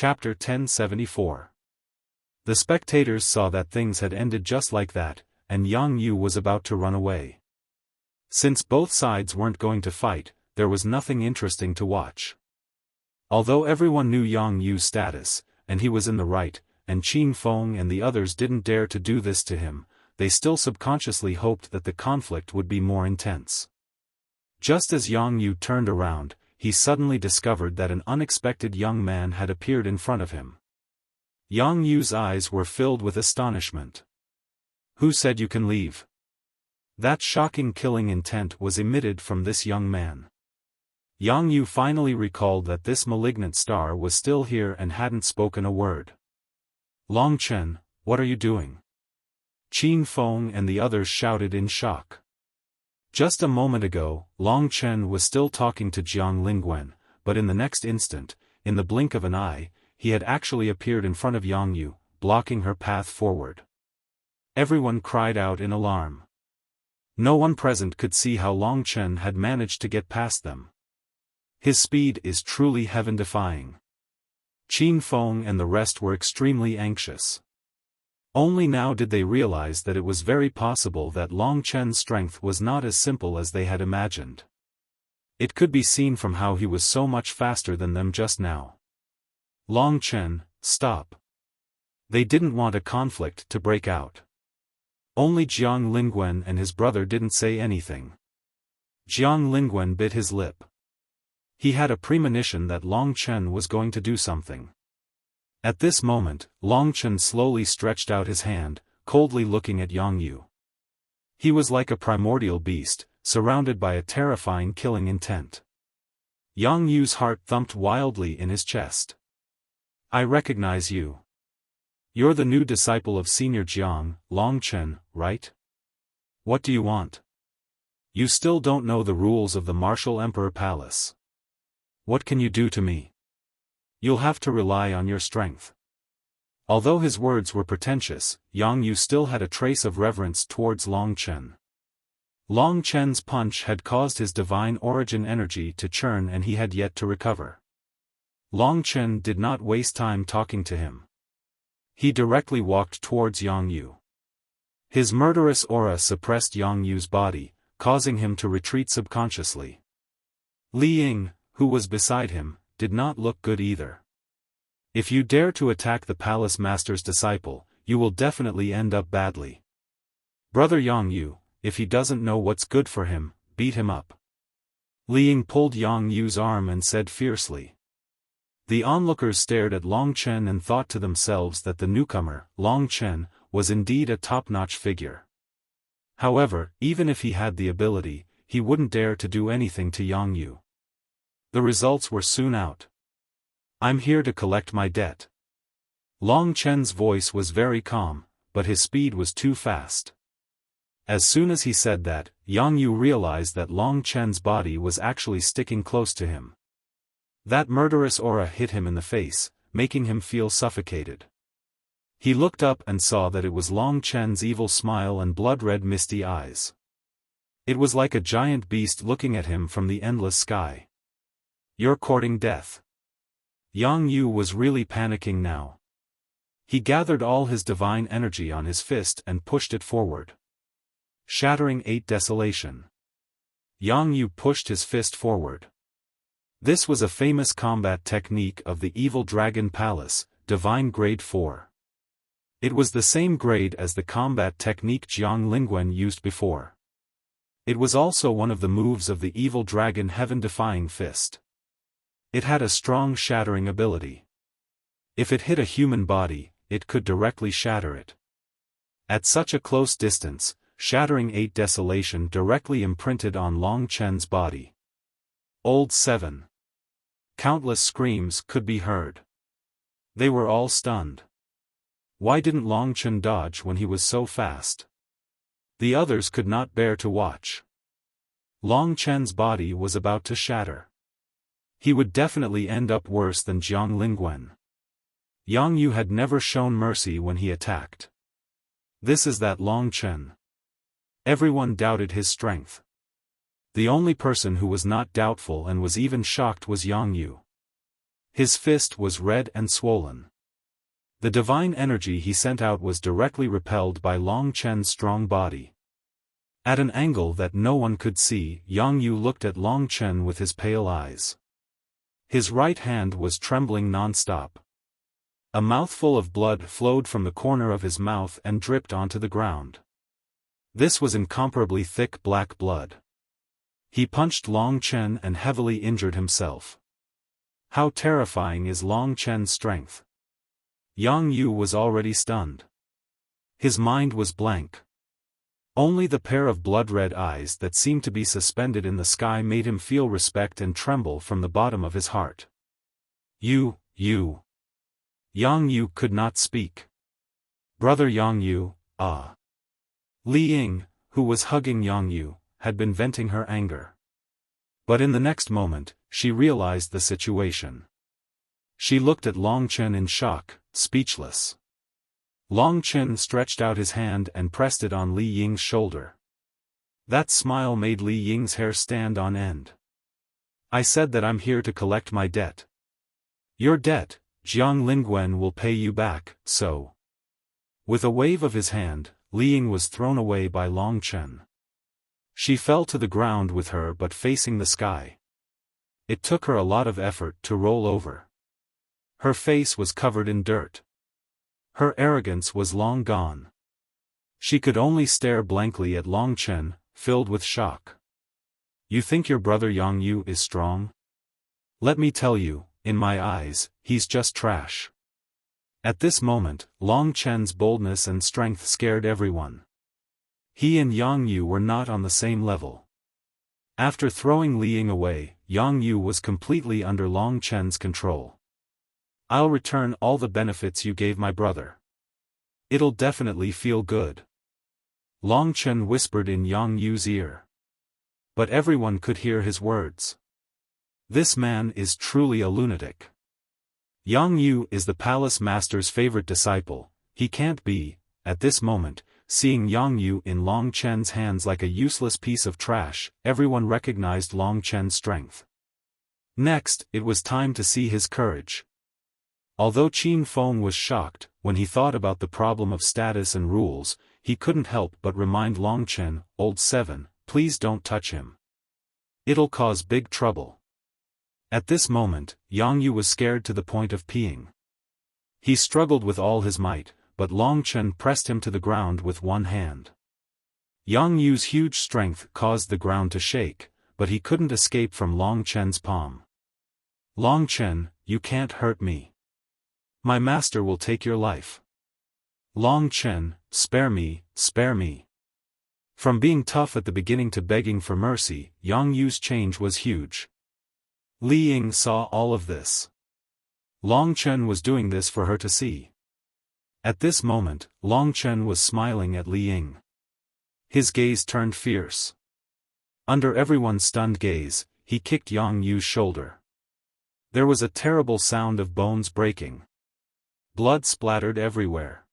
Chapter 1074. The spectators saw that things had ended just like that, and Yang Yu was about to run away. Since both sides weren't going to fight, there was nothing interesting to watch. Although everyone knew Yang Yu's status, and he was in the right, and Qin Feng and the others didn't dare to do this to him, they still subconsciously hoped that the conflict would be more intense. Just as Yang Yu turned around, he suddenly discovered that an unexpected young man had appeared in front of him. Yang Yu's eyes were filled with astonishment. "Who said you can leave?" That shocking killing intent was emitted from this young man. Yang Yu finally recalled that this malignant star was still here and hadn't spoken a word. "Long Chen, what are you doing?" Qin Feng and the others shouted in shock. Just a moment ago, Long Chen was still talking to Jiang Lingwen, but in the next instant, in the blink of an eye, he had actually appeared in front of Yang Yu, blocking her path forward. Everyone cried out in alarm. No one present could see how Long Chen had managed to get past them. His speed is truly heaven-defying. Qin Feng and the rest were extremely anxious. Only now did they realize that it was very possible that Long Chen's strength was not as simple as they had imagined. It could be seen from how he was so much faster than them just now. "Long Chen, stop." They didn't want a conflict to break out. Only Jiang Lingwen and his brother didn't say anything. Jiang Lingwen bit his lip. He had a premonition that Long Chen was going to do something. At this moment, Long Chen slowly stretched out his hand, coldly looking at Yang Yu. He was like a primordial beast, surrounded by a terrifying killing intent. Yang Yu's heart thumped wildly in his chest. "I recognize you. You're the new disciple of Senior Jiang, Long Chen, right? What do you want? You still don't know the rules of the Martial Emperor Palace. What can you do to me? You'll have to rely on your strength." Although his words were pretentious, Yang Yu still had a trace of reverence towards Long Chen. Long Chen's punch had caused his divine origin energy to churn and he had yet to recover. Long Chen did not waste time talking to him. He directly walked towards Yang Yu. His murderous aura suppressed Yang Yu's body, causing him to retreat subconsciously. Li Ying, who was beside him, did not look good either. "If you dare to attack the palace master's disciple, you will definitely end up badly. Brother Yang Yu, if he doesn't know what's good for him, beat him up." Li Ying pulled Yang Yu's arm and said fiercely. The onlookers stared at Long Chen and thought to themselves that the newcomer, Long Chen, was indeed a top-notch figure. However, even if he had the ability, he wouldn't dare to do anything to Yang Yu. The results were soon out. "I'm here to collect my debt." Long Chen's voice was very calm, but his speed was too fast. As soon as he said that, Yang Yu realized that Long Chen's body was actually sticking close to him. That murderous aura hit him in the face, making him feel suffocated. He looked up and saw that it was Long Chen's evil smile and blood-red misty eyes. It was like a giant beast looking at him from the endless sky. "You're courting death." Yang Yu was really panicking now. He gathered all his divine energy on his fist and pushed it forward. Shattering 8 desolation. Yang Yu pushed his fist forward. This was a famous combat technique of the Evil Dragon Palace, Divine Grade 4. It was the same grade as the combat technique Jiang Lingwen used before. It was also one of the moves of the Evil Dragon Heaven-Defying Fist. It had a strong shattering ability. If it hit a human body, it could directly shatter it. At such a close distance, shattering 8 desolation directly imprinted on Long Chen's body. Old 7. Countless screams could be heard. They were all stunned. Why didn't Long Chen dodge when he was so fast? The others could not bear to watch. Long Chen's body was about to shatter. He would definitely end up worse than Jiang Lingwen. Yang Yu had never shown mercy when he attacked. This is that Long Chen. Everyone doubted his strength. The only person who was not doubtful and was even shocked was Yang Yu. His fist was red and swollen. The divine energy he sent out was directly repelled by Long Chen's strong body. At an angle that no one could see, Yang Yu looked at Long Chen with his pale eyes. His right hand was trembling non-stop. A mouthful of blood flowed from the corner of his mouth and dripped onto the ground. This was incomparably thick black blood. He punched Long Chen and heavily injured himself. How terrifying is Long Chen's strength! Yang Yu was already stunned. His mind was blank. Only the pair of blood-red eyes that seemed to be suspended in the sky made him feel respect and tremble from the bottom of his heart. You. Yang Yu could not speak. Brother Yang Yu, ah. Li Ying, who was hugging Yang Yu, had been venting her anger. But in the next moment, she realized the situation. She looked at Long Chen in shock, speechless. Long Chen stretched out his hand and pressed it on Li Ying's shoulder. That smile made Li Ying's hair stand on end. I said that I'm here to collect my debt. Your debt, Jiang Lingwen will pay you back, so. With a wave of his hand, Li Ying was thrown away by Long Chen. She fell to the ground with her but facing the sky. It took her a lot of effort to roll over. Her face was covered in dirt. Her arrogance was long gone. She could only stare blankly at Long Chen, filled with shock. You think your brother Yang Yu is strong? Let me tell you, in my eyes, he's just trash. At this moment, Long Chen's boldness and strength scared everyone. He and Yang Yu were not on the same level. After throwing Li Ying away, Yang Yu was completely under Long Chen's control. I'll return all the benefits you gave my brother. It'll definitely feel good. Long Chen whispered in Yang Yu's ear. But everyone could hear his words. This man is truly a lunatic. Yang Yu is the palace master's favorite disciple. He can't be, at this moment, seeing Yang Yu in Long Chen's hands like a useless piece of trash. Everyone recognized Long Chen's strength. Next, it was time to see his courage. Although Qin Feng was shocked, when he thought about the problem of status and rules, he couldn't help but remind Long Chen, Old Seven, please don't touch him. It'll cause big trouble. At this moment, Yang Yu was scared to the point of peeing. He struggled with all his might, but Long Chen pressed him to the ground with one hand. Yang Yu's huge strength caused the ground to shake, but he couldn't escape from Long Chen's palm. Long Chen, you can't hurt me. My master will take your life. Long Chen, spare me, spare me. From being tough at the beginning to begging for mercy, Yang Yu's change was huge. Li Ying saw all of this. Long Chen was doing this for her to see. At this moment, Long Chen was smiling at Li Ying. His gaze turned fierce. Under everyone's stunned gaze, he kicked Yang Yu's shoulder. There was a terrible sound of bones breaking. Blood splattered everywhere.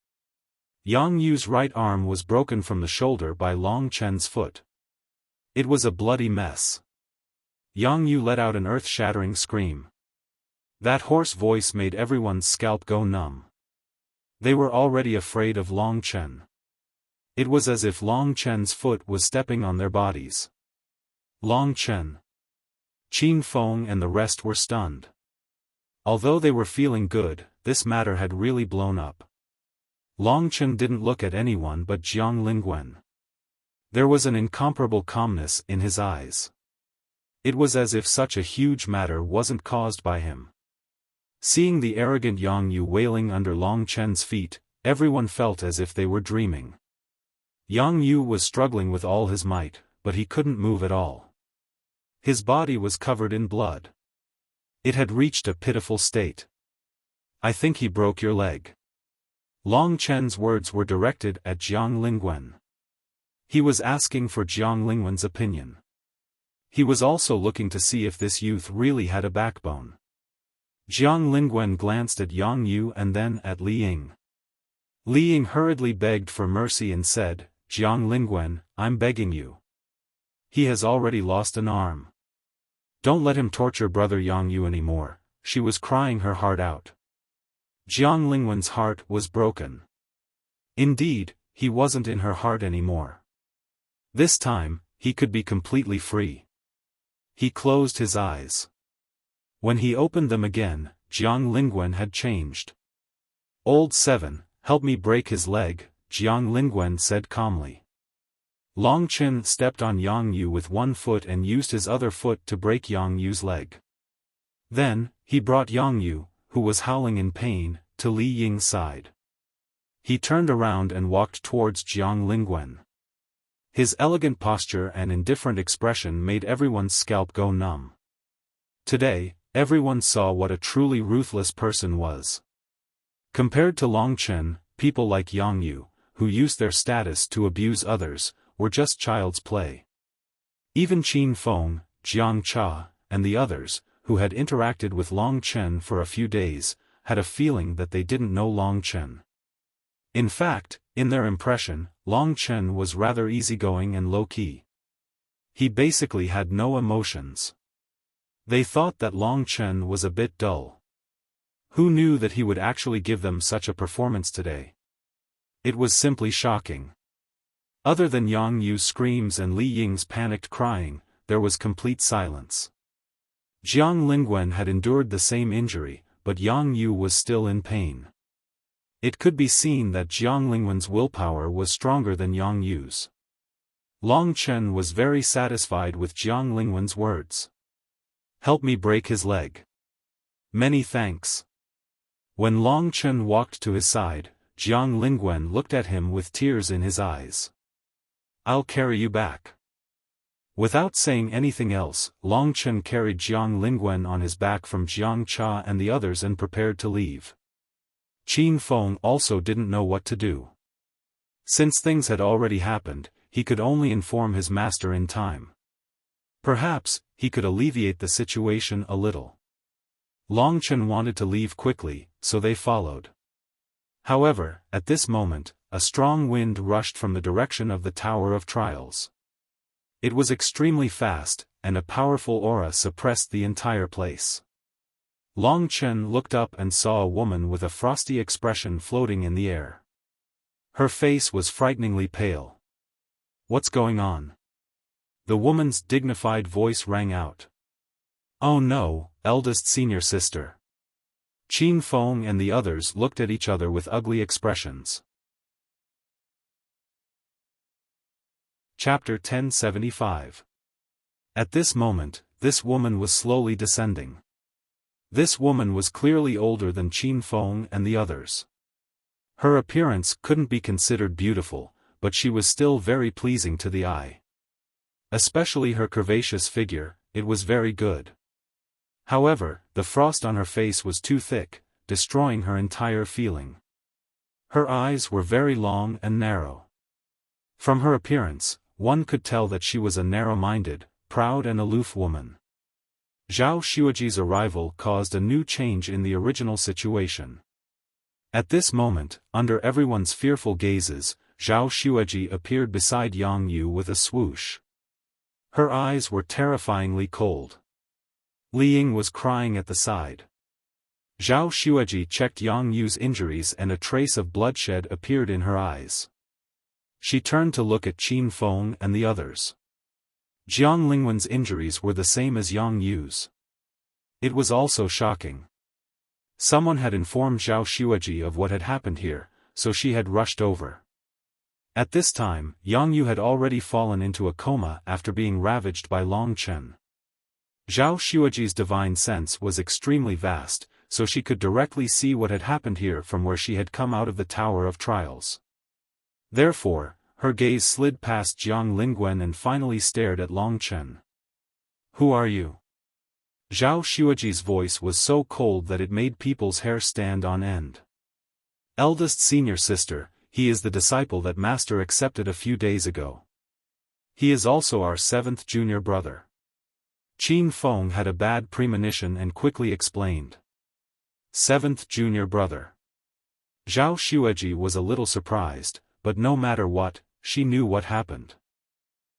Yang Yu's right arm was broken from the shoulder by Long Chen's foot. It was a bloody mess. Yang Yu let out an earth-shattering scream. That hoarse voice made everyone's scalp go numb. They were already afraid of Long Chen. It was as if Long Chen's foot was stepping on their bodies. Long Chen, Qin Feng and the rest were stunned. Although they were feeling good, this matter had really blown up. Long Chen didn't look at anyone but Jiang Lingwen. There was an incomparable calmness in his eyes. It was as if such a huge matter wasn't caused by him. Seeing the arrogant Yang Yu wailing under Long Chen's feet, everyone felt as if they were dreaming. Yang Yu was struggling with all his might, but he couldn't move at all. His body was covered in blood. It had reached a pitiful state. I think he broke your leg. Long Chen's words were directed at Jiang Lingwen. He was asking for Jiang Lingwen's opinion. He was also looking to see if this youth really had a backbone. Jiang Lingwen glanced at Yang Yu and then at Li Ying. Li Ying hurriedly begged for mercy and said, Jiang Lingwen, I'm begging you. He has already lost an arm. Don't let him torture brother Yang Yu anymore. she was crying her heart out. Jiang Lingwen's heart was broken. Indeed, he wasn't in her heart anymore. This time, he could be completely free. He closed his eyes. When he opened them again, Jiang Lingwen had changed. "Old 7, help me break his leg," Jiang Lingwen said calmly. Long Chen stepped on Yang Yu with one foot and used his other foot to break Yang Yu's leg. Then, he brought Yang Yu, who was howling in pain, to Li Ying's side. He turned around and walked towards Jiang Lingwen. His elegant posture and indifferent expression made everyone's scalp go numb. Today, everyone saw what a truly ruthless person was. Compared to Long Chen, people like Yang Yu, who used their status to abuse others, were just child's play. Even Qin Feng, Jiang Cha, and the others, who had interacted with Long Chen for a few days, had a feeling that they didn't know Long Chen. In fact, in their impression, Long Chen was rather easygoing and low-key. He basically had no emotions. They thought that Long Chen was a bit dull. Who knew that he would actually give them such a performance today? It was simply shocking. Other than Yang Yu's screams and Li Ying's panicked crying, there was complete silence. Jiang Lingwen had endured the same injury, but Yang Yu was still in pain. It could be seen that Jiang Lingwen's willpower was stronger than Yang Yu's. Long Chen was very satisfied with Jiang Lingwen's words. "Help me break his leg." "Many thanks." When Long Chen walked to his side, Jiang Lingwen looked at him with tears in his eyes. "I'll carry you back." Without saying anything else, Long Chen carried Jiang Lingwen on his back from Jiang Cha and the others and prepared to leave. Qin Feng also didn't know what to do. Since things had already happened, he could only inform his master in time. Perhaps, he could alleviate the situation a little. Long Chen wanted to leave quickly, so they followed. However, at this moment, a strong wind rushed from the direction of the Tower of Trials. It was extremely fast, and a powerful aura suppressed the entire place. Long Chen looked up and saw a woman with a frosty expression floating in the air. Her face was frighteningly pale. "What's going on?" The woman's dignified voice rang out. "Oh no, eldest senior sister." Qin Feng and the others looked at each other with ugly expressions. Chapter 1075. At this moment, this woman was slowly descending. This woman was clearly older than Qin Feng and the others. Her appearance couldn't be considered beautiful, but she was still very pleasing to the eye. Especially her curvaceous figure, it was very good. However, the frost on her face was too thick, destroying her entire feeling. Her eyes were very long and narrow. From her appearance, one could tell that she was a narrow-minded, proud and aloof woman. Zhao Xueji's arrival caused a new change in the original situation. At this moment, under everyone's fearful gazes, Zhao Xueji appeared beside Yang Yu with a swoosh. Her eyes were terrifyingly cold. Li Ying was crying at the side. Zhao Xueji checked Yang Yu's injuries and a trace of bloodshed appeared in her eyes. She turned to look at Qin Feng and the others. Jiang Lingwen's injuries were the same as Yang Yu's. It was also shocking. Someone had informed Zhao Xueji of what had happened here, so she had rushed over. At this time, Yang Yu had already fallen into a coma after being ravaged by Long Chen. Zhao Xueji's divine sense was extremely vast, so she could directly see what had happened here from where she had come out of the Tower of Trials. Therefore, her gaze slid past Jiang Lingwen and finally stared at Long Chen. "Who are you?" Zhao Xueji's voice was so cold that it made people's hair stand on end. "Eldest senior sister, he is the disciple that Master accepted a few days ago. He is also our 7th junior brother." Qin Feng had a bad premonition and quickly explained. 7th junior brother. Zhao Xueji was a little surprised, but no matter what, she knew what happened.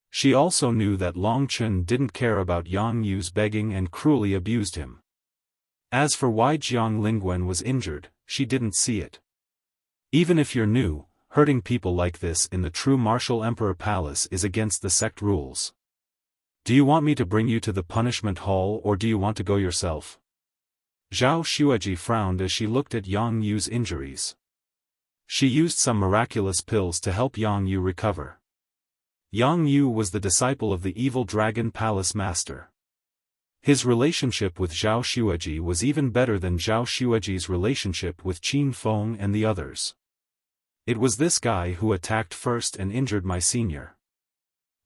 She also knew that Long Chen didn't care about Yang Yu's begging and cruelly abused him. As for why Jiang Lingwen was injured, she didn't see it. Even if you're new, hurting people like this in the true martial emperor palace is against the sect rules. Do you want me to bring you to the punishment hall or do you want to go yourself? Zhao Xueji frowned as she looked at Yang Yu's injuries. She used some miraculous pills to help Yang Yu recover. Yang Yu was the disciple of the evil dragon palace master. His relationship with Zhao Xueji was even better than Zhao Xueji's relationship with Qin Feng and the others. It was this guy who attacked first and injured my senior.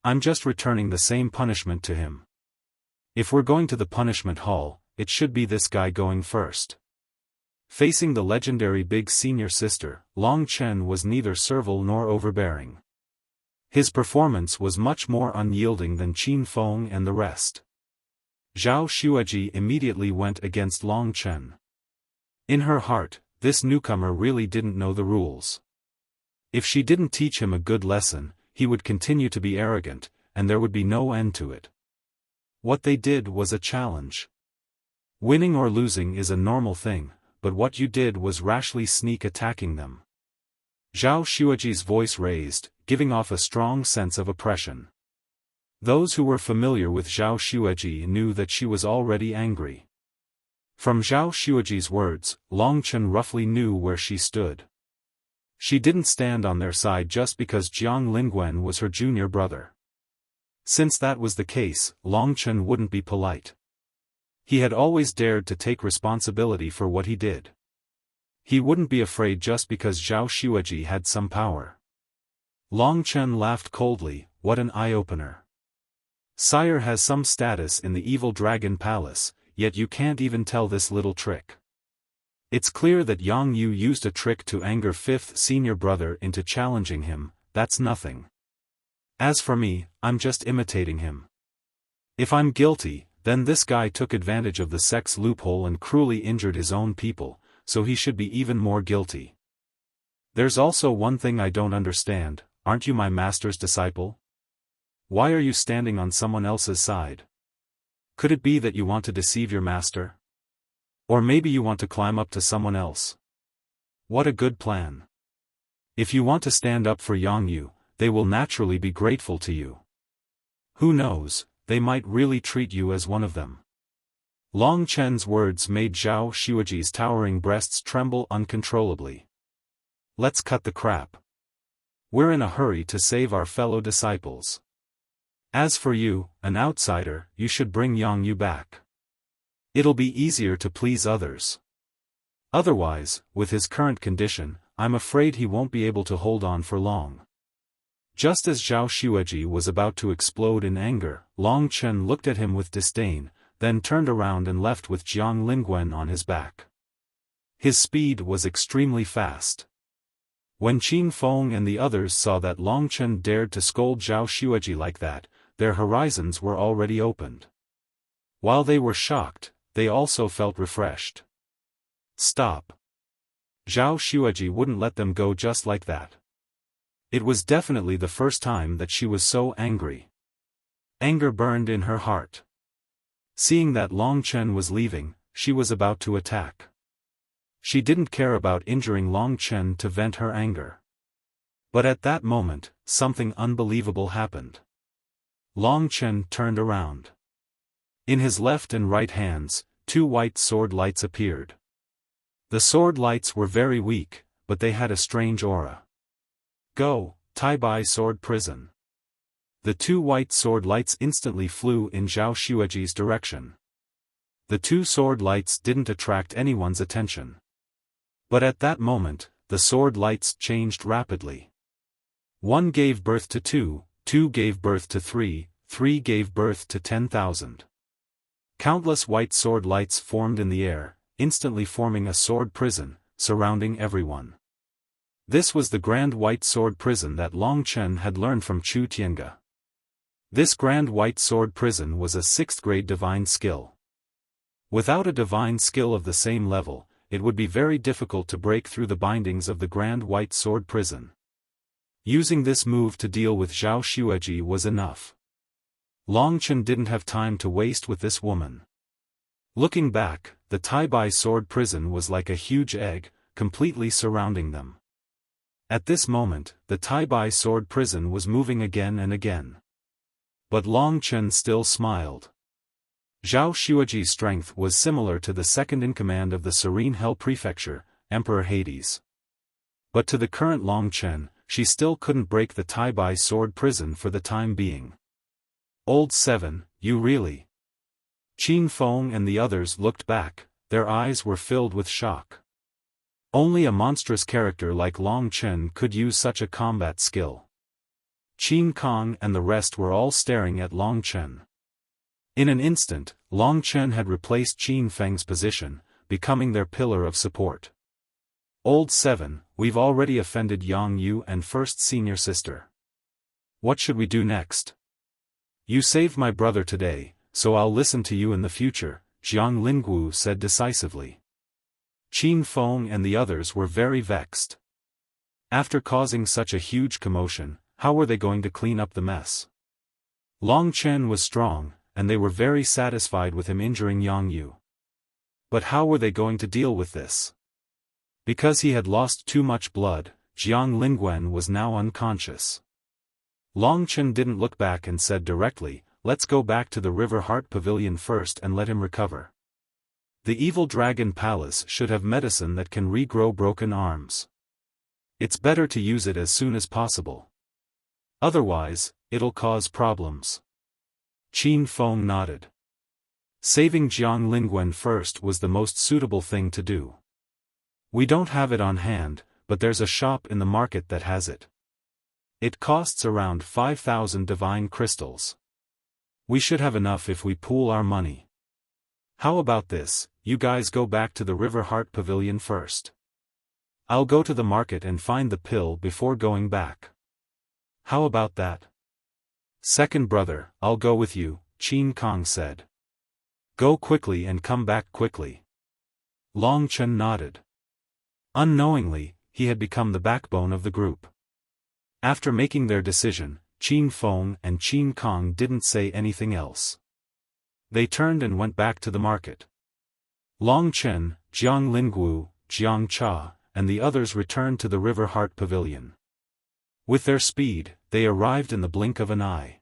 I'm just returning the same punishment to him. If we're going to the punishment hall, it should be this guy going first. Facing the legendary big senior sister, Long Chen was neither servile nor overbearing. His performance was much more unyielding than Qin Feng and the rest. Zhao Xueji immediately went against Long Chen. In her heart, this newcomer really didn't know the rules. If she didn't teach him a good lesson, he would continue to be arrogant, and there would be no end to it. What they did was a challenge. Winning or losing is a normal thing, but what you did was rashly sneak attacking them. Zhao Xueji's voice raised, giving off a strong sense of oppression. Those who were familiar with Zhao Xueji knew that she was already angry. From Zhao Xueji's words, Long Chen roughly knew where she stood. She didn't stand on their side just because Jiang Lingwen was her junior brother. Since that was the case, Long Chen wouldn't be polite. He had always dared to take responsibility for what he did. He wouldn't be afraid just because Zhao Xueji had some power. Long Chen laughed coldly, what an eye-opener. Sire has some status in the evil dragon palace, yet you can't even tell this little trick. It's clear that Yang Yu used a trick to anger fifth senior brother into challenging him, that's nothing. As for me, I'm just imitating him. If I'm guilty, then this guy took advantage of the sect's loophole and cruelly injured his own people, so he should be even more guilty. There's also one thing I don't understand, aren't you my master's disciple? Why are you standing on someone else's side? Could it be that you want to deceive your master? Or maybe you want to climb up to someone else? What a good plan. If you want to stand up for Yang Yu, they will naturally be grateful to you. Who knows, they might really treat you as one of them. Long Chen's words made Zhao Xueji's towering breasts tremble uncontrollably. Let's cut the crap. We're in a hurry to save our fellow disciples. As for you, an outsider, you should bring Yang Yu back. It'll be easier to please others. Otherwise, with his current condition, I'm afraid he won't be able to hold on for long. Just as Zhao Xueji was about to explode in anger, Long Chen looked at him with disdain, then turned around and left with Jiang Lingwen on his back. His speed was extremely fast. When Qin Feng and the others saw that Long Chen dared to scold Zhao Xueji like that, their horizons were already opened. While they were shocked, they also felt refreshed. Stop. Zhao Xueji wouldn't let them go just like that. It was definitely the first time that she was so angry. Anger burned in her heart. Seeing that Long Chen was leaving, she was about to attack. She didn't care about injuring Long Chen to vent her anger. But at that moment, something unbelievable happened. Long Chen turned around. In his left and right hands, two white sword lights appeared. The sword lights were very weak, but they had a strange aura. Go, Tai Bai Sword Prison. The two white sword lights instantly flew in Zhao Xueji's direction. The two sword lights didn't attract anyone's attention. But at that moment, the sword lights changed rapidly. One gave birth to two, two gave birth to three, three gave birth to 10,000. Countless white sword lights formed in the air, instantly forming a sword prison, surrounding everyone. This was the grand white sword prison that Long Chen had learned from Chu Tiange. This grand white sword prison was a 6th grade divine skill. Without a divine skill of the same level, it would be very difficult to break through the bindings of the grand white sword prison. Using this move to deal with Zhao Xueji was enough. Long Chen didn't have time to waste with this woman. Looking back, the the Tai-Bai sword prison was like a huge egg, completely surrounding them. At this moment, the Tai-Bai sword prison was moving again and again. But Long Chen still smiled. Zhao Xueji's strength was similar to the second-in-command of the Serene Hell Prefecture, Emperor Hades. But to the current Long Chen, she still couldn't break the Tai-Bai sword prison for the time being. Old 7, you really? Qin Feng and the others looked back, their eyes were filled with shock. Only a monstrous character like Long Chen could use such a combat skill. Qin Kong and the rest were all staring at Long Chen. In an instant, Long Chen had replaced Qin Feng's position, becoming their pillar of support. Old 7, we've already offended Yang Yu and First Senior Sister. What should we do next? You saved my brother today, so I'll listen to you in the future, Jiang Lingwu said decisively. Qin Feng and the others were very vexed. After causing such a huge commotion, how were they going to clean up the mess? Long Chen was strong, and they were very satisfied with him injuring Yang Yu. But how were they going to deal with this? Because he had lost too much blood, Jiang Lingwen was now unconscious. Long Chen didn't look back and said directly, let's go back to the River Heart Pavilion first and let him recover. The evil dragon palace should have medicine that can regrow broken arms. It's better to use it as soon as possible. Otherwise, it'll cause problems. Qin Feng nodded. Saving Jiang Lingwen first was the most suitable thing to do. We don't have it on hand, but there's a shop in the market that has it. It costs around 5,000 divine crystals. We should have enough if we pool our money. How about this, you guys go back to the River Heart Pavilion first. I'll go to the market and find the pill before going back. How about that? Second brother, I'll go with you, Qin Kong said. Go quickly and come back quickly. Long Chen nodded. Unknowingly, he had become the backbone of the group. After making their decision, Qin Feng and Qin Kong didn't say anything else. They turned and went back to the market. Long Chen, Jiang Lingwu, Jiang Cha, and the others returned to the River Heart Pavilion. With their speed, they arrived in the blink of an eye.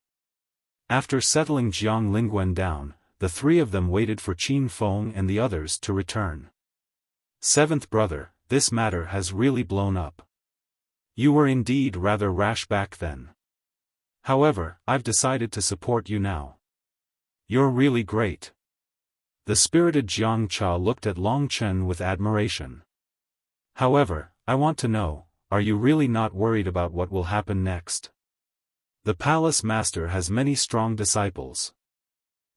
After settling Jiang Lingwen down, the three of them waited for Qin Feng and the others to return. Seventh brother, this matter has really blown up. You were indeed rather rash back then. However, I've decided to support you now. You're really great. The spirited Jiang Cha looked at Long Chen with admiration. However, I want to know, are you really not worried about what will happen next? The palace master has many strong disciples.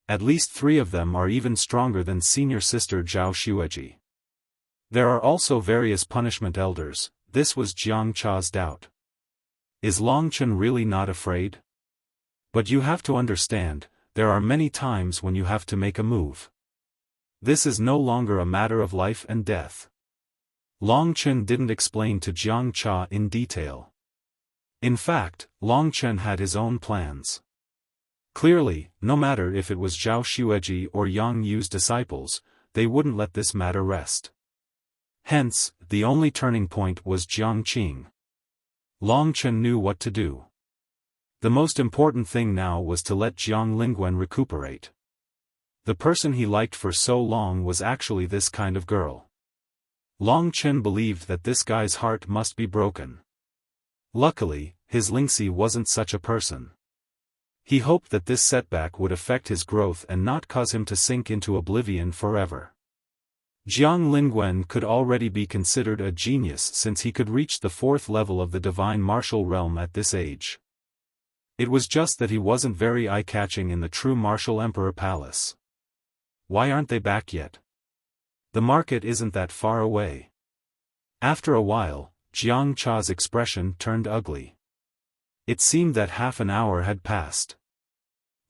At least 3 of them are even stronger than senior sister Zhao Xueji. There are also various punishment elders. This was Jiang Cha's doubt. Is Long Chen really not afraid? But you have to understand, there are many times when you have to make a move. This is no longer a matter of life and death. Long Chen didn't explain to Jiang Cha in detail. In fact, Long Chen had his own plans. Clearly, no matter if it was Zhao Xueji or Yang Yu's disciples, they wouldn't let this matter rest. Hence, the only turning point was Jiang Qing. Long Chen knew what to do. The most important thing now was to let Jiang Lingwen recuperate. The person he liked for so long was actually this kind of girl. Long Chen believed that this guy's heart must be broken. Luckily, his Lingxi wasn't such a person. He hoped that this setback would affect his growth and not cause him to sink into oblivion forever. Jiang Lingwen could already be considered a genius since he could reach the 4th level of the divine martial realm at this age. It was just that he wasn't very eye-catching in the true martial emperor palace. Why aren't they back yet? The market isn't that far away. After a while, Jiang Cha's expression turned ugly. It seemed that half an hour had passed.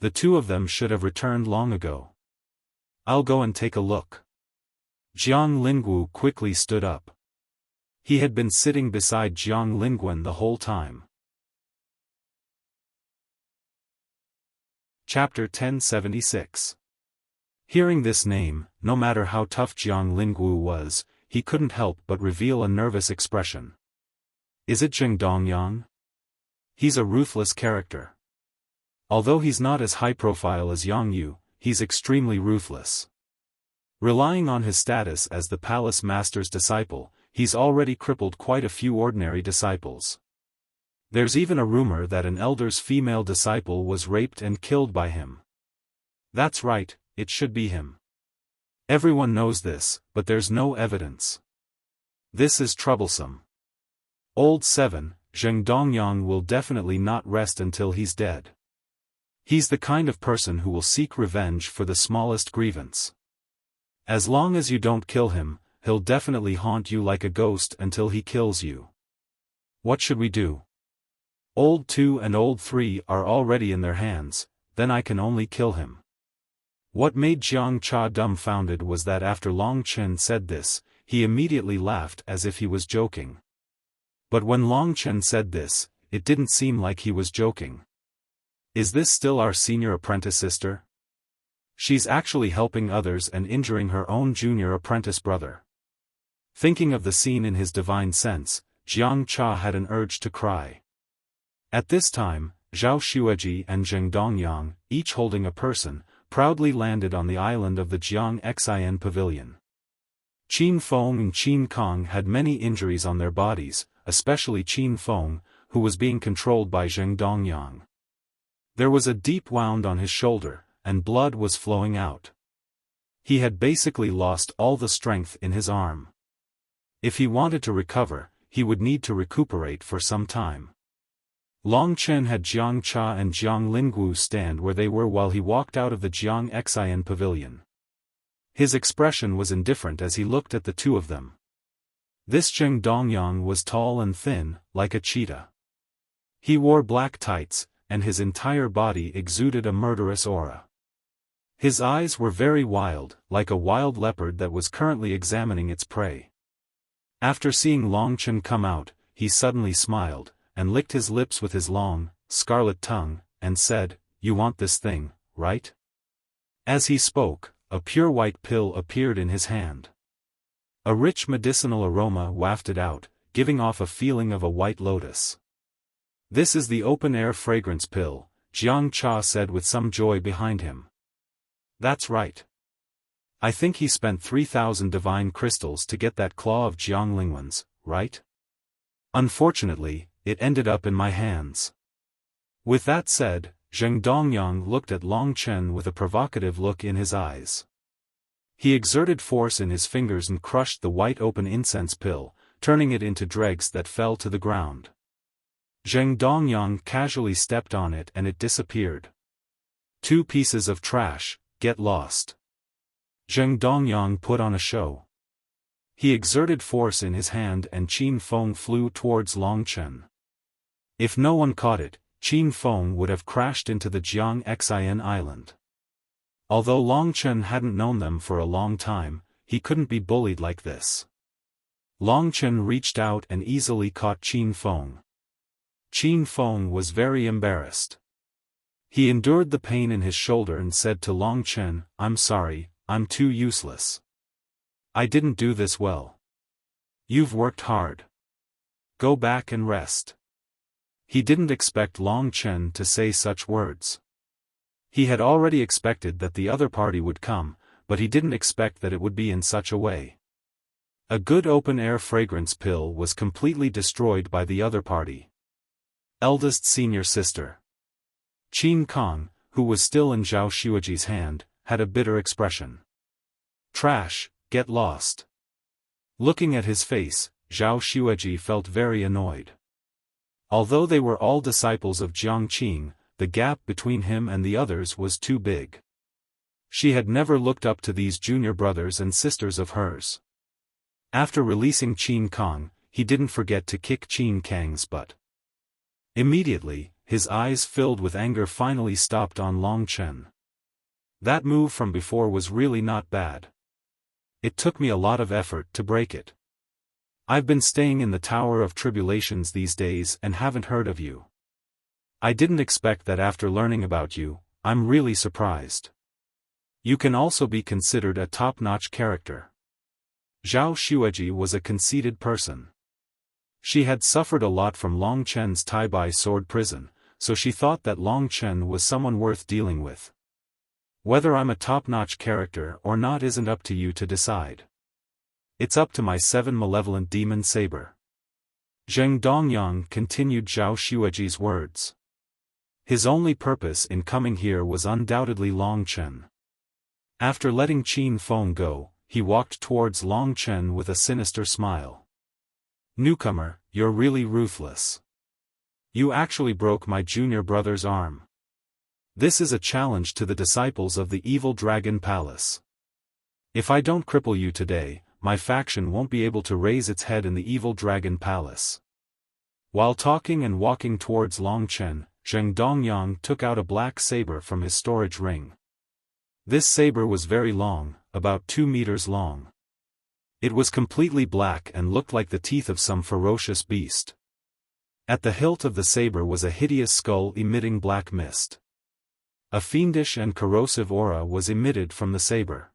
The 2 of them should have returned long ago. I'll go and take a look. Jiang Lingwu quickly stood up. He had been sitting beside Jiang Lingwen the whole time. Chapter 1076. Hearing this name, no matter how tough Jiang Lingwu was, he couldn't help but reveal a nervous expression. Is it Zheng Dongyang? He's a ruthless character. Although he's not as high profile as Yang Yu, he's extremely ruthless. Relying on his status as the palace master's disciple, he's already crippled quite a few ordinary disciples. There's even a rumor that an elder's female disciple was raped and killed by him. That's right, it should be him. Everyone knows this, but there's no evidence. This is troublesome. Old 7, Zheng Dongyang will definitely not rest until he's dead. He's the kind of person who will seek revenge for the smallest grievance. As long as you don't kill him, he'll definitely haunt you like a ghost until he kills you. What should we do? Old 2 and Old 3 are already in their hands, then I can only kill him. What made Jiang Cha dumbfounded was that after Long Chen said this, he immediately laughed as if he was joking. But when Long Chen said this, it didn't seem like he was joking. Is this still our senior apprentice sister? She's actually helping others and injuring her own junior apprentice brother. Thinking of the scene in his divine sense, Jiang Cha had an urge to cry. At this time, Zhao Xueji and Zheng Dongyang, each holding a person, proudly landed on the island of the Jiang Xin Pavilion. Qin Feng and Qin Kong had many injuries on their bodies, especially Qin Feng, who was being controlled by Zheng Dongyang. There was a deep wound on his shoulder, and blood was flowing out. He had basically lost all the strength in his arm. If he wanted to recover, he would need to recuperate for some time. Long Chen had Jiang Cha and Jiang Lingwu stand where they were while he walked out of the Jiang Xin Pavilion. His expression was indifferent as he looked at the two of them. This Zheng Dongyang was tall and thin, like a cheetah. He wore black tights, and his entire body exuded a murderous aura. His eyes were very wild, like a wild leopard that was currently examining its prey. After seeing Long Chen come out, he suddenly smiled, and licked his lips with his long, scarlet tongue, and said, "You want this thing, right?" As he spoke, a pure white pill appeared in his hand. A rich medicinal aroma wafted out, giving off a feeling of a white lotus. "This is the open-air fragrance pill," Jiang Cha said with some joy behind him. "That's right. I think he spent 3,000 divine crystals to get that claw of Jiang Lingwen's, right? Unfortunately, it ended up in my hands." With that said, Zheng Dongyang looked at Long Chen with a provocative look in his eyes. He exerted force in his fingers and crushed the white open incense pill, turning it into dregs that fell to the ground. Zheng Dongyang casually stepped on it and it disappeared. "Two pieces of trash, get lost." Zheng Dongyang put on a show. He exerted force in his hand and Qin Feng flew towards Long Chen. If no one caught it, Qin Feng would have crashed into the Jiang Xin island. Although Long Chen hadn't known them for a long time, he couldn't be bullied like this. Long Chen reached out and easily caught Qin Feng. Qin Feng was very embarrassed. He endured the pain in his shoulder and said to Long Chen, "I'm sorry, I'm too useless. I didn't do this well. You've worked hard. Go back and rest." He didn't expect Long Chen to say such words. He had already expected that the other party would come, but he didn't expect that it would be in such a way. A good open-air fragrance pill was completely destroyed by the other party. Eldest senior sister. Qin Kong, who was still in Zhao Xueji's hand, had a bitter expression. "Trash, get lost." Looking at his face, Zhao Xueji felt very annoyed. Although they were all disciples of Jiang Qing, the gap between him and the others was too big. She had never looked up to these junior brothers and sisters of hers. After releasing Qin Kong, he didn't forget to kick Qin Kang's butt. Immediately, his eyes filled with anger finally stopped on Long Chen. That move from before was really not bad. It took me a lot of effort to break it. I've been staying in the Tower of Tribulations these days and haven't heard of you. I didn't expect that after learning about you, I'm really surprised. You can also be considered a top-notch character. Zhao Xueji was a conceited person. She had suffered a lot from Long Chen's Tai-Bai sword prison, so she thought that Long Chen was someone worth dealing with. Whether I'm a top-notch character or not isn't up to you to decide. It's up to my 7 malevolent demon saber. Zheng Dongyang continued Zhao Xueji's words. His only purpose in coming here was undoubtedly Long Chen. After letting Qin Feng go, he walked towards Long Chen with a sinister smile. Newcomer, you're really ruthless. You actually broke my junior brother's arm. This is a challenge to the disciples of the Evil Dragon Palace. If I don't cripple you today, my faction won't be able to raise its head in the Evil Dragon Palace. While talking and walking towards Long Chen, Zheng Dongyang took out a black saber from his storage ring. This saber was very long, about 2 meters long. It was completely black and looked like the teeth of some ferocious beast. At the hilt of the saber was a hideous skull emitting black mist. A fiendish and corrosive aura was emitted from the saber.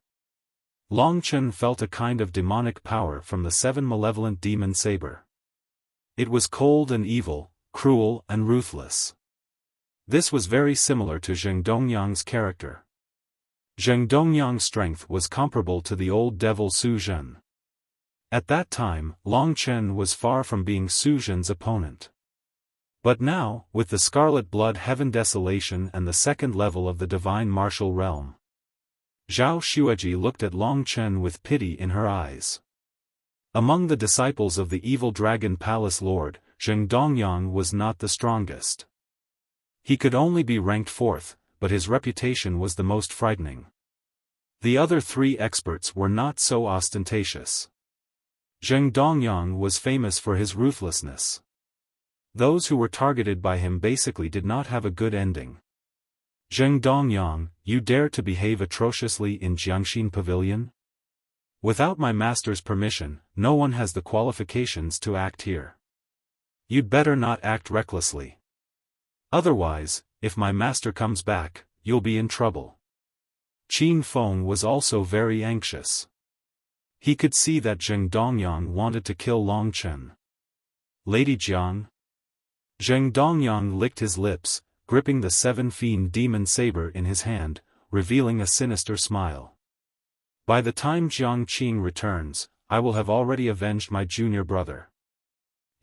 Long Chen felt a kind of demonic power from the 7 malevolent demon saber. It was cold and evil, cruel and ruthless. This was very similar to Zheng Dongyang's character. Zheng Dongyang's strength was comparable to the old devil Su Zhen. At that time, Long Chen was far from being Su Zhen's opponent. But now, with the Scarlet Blood Heaven Desolation and the 2nd level of the Divine Martial Realm, Zhao Xueji looked at Long Chen with pity in her eyes. Among the disciples of the Evil Dragon Palace Lord, Zheng Dongyang was not the strongest. He could only be ranked 4th, but his reputation was the most frightening. The other 3 experts were not so ostentatious. Zheng Dongyang was famous for his ruthlessness. Those who were targeted by him basically did not have a good ending. Zheng Dongyang, you dare to behave atrociously in Jiangxin Pavilion? Without my master's permission, no one has the qualifications to act here. You'd better not act recklessly. Otherwise, if my master comes back, you'll be in trouble. Qin Feng was also very anxious. He could see that Zheng Dongyang wanted to kill Long Chen. Lady Jiang? Zheng Dongyang licked his lips, gripping the 7 fiend demon saber in his hand, revealing a sinister smile. By the time Jiang Qing returns, I will have already avenged my junior brother.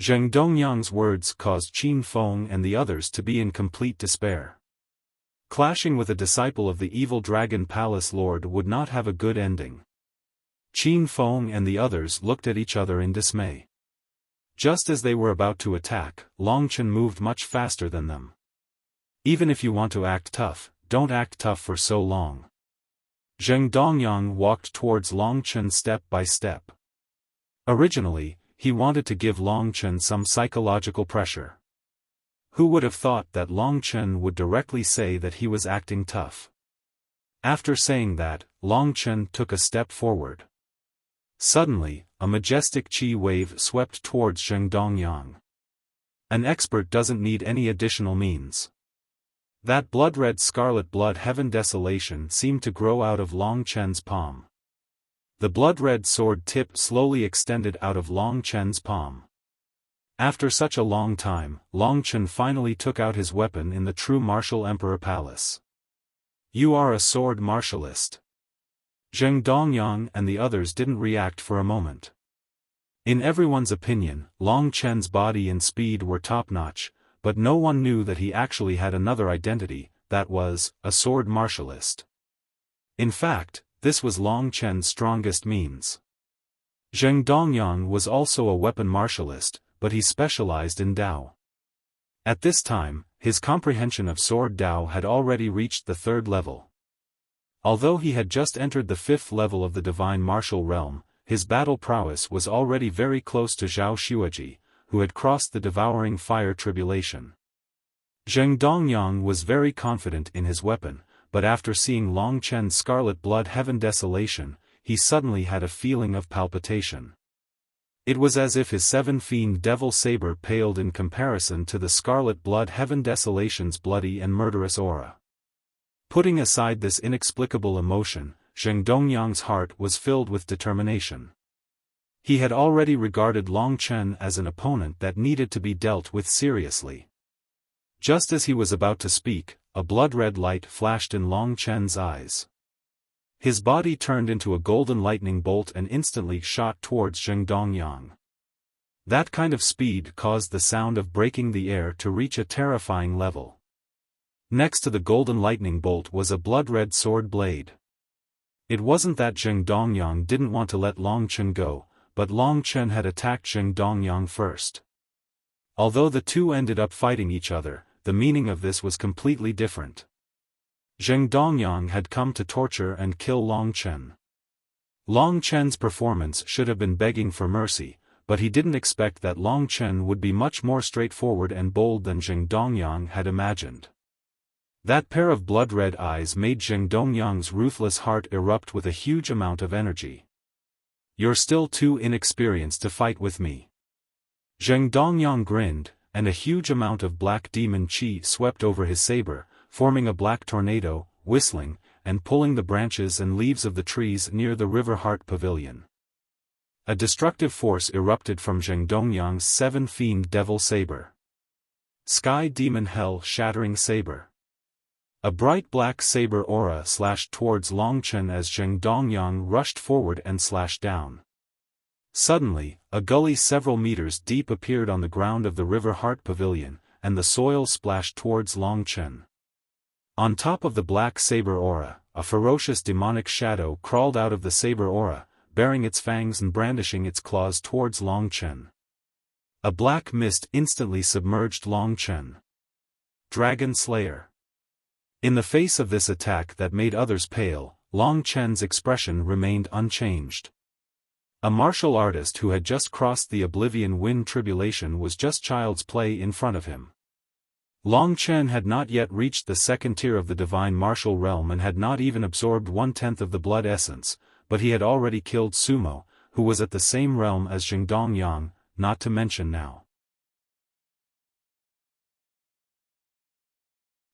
Zheng Dongyang's words caused Qin Feng and the others to be in complete despair. Clashing with a disciple of the Evil Dragon Palace Lord would not have a good ending. Qin Feng and the others looked at each other in dismay. Just as they were about to attack, Long Chen moved much faster than them. Even if you want to act tough, don't act tough for so long. Zheng Dongyang walked towards Long Chen step by step. Originally, he wanted to give Long Chen some psychological pressure. Who would have thought that Long Chen would directly say that he was acting tough? After saying that, Long Chen took a step forward. Suddenly, a majestic qi wave swept towards Zheng Dongyang. An expert doesn't need any additional means. That blood-red scarlet blood heaven desolation seemed to grow out of Long Chen's palm. The blood-red sword tip slowly extended out of Long Chen's palm. After such a long time, Long Chen finally took out his weapon in the true martial emperor palace. You are a sword martialist. Zheng Dongyang and the others didn't react for a moment. In everyone's opinion, Long Chen's body and speed were top-notch, but no one knew that he actually had another identity, that was, a sword martialist. In fact, this was Long Chen's strongest means. Zheng Dongyang was also a weapon martialist, but he specialized in Dao. At this time, his comprehension of sword Dao had already reached the 3rd level. Although he had just entered the 5th level of the Divine Martial Realm, his battle prowess was already very close to Zhao Xueji, who had crossed the devouring fire tribulation. Zheng Dongyang was very confident in his weapon, but after seeing Long Chen's scarlet blood heaven desolation, he suddenly had a feeling of palpitation. It was as if his 7 fiend devil saber paled in comparison to the scarlet blood heaven desolation's bloody and murderous aura. Putting aside this inexplicable emotion, Zheng Dongyang's heart was filled with determination. He had already regarded Long Chen as an opponent that needed to be dealt with seriously. Just as he was about to speak, a blood-red light flashed in Long Chen's eyes. His body turned into a golden lightning bolt and instantly shot towards Zheng Dongyang. That kind of speed caused the sound of breaking the air to reach a terrifying level. Next to the golden lightning bolt was a blood-red sword blade. It wasn't that Zheng Dongyang didn't want to let Long Chen go, but Long Chen had attacked Zheng Dongyang first. Although the two ended up fighting each other, the meaning of this was completely different. Zheng Dongyang had come to torture and kill Long Chen. Long Chen's performance should have been begging for mercy, but he didn't expect that Long Chen would be much more straightforward and bold than Zheng Dongyang had imagined. That pair of blood-red eyes made Zheng Dongyang's ruthless heart erupt with a huge amount of energy. "You're still too inexperienced to fight with me." Zheng Dongyang grinned, and a huge amount of black demon chi swept over his saber, forming a black tornado, whistling, and pulling the branches and leaves of the trees near the River Heart Pavilion. A destructive force erupted from Zheng Dongyang's 7-fiend devil saber. Sky Demon Hell Shattering Saber. A bright black saber aura slashed towards Long Chen as Zheng Dongyang rushed forward and slashed down. Suddenly, a gully several meters deep appeared on the ground of the River Heart Pavilion, and the soil splashed towards Long Chen. On top of the black saber aura, a ferocious demonic shadow crawled out of the saber aura, baring its fangs and brandishing its claws towards Long Chen. A black mist instantly submerged Long Chen. Dragon Slayer. In the face of this attack that made others pale, Long Chen's expression remained unchanged. A martial artist who had just crossed the Oblivion Wind tribulation was just child's play in front of him. Long Chen had not yet reached the second tier of the divine martial realm and had not even absorbed 1/10 of the blood essence, but he had already killed Sumo, who was at the same realm as Zheng Dongyang, not to mention now.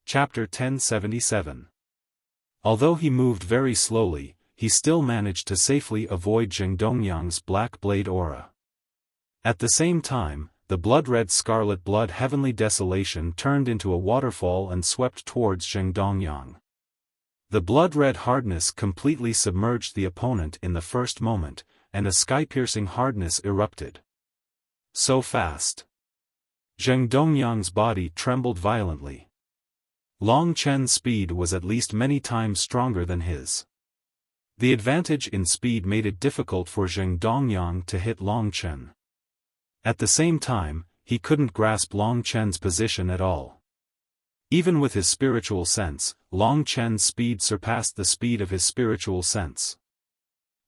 Chapter 1077. Although he moved very slowly, he still managed to safely avoid Zheng Dongyang's black blade aura. At the same time, the blood-red scarlet blood heavenly desolation turned into a waterfall and swept towards Zheng Dongyang. The blood-red hardness completely submerged the opponent in the first moment, and a sky-piercing hardness erupted. So fast. Zheng Dongyang's body trembled violently. Long Chen's speed was at least many times stronger than his. The advantage in speed made it difficult for Zheng Dongyang to hit Long Chen. At the same time, he couldn't grasp Long Chen's position at all. Even with his spiritual sense, Long Chen's speed surpassed the speed of his spiritual sense.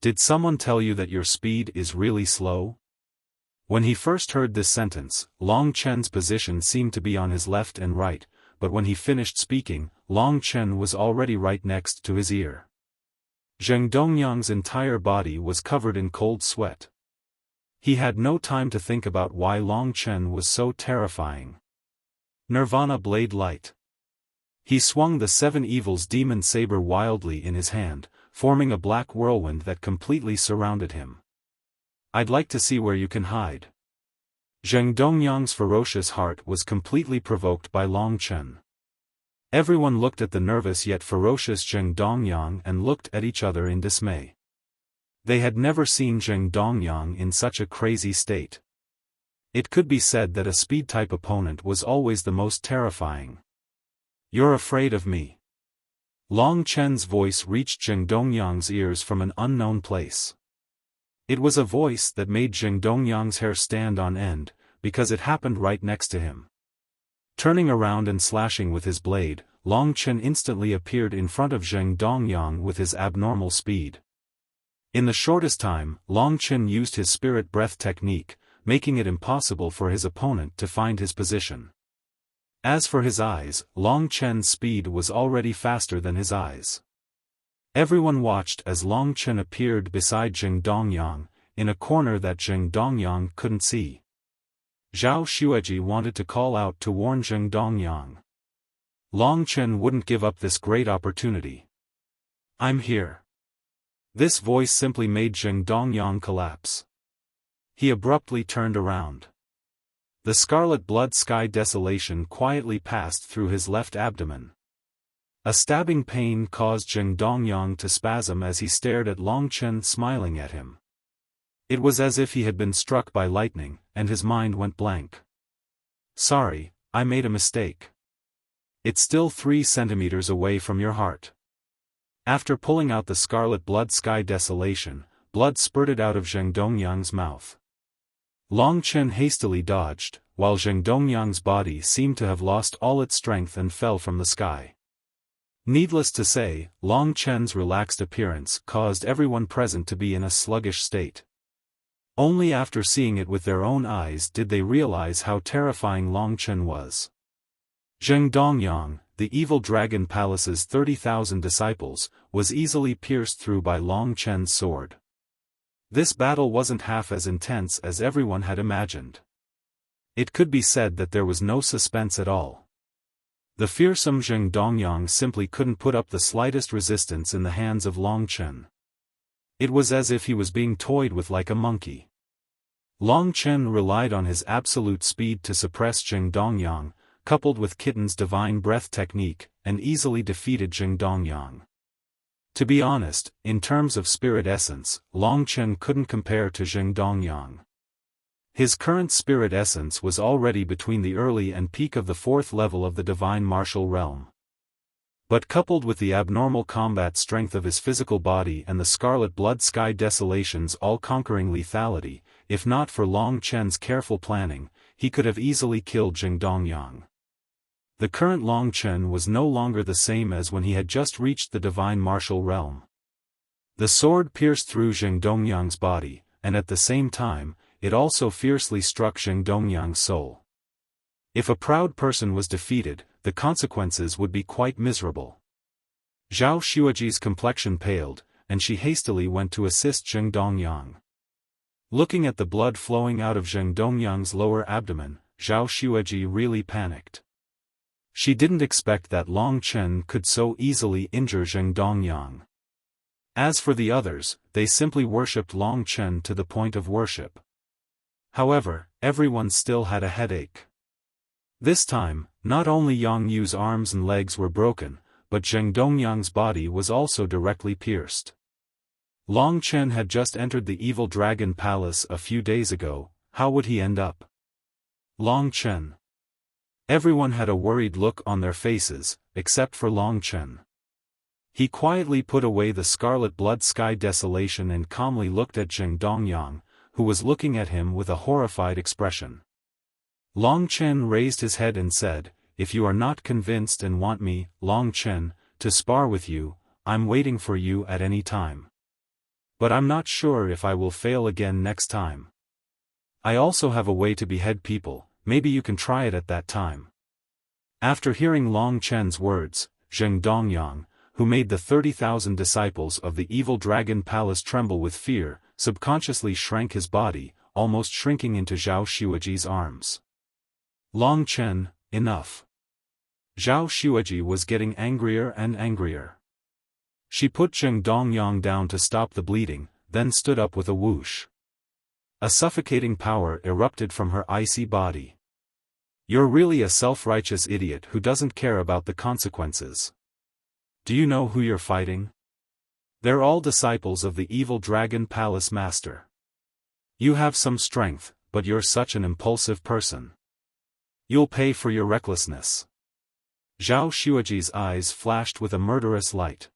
"Did someone tell you that your speed is really slow?" When he first heard this sentence, Long Chen's position seemed to be on his left and right, but when he finished speaking, Long Chen was already right next to his ear. Zheng Dongyang's entire body was covered in cold sweat. He had no time to think about why Long Chen was so terrifying. Nirvana Blade Light. He swung the 7 Evils demon saber wildly in his hand, forming a black whirlwind that completely surrounded him. "I'd like to see where you can hide." Zheng Dongyang's ferocious heart was completely provoked by Long Chen. Everyone looked at the nervous yet ferocious Zheng Dongyang and looked at each other in dismay. They had never seen Zheng Dongyang in such a crazy state. It could be said that a speed-type opponent was always the most terrifying. "You're afraid of me." Long Chen's voice reached Zheng Dongyang's ears from an unknown place. It was a voice that made Zheng Dongyang's hair stand on end, because it happened right next to him. Turning around and slashing with his blade, Long Chen instantly appeared in front of Zheng Dongyang with his abnormal speed. In the shortest time, Long Chen used his spirit breath technique, making it impossible for his opponent to find his position. As for his eyes, Long Chen's speed was already faster than his eyes. Everyone watched as Long Chen appeared beside Zheng Dongyang, in a corner that Zheng Dongyang couldn't see. Zhao Xueji wanted to call out to warn Zheng Dongyang. Long Chen wouldn't give up this great opportunity. I'm here. This voice simply made Zheng Dongyang collapse. He abruptly turned around. The scarlet blood sky desolation quietly passed through his left abdomen. A stabbing pain caused Zheng Dongyang to spasm as he stared at Long Chen smiling at him. It was as if he had been struck by lightning, and his mind went blank. Sorry, I made a mistake. It's still 3 centimeters away from your heart. After pulling out the scarlet blood sky desolation, blood spurted out of Zheng Dongyang's mouth. Long Chen hastily dodged, while Zheng Dongyang's body seemed to have lost all its strength and fell from the sky. Needless to say, Long Chen's relaxed appearance caused everyone present to be in a sluggish state. Only after seeing it with their own eyes did they realize how terrifying Long Chen was. Zheng Dongyang, the evil dragon palace's 30,000 disciples, was easily pierced through by Long Chen's sword. This battle wasn't half as intense as everyone had imagined. It could be said that there was no suspense at all. The fearsome Zheng Dongyang simply couldn't put up the slightest resistance in the hands of Long Chen. It was as if he was being toyed with like a monkey. Long Chen relied on his absolute speed to suppress Zheng Dongyang, coupled with Kitten's divine breath technique, and easily defeated Zheng Dongyang. To be honest, in terms of spirit essence, Long Chen couldn't compare to Zheng Dongyang. His current spirit essence was already between the early and peak of the 4th level of the divine martial realm. But coupled with the abnormal combat strength of his physical body and the scarlet blood sky desolation's all-conquering lethality, if not for Long Chen's careful planning, he could have easily killed Zheng Dongyang. The current Long Chen was no longer the same as when he had just reached the divine martial realm. The sword pierced through Zheng Dongyang's body, and at the same time, it also fiercely struck Zheng Dongyang's soul. If a proud person was defeated, the consequences would be quite miserable. Zhao Xueji's complexion paled, and she hastily went to assist Zheng Dongyang. Looking at the blood flowing out of Zheng Dongyang's lower abdomen, Zhao Xueji really panicked. She didn't expect that Long Chen could so easily injure Zheng Dongyang. As for the others, they simply worshipped Long Chen to the point of worship. However, everyone still had a headache. This time, not only Yang Yu's arms and legs were broken, but Zheng Dongyang's body was also directly pierced. Long Chen had just entered the evil dragon palace a few days ago. How would he end up? Long Chen. Everyone had a worried look on their faces, except for Long Chen. He quietly put away the scarlet blood sky desolation and calmly looked at Zheng Dongyang, who was looking at him with a horrified expression. Long Chen raised his head and said, "If you are not convinced and want me, Long Chen, to spar with you, I'm waiting for you at any time. But I'm not sure if I will fail again next time. I also have a way to behead people. Maybe you can try it at that time." After hearing Long Chen's words, Zheng Dongyang, who made the 30,000 disciples of the evil dragon palace tremble with fear, subconsciously shrank his body, almost shrinking into Zhao Xueji's arms. Long Chen, enough. Zhao Xueji was getting angrier and angrier. She put Zheng Dongyang down to stop the bleeding, then stood up with a whoosh. A suffocating power erupted from her icy body. "You're really a self-righteous idiot who doesn't care about the consequences. Do you know who you're fighting? They're all disciples of the evil dragon palace master. You have some strength, but you're such an impulsive person. You'll pay for your recklessness." Zhao Xueji's eyes flashed with a murderous light.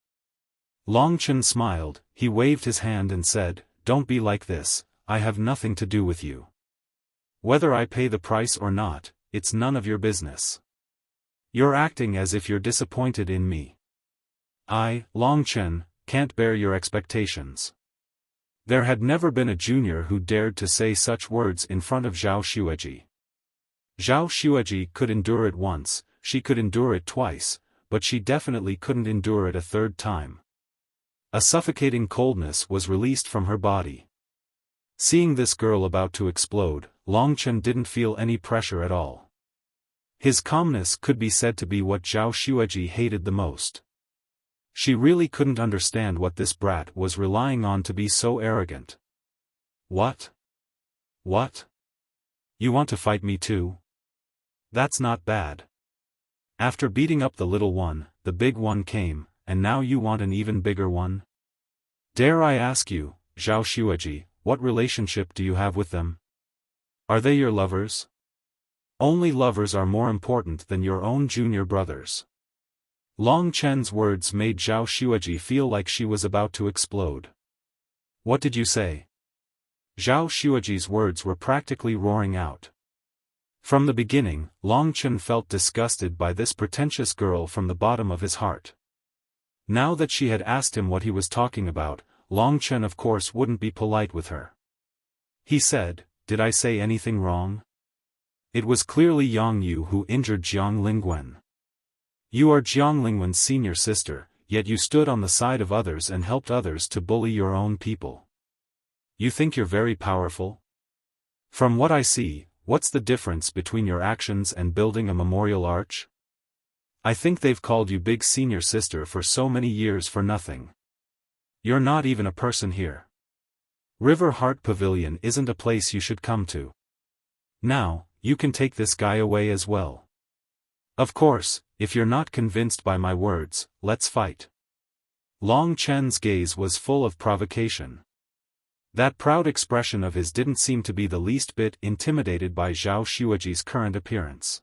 Long Chen smiled, he waved his hand and said, "Don't be like this, I have nothing to do with you. Whether I pay the price or not, it's none of your business. You're acting as if you're disappointed in me. I, Long Chen, can't bear your expectations." There had never been a junior who dared to say such words in front of Zhao Xueji. Zhao Xueji could endure it once, she could endure it twice, but she definitely couldn't endure it a third time. A suffocating coldness was released from her body. Seeing this girl about to explode, Long Chen didn't feel any pressure at all. His calmness could be said to be what Zhao Xueji hated the most. She really couldn't understand what this brat was relying on to be so arrogant. What? What? You want to fight me too? That's not bad. After beating up the little one, the big one came, and now you want an even bigger one? Dare I ask you, Zhao Xueji, what relationship do you have with them? Are they your lovers? Only lovers are more important than your own junior brothers. Long Chen's words made Zhao Xueji feel like she was about to explode. What did you say? Zhao Xueji's words were practically roaring out. From the beginning, Long Chen felt disgusted by this pretentious girl from the bottom of his heart. Now that she had asked him what he was talking about, Long Chen of course wouldn't be polite with her. He said, "Did I say anything wrong? It was clearly Yang Yu who injured Jiang Lingwen. You are Jiang Lingwen's senior sister, yet you stood on the side of others and helped others to bully your own people. You think you're very powerful? From what I see, what's the difference between your actions and building a memorial arch? I think they've called you big senior sister for so many years for nothing. You're not even a person here. River Heart Pavilion isn't a place you should come to. Now, you can take this guy away as well. Of course, if you're not convinced by my words, let's fight." Long Chen's gaze was full of provocation. That proud expression of his didn't seem to be the least bit intimidated by Zhao Xueji's current appearance.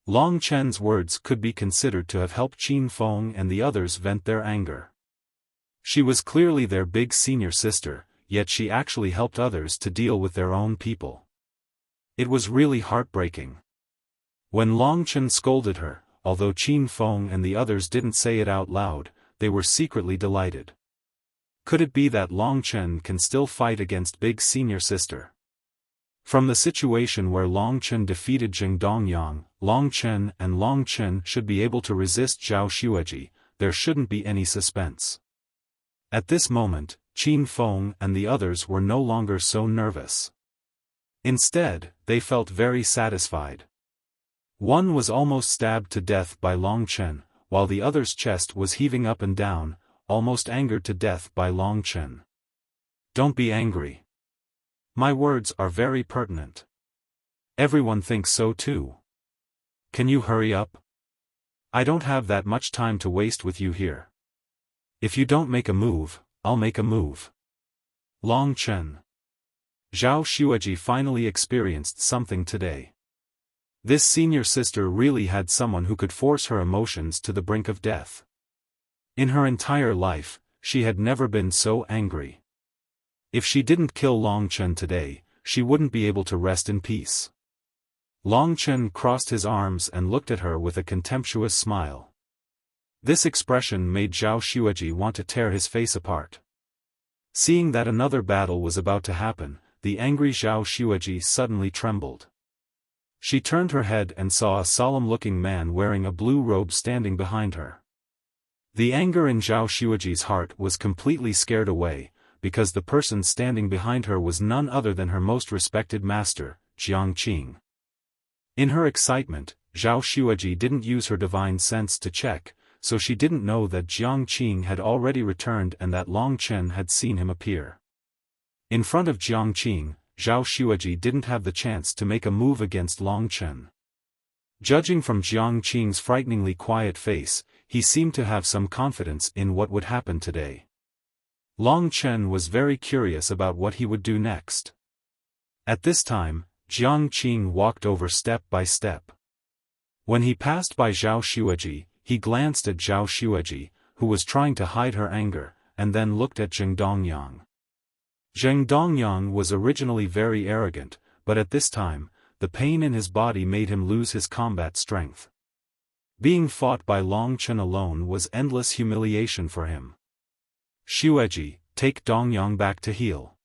Long Chen's words could be considered to have helped Qin Feng and the others vent their anger. She was clearly their big senior sister, yet she actually helped others to deal with their own people. It was really heartbreaking. When Long Chen scolded her, although Qin Feng and the others didn't say it out loud, they were secretly delighted. Could it be that Long Chen can still fight against big senior sister? From the situation where Long Chen defeated Zheng Dongyang, Long Chen and Long Chen should be able to resist Zhao Xueji, there shouldn't be any suspense. At this moment, Qin Feng and the others were no longer so nervous. Instead, they felt very satisfied. One was almost stabbed to death by Long Chen, while the other's chest was heaving up and down, almost angered to death by Long Chen. Don't be angry. My words are very pertinent. Everyone thinks so too. Can you hurry up? I don't have that much time to waste with you here. If you don't make a move, I'll make a move. Long Chen. Zhao Xueji finally experienced something today. This senior sister really had someone who could force her emotions to the brink of death. In her entire life, she had never been so angry. If she didn't kill Long Chen today, she wouldn't be able to rest in peace. Long Chen crossed his arms and looked at her with a contemptuous smile. This expression made Zhao Xueji want to tear his face apart. Seeing that another battle was about to happen, the angry Zhao Xueji suddenly trembled. She turned her head and saw a solemn-looking man wearing a blue robe standing behind her. The anger in Zhao Xueji's heart was completely scared away, because the person standing behind her was none other than her most respected master, Jiang Qing. In her excitement, Zhao Xueji didn't use her divine sense to check, so she didn't know that Jiang Qing had already returned and that Long Chen had seen him appear. In front of Jiang Qing, Zhao Xueji didn't have the chance to make a move against Long Chen. Judging from Jiang Qing's frighteningly quiet face, he seemed to have some confidence in what would happen today. Long Chen was very curious about what he would do next. At this time, Jiang Qing walked over step by step. When he passed by Zhao Xueji, he glanced at Zhao Xueji, who was trying to hide her anger, and then looked at Zheng Dongyang. Zheng Dongyang was originally very arrogant, but at this time, the pain in his body made him lose his combat strength. Being fought by Long Chen alone was endless humiliation for him. Xueji, take Dongyang back to heal.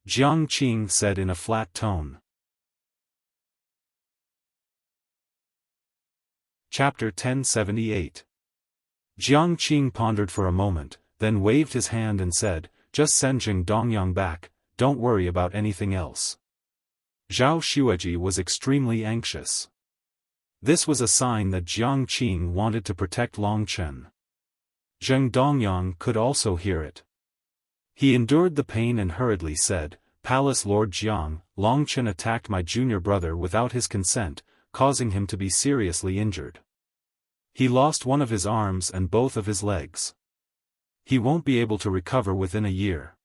Jiang Qing said in a flat tone. Chapter 1078. Jiang Qing pondered for a moment, then waved his hand and said, "Just send Zheng Dongyang back, don't worry about anything else." Zhao Xueji was extremely anxious. This was a sign that Jiang Qing wanted to protect Long Chen. Zheng Dongyang could also hear it. He endured the pain and hurriedly said, "Palace Lord Jiang, Long Chen attacked my junior brother without his consent, causing him to be seriously injured. He lost one of his arms and both of his legs. He won't be able to recover within a year.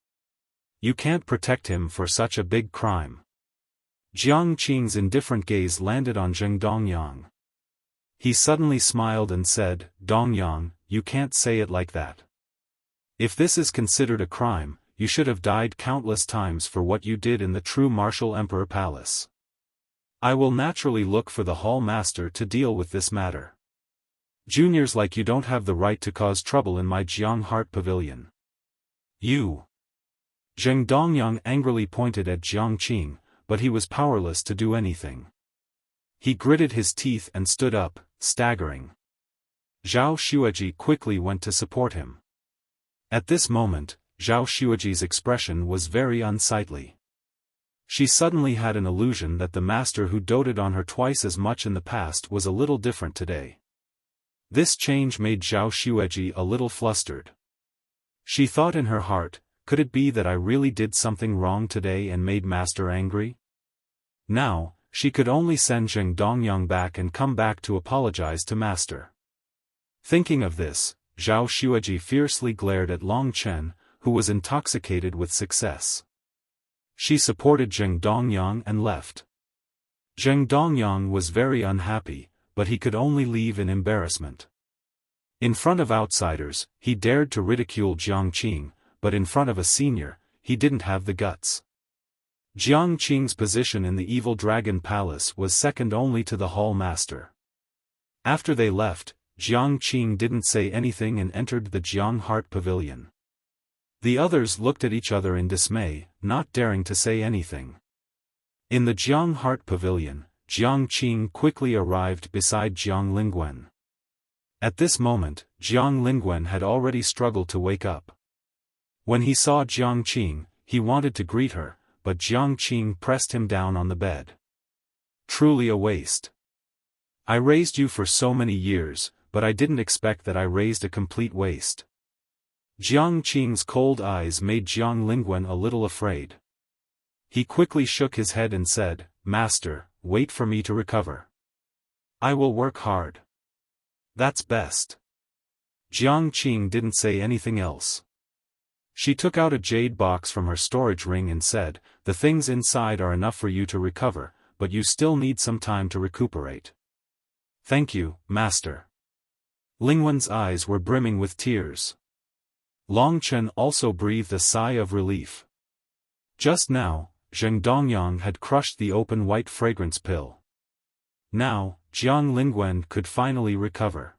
You can't protect him for such a big crime." Jiang Qing's indifferent gaze landed on Zheng Dongyang. He suddenly smiled and said, "Dongyang, you can't say it like that. If this is considered a crime, you should have died countless times for what you did in the true martial emperor palace. I will naturally look for the hall master to deal with this matter. Juniors like you don't have the right to cause trouble in my Jiang Heart Pavilion. You." Zheng Dongyang angrily pointed at Jiang Qing, but he was powerless to do anything. He gritted his teeth and stood up, staggering. Zhao Xueji quickly went to support him. At this moment, Zhao Xueji's expression was very unsightly. She suddenly had an illusion that the master who doted on her twice as much in the past was a little different today. This change made Zhao Xueji a little flustered. She thought in her heart, could it be that I really did something wrong today and made master angry? Now, she could only send Zheng Dongyang back and come back to apologize to master. Thinking of this, Zhao Xueji fiercely glared at Long Chen, who was intoxicated with success. She supported Zheng Dongyang and left. Zheng Dongyang was very unhappy, but he could only leave in embarrassment. In front of outsiders, he dared to ridicule Jiang Qing, but in front of a senior, he didn't have the guts. Jiang Qing's position in the Evil Dragon Palace was second only to the hall master. After they left, Jiang Qing didn't say anything and entered the Jiang Heart Pavilion. The others looked at each other in dismay, not daring to say anything. In the Jiang Heart Pavilion, Jiang Qing quickly arrived beside Jiang Lingwen. At this moment, Jiang Lingwen had already struggled to wake up. When he saw Jiang Qing, he wanted to greet her, but Jiang Qing pressed him down on the bed. "Truly a waste. I raised you for so many years, but I didn't expect that I raised a complete waste." Jiang Qing's cold eyes made Jiang Lingwen a little afraid. He quickly shook his head and said, "Master, wait for me to recover. I will work hard." "That's best." Jiang Qing didn't say anything else. She took out a jade box from her storage ring and said, "The things inside are enough for you to recover, but you still need some time to recuperate." "Thank you, master." Lingwen's eyes were brimming with tears. Long Chen also breathed a sigh of relief. Just now, Zheng Dongyang had crushed the open white fragrance pill. Now, Jiang Lingwen could finally recover.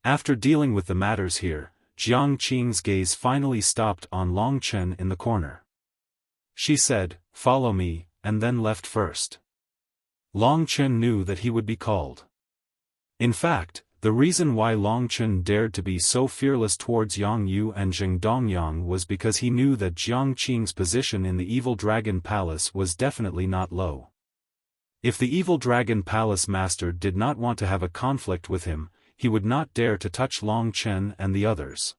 After dealing with the matters here, Jiang Qing's gaze finally stopped on Long Chen in the corner. She said, "Follow me," and then left first. Long Chen knew that he would be called. In fact, the reason why Long Chen dared to be so fearless towards Yang Yu and Zheng Dongyang was because he knew that Jiang Qing's position in the Evil Dragon Palace was definitely not low. If the Evil Dragon Palace master did not want to have a conflict with him, he would not dare to touch Long Chen and the others.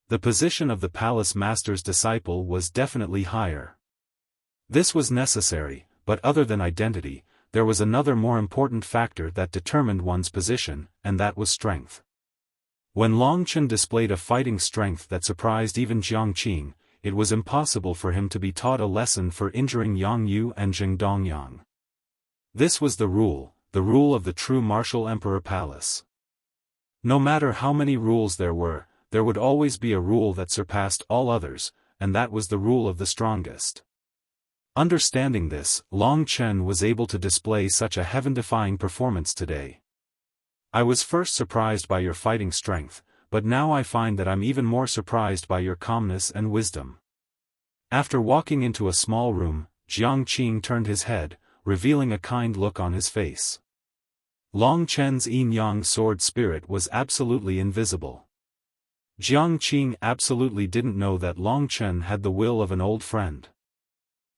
The position of the palace master's disciple was definitely higher. This was necessary, but other than identity, there was another more important factor that determined one's position, and that was strength. When Long Chen displayed a fighting strength that surprised even Jiang Qing, it was impossible for him to be taught a lesson for injuring Yang Yu and Zheng Dongyang. This was the rule of the true martial emperor palace. No matter how many rules there would always be a rule that surpassed all others, and that was the rule of the strongest. Understanding this, Long Chen was able to display such a heaven-defying performance today. "I was first surprised by your fighting strength, but now I find that I'm even more surprised by your calmness and wisdom." After walking into a small room, Jiang Qing turned his head, revealing a kind look on his face. Long Chen's yin-yang sword spirit was absolutely invisible. Jiang Qing absolutely didn't know that Long Chen had the will of an old friend.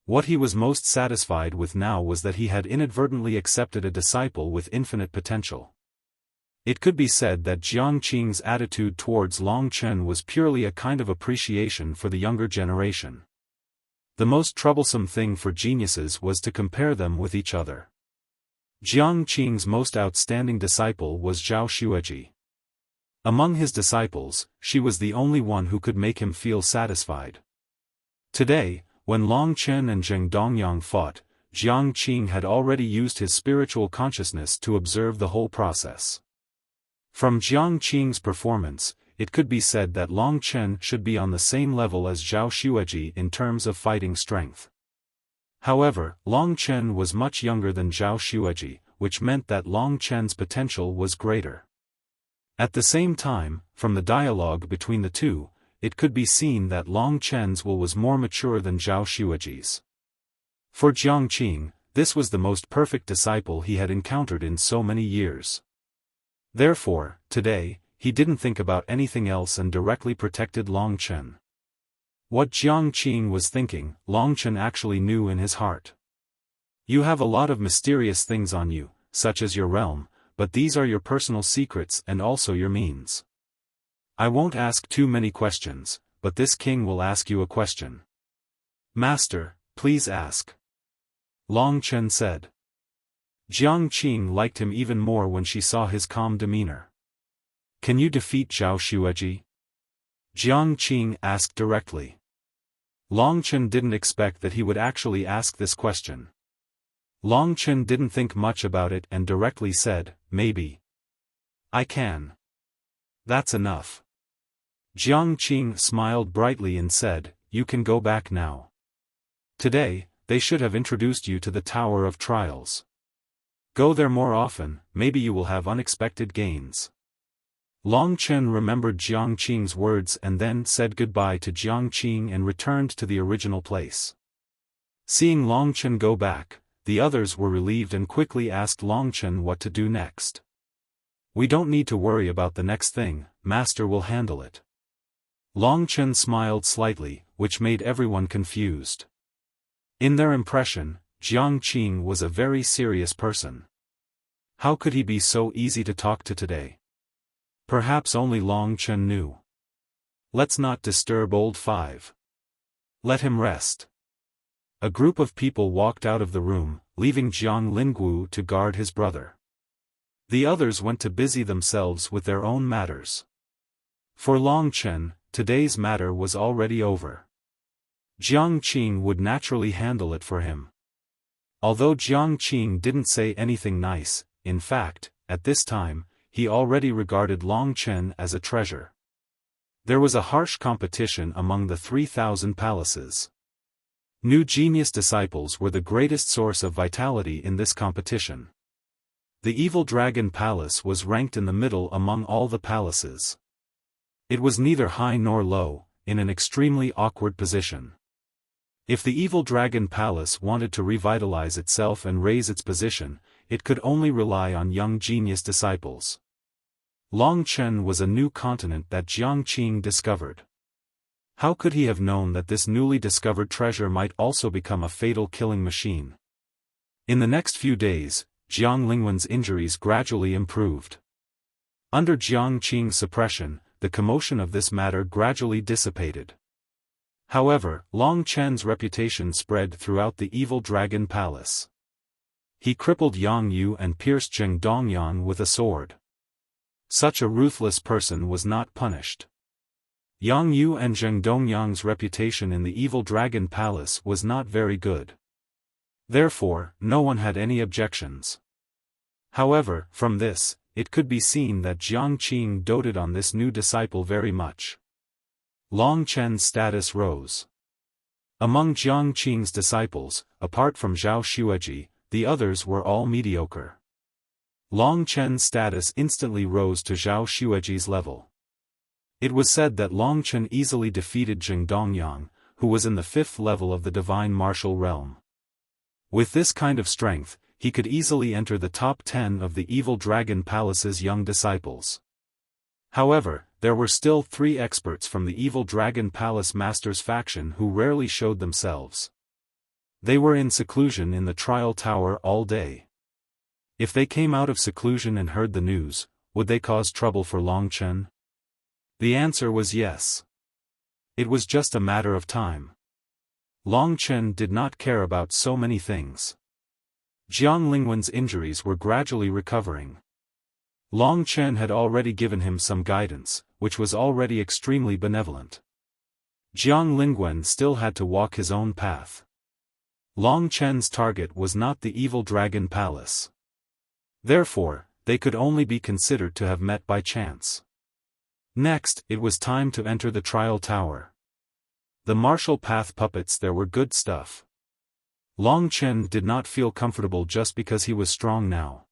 What he was most satisfied with now was that he had inadvertently accepted a disciple with infinite potential. It could be said that Jiang Qing's attitude towards Long Chen was purely a kind of appreciation for the younger generation. The most troublesome thing for geniuses was to compare them with each other. Jiang Qing's most outstanding disciple was Zhao Xueji. Among his disciples, she was the only one who could make him feel satisfied. Today, when Long Chen and Zheng Dongyang fought, Jiang Qing had already used his spiritual consciousness to observe the whole process. From Jiang Qing's performance, it could be said that Long Chen should be on the same level as Zhao Xueji in terms of fighting strength. However, Long Chen was much younger than Zhao Xueji, which meant that Long Chen's potential was greater. At the same time, from the dialogue between the two, it could be seen that Long Chen's will was more mature than Zhao Xueji's. For Jiang Qing, this was the most perfect disciple he had encountered in so many years. Therefore, today, he didn't think about anything else and directly protected Long Chen. What Jiang Qing was thinking, Long Chen actually knew in his heart. You have a lot of mysterious things on you, such as your realm, but these are your personal secrets and also your means. I won't ask too many questions, but this king will ask you a question. Master, please ask. Long Chen said. Jiang Qing liked him even more when she saw his calm demeanor. Can you defeat Zhao Xueji? Jiang Qing asked directly. Long Chen didn't expect that he would actually ask this question. Long Chen didn't think much about it and directly said, maybe. I can. That's enough. Jiang Qing smiled brightly and said, you can go back now. Today, they should have introduced you to the Tower of Trials. Go there more often, maybe you will have unexpected gains. Long Chen remembered Jiang Qing's words and then said goodbye to Jiang Qing and returned to the original place. Seeing Long Chen go back, the others were relieved and quickly asked Long Chen what to do next. We don't need to worry about the next thing, Master will handle it. Long Chen smiled slightly, which made everyone confused. In their impression, Jiang Qing was a very serious person. How could he be so easy to talk to today? Perhaps only Long Chen knew. Let's not disturb old Five. Let him rest. A group of people walked out of the room, leaving Jiang Lingguo to guard his brother. The others went to busy themselves with their own matters. For Long Chen, today's matter was already over. Jiang Qing would naturally handle it for him. Although Jiang Qing didn't say anything nice, in fact, at this time, he already regarded Long Chen as a treasure. There was a harsh competition among the 3,000 palaces. New genius disciples were the greatest source of vitality in this competition. The Evil Dragon Palace was ranked in the middle among all the palaces. It was neither high nor low, in an extremely awkward position. If the Evil Dragon Palace wanted to revitalize itself and raise its position, it could only rely on young genius disciples. Long Chen was a new continent that Jiang Qing discovered. How could he have known that this newly discovered treasure might also become a fatal killing machine? In the next few days, Jiang Lingwen's injuries gradually improved. Under Jiang Qing's suppression, the commotion of this matter gradually dissipated. However, Long Chen's reputation spread throughout the Evil Dragon Palace. He crippled Yang Yu and pierced Zheng Dongyang with a sword. Such a ruthless person was not punished. Yang Yu and Zheng Dongyang's reputation in the Evil Dragon Palace was not very good. Therefore, no one had any objections. However, from this, it could be seen that Jiang Qing doted on this new disciple very much. Long Chen's status rose. Among Jiang Qing's disciples, apart from Zhao Xueji, the others were all mediocre. Long Chen's status instantly rose to Zhao Xueji's level. It was said that Long Chen easily defeated Zheng Dongyang, who was in the 5th level of the divine martial realm. With this kind of strength, he could easily enter the top 10 of the Evil Dragon Palace's young disciples. However, there were still 3 experts from the Evil Dragon Palace Master's faction who rarely showed themselves. They were in seclusion in the trial tower all day. If they came out of seclusion and heard the news, would they cause trouble for Long Chen? The answer was yes. It was just a matter of time. Long Chen did not care about so many things. Jiang Lingwen's injuries were gradually recovering. Long Chen had already given him some guidance, which was already extremely benevolent. Jiang Lingwen still had to walk his own path. Long Chen's target was not the evil dragon palace. Therefore, they could only be considered to have met by chance. Next, it was time to enter the trial tower. The martial path puppets there were good stuff. Long Chen did not feel comfortable just because he was strong now.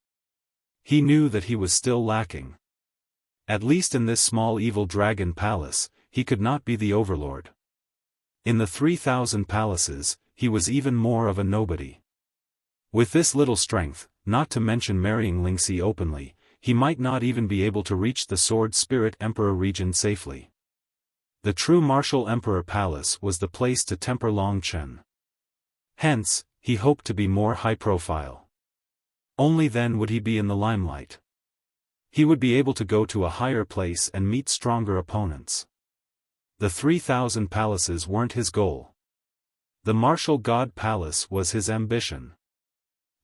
He knew that he was still lacking. At least in this small evil dragon palace, he could not be the overlord. In the 3,000 palaces, he was even more of a nobody. With this little strength, not to mention marrying Lingxi openly, he might not even be able to reach the Sword Spirit Emperor region safely. The true Martial Emperor Palace was the place to temper Long Chen. Hence, he hoped to be more high-profile. Only then would he be in the limelight. He would be able to go to a higher place and meet stronger opponents. The 3,000 palaces weren't his goal. The Martial God Palace was his ambition.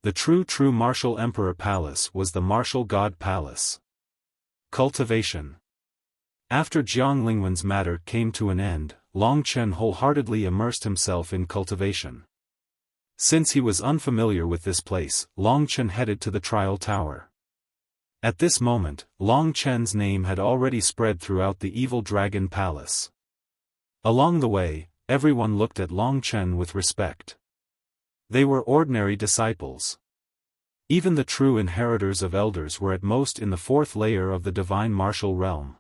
The true Martial Emperor Palace was the Martial God Palace. Cultivation. After Jiang Lingwen's matter came to an end, Long Chen wholeheartedly immersed himself in cultivation. Since he was unfamiliar with this place, Long Chen headed to the trial tower. At this moment, Long Chen's name had already spread throughout the evil dragon palace. Along the way, everyone looked at Long Chen with respect. They were ordinary disciples. Even the true inheritors of elders were at most in the 4th layer of the divine martial realm.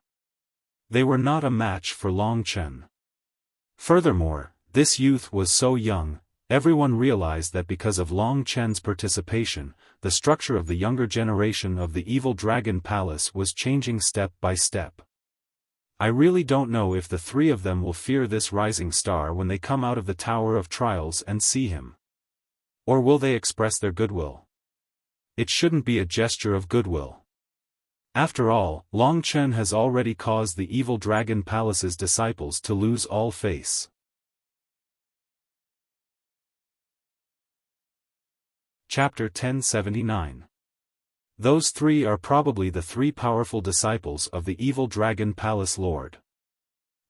They were not a match for Long Chen. Furthermore, this youth was so young. Everyone realized that because of Long Chen's participation, the structure of the younger generation of the evil dragon palace was changing step by step. I really don't know if the three of them will fear this rising star when they come out of the Tower of Trials and see him. Or will they express their goodwill? It shouldn't be a gesture of goodwill. After all, Long Chen has already caused the evil dragon palace's disciples to lose all face. Chapter 1079. Those three are probably the three powerful disciples of the evil dragon palace lord.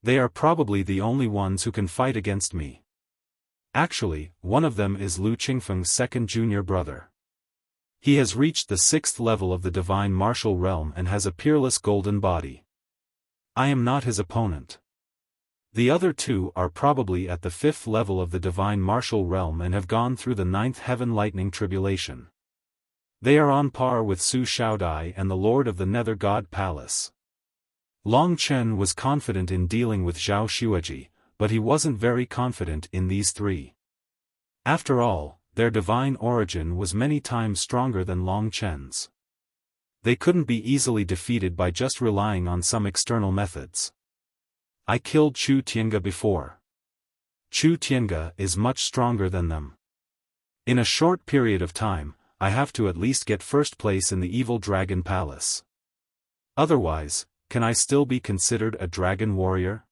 They are probably the only ones who can fight against me. Actually, one of them is Lu Qingfeng's second junior brother. He has reached the 6th level of the divine martial realm and has a peerless golden body. I am not his opponent. The other two are probably at the 5th level of the divine martial realm and have gone through the 9th heaven lightning tribulation. They are on par with Su Shaodai and the Lord of the Nether God Palace. Long Chen was confident in dealing with Zhao Xueji, but he wasn't very confident in these three. After all, their divine origin was many times stronger than Long Chen's. They couldn't be easily defeated by just relying on some external methods. I killed Chu Tiange before. Chu Tiange is much stronger than them. In a short period of time, I have to at least get first place in the evil dragon palace. Otherwise, can I still be considered a dragon warrior?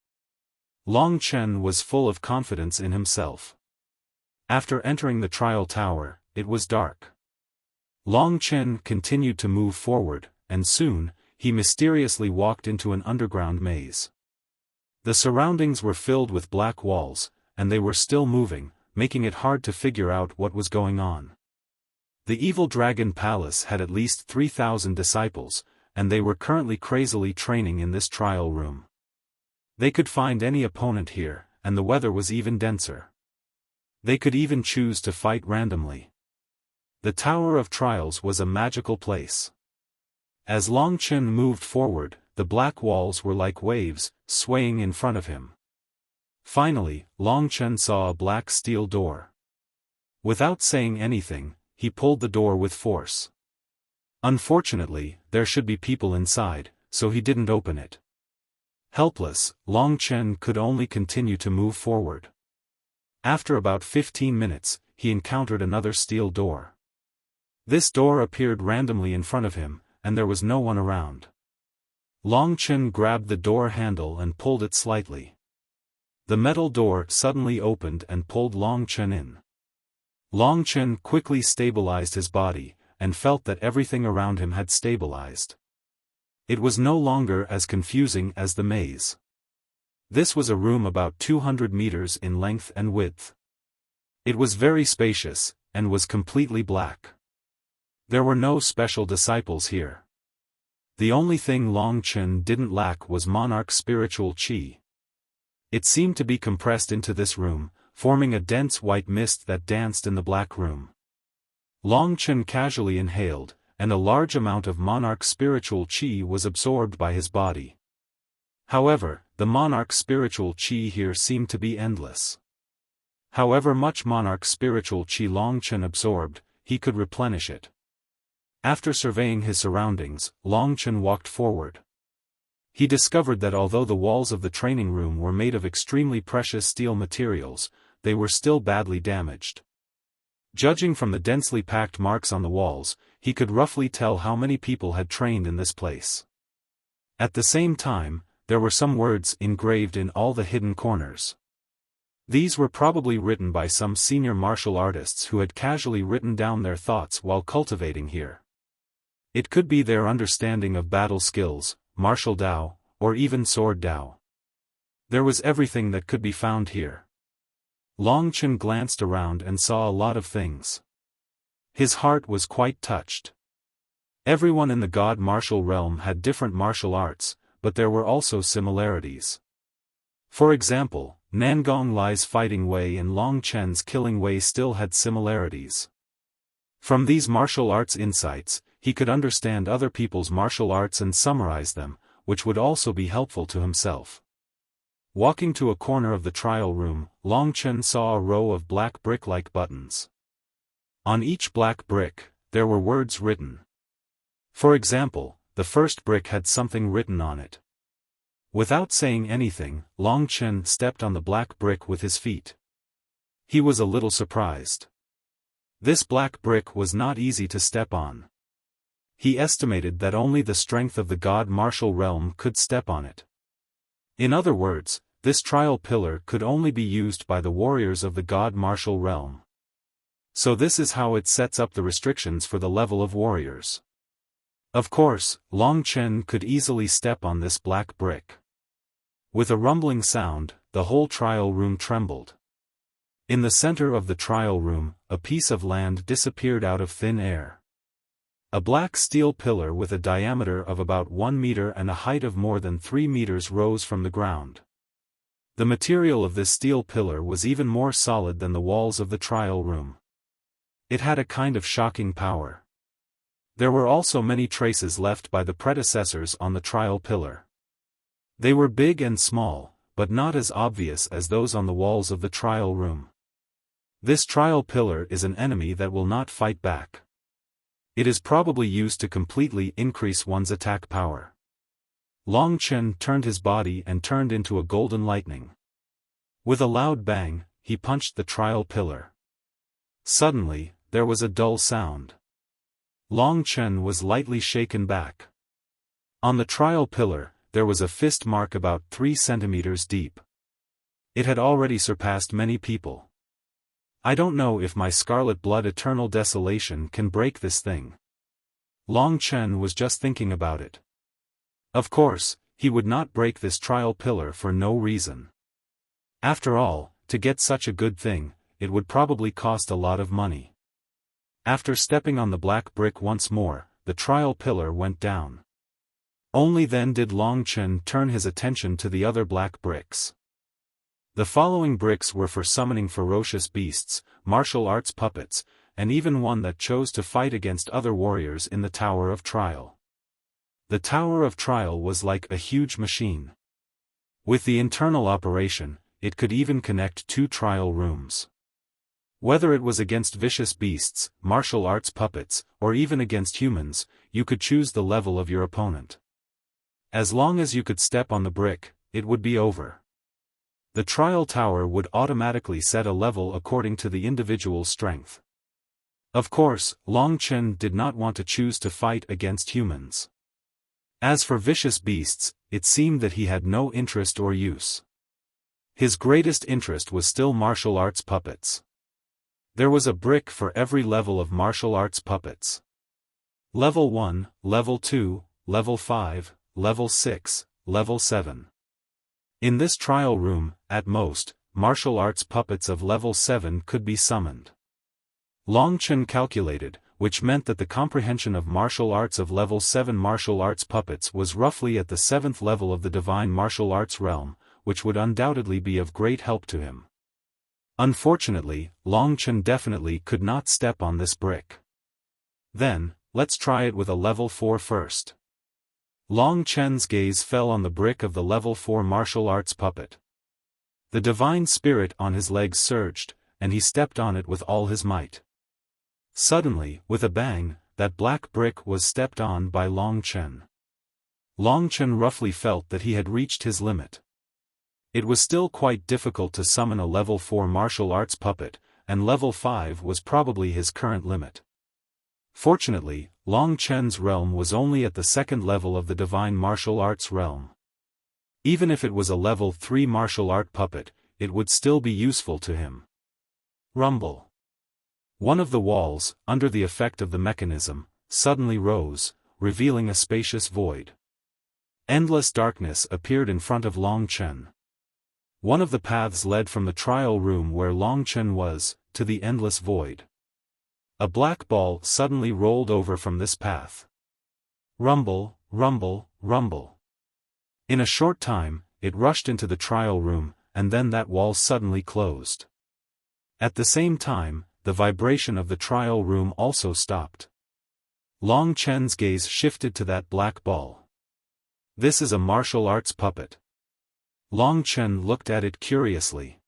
Long Chen was full of confidence in himself. After entering the trial tower, it was dark. Long Chen continued to move forward, and soon, he mysteriously walked into an underground maze. The surroundings were filled with black walls, and they were still moving, making it hard to figure out what was going on. The evil dragon palace had at least 3,000 disciples, and they were currently crazily training in this trial room. They could find any opponent here, and the weather was even denser. They could even choose to fight randomly. The Tower of Trials was a magical place. As Long Chen moved forward, the black walls were like waves, swaying in front of him. Finally, Long Chen saw a black steel door. Without saying anything, he pulled the door with force. Unfortunately, there should be people inside, so he didn't open it. Helpless, Long Chen could only continue to move forward. After about 15 minutes, he encountered another steel door. This door appeared randomly in front of him, and there was no one around. Long Chen grabbed the door handle and pulled it slightly. The metal door suddenly opened and pulled Long Chen in. Long Chen quickly stabilized his body, and felt that everything around him had stabilized. It was no longer as confusing as the maze. This was a room about 200 meters in length and width. It was very spacious, and was completely black. There were no special disciples here. The only thing Long Chen didn't lack was monarch spiritual qi. It seemed to be compressed into this room, forming a dense white mist that danced in the black room. Long Chen casually inhaled, and a large amount of monarch spiritual qi was absorbed by his body. However, the monarch spiritual qi here seemed to be endless. However much monarch spiritual qi Long Chen absorbed, he could replenish it. After surveying his surroundings, Long Chen walked forward. He discovered that although the walls of the training room were made of extremely precious steel materials, they were still badly damaged. Judging from the densely packed marks on the walls, he could roughly tell how many people had trained in this place. At the same time, there were some words engraved in all the hidden corners. These were probably written by some senior martial artists who had casually written down their thoughts while cultivating here. It could be their understanding of battle skills, martial Dao, or even sword Dao. There was everything that could be found here. Long Chen glanced around and saw a lot of things. His heart was quite touched. Everyone in the God martial realm had different martial arts, but there were also similarities. For example, Nangong Lai's fighting way and Long Chen's killing way still had similarities. From these martial arts insights, he could understand other people's martial arts and summarize them, which would also be helpful to himself. Walking to a corner of the trial room, Long Chen saw a row of black brick-like buttons. On each black brick, there were words written. For example, the first brick had something written on it. Without saying anything, Long Chen stepped on the black brick with his feet. He was a little surprised. This black brick was not easy to step on. He estimated that only the strength of the God martial realm could step on it. In other words, this trial pillar could only be used by the warriors of the God martial realm. So this is how it sets up the restrictions for the level of warriors. Of course, Long Chen could easily step on this black brick. With a rumbling sound, the whole trial room trembled. In the center of the trial room, a piece of land disappeared out of thin air. A black steel pillar with a diameter of about 1 meter and a height of more than 3 meters rose from the ground. The material of this steel pillar was even more solid than the walls of the trial room. It had a kind of shocking power. There were also many traces left by the predecessors on the trial pillar. They were big and small, but not as obvious as those on the walls of the trial room. This trial pillar is an enemy that will not fight back. It is probably used to completely increase one's attack power. Long Chen turned his body and turned into a golden lightning. With a loud bang, he punched the trial pillar. Suddenly, there was a dull sound. Long Chen was lightly shaken back. On the trial pillar, there was a fist mark about 3 centimeters deep. It had already surpassed many people. I don't know if my scarlet blood eternal desolation can break this thing. Long Chen was just thinking about it. Of course, he would not break this trial pillar for no reason. After all, to get such a good thing, it would probably cost a lot of money. After stepping on the black brick once more, the trial pillar went down. Only then did Long Chen turn his attention to the other black bricks. The following bricks were for summoning ferocious beasts, martial arts puppets, and even one that chose to fight against other warriors in the Tower of Trial. The Tower of Trial was like a huge machine. With the internal operation, it could even connect 2 trial rooms. Whether it was against vicious beasts, martial arts puppets, or even against humans, you could choose the level of your opponent. As long as you could step on the brick, it would be over. The trial tower would automatically set a level according to the individual's strength. Of course, Long Chen did not want to choose to fight against humans. As for vicious beasts, it seemed that he had no interest or use. His greatest interest was still martial arts puppets. There was a brick for every level of martial arts puppets. Level 1, Level 2, Level 5, Level 6, Level 7. In this trial room, at most, martial arts puppets of Level 7 could be summoned. Long Chen calculated, which meant that the comprehension of martial arts of Level 7 martial arts puppets was roughly at the 7th level of the divine martial arts realm, which would undoubtedly be of great help to him. Unfortunately, Long Chen definitely could not step on this brick. Then, let's try it with a Level 4 first. Long Chen's gaze fell on the brick of the Level 4 martial arts puppet. The divine spirit on his legs surged, and he stepped on it with all his might. Suddenly, with a bang, that black brick was stepped on by Long Chen. Long Chen roughly felt that he had reached his limit. It was still quite difficult to summon a Level 4 martial arts puppet, and Level 5 was probably his current limit. Fortunately, Long Chen's realm was only at the 2nd level of the divine martial arts realm. Even if it was a Level 3 martial art puppet, it would still be useful to him. Rumble. One of the walls, under the effect of the mechanism, suddenly rose, revealing a spacious void. Endless darkness appeared in front of Long Chen. One of the paths led from the trial room where Long Chen was, to the endless void. A black ball suddenly rolled over from this path. Rumble, rumble, rumble. In a short time, it rushed into the trial room, and then that wall suddenly closed. At the same time, the vibration of the trial room also stopped. Long Chen's gaze shifted to that black ball. This is a martial arts puppet. Long Chen looked at it curiously.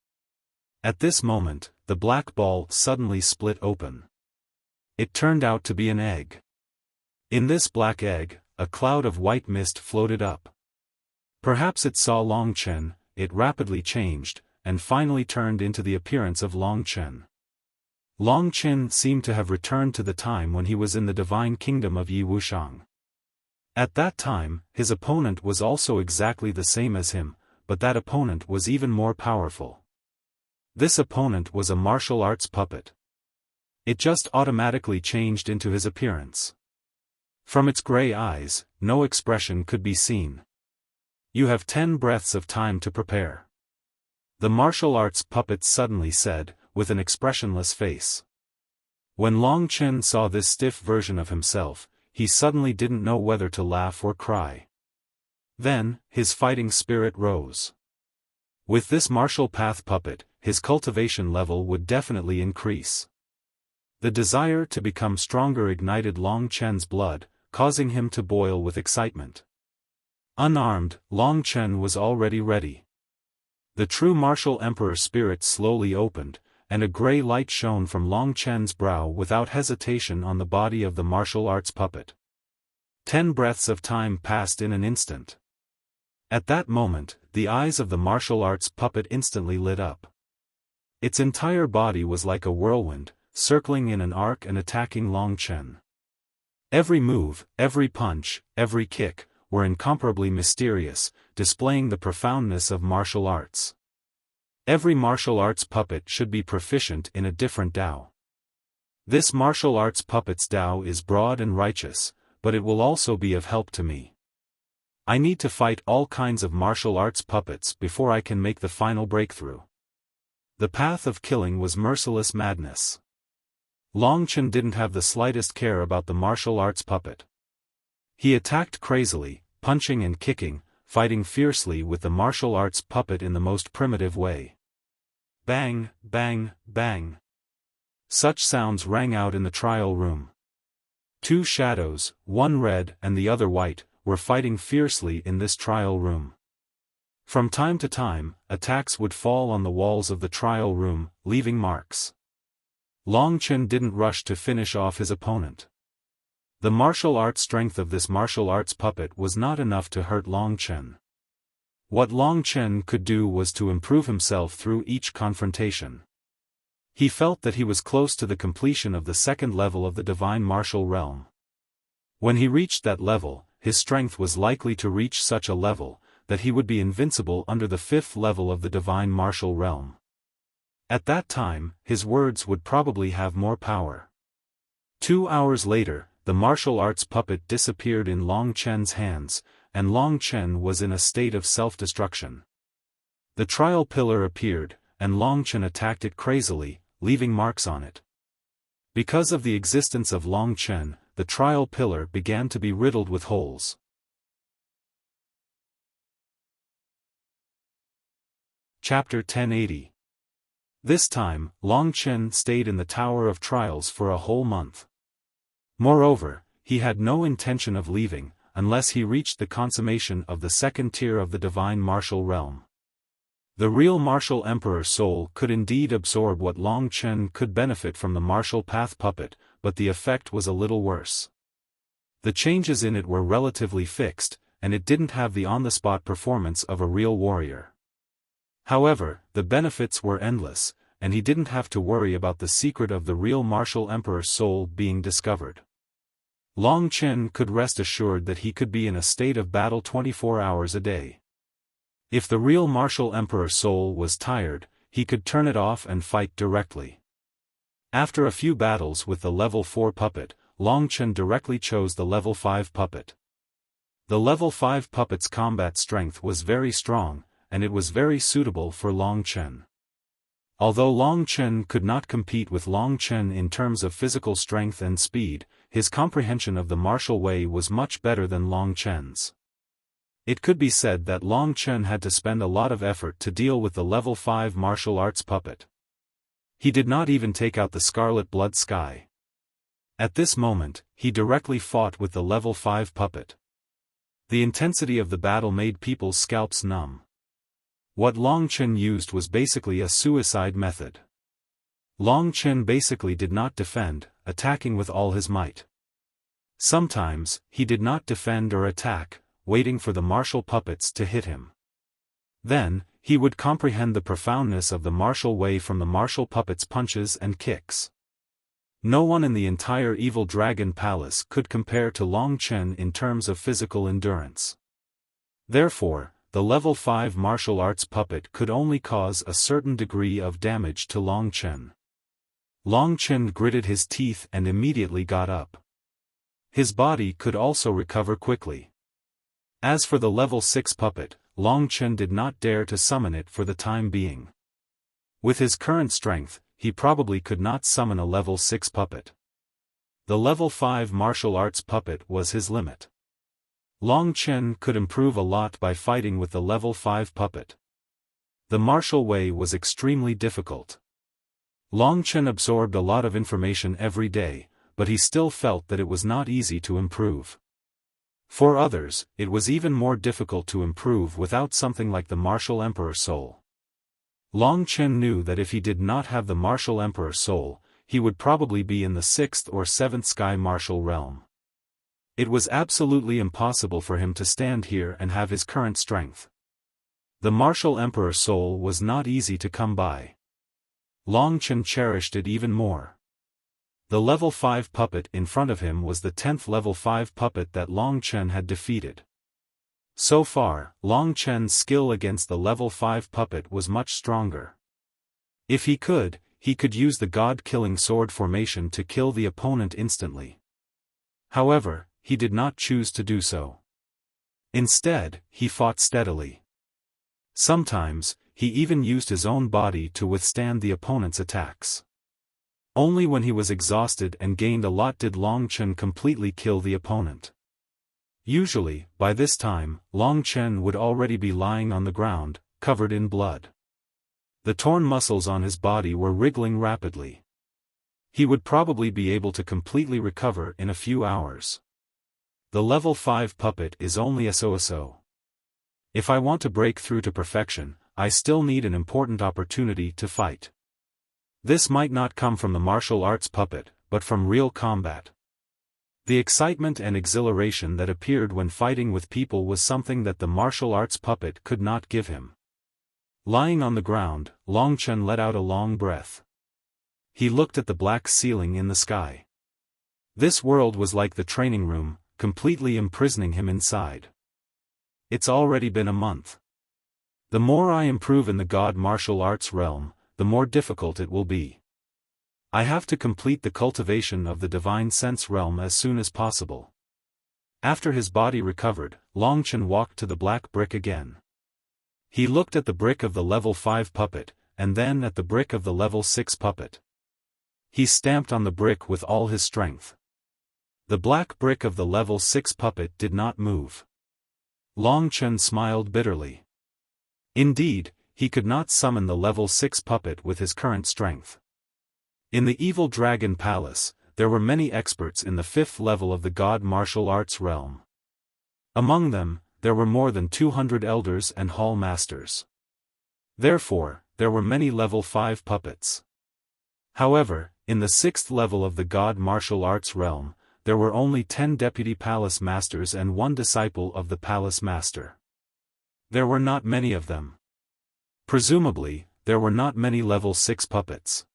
At this moment, the black ball suddenly split open. It turned out to be an egg. In this black egg, a cloud of white mist floated up. Perhaps it saw Long Chen, it rapidly changed, and finally turned into the appearance of Long Chen. Long Chen seemed to have returned to the time when he was in the divine kingdom of Yi Wuxiang. At that time, his opponent was also exactly the same as him, but that opponent was even more powerful. This opponent was a martial arts puppet. It just automatically changed into his appearance. From its gray eyes, no expression could be seen. You have 10 breaths of time to prepare. The martial arts puppet suddenly said, with an expressionless face. When Long Chen saw this stiff version of himself, he suddenly didn't know whether to laugh or cry. Then, his fighting spirit rose. With this martial path puppet, his cultivation level would definitely increase. The desire to become stronger ignited Long Chen's blood, causing him to boil with excitement. Unarmed, Long Chen was already ready. The true martial emperor spirit slowly opened, and a gray light shone from Long Chen's brow without hesitation on the body of the martial arts puppet. 10 breaths of time passed in an instant. At that moment, the eyes of the martial arts puppet instantly lit up. Its entire body was like a whirlwind, circling in an arc and attacking Long Chen. Every move, every punch, every kick, were incomparably mysterious, displaying the profoundness of martial arts. Every martial arts puppet should be proficient in a different Dao. This martial arts puppet's Dao is broad and righteous, but it will also be of help to me. I need to fight all kinds of martial arts puppets before I can make the final breakthrough. The path of killing was merciless madness. Long Chen didn't have the slightest care about the martial arts puppet. He attacked crazily, punching and kicking, fighting fiercely with the martial arts puppet in the most primitive way. Bang, bang, bang. Such sounds rang out in the trial room. 2 shadows, one red and the other white, were fighting fiercely in this trial room. From time to time, attacks would fall on the walls of the trial room, leaving marks. Long Chen didn't rush to finish off his opponent. The martial arts strength of this martial arts puppet was not enough to hurt Long Chen. What Long Chen could do was to improve himself through each confrontation. He felt that he was close to the completion of the second level of the divine martial realm. When he reached that level, his strength was likely to reach such a level that he would be invincible under the fifth level of the divine martial realm. At that time, his words would probably have more power. 2 hours later, the martial arts puppet disappeared in Long Chen's hands, and Long Chen was in a state of self-destruction. The trial pillar appeared, and Long Chen attacked it crazily, leaving marks on it. Because of the existence of Long Chen, the trial pillar began to be riddled with holes. Chapter 1080. This time, Long Chen stayed in the Tower of Trials for a whole month. Moreover, he had no intention of leaving, unless he reached the consummation of the second tier of the divine martial realm. The real martial emperor soul could indeed absorb what Long Chen could benefit from the martial path puppet, but the effect was a little worse. The changes in it were relatively fixed, and it didn't have the on-the-spot performance of a real warrior. However, the benefits were endless, and he didn't have to worry about the secret of the real martial emperor soul being discovered. Long Chen could rest assured that he could be in a state of battle 24 hours a day. If the real martial emperor soul was tired, he could turn it off and fight directly. After a few battles with the level 4 puppet, Long Chen directly chose the level 5 puppet. The level 5 puppet's combat strength was very strong, and it was very suitable for Long Chen. Although Long Chen could not compete with Long Chen in terms of physical strength and speed, his comprehension of the martial way was much better than Long Chen's. It could be said that Long Chen had to spend a lot of effort to deal with the level 5 martial arts puppet. He did not even take out the Scarlet Blood Sky. At this moment, he directly fought with the level 5 puppet. The intensity of the battle made people's scalps numb. What Long Chen used was basically a suicide method. Long Chen basically did not defend, attacking with all his might. Sometimes, he did not defend or attack, waiting for the martial puppets to hit him. Then, he would comprehend the profoundness of the martial way from the martial puppets' punches and kicks. No one in the entire Evil Dragon Palace could compare to Long Chen in terms of physical endurance. Therefore, the level 5 martial arts puppet could only cause a certain degree of damage to Long Chen. Long Chen gritted his teeth and immediately got up. His body could also recover quickly. As for the level 6 puppet, Long Chen did not dare to summon it for the time being. With his current strength, he probably could not summon a level 6 puppet. The level 5 martial arts puppet was his limit. Long Chen could improve a lot by fighting with the level 5 puppet. The martial way was extremely difficult. Long Chen absorbed a lot of information every day, but he still felt that it was not easy to improve. For others, it was even more difficult to improve without something like the martial emperor soul. Long Chen knew that if he did not have the martial emperor soul, he would probably be in the 6th or 7th sky martial realm. It was absolutely impossible for him to stand here and have his current strength. The martial emperor soul was not easy to come by. Long Chen cherished it even more. The level 5 puppet in front of him was the 10th level 5 puppet that Long Chen had defeated. So far, Long Chen's skill against the level 5 puppet was much stronger. If he could use the god-killing sword formation to kill the opponent instantly. However, he did not choose to do so. Instead, he fought steadily. Sometimes, he even used his own body to withstand the opponent's attacks. Only when he was exhausted and gained a lot did Long Chen completely kill the opponent. Usually, by this time, Long Chen would already be lying on the ground, covered in blood. The torn muscles on his body were wriggling rapidly. He would probably be able to completely recover in a few hours. The level 5 puppet is only a so-so. If I want to break through to perfection, I still need an important opportunity to fight. This might not come from the martial arts puppet, but from real combat. The excitement and exhilaration that appeared when fighting with people was something that the martial arts puppet could not give him. Lying on the ground, Long Chen let out a long breath. He looked at the black ceiling in the sky. This world was like the training room, completely imprisoning him inside. It's already been a month. The more I improve in the God martial arts realm, the more difficult it will be. I have to complete the cultivation of the divine sense realm as soon as possible. After his body recovered, Long Chen walked to the black brick again. He looked at the brick of the level 5 puppet, and then at the brick of the level 6 puppet. He stamped on the brick with all his strength. The black brick of the level 6 puppet did not move. Long Chen smiled bitterly. Indeed, he could not summon the level 6 puppet with his current strength. In the Evil Dragon Palace, there were many experts in the 5th level of the God martial arts realm. Among them, there were more than 200 elders and hall masters. Therefore, there were many level 5 puppets. However, in the 6th level of the God martial arts realm, there were only 10 deputy palace masters and 1 disciple of the palace master. There were not many of them. Presumably, there were not many level 6 puppets.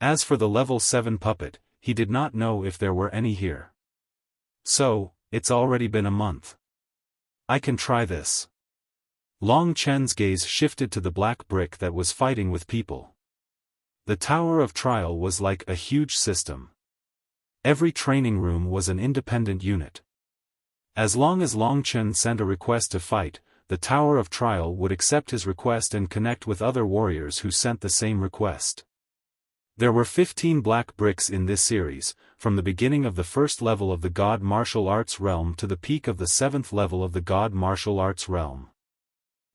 As for the level 7 puppet, he did not know if there were any here. So, it's already been a month. I can try this. Long Chen's gaze shifted to the black brick that was fighting with people. The Tower of Trial was like a huge system. Every training room was an independent unit. As long as Long Chen sent a request to fight, the Tower of Trial would accept his request and connect with other warriors who sent the same request. There were 15 black bricks in this series, from the beginning of the 1st level of the God martial arts realm to the peak of the 7th level of the God martial arts realm.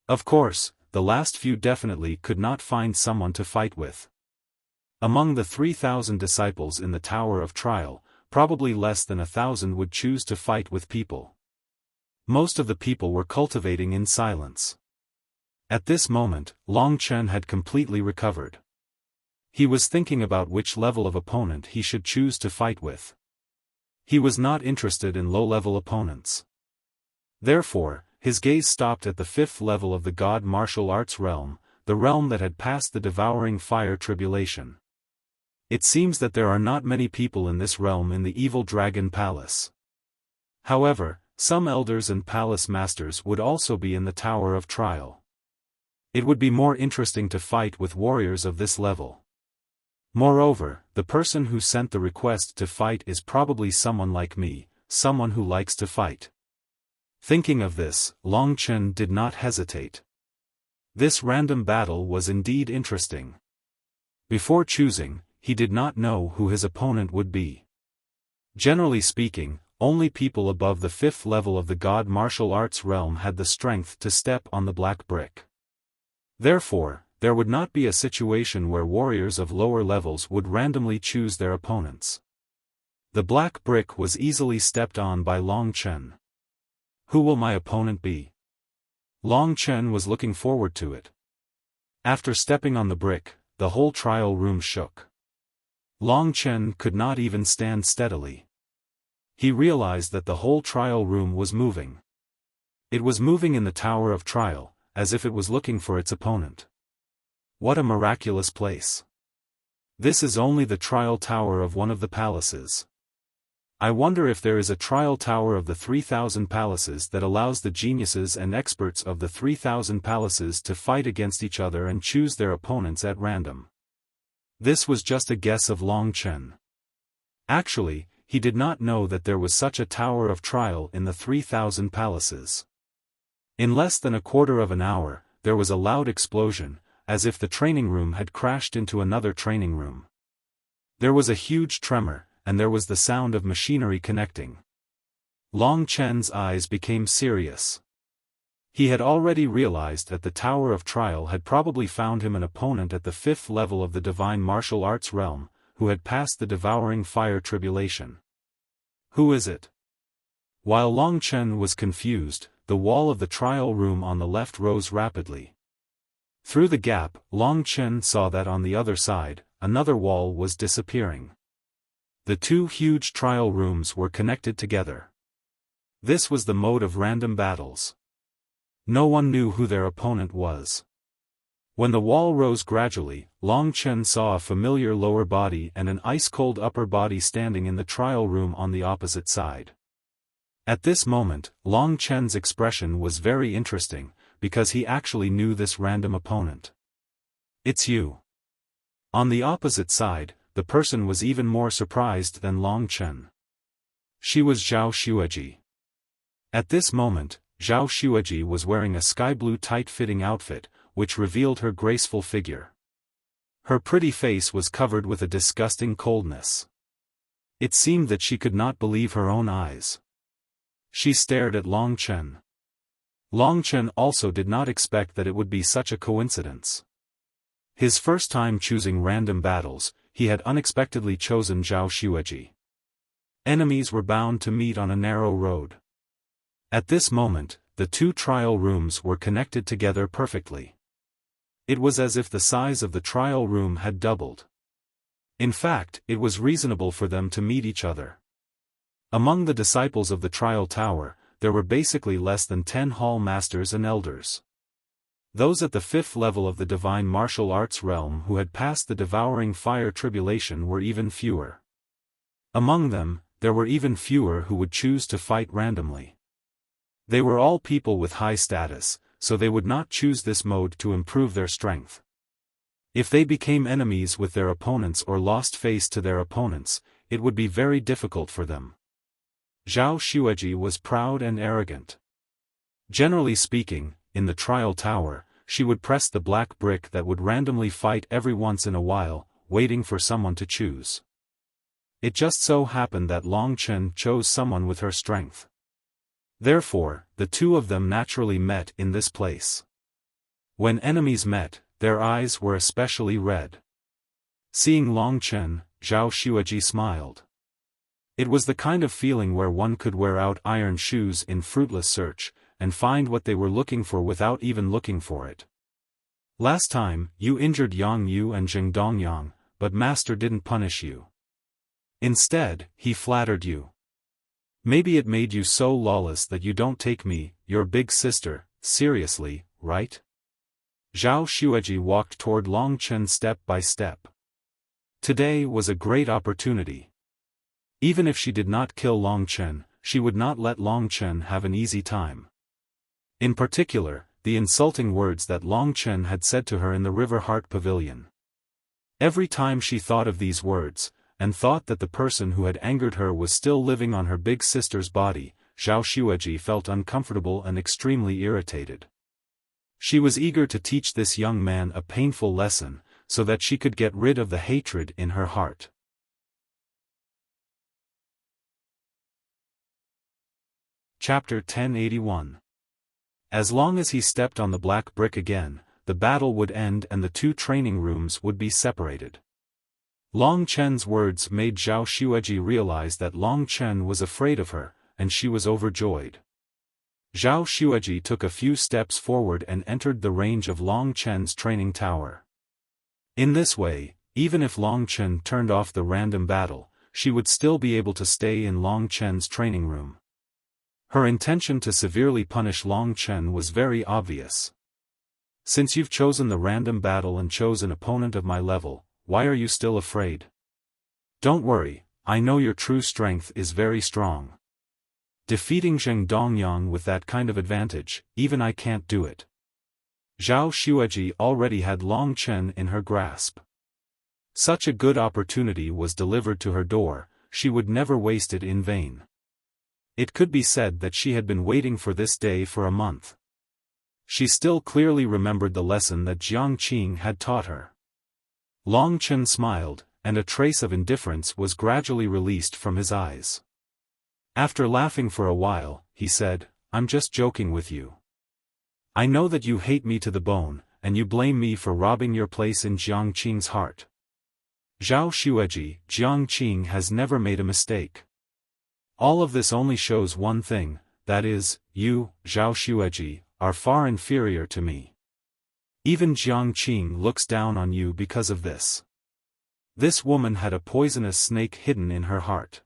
Of course, the last few definitely could not find someone to fight with. Among the 3,000 disciples in the Tower of Trial, probably less than 1,000 would choose to fight with people. Most of the people were cultivating in silence. At this moment, Long Chen had completely recovered. He was thinking about which level of opponent he should choose to fight with. He was not interested in low-level opponents. Therefore, his gaze stopped at the 5th level of the God martial arts realm, the realm that had passed the devouring fire tribulation. It seems that there are not many people in this realm in the Evil Dragon Palace. However, some elders and palace masters would also be in the Tower of Trial. It would be more interesting to fight with warriors of this level. Moreover, the person who sent the request to fight is probably someone like me, someone who likes to fight. Thinking of this, Long Chen did not hesitate. This random battle was indeed interesting. Before choosing, he did not know who his opponent would be. Generally speaking, only people above the 5th level of the God martial arts realm had the strength to step on the black brick. Therefore, there would not be a situation where warriors of lower levels would randomly choose their opponents. The black brick was easily stepped on by Long Chen. Who will my opponent be? Long Chen was looking forward to it. After stepping on the brick, the whole trial room shook. Long Chen could not even stand steadily. He realized that the whole trial room was moving. It was moving in the Tower of Trial, as if it was looking for its opponent. What a miraculous place. This is only the trial tower of one of the palaces. I wonder if there is a trial tower of the 3,000 palaces that allows the geniuses and experts of the 3,000 palaces to fight against each other and choose their opponents at random. This was just a guess of Long Chen. Actually, he did not know that there was such a tower of trial in the 3,000 palaces. In less than a quarter of an hour, there was a loud explosion, as if the training room had crashed into another training room. There was a huge tremor, and there was the sound of machinery connecting. Long Chen's eyes became serious. He had already realized that the Tower of Trial had probably found him an opponent at the 5th level of the divine martial arts realm, who had passed the devouring fire tribulation. Who is it? While Long Chen was confused, the wall of the trial room on the left rose rapidly. Through the gap, Long Chen saw that on the other side, another wall was disappearing. The two huge trial rooms were connected together. This was the mode of random battles. No one knew who their opponent was. When the wall rose gradually, Long Chen saw a familiar lower body and an ice-cold upper body standing in the trial room on the opposite side. At this moment, Long Chen's expression was very interesting, because he actually knew this random opponent. "It's you." On the opposite side, the person was even more surprised than Long Chen. She was Zhao Xueji. At this moment, Zhao Xueji was wearing a sky-blue tight-fitting outfit, which revealed her graceful figure. Her pretty face was covered with a disgusting coldness. It seemed that she could not believe her own eyes. She stared at Long Chen. Long Chen also did not expect that it would be such a coincidence. His first time choosing random battles, he had unexpectedly chosen Zhao Xueji. Enemies were bound to meet on a narrow road. At this moment, the two trial rooms were connected together perfectly. It was as if the size of the trial room had doubled. In fact, it was reasonable for them to meet each other. Among the disciples of the trial tower, there were basically less than 10 hall masters and elders. Those at the 5th level of the divine martial arts realm who had passed the devouring fire tribulation were even fewer. Among them, there were even fewer who would choose to fight randomly. They were all people with high status, so they would not choose this mode to improve their strength. If they became enemies with their opponents or lost face to their opponents, it would be very difficult for them. Zhao Xueji was proud and arrogant. Generally speaking, in the trial tower, she would press the black brick that would randomly fight every once in a while, waiting for someone to choose. It just so happened that Long Chen chose someone with her strength. Therefore, the two of them naturally met in this place. When enemies met, their eyes were especially red. Seeing Long Chen, Zhao Xueji smiled. It was the kind of feeling where one could wear out iron shoes in fruitless search, and find what they were looking for without even looking for it. Last time, you injured Yang Yu and Zheng Dongyang, but Master didn't punish you. Instead, he flattered you. Maybe it made you so lawless that you don't take me, your big sister, seriously, right? Zhao Xueji walked toward Long Chen step by step. Today was a great opportunity. Even if she did not kill Long Chen, she would not let Long Chen have an easy time. In particular, the insulting words that Long Chen had said to her in the River Heart Pavilion. Every time she thought of these words, and thought that the person who had angered her was still living on her big sister's body, Zhao Xueji felt uncomfortable and extremely irritated. She was eager to teach this young man a painful lesson, so that she could get rid of the hatred in her heart. Chapter 1081. As long as he stepped on the black brick again, the battle would end and the two training rooms would be separated. Long Chen's words made Zhao Xueji realize that Long Chen was afraid of her, and she was overjoyed. Zhao Xueji took a few steps forward and entered the range of Long Chen's training tower. In this way, even if Long Chen turned off the random battle, she would still be able to stay in Long Chen's training room. Her intention to severely punish Long Chen was very obvious. Since you've chosen the random battle and chose an opponent of my level, why are you still afraid? Don't worry, I know your true strength is very strong. Defeating Zheng Dongyang with that kind of advantage, even I can't do it. Zhao Xueji already had Long Chen in her grasp. Such a good opportunity was delivered to her door, she would never waste it in vain. It could be said that she had been waiting for this day for a month. She still clearly remembered the lesson that Jiang Qing had taught her. Long Chen smiled, and a trace of indifference was gradually released from his eyes. After laughing for a while, he said, "I'm just joking with you. I know that you hate me to the bone, and you blame me for robbing your place in Jiang Qing's heart. Zhao Xueji, Jiang Qing has never made a mistake. All of this only shows one thing, that is, you, Zhao Xueji, are far inferior to me. Even Jiang Qing looks down on you because of this. This woman had a poisonous snake hidden in her heart.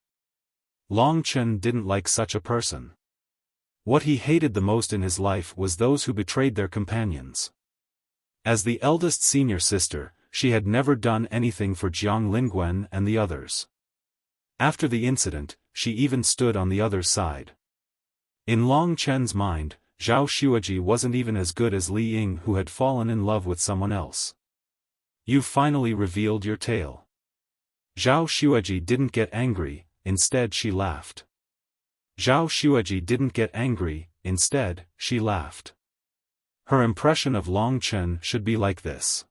Long Chen didn't like such a person. What he hated the most in his life was those who betrayed their companions. As the eldest senior sister, she had never done anything for Jiang Lingwen and the others. After the incident, she even stood on the other's side. In Long Chen's mind, Zhao Xueji wasn't even as good as Li Ying, who had fallen in love with someone else. "You finally revealed your tale." Zhao Xueji didn't get angry, instead she laughed. Zhao Xueji didn't get angry, instead, she laughed. Her impression of Long Chen should be like this.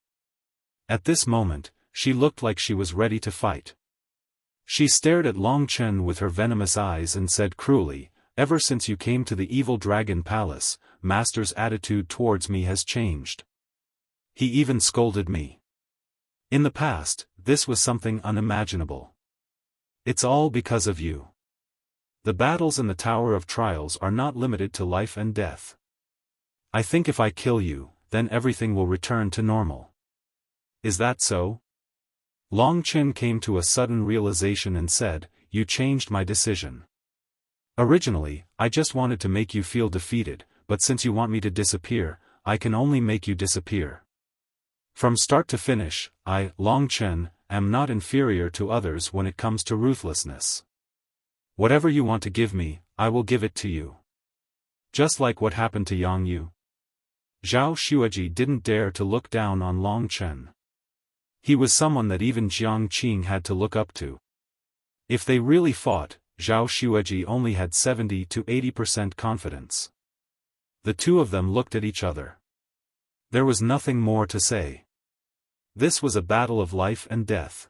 At this moment, she looked like she was ready to fight. She stared at Long Chen with her venomous eyes and said cruelly, "Ever since you came to the evil dragon palace, Master's attitude towards me has changed. He even scolded me. In the past, this was something unimaginable. It's all because of you. The battles in the Tower of Trials are not limited to life and death. I think if I kill you, then everything will return to normal. Is that so?" Long Chen came to a sudden realization and said, "You changed my decision. Originally, I just wanted to make you feel defeated, but since you want me to disappear, I can only make you disappear. From start to finish, I, Long Chen, am not inferior to others when it comes to ruthlessness. Whatever you want to give me, I will give it to you. Just like what happened to Yang Yu." Zhao Xueji didn't dare to look down on Long Chen. He was someone that even Jiang Qing had to look up to. If they really fought, Zhao Xueji only had 70 to 80% confidence. The two of them looked at each other. There was nothing more to say. This was a battle of life and death.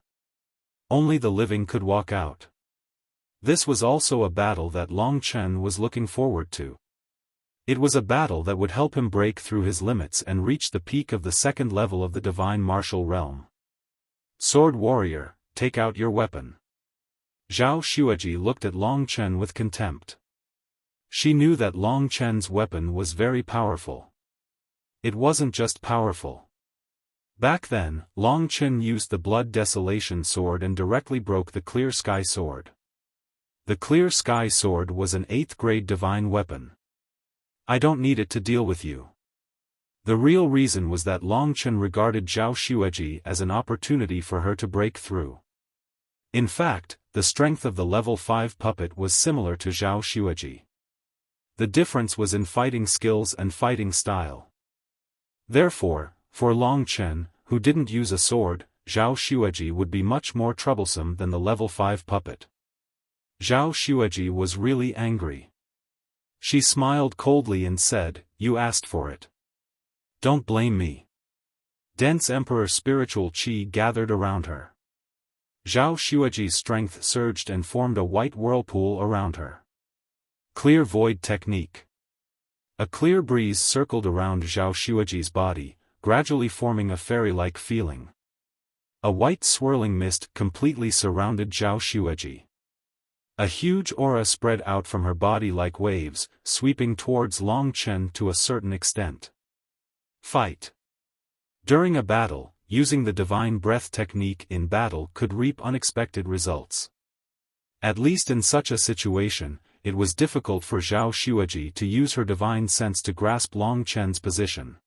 Only the living could walk out. This was also a battle that Long Chen was looking forward to. It was a battle that would help him break through his limits and reach the peak of the second level of the divine martial realm. "Sword warrior, take out your weapon." Zhao Xueji looked at Long Chen with contempt. She knew that Long Chen's weapon was very powerful. It wasn't just powerful. Back then, Long Chen used the Blood Desolation sword and directly broke the Clear Sky sword. The Clear Sky sword was an 8th grade divine weapon. "I don't need it to deal with you." The real reason was that Long Chen regarded Zhao Xueji as an opportunity for her to break through. In fact, the strength of the level 5 puppet was similar to Zhao Xueji. The difference was in fighting skills and fighting style. Therefore, for Long Chen, who didn't use a sword, Zhao Xueji would be much more troublesome than the level 5 puppet. Zhao Xueji was really angry. She smiled coldly and said, "You asked for it. Don't blame me." Dense Emperor spiritual qi gathered around her. Zhao Xueji's strength surged and formed a white whirlpool around her. Clear Void Technique. A clear breeze circled around Zhao Xueji's body, gradually forming a fairy-like feeling. A white swirling mist completely surrounded Zhao Xueji. A huge aura spread out from her body like waves, sweeping towards Long Chen to a certain extent. Fight. During a battle, using the divine breath technique in battle could reap unexpected results. At least in such a situation, it was difficult for Zhao Xueji to use her divine sense to grasp Long Chen's position.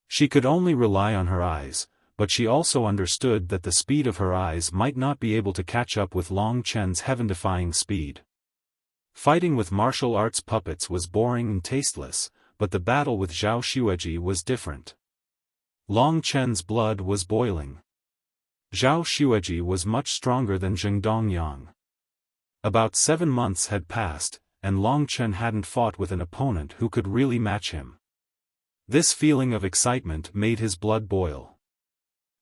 She could only rely on her eyes, but she also understood that the speed of her eyes might not be able to catch up with Long Chen's heaven-defying speed. Fighting with martial arts puppets was boring and tasteless, but the battle with Zhao Xueji was different. Long Chen's blood was boiling. Zhao Xueji was much stronger than Zheng Dongyang. About 7 months had passed, and Long Chen hadn't fought with an opponent who could really match him. This feeling of excitement made his blood boil.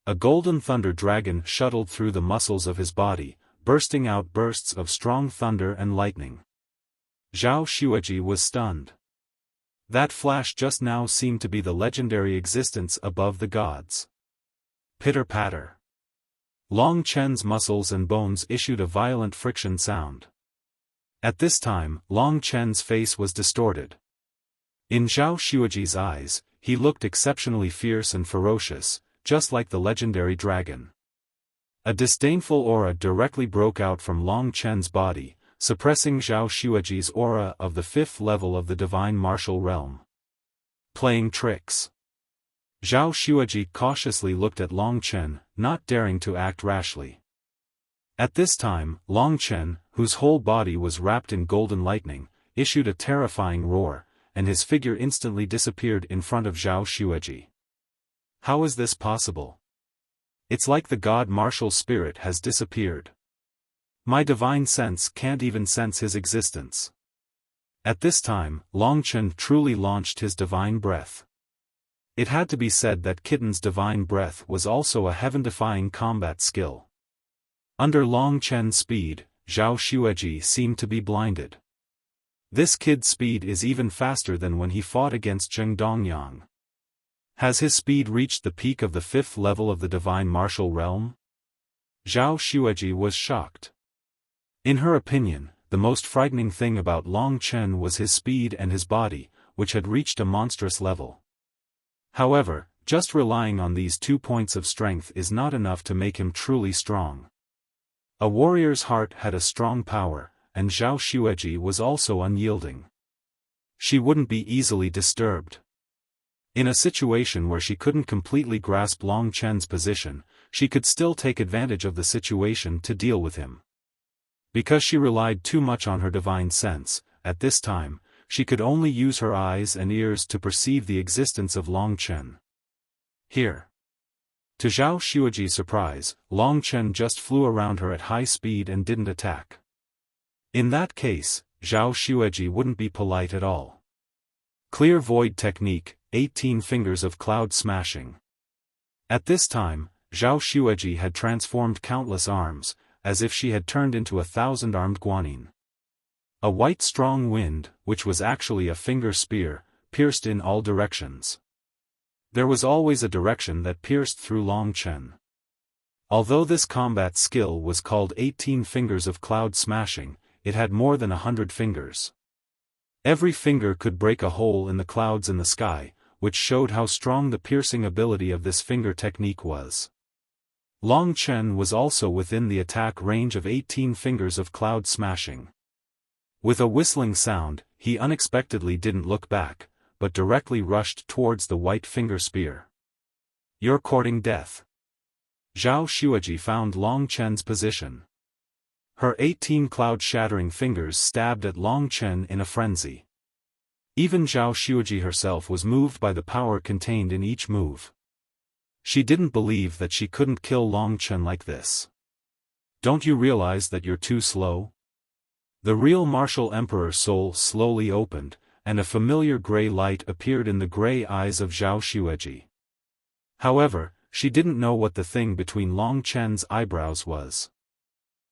A golden thunder dragon shuttled through the muscles of his body, bursting out bursts of strong thunder and lightning. Zhao Xueji was stunned. That flash just now seemed to be the legendary existence above the gods. Pitter-patter. Long Chen's muscles and bones issued a violent friction sound. At this time, Long Chen's face was distorted. In Zhao Xueji's eyes, he looked exceptionally fierce and ferocious, just like the legendary dragon. A disdainful aura directly broke out from Long Chen's body, suppressing Zhao Xueji's aura of the 5th level of the divine martial realm. Playing tricks. Zhao Xueji cautiously looked at Long Chen, not daring to act rashly. At this time, Long Chen, whose whole body was wrapped in golden lightning, issued a terrifying roar, and his figure instantly disappeared in front of Zhao Xueji. How is this possible? It's like the god martial spirit has disappeared. My divine sense can't even sense his existence. At this time, Long Chen truly launched his divine breath. It had to be said that Kitten's divine breath was also a heaven-defying combat skill. Under Long Chen's speed, Zhao Xueji seemed to be blinded. This kid's speed is even faster than when he fought against Zheng Dongyang. Has his speed reached the peak of the 5th level of the divine martial realm? Zhao Xueji was shocked. In her opinion, the most frightening thing about Long Chen was his speed and his body, which had reached a monstrous level. However, just relying on these 2 points of strength is not enough to make him truly strong. A warrior's heart had a strong power, and Zhao Xueji was also unyielding. She wouldn't be easily disturbed. In a situation where she couldn't completely grasp Long Chen's position, she could still take advantage of the situation to deal with him. Because she relied too much on her divine sense, at this time, she could only use her eyes and ears to perceive the existence of Long Chen. Here. To Zhao Xueji's surprise, Long Chen just flew around her at high speed and didn't attack. In that case, Zhao Xueji wouldn't be polite at all. Clear Void Technique, 18 Fingers of Cloud Smashing. At this time, Zhao Xueji had transformed countless arms, as if she had turned into 1,000-armed guanyin. A white strong wind, which was actually a finger spear, pierced in all directions. There was always a direction that pierced through Long Chen. Although this combat skill was called 18 Fingers of Cloud Smashing, it had more than 100 fingers. Every finger could break a hole in the clouds in the sky, which showed how strong the piercing ability of this finger technique was. Long Chen was also within the attack range of 18 Fingers of Cloud Smashing. With a whistling sound, he unexpectedly didn't look back, but directly rushed towards the white finger spear. You're courting death. Zhao Xueji found Long Chen's position. Her 18 cloud-shattering fingers stabbed at Long Chen in a frenzy. Even Zhao Xueji herself was moved by the power contained in each move. She didn't believe that she couldn't kill Long Chen like this. Don't you realize that you're too slow? The real martial emperor soul slowly opened, and a familiar gray light appeared in the gray eyes of Zhao Xueji. However, she didn't know what the thing between Long Chen's eyebrows was.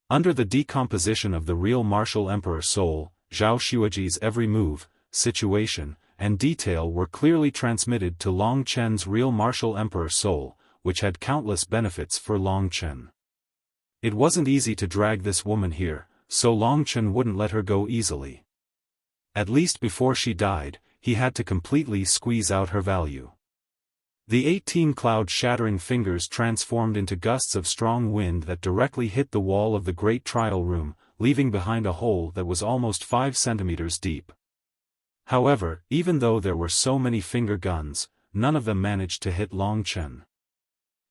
Under the decomposition of the real martial emperor soul, Zhao Xueji's every move, situation, and detail were clearly transmitted to Long Chen's real martial emperor soul, which had countless benefits for Long Chen. It wasn't easy to drag this woman here, so Long Chen wouldn't let her go easily. At least before she died, he had to completely squeeze out her value. The 18 cloud-shattering fingers transformed into gusts of strong wind that directly hit the wall of the great trial room, leaving behind a hole that was almost 5 centimeters deep. However, even though there were so many finger guns, none of them managed to hit Long Chen.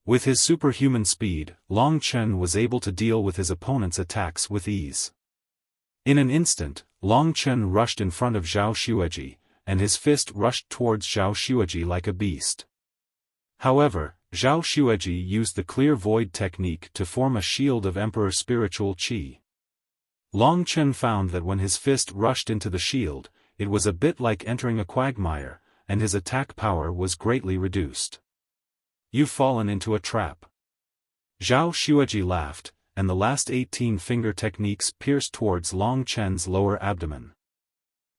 With his superhuman speed, Long Chen was able to deal with his opponent's attacks with ease. In an instant, Long Chen rushed in front of Zhao Xueji, and his fist rushed towards Zhao Xueji like a beast. However, Zhao Xueji used the Clear Void technique to form a shield of Emperor Spiritual Qi. Long Chen found that when his fist rushed into the shield, it was a bit like entering a quagmire, and his attack power was greatly reduced. You've fallen into a trap. Zhao Xueji laughed, and the last 18 finger techniques pierced towards Long Chen's lower abdomen.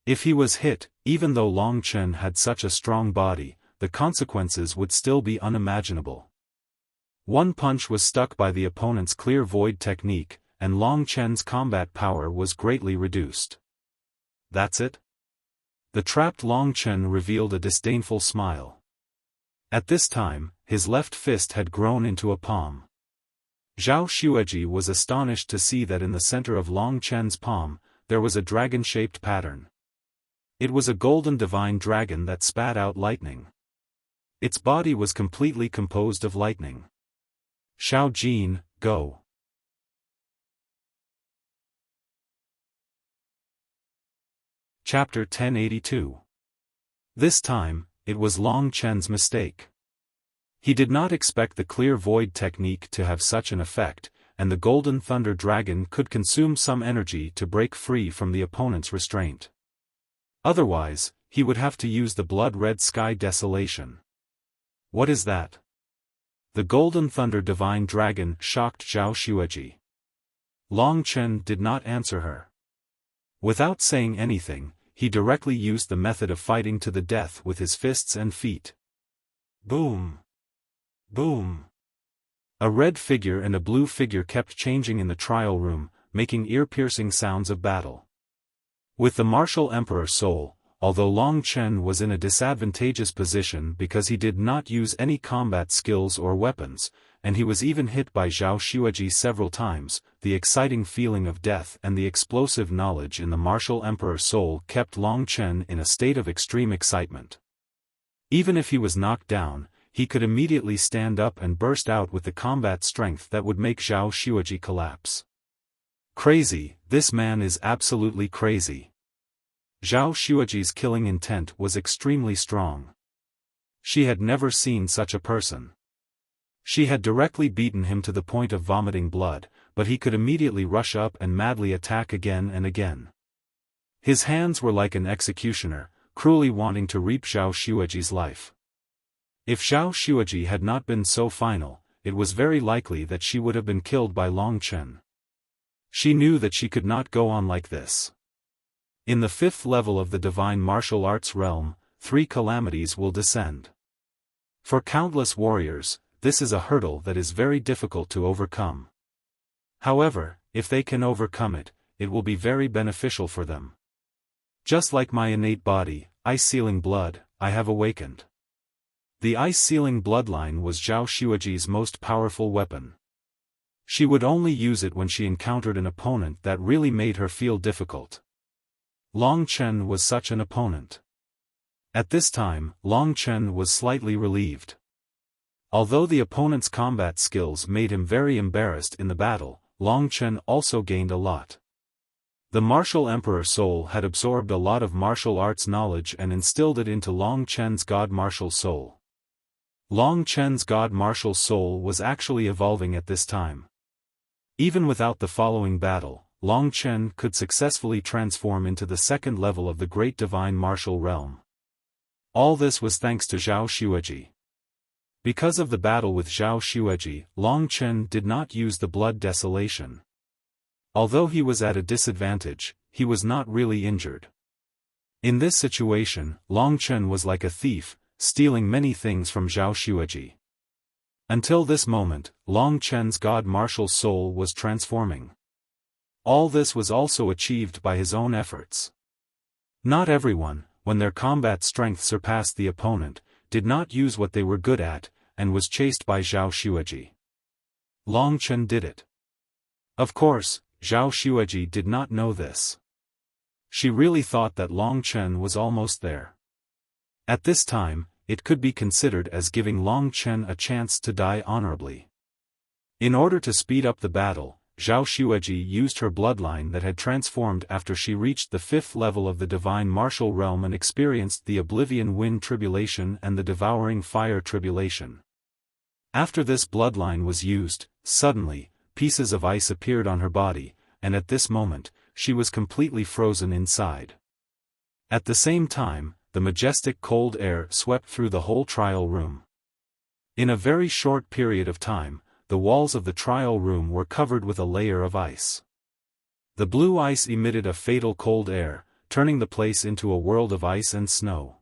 If he was hit, even though Long Chen had such a strong body, the consequences would still be unimaginable. One punch was stuck by the opponent's Clear Void technique, and Long Chen's combat power was greatly reduced. That's it? The trapped Long Chen revealed a disdainful smile. At this time, his left fist had grown into a palm. Zhao Xueji was astonished to see that in the center of Long Chen's palm, there was a dragon-shaped pattern. It was a golden divine dragon that spat out lightning. Its body was completely composed of lightning. Xiao Jin, go. Chapter 1082. This time, it was Long Chen's mistake. He did not expect the clear void technique to have such an effect, and the golden thunder dragon could consume some energy to break free from the opponent's restraint. Otherwise, he would have to use the blood-red sky desolation. What is that? The golden thunder divine dragon shocked Zhao Xueji. Long Chen did not answer her. Without saying anything, he directly used the method of fighting to the death with his fists and feet. Boom! Boom! A red figure and a blue figure kept changing in the trial room, making ear-piercing sounds of battle. With the martial emperor soul, although Long Chen was in a disadvantageous position because he did not use any combat skills or weapons, and he was even hit by Zhao Xueji several times, the exciting feeling of death and the explosive knowledge in the martial emperor soul kept Long Chen in a state of extreme excitement. Even if he was knocked down, he could immediately stand up and burst out with the combat strength that would make Zhao Xueji collapse. Crazy, this man is absolutely crazy. Zhao Xueji's killing intent was extremely strong. She had never seen such a person. She had directly beaten him to the point of vomiting blood, but he could immediately rush up and madly attack again and again. His hands were like an executioner, cruelly wanting to reap Zhao Xueji's life. If Zhao Xueji had not been so final, it was very likely that she would have been killed by Long Chen. She knew that she could not go on like this. In the 5th level of the divine martial arts realm, 3 calamities will descend. For countless warriors, this is a hurdle that is very difficult to overcome. However, if they can overcome it, it will be very beneficial for them. Just like my innate body, ice-sealing blood, I have awakened. The ice-sealing bloodline was Zhao Xueji's most powerful weapon. She would only use it when she encountered an opponent that really made her feel difficult. Long Chen was such an opponent. At this time, Long Chen was slightly relieved. Although the opponent's combat skills made him very embarrassed in the battle, Long Chen also gained a lot. The martial emperor soul had absorbed a lot of martial arts knowledge and instilled it into Long Chen's god martial soul. Long Chen's god martial soul was actually evolving at this time. Even without the following battle, Long Chen could successfully transform into the 2nd level of the great divine martial realm. All this was thanks to Zhao Xueji. Because of the battle with Zhao Xueji, Long Chen did not use the blood desolation. Although he was at a disadvantage, he was not really injured. In this situation, Long Chen was like a thief, stealing many things from Zhao Xueji. Until this moment, Long Chen's god martial soul was transforming. All this was also achieved by his own efforts. Not everyone, when their combat strength surpassed the opponent, did not use what they were good at, and was chased by Zhao Xueji. Long Chen did it. Of course, Zhao Xueji did not know this. She really thought that Long Chen was almost there. At this time, it could be considered as giving Long Chen a chance to die honorably. In order to speed up the battle, Zhao Xueji used her bloodline that had transformed after she reached the 5th level of the divine martial realm and experienced the Oblivion Wind Tribulation and the Devouring Fire Tribulation. After this bloodline was used, suddenly, pieces of ice appeared on her body, and at this moment, she was completely frozen inside. At the same time, the majestic cold air swept through the whole trial room. In a very short period of time, the walls of the trial room were covered with a layer of ice. The blue ice emitted a fatal cold air, turning the place into a world of ice and snow.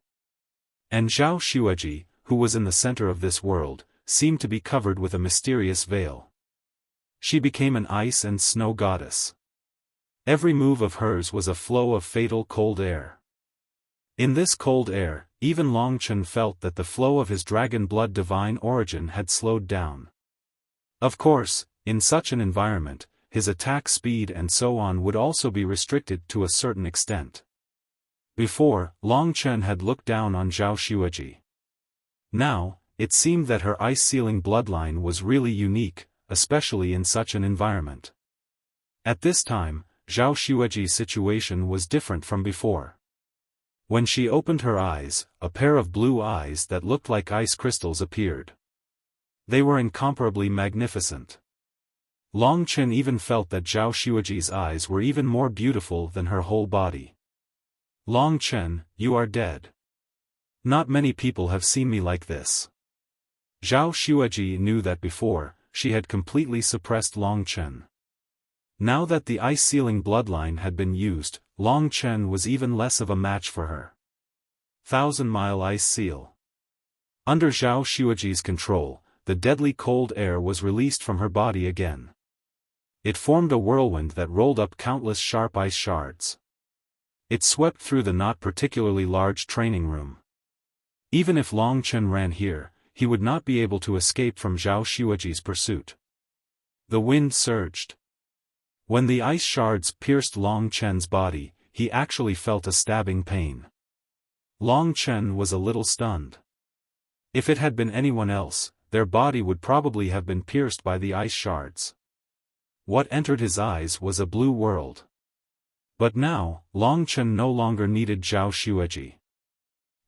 And Zhao Xueji, who was in the center of this world, seemed to be covered with a mysterious veil. She became an ice and snow goddess. Every move of hers was a flow of fatal cold air. In this cold air, even Long Chen felt that the flow of his dragon blood divine origin had slowed down. Of course, In such an environment, his attack speed and so on would also be restricted to a certain extent. Before, Long Chen had looked down on Zhao Xueji. Now, it seemed that her ice-sealing bloodline was really unique, especially in such an environment. At this time, Zhao Xueji's situation was different from before. When she opened her eyes, a pair of blue eyes that looked like ice crystals appeared. They were incomparably magnificent. Long Chen even felt that Zhao Xueji's eyes were even more beautiful than her whole body. Long Chen, you are dead. Not many people have seen me like this. Zhao Xueji knew that before, she had completely suppressed Long Chen. Now that the ice-sealing bloodline had been used, Long Chen was even less of a match for her. 1,000-mile ice seal. Under Zhao Xueji's control, the deadly cold air was released from her body again. It formed a whirlwind that rolled up countless sharp ice shards. It swept through the not particularly large training room. Even if Long Chen ran here, he would not be able to escape from Zhao Xueji's pursuit. The wind surged. When the ice shards pierced Long Chen's body, he actually felt a stabbing pain. Long Chen was a little stunned. If it had been anyone else, their body would probably have been pierced by the ice shards. What entered his eyes was a blue world. But now, Long Chen no longer needed Zhao Xueji.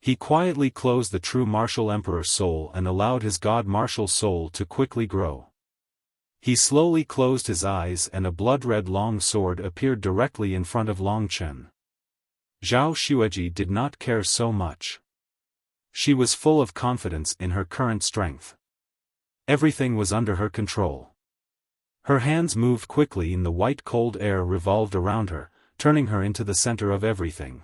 He quietly closed the true martial emperor's soul and allowed his god martial soul to quickly grow. He slowly closed his eyes and a blood-red long sword appeared directly in front of Long Chen. Zhao Xueji did not care so much. She was full of confidence in her current strength. Everything was under her control. Her hands moved quickly and the white cold air revolved around her, turning her into the center of everything.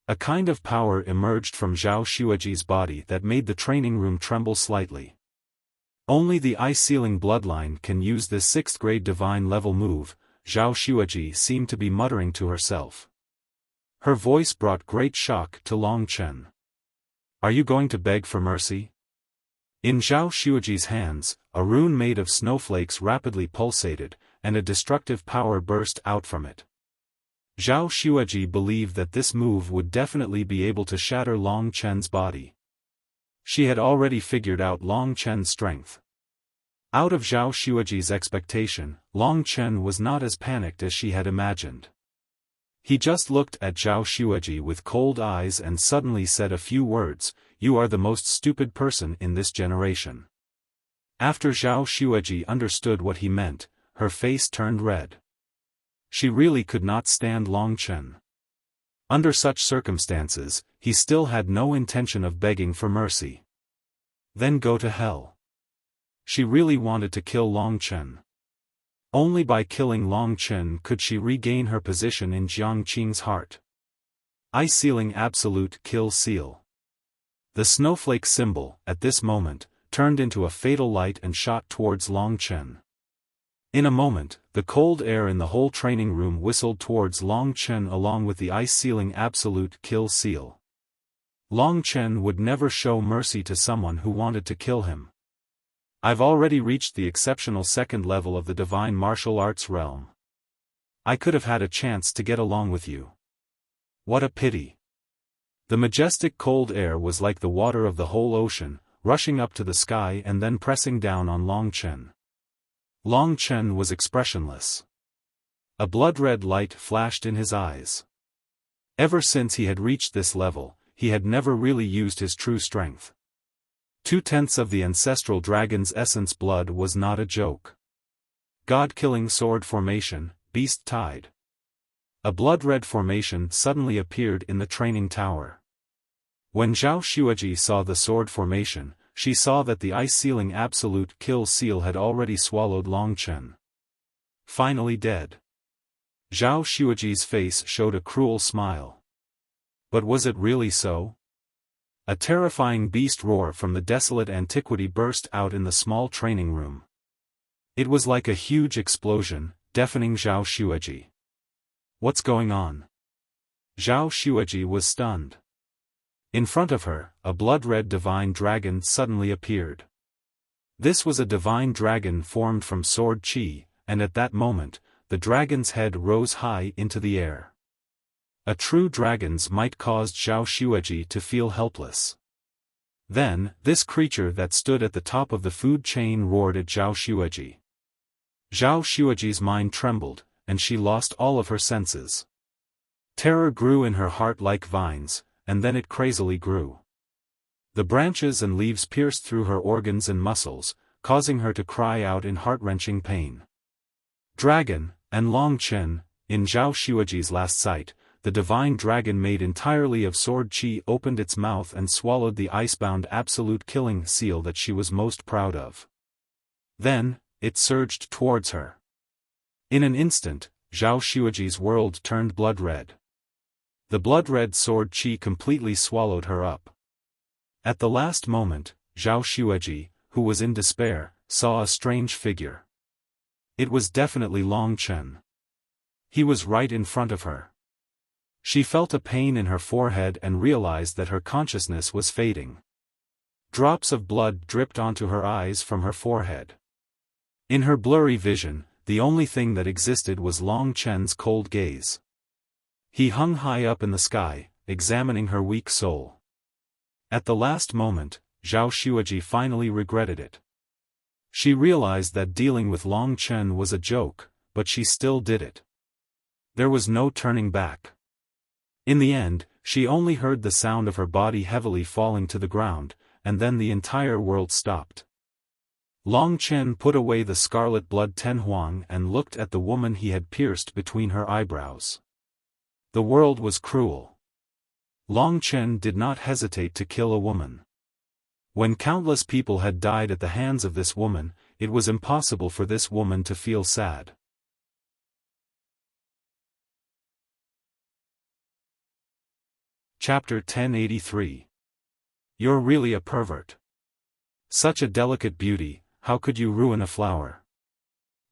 A kind of power emerged from Zhao Xueji's body that made the training room tremble slightly. Only the ice-sealing bloodline can use this 6th-grade divine-level move, Zhao Xueji seemed to be muttering to herself. Her voice brought great shock to Long Chen. Are you going to beg for mercy? In Zhao Xueji's hands, a rune made of snowflakes rapidly pulsated, and a destructive power burst out from it. Zhao Xueji believed that this move would definitely be able to shatter Long Chen's body. She had already figured out Long Chen's strength. Out of Zhao Xueji's expectation, Long Chen was not as panicked as she had imagined. He just looked at Zhao Xueji with cold eyes and suddenly said a few words, "You are the most stupid person in this generation." After Zhao Xueji understood what he meant, her face turned red. She really could not stand Long Chen. Under such circumstances, he still had no intention of begging for mercy. Then go to hell. She really wanted to kill Long Chen. Only by killing Long Chen could she regain her position in Jiang Qing's heart. Ice-sealing absolute kill seal. The snowflake symbol, at this moment, turned into a fatal light and shot towards Long Chen. In a moment, the cold air in the whole training room whistled towards Long Chen along with the ice-sealing absolute kill seal. Long Chen would never show mercy to someone who wanted to kill him. I've already reached the exceptional 2nd level of the divine martial arts realm. I could have had a chance to get along with you. What a pity. The majestic cold air was like the water of the whole ocean, rushing up to the sky and then pressing down on Long Chen. Long Chen was expressionless. A blood-red light flashed in his eyes. Ever since he had reached this level, he had never really used his true strength. 2/10 of the ancestral dragon's essence blood was not a joke. God-killing sword formation, beast tide. A blood-red formation suddenly appeared in the training tower. When Zhao Xueji saw the sword formation, she saw that the ice-sealing absolute kill seal had already swallowed Long Chen. Finally dead. Zhao Xueji's face showed a cruel smile. But was it really so? A terrifying beast roar from the desolate antiquity burst out in the small training room. It was like a huge explosion, deafening Zhao Xueji. What's going on? Zhao Xueji was stunned. In front of her, a blood-red divine dragon suddenly appeared. This was a divine dragon formed from sword chi, and at that moment, the dragon's head rose high into the air. A true dragon's might caused Zhao Xueji to feel helpless. Then, this creature that stood at the top of the food chain roared at Zhao Xueji. Zhao Xueji's mind trembled, and she lost all of her senses. Terror grew in her heart like vines, and then it crazily grew. The branches and leaves pierced through her organs and muscles, causing her to cry out in heart-wrenching pain. Dragon, and Long Chen, in Zhao Xueji's last sight, the divine dragon made entirely of sword chi opened its mouth and swallowed the icebound absolute killing seal that she was most proud of. Then, it surged towards her. In an instant, Zhao Xueji's world turned blood-red. The blood-red sword chi completely swallowed her up. At the last moment, Zhao Xueji, who was in despair, saw a strange figure. It was definitely Long Chen. He was right in front of her. She felt a pain in her forehead and realized that her consciousness was fading. Drops of blood dripped onto her eyes from her forehead. In her blurry vision, the only thing that existed was Long Chen's cold gaze. He hung high up in the sky, examining her weak soul. At the last moment, Zhao Xueji finally regretted it. She realized that dealing with Long Chen was a joke, but she still did it. There was no turning back. In the end, she only heard the sound of her body heavily falling to the ground, and then the entire world stopped. Long Chen put away the scarlet blood Tenhuang and looked at the woman he had pierced between her eyebrows. The world was cruel. Long Chen did not hesitate to kill a woman. When countless people had died at the hands of this woman, it was impossible for this woman to feel sad. Chapter 1083. You're really a pervert. Such a delicate beauty, how could you ruin a flower?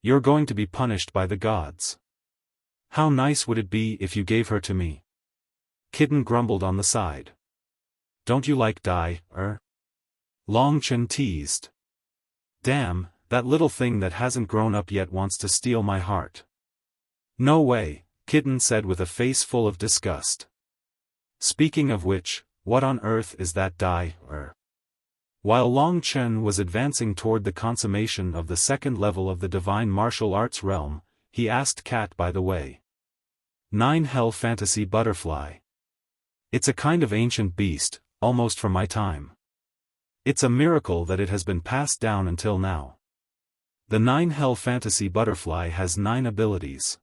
You're going to be punished by the gods. How nice would it be if you gave her to me? Kitten grumbled on the side. Don't you like dye, Long Chen teased. Damn, that little thing that hasn't grown up yet wants to steal my heart. No way, Kitten said with a face full of disgust. Speaking of which, what on earth is that dye, While Long Chen was advancing toward the consummation of the second level of the divine martial arts realm, he asked Cat by the way. 9 Hell Fantasy Butterfly. It's a kind of ancient beast, almost from my time. It's a miracle that it has been passed down until now. The 9 Hell Fantasy Butterfly has 9 abilities.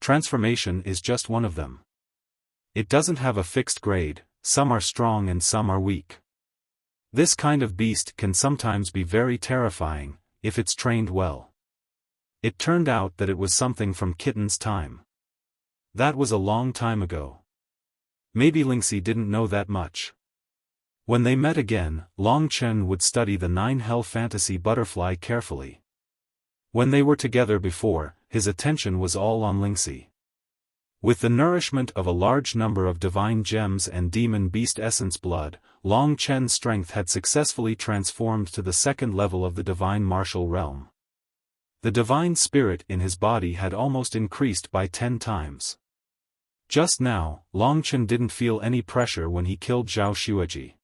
Transformation is just one of them. It doesn't have a fixed grade, some are strong and some are weak. This kind of beast can sometimes be very terrifying, if it's trained well. It turned out that it was something from Kitten's time. That was a long time ago. Maybe Lingxi didn't know that much. When they met again, Long Chen would study the 9 Hell Fantasy Butterfly carefully. When they were together before, his attention was all on Lingxi. With the nourishment of a large number of divine gems and demon beast essence blood, Long Chen's strength had successfully transformed to the second level of the divine martial realm. The divine spirit in his body had almost increased by 10 times. Just now, Long Chen didn't feel any pressure when he killed Zhao Xueji.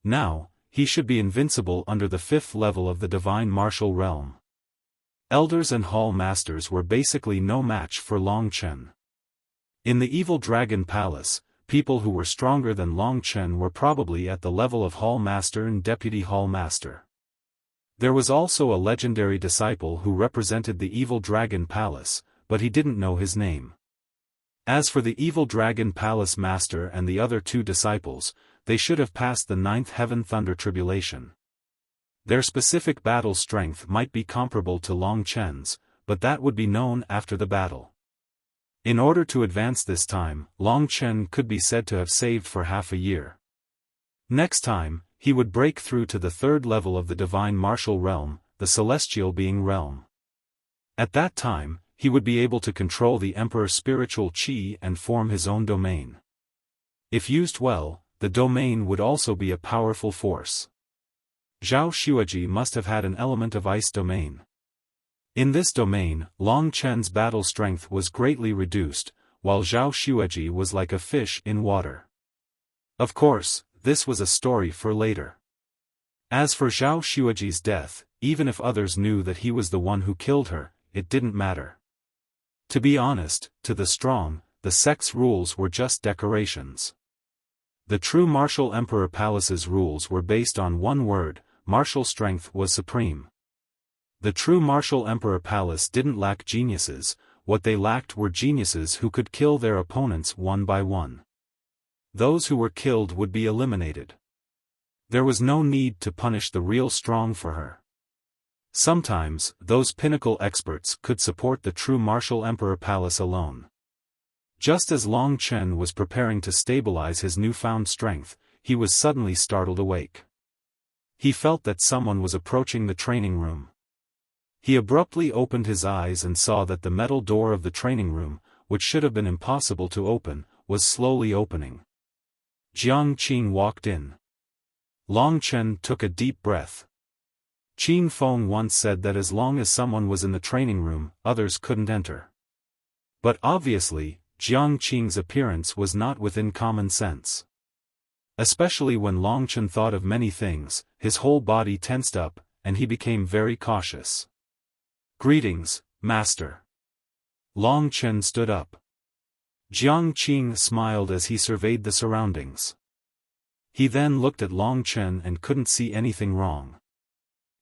Now, he should be invincible under the 5th level of the divine martial realm. Elders and hall masters were basically no match for Long Chen. In the Evil Dragon Palace, people who were stronger than Long Chen were probably at the level of hall master and deputy hall master. There was also a legendary disciple who represented the Evil Dragon Palace, but he didn't know his name. As for the Evil Dragon Palace Master and the other 2 disciples, they should have passed the 9th Heaven Thunder Tribulation. Their specific battle strength might be comparable to Long Chen's, but that would be known after the battle. In order to advance this time, Long Chen could be said to have saved for half a year. Next time, he would break through to the 3rd level of the divine martial realm, the celestial being realm. At that time, he would be able to control the Emperor's spiritual chi and form his own domain. If used well, the domain would also be a powerful force. Zhao Xueji must have had an element of ice domain. In this domain, Long Chen's battle strength was greatly reduced, while Zhao Xueji was like a fish in water. Of course, this was a story for later. As for Zhao Xueji's death, even if others knew that he was the one who killed her, it didn't matter. To be honest, to the strong, the sect's rules were just decorations. The true martial Emperor Palace's rules were based on one word: martial strength was supreme. The true martial Emperor Palace didn't lack geniuses, what they lacked were geniuses who could kill their opponents one by one. Those who were killed would be eliminated. There was no need to punish the real strong for her. Sometimes, those pinnacle experts could support the true martial Emperor Palace alone. Just as Long Chen was preparing to stabilize his newfound strength, he was suddenly startled awake. He felt that someone was approaching the training room. He abruptly opened his eyes and saw that the metal door of the training room, which should have been impossible to open, was slowly opening. Jiang Qing walked in. Long Chen took a deep breath. Qing Feng once said that as long as someone was in the training room, others couldn't enter. But obviously, Jiang Qing's appearance was not within common sense. Especially when Long Chen thought of many things, his whole body tensed up, and he became very cautious. "Greetings, Master." Long Chen stood up. Jiang Qing smiled as he surveyed the surroundings. He then looked at Long Chen and couldn't see anything wrong.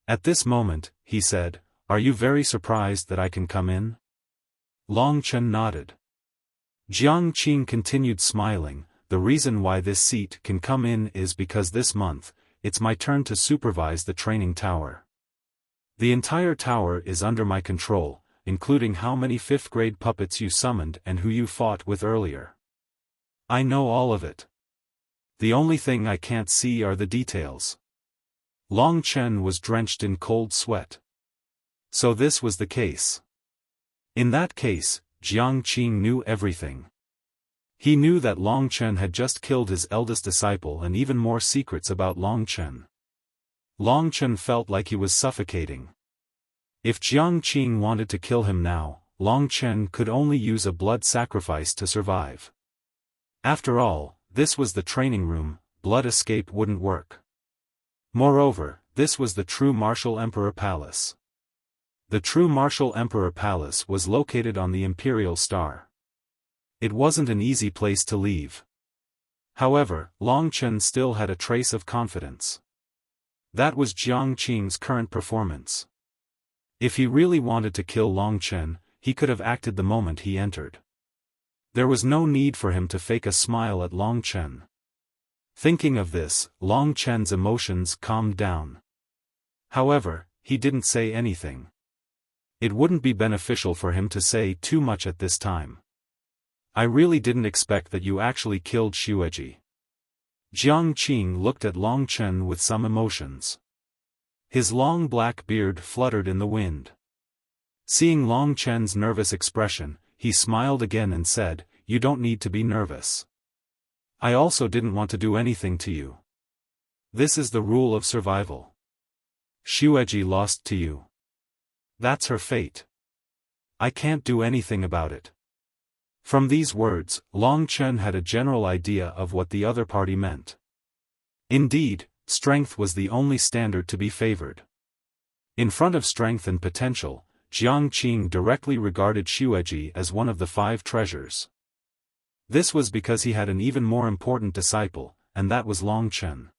At this moment, he said, "Are you very surprised that I can come in?" Long Chen nodded. Jiang Qing continued smiling. "The reason why this seat can come in is because this month, it's my turn to supervise the training tower. The entire tower is under my control, including how many 5th grade puppets you summoned and who you fought with earlier. I know all of it. The only thing I can't see are the details." Long Chen was drenched in cold sweat. So this was the case. In that case, Jiang Qing knew everything. He knew that Long Chen had just killed his eldest disciple and even more secrets about Long Chen. Long Chen felt like he was suffocating. If Jiang Qing wanted to kill him now, Long Chen could only use a blood sacrifice to survive. After all, this was the training room, blood escape wouldn't work. Moreover, this was the true martial Emperor Palace. The true martial Emperor Palace was located on the Imperial Star. It wasn't an easy place to leave. However, Long Chen still had a trace of confidence. That was Jiang Qing's current performance. If he really wanted to kill Long Chen, he could have acted the moment he entered. There was no need for him to fake a smile at Long Chen. Thinking of this, Long Chen's emotions calmed down. However, he didn't say anything. It wouldn't be beneficial for him to say too much at this time. "I really didn't expect that you actually killed Xueji." Jiang Qing looked at Long Chen with some emotions. His long black beard fluttered in the wind. Seeing Long Chen's nervous expression, he smiled again and said, "You don't need to be nervous. I also didn't want to do anything to you. This is the rule of survival. Xueji lost to you. That's her fate. I can't do anything about it." From these words, Long Chen had a general idea of what the other party meant. Indeed, strength was the only standard to be favored. In front of strength and potential, Jiang Qing directly regarded Xueji as one of the 5 treasures. This was because he had an even more important disciple, and that was Long Chen.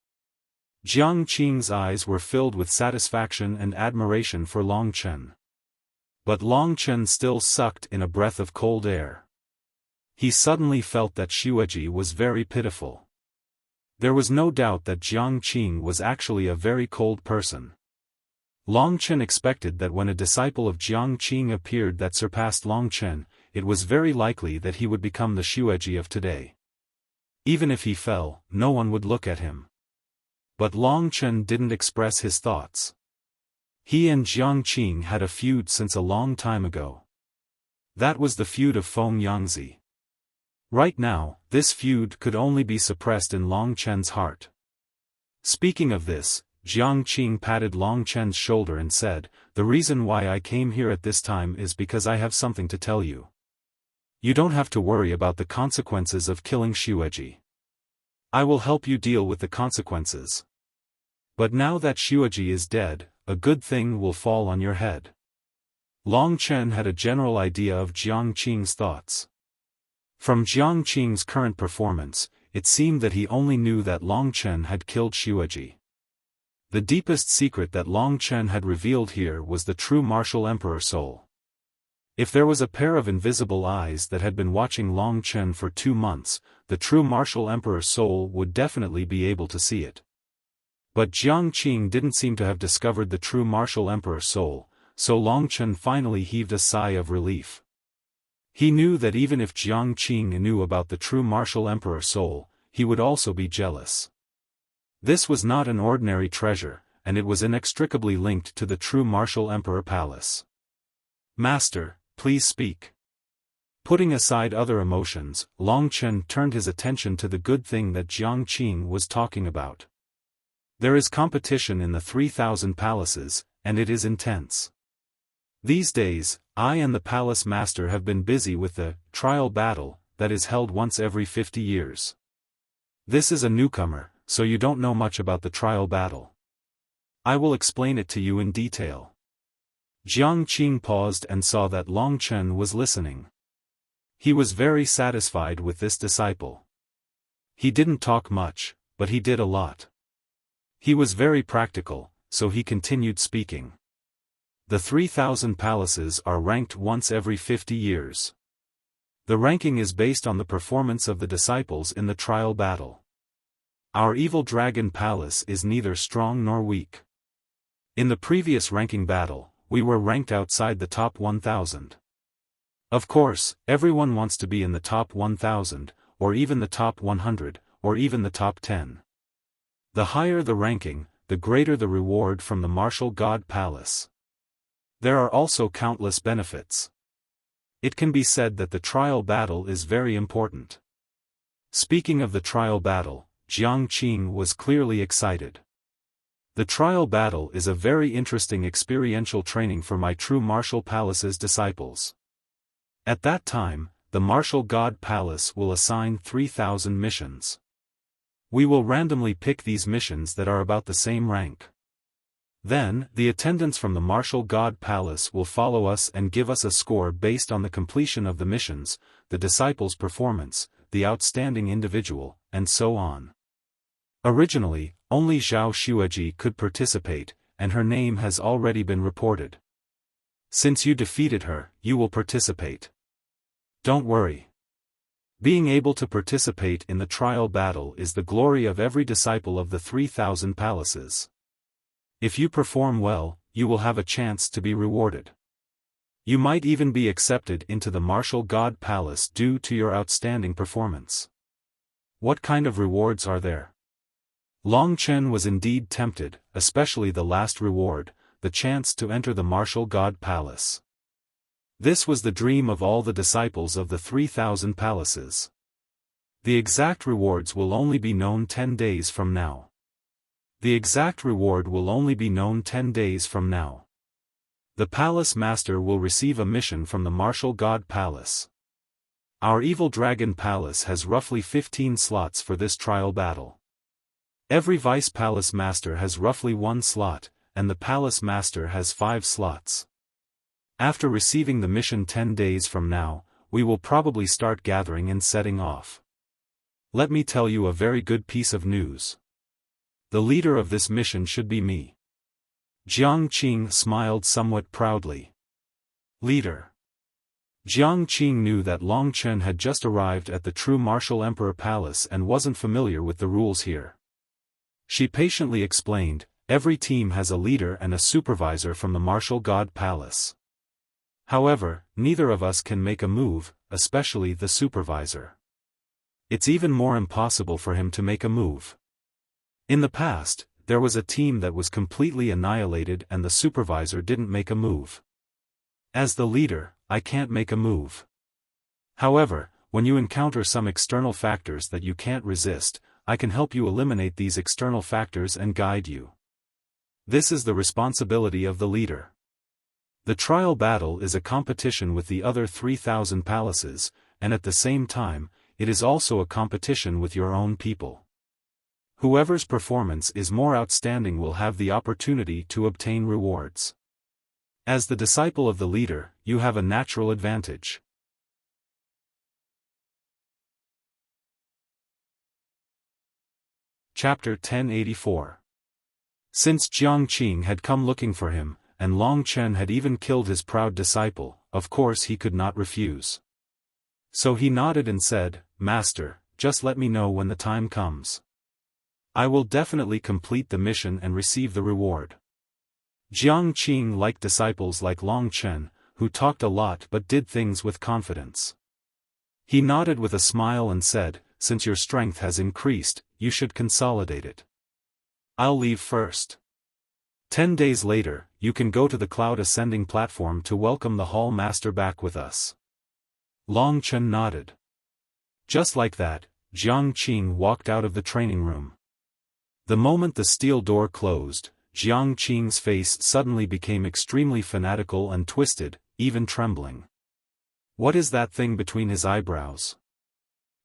Jiang Qing's eyes were filled with satisfaction and admiration for Long Chen. But Long Chen still sucked in a breath of cold air. He suddenly felt that Xueji was very pitiful. There was no doubt that Jiang Qing was actually a very cold person. Long Chen expected that when a disciple of Jiang Qing appeared that surpassed Long Chen, it was very likely that he would become the Xueji of today. Even if he fell, no one would look at him. But Long Chen didn't express his thoughts. He and Jiang Qing had a feud since a long time ago. That was the feud of Feng Yangzi. Right now, this feud could only be suppressed in Long Chen's heart. Speaking of this, Jiang Qing patted Long Chen's shoulder and said, "The reason why I came here at this time is because I have something to tell you. You don't have to worry about the consequences of killing Xueji. I will help you deal with the consequences. But now that Xueji is dead, a good thing will fall on your head." Long Chen had a general idea of Jiang Qing's thoughts. From Jiang Qing's current performance, it seemed that he only knew that Long Chen had killed Xueji. The deepest secret that Long Chen had revealed here was the true martial emperor soul. If there was a pair of invisible eyes that had been watching Long Chen for 2 months, the true martial emperor soul would definitely be able to see it. But Jiang Qing didn't seem to have discovered the true martial emperor soul, so Long Chen finally heaved a sigh of relief. He knew that even if Jiang Qing knew about the true martial emperor soul, he would also be jealous. This was not an ordinary treasure, and it was inextricably linked to the true martial emperor palace. "Master, please speak." Putting aside other emotions, Long Chen turned his attention to the good thing that Jiang Qing was talking about. There is competition in the 3,000 palaces, and it is intense. These days, I and the palace master have been busy with the trial battle that is held once every 50 years. This is a newcomer, so you don't know much about the trial battle. I will explain it to you in detail. Jiang Qing paused and saw that Long Chen was listening. He was very satisfied with this disciple. He didn't talk much, but he did a lot. He was very practical, so he continued speaking. The 3,000 palaces are ranked once every 50 years. The ranking is based on the performance of the disciples in the trial battle. Our evil dragon palace is neither strong nor weak. In the previous ranking battle, we were ranked outside the top 1,000. Of course, everyone wants to be in the top 1,000, or even the top 100, or even the top 10. The higher the ranking, the greater the reward from the martial god palace. There are also countless benefits. It can be said that the trial battle is very important. Speaking of the trial battle, Jiang Qing was clearly excited. The trial battle is a very interesting experiential training for my true martial palace's disciples. At that time, the martial god palace will assign 3,000 missions. We will randomly pick these missions that are about the same rank. Then, the attendants from the martial god palace will follow us and give us a score based on the completion of the missions, the disciple's performance, the outstanding individual, and so on. Originally, only Zhao Xueji could participate, and her name has already been reported. Since you defeated her, you will participate. Don't worry. Being able to participate in the trial battle is the glory of every disciple of the 3,000 palaces. If you perform well, you will have a chance to be rewarded. You might even be accepted into the martial god palace due to your outstanding performance. What kind of rewards are there? Long Chen was indeed tempted, especially the last reward, the chance to enter the martial god palace. This was the dream of all the disciples of the 3,000 palaces. The exact rewards will only be known 10 days from now. The exact reward will only be known 10 days from now. The palace master will receive a mission from the martial god palace. Our evil dragon palace has roughly 15 slots for this trial battle. Every vice palace master has roughly 1 slot, and the palace master has 5 slots. After receiving the mission 10 days from now, we will probably start gathering and setting off. Let me tell you a very good piece of news. The leader of this mission should be me. Jiang Qing smiled somewhat proudly. Leader. Jiang Qing knew that Long Chen had just arrived at the true martial emperor palace and wasn't familiar with the rules here. She patiently explained, every team has a leader and a supervisor from the martial god palace. However, neither of us can make a move, especially the supervisor. It's even more impossible for him to make a move. In the past, there was a team that was completely annihilated and the supervisor didn't make a move. As the leader, I can't make a move. However, when you encounter some external factors that you can't resist, I can help you eliminate these external factors and guide you. This is the responsibility of the leader. The trial battle is a competition with the other 3,000 palaces, and at the same time, it is also a competition with your own people. Whoever's performance is more outstanding will have the opportunity to obtain rewards. As the disciple of the leader, you have a natural advantage. Chapter 1084. Since Jiang Qing had come looking for him, and Long Chen had even killed his proud disciple, of course he could not refuse. So he nodded and said, "Master, just let me know when the time comes. I will definitely complete the mission and receive the reward." Jiang Qing liked disciples like Long Chen, who talked a lot but did things with confidence. He nodded with a smile and said, "Since your strength has increased, you should consolidate it. I'll leave first. 10 days later, you can go to the cloud ascending platform to welcome the Hall Master back with us." Long Chen nodded. Just like that, Jiang Qing walked out of the training room. The moment the steel door closed, Jiang Qing's face suddenly became extremely fanatical and twisted, even trembling. What is that thing between his eyebrows?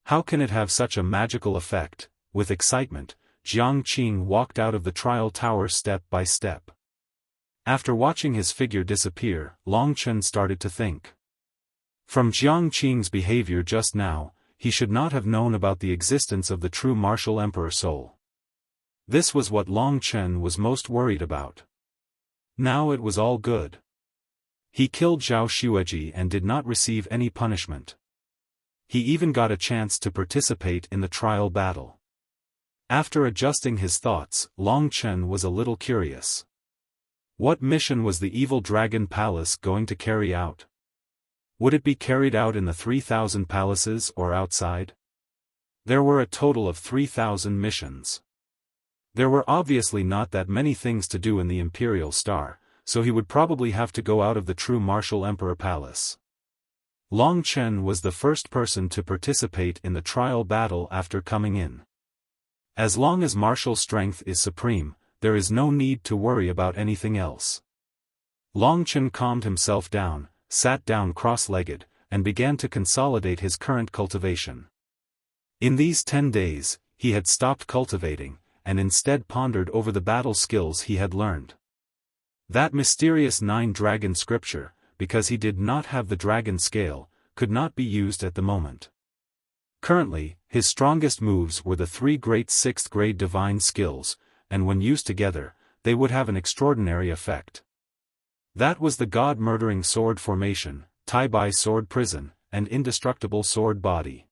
How can it have such a magical effect? With excitement, Jiang Qing walked out of the trial tower step by step. After watching his figure disappear, Long Chen started to think. From Jiang Qing's behavior just now, he should not have known about the existence of the true martial emperor soul. This was what Long Chen was most worried about. Now it was all good. He killed Zhao Xueji and did not receive any punishment. He even got a chance to participate in the trial battle. After adjusting his thoughts, Long Chen was a little curious. What mission was the evil dragon palace going to carry out? Would it be carried out in the 3,000 palaces or outside? There were a total of 3,000 missions. There were obviously not that many things to do in the Imperial Star, so he would probably have to go out of the true martial emperor palace. Long Chen was the first person to participate in the trial battle after coming in. As long as martial strength is supreme, there is no need to worry about anything else. Long Chen calmed himself down, sat down cross-legged, and began to consolidate his current cultivation. In these 10 days, he had stopped cultivating, and instead pondered over the battle skills he had learned. That mysterious 9-dragon scripture, because he did not have the dragon scale, could not be used at the moment. Currently, his strongest moves were the 3 great 6th-grade divine skills, and when used together, they would have an extraordinary effect. That was the god-murdering sword formation, Tai-Bai sword prison, and indestructible sword body.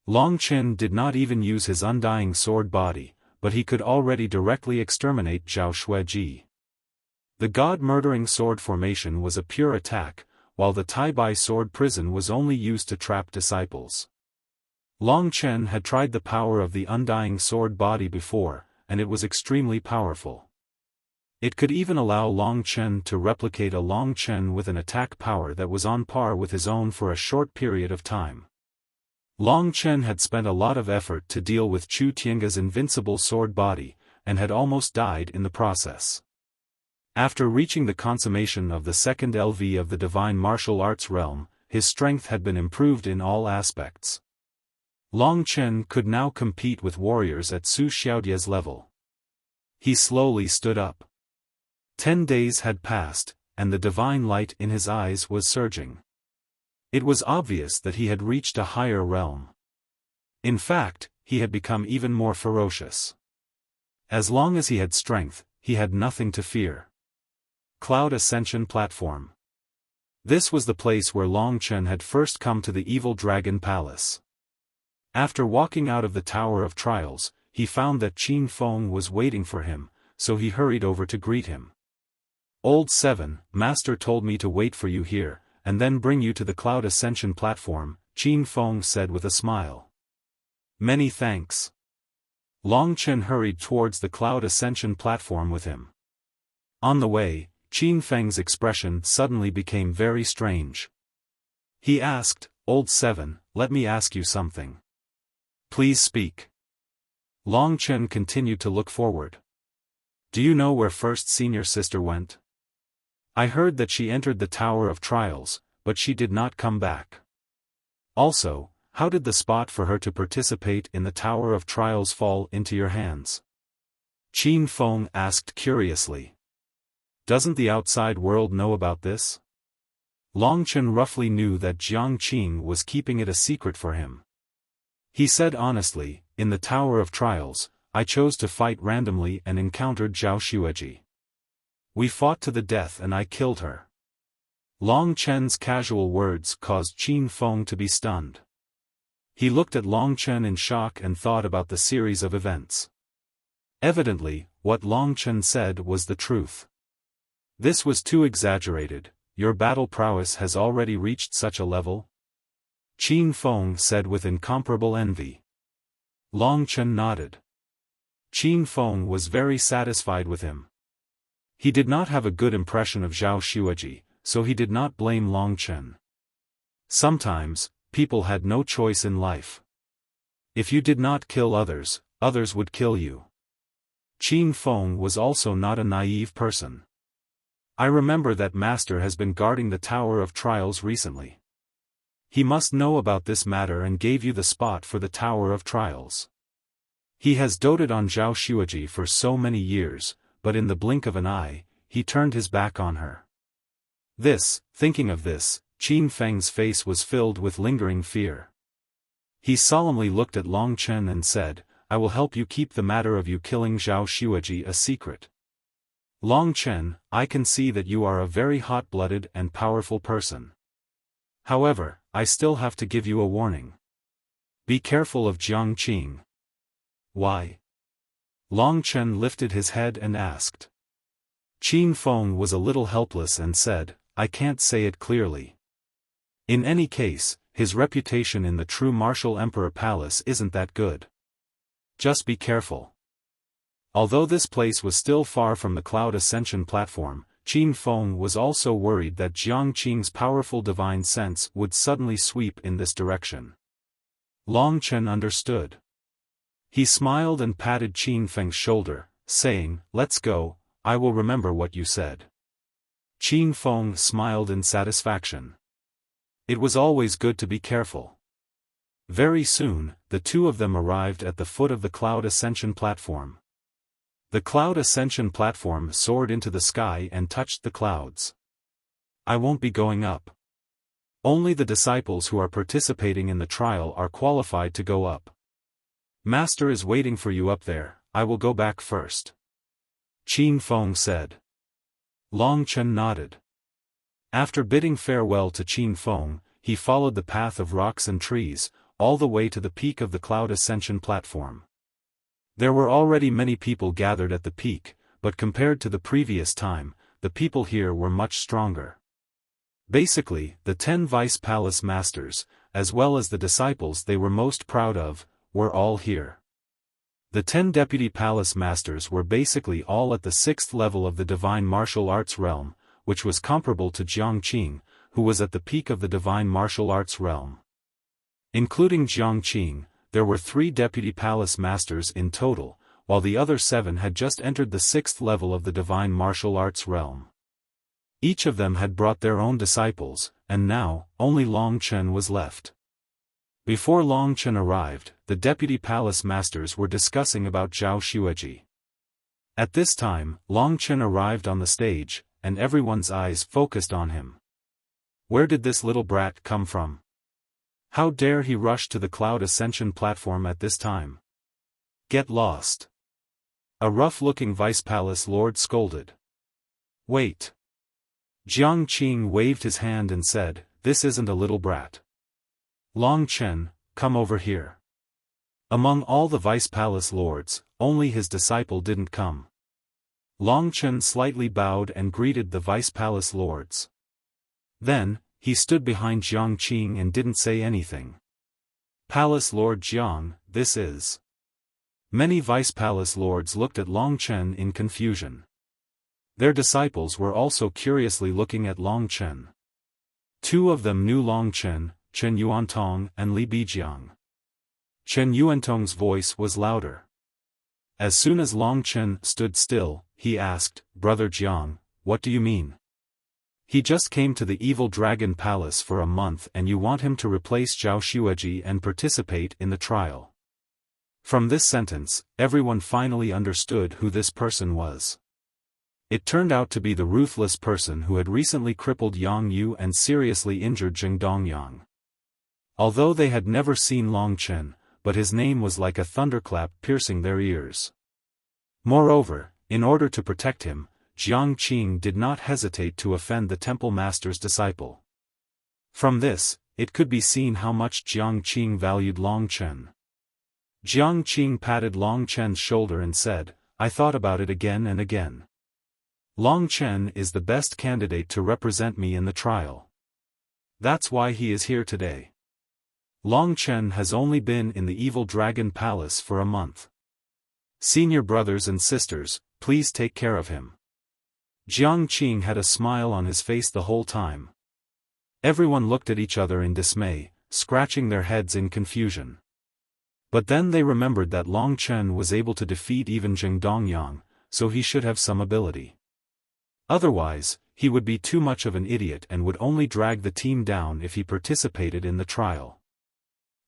Long Chen did not even use his undying sword body, but he could already directly exterminate Zhao Xueji. The god-murdering sword formation was a pure attack, while the Tai-Bai sword prison was only used to trap disciples. Long Chen had tried the power of the undying sword body before, and it was extremely powerful. It could even allow Long Chen to replicate a Long Chen with an attack power that was on par with his own for a short period of time. Long Chen had spent a lot of effort to deal with Chu Tiange's invincible sword body, and had almost died in the process. After reaching the consummation of the 2nd LV of the divine martial arts realm, his strength had been improved in all aspects. Long Chen could now compete with warriors at Su Xiaodie's level. He slowly stood up. 10 days had passed, and the divine light in his eyes was surging. It was obvious that he had reached a higher realm. In fact, he had become even more ferocious. As long as he had strength, he had nothing to fear. Cloud Ascension Platform. This was the place where Long Chen had first come to the evil dragon palace. After walking out of the Tower of Trials, he found that Qin Feng was waiting for him, so he hurried over to greet him. "Old 7, Master told me to wait for you here, and then bring you to the Cloud Ascension Platform," Qin Feng said with a smile. "Many thanks." Long Chen hurried towards the Cloud Ascension Platform with him. On the way, Qin Feng's expression suddenly became very strange. He asked, "Old 7, let me ask you something." "Please speak." Long Chen continued to look forward. Do you know where first senior sister went? I heard that she entered the Tower of Trials, but she did not come back. Also, how did the spot for her to participate in the Tower of Trials fall into your hands? Qin Feng asked curiously. Doesn't the outside world know about this? Long Chen roughly knew that Jiang Qing was keeping it a secret for him. He said honestly, in the Tower of Trials, I chose to fight randomly and encountered Zhao Xueji. We fought to the death and I killed her. Long Chen's casual words caused Qin Feng to be stunned. He looked at Long Chen in shock and thought about the series of events. Evidently, what Long Chen said was the truth. This was too exaggerated. Your battle prowess has already reached such a level? Qin Feng said with incomparable envy. Long Chen nodded. Qin Feng was very satisfied with him. He did not have a good impression of Zhao Xueji, so he did not blame Long Chen. Sometimes, people had no choice in life. If you did not kill others, others would kill you. Qin Feng was also not a naive person. I remember that Master has been guarding the Tower of Trials recently. He must know about this matter and gave you the spot for the Tower of Trials. He has doted on Zhao Xueji for so many years, but in the blink of an eye, he turned his back on her. Thinking of this, Qin Feng's face was filled with lingering fear. He solemnly looked at Long Chen and said, I will help you keep the matter of you killing Zhao Xueji a secret. Long Chen, I can see that you are a very hot-blooded and powerful person. However, I still have to give you a warning. Be careful of Jiang Qing. Why? Long Chen lifted his head and asked. Qin Feng was a little helpless and said, I can't say it clearly. In any case, his reputation in the true Martial Emperor Palace isn't that good. Just be careful. Although this place was still far from the Cloud Ascension platform, Qin Feng was also worried that Jiang Qing's powerful divine sense would suddenly sweep in this direction. Long Chen understood. He smiled and patted Qin Feng's shoulder, saying, Let's go, I will remember what you said. Qin Feng smiled in satisfaction. It was always good to be careful. Very soon, the two of them arrived at the foot of the Cloud Ascension platform. The Cloud Ascension platform soared into the sky and touched the clouds. I won't be going up. Only the disciples who are participating in the trial are qualified to go up. Master is waiting for you up there, I will go back first. Qin Feng said. Long Chen nodded. After bidding farewell to Qin Feng, he followed the path of rocks and trees, all the way to the peak of the Cloud Ascension platform. There were already many people gathered at the peak, but compared to the previous time, the people here were much stronger. Basically, the 10 Vice Palace Masters, as well as the disciples they were most proud of, were all here. The 10 Deputy Palace Masters were basically all at the 6th level of the Divine Martial Arts realm, which was comparable to Jiang Qing, who was at the peak of the Divine Martial Arts realm. Including Jiang Qing, there were 3 Deputy Palace Masters in total, while the other 7 had just entered the 6th level of the Divine Martial Arts realm. Each of them had brought their own disciples, and now, only Long Chen was left. Before Long Chen arrived, the Deputy Palace Masters were discussing about Zhao Xueji. At this time, Long Chen arrived on the stage, and everyone's eyes focused on him. Where did this little brat come from? How dare he rush to the Cloud Ascension platform at this time? Get lost. A rough-looking Vice Palace Lord scolded. Wait. Jiang Qing waved his hand and said, This isn't a little brat. Long Chen, come over here. Among all the Vice Palace Lords, only his disciple didn't come. Long Chen slightly bowed and greeted the Vice Palace Lords. Then, he stood behind Jiang Qing and didn't say anything. Palace Lord Jiang, this is. Many Vice Palace Lords looked at Long Chen in confusion. Their disciples were also curiously looking at Long Chen. 2 of them knew Long Chen, Chen Yuantong and Li Bijiang. Chen Yuantong's voice was louder. As soon as Long Chen stood still, he asked, "Brother Jiang, what do you mean? He just came to the Evil Dragon Palace for a month and you want him to replace Zhao Xueji and participate in the trial." From this sentence, everyone finally understood who this person was. It turned out to be the ruthless person who had recently crippled Yang Yu and seriously injured Zheng Dongyang. Although they had never seen Long Chen, but his name was like a thunderclap piercing their ears. Moreover, in order to protect him, Jiang Qing did not hesitate to offend the temple master's disciple. From this, it could be seen how much Jiang Qing valued Long Chen. Jiang Qing patted Long Chen's shoulder and said, "I thought about it again and again. Long Chen is the best candidate to represent me in the trial. That's why he is here today. Long Chen has only been in the Evil Dragon Palace for a month. Senior brothers and sisters, please take care of him." Jiang Qing had a smile on his face the whole time. Everyone looked at each other in dismay, scratching their heads in confusion. But then they remembered that Long Chen was able to defeat even Zheng Dongyang, so he should have some ability. Otherwise, he would be too much of an idiot and would only drag the team down if he participated in the trial.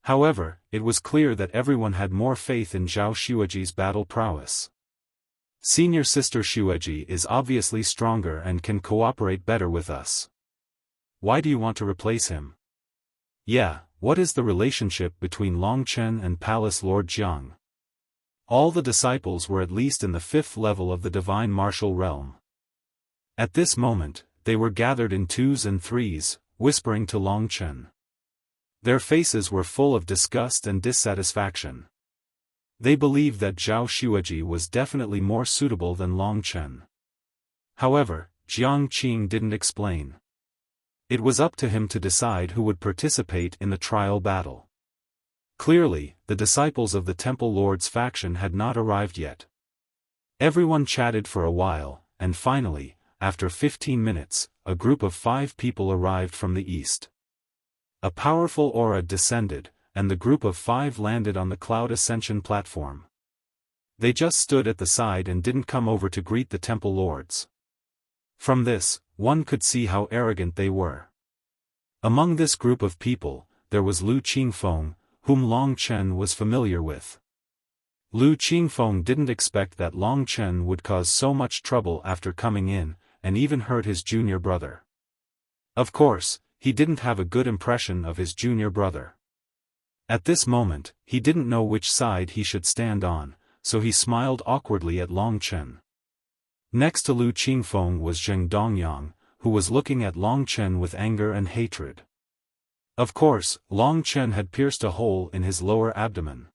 However, it was clear that everyone had more faith in Zhao Xueji's battle prowess. Senior sister Xueji is obviously stronger and can cooperate better with us. Why do you want to replace him? Yeah, what is the relationship between Long Chen and Palace Lord Jiang? All the disciples were at least in the 5th level of the divine martial realm. At this moment, they were gathered in 2s and 3s, whispering to Long Chen. Their faces were full of disgust and dissatisfaction. They believed that Zhao Xueji was definitely more suitable than Long Chen. However, Jiang Qing didn't explain. It was up to him to decide who would participate in the trial battle. Clearly, the disciples of the Temple Lord's faction had not arrived yet. Everyone chatted for a while, and finally, after 15 minutes, a group of 5 people arrived from the east. A powerful aura descended, and the group of 5 landed on the Cloud Ascension platform. They just stood at the side and didn't come over to greet the Temple Lords. From this, one could see how arrogant they were. Among this group of people, there was Lu Qingfeng, whom Long Chen was familiar with. Lu Qingfeng didn't expect that Long Chen would cause so much trouble after coming in, and even hurt his junior brother. Of course, he didn't have a good impression of his junior brother. At this moment, he didn't know which side he should stand on, so he smiled awkwardly at Long Chen. Next to Lu Qingfeng was Zheng Dongyang, who was looking at Long Chen with anger and hatred. Of course, Long Chen had pierced a hole in his lower abdomen.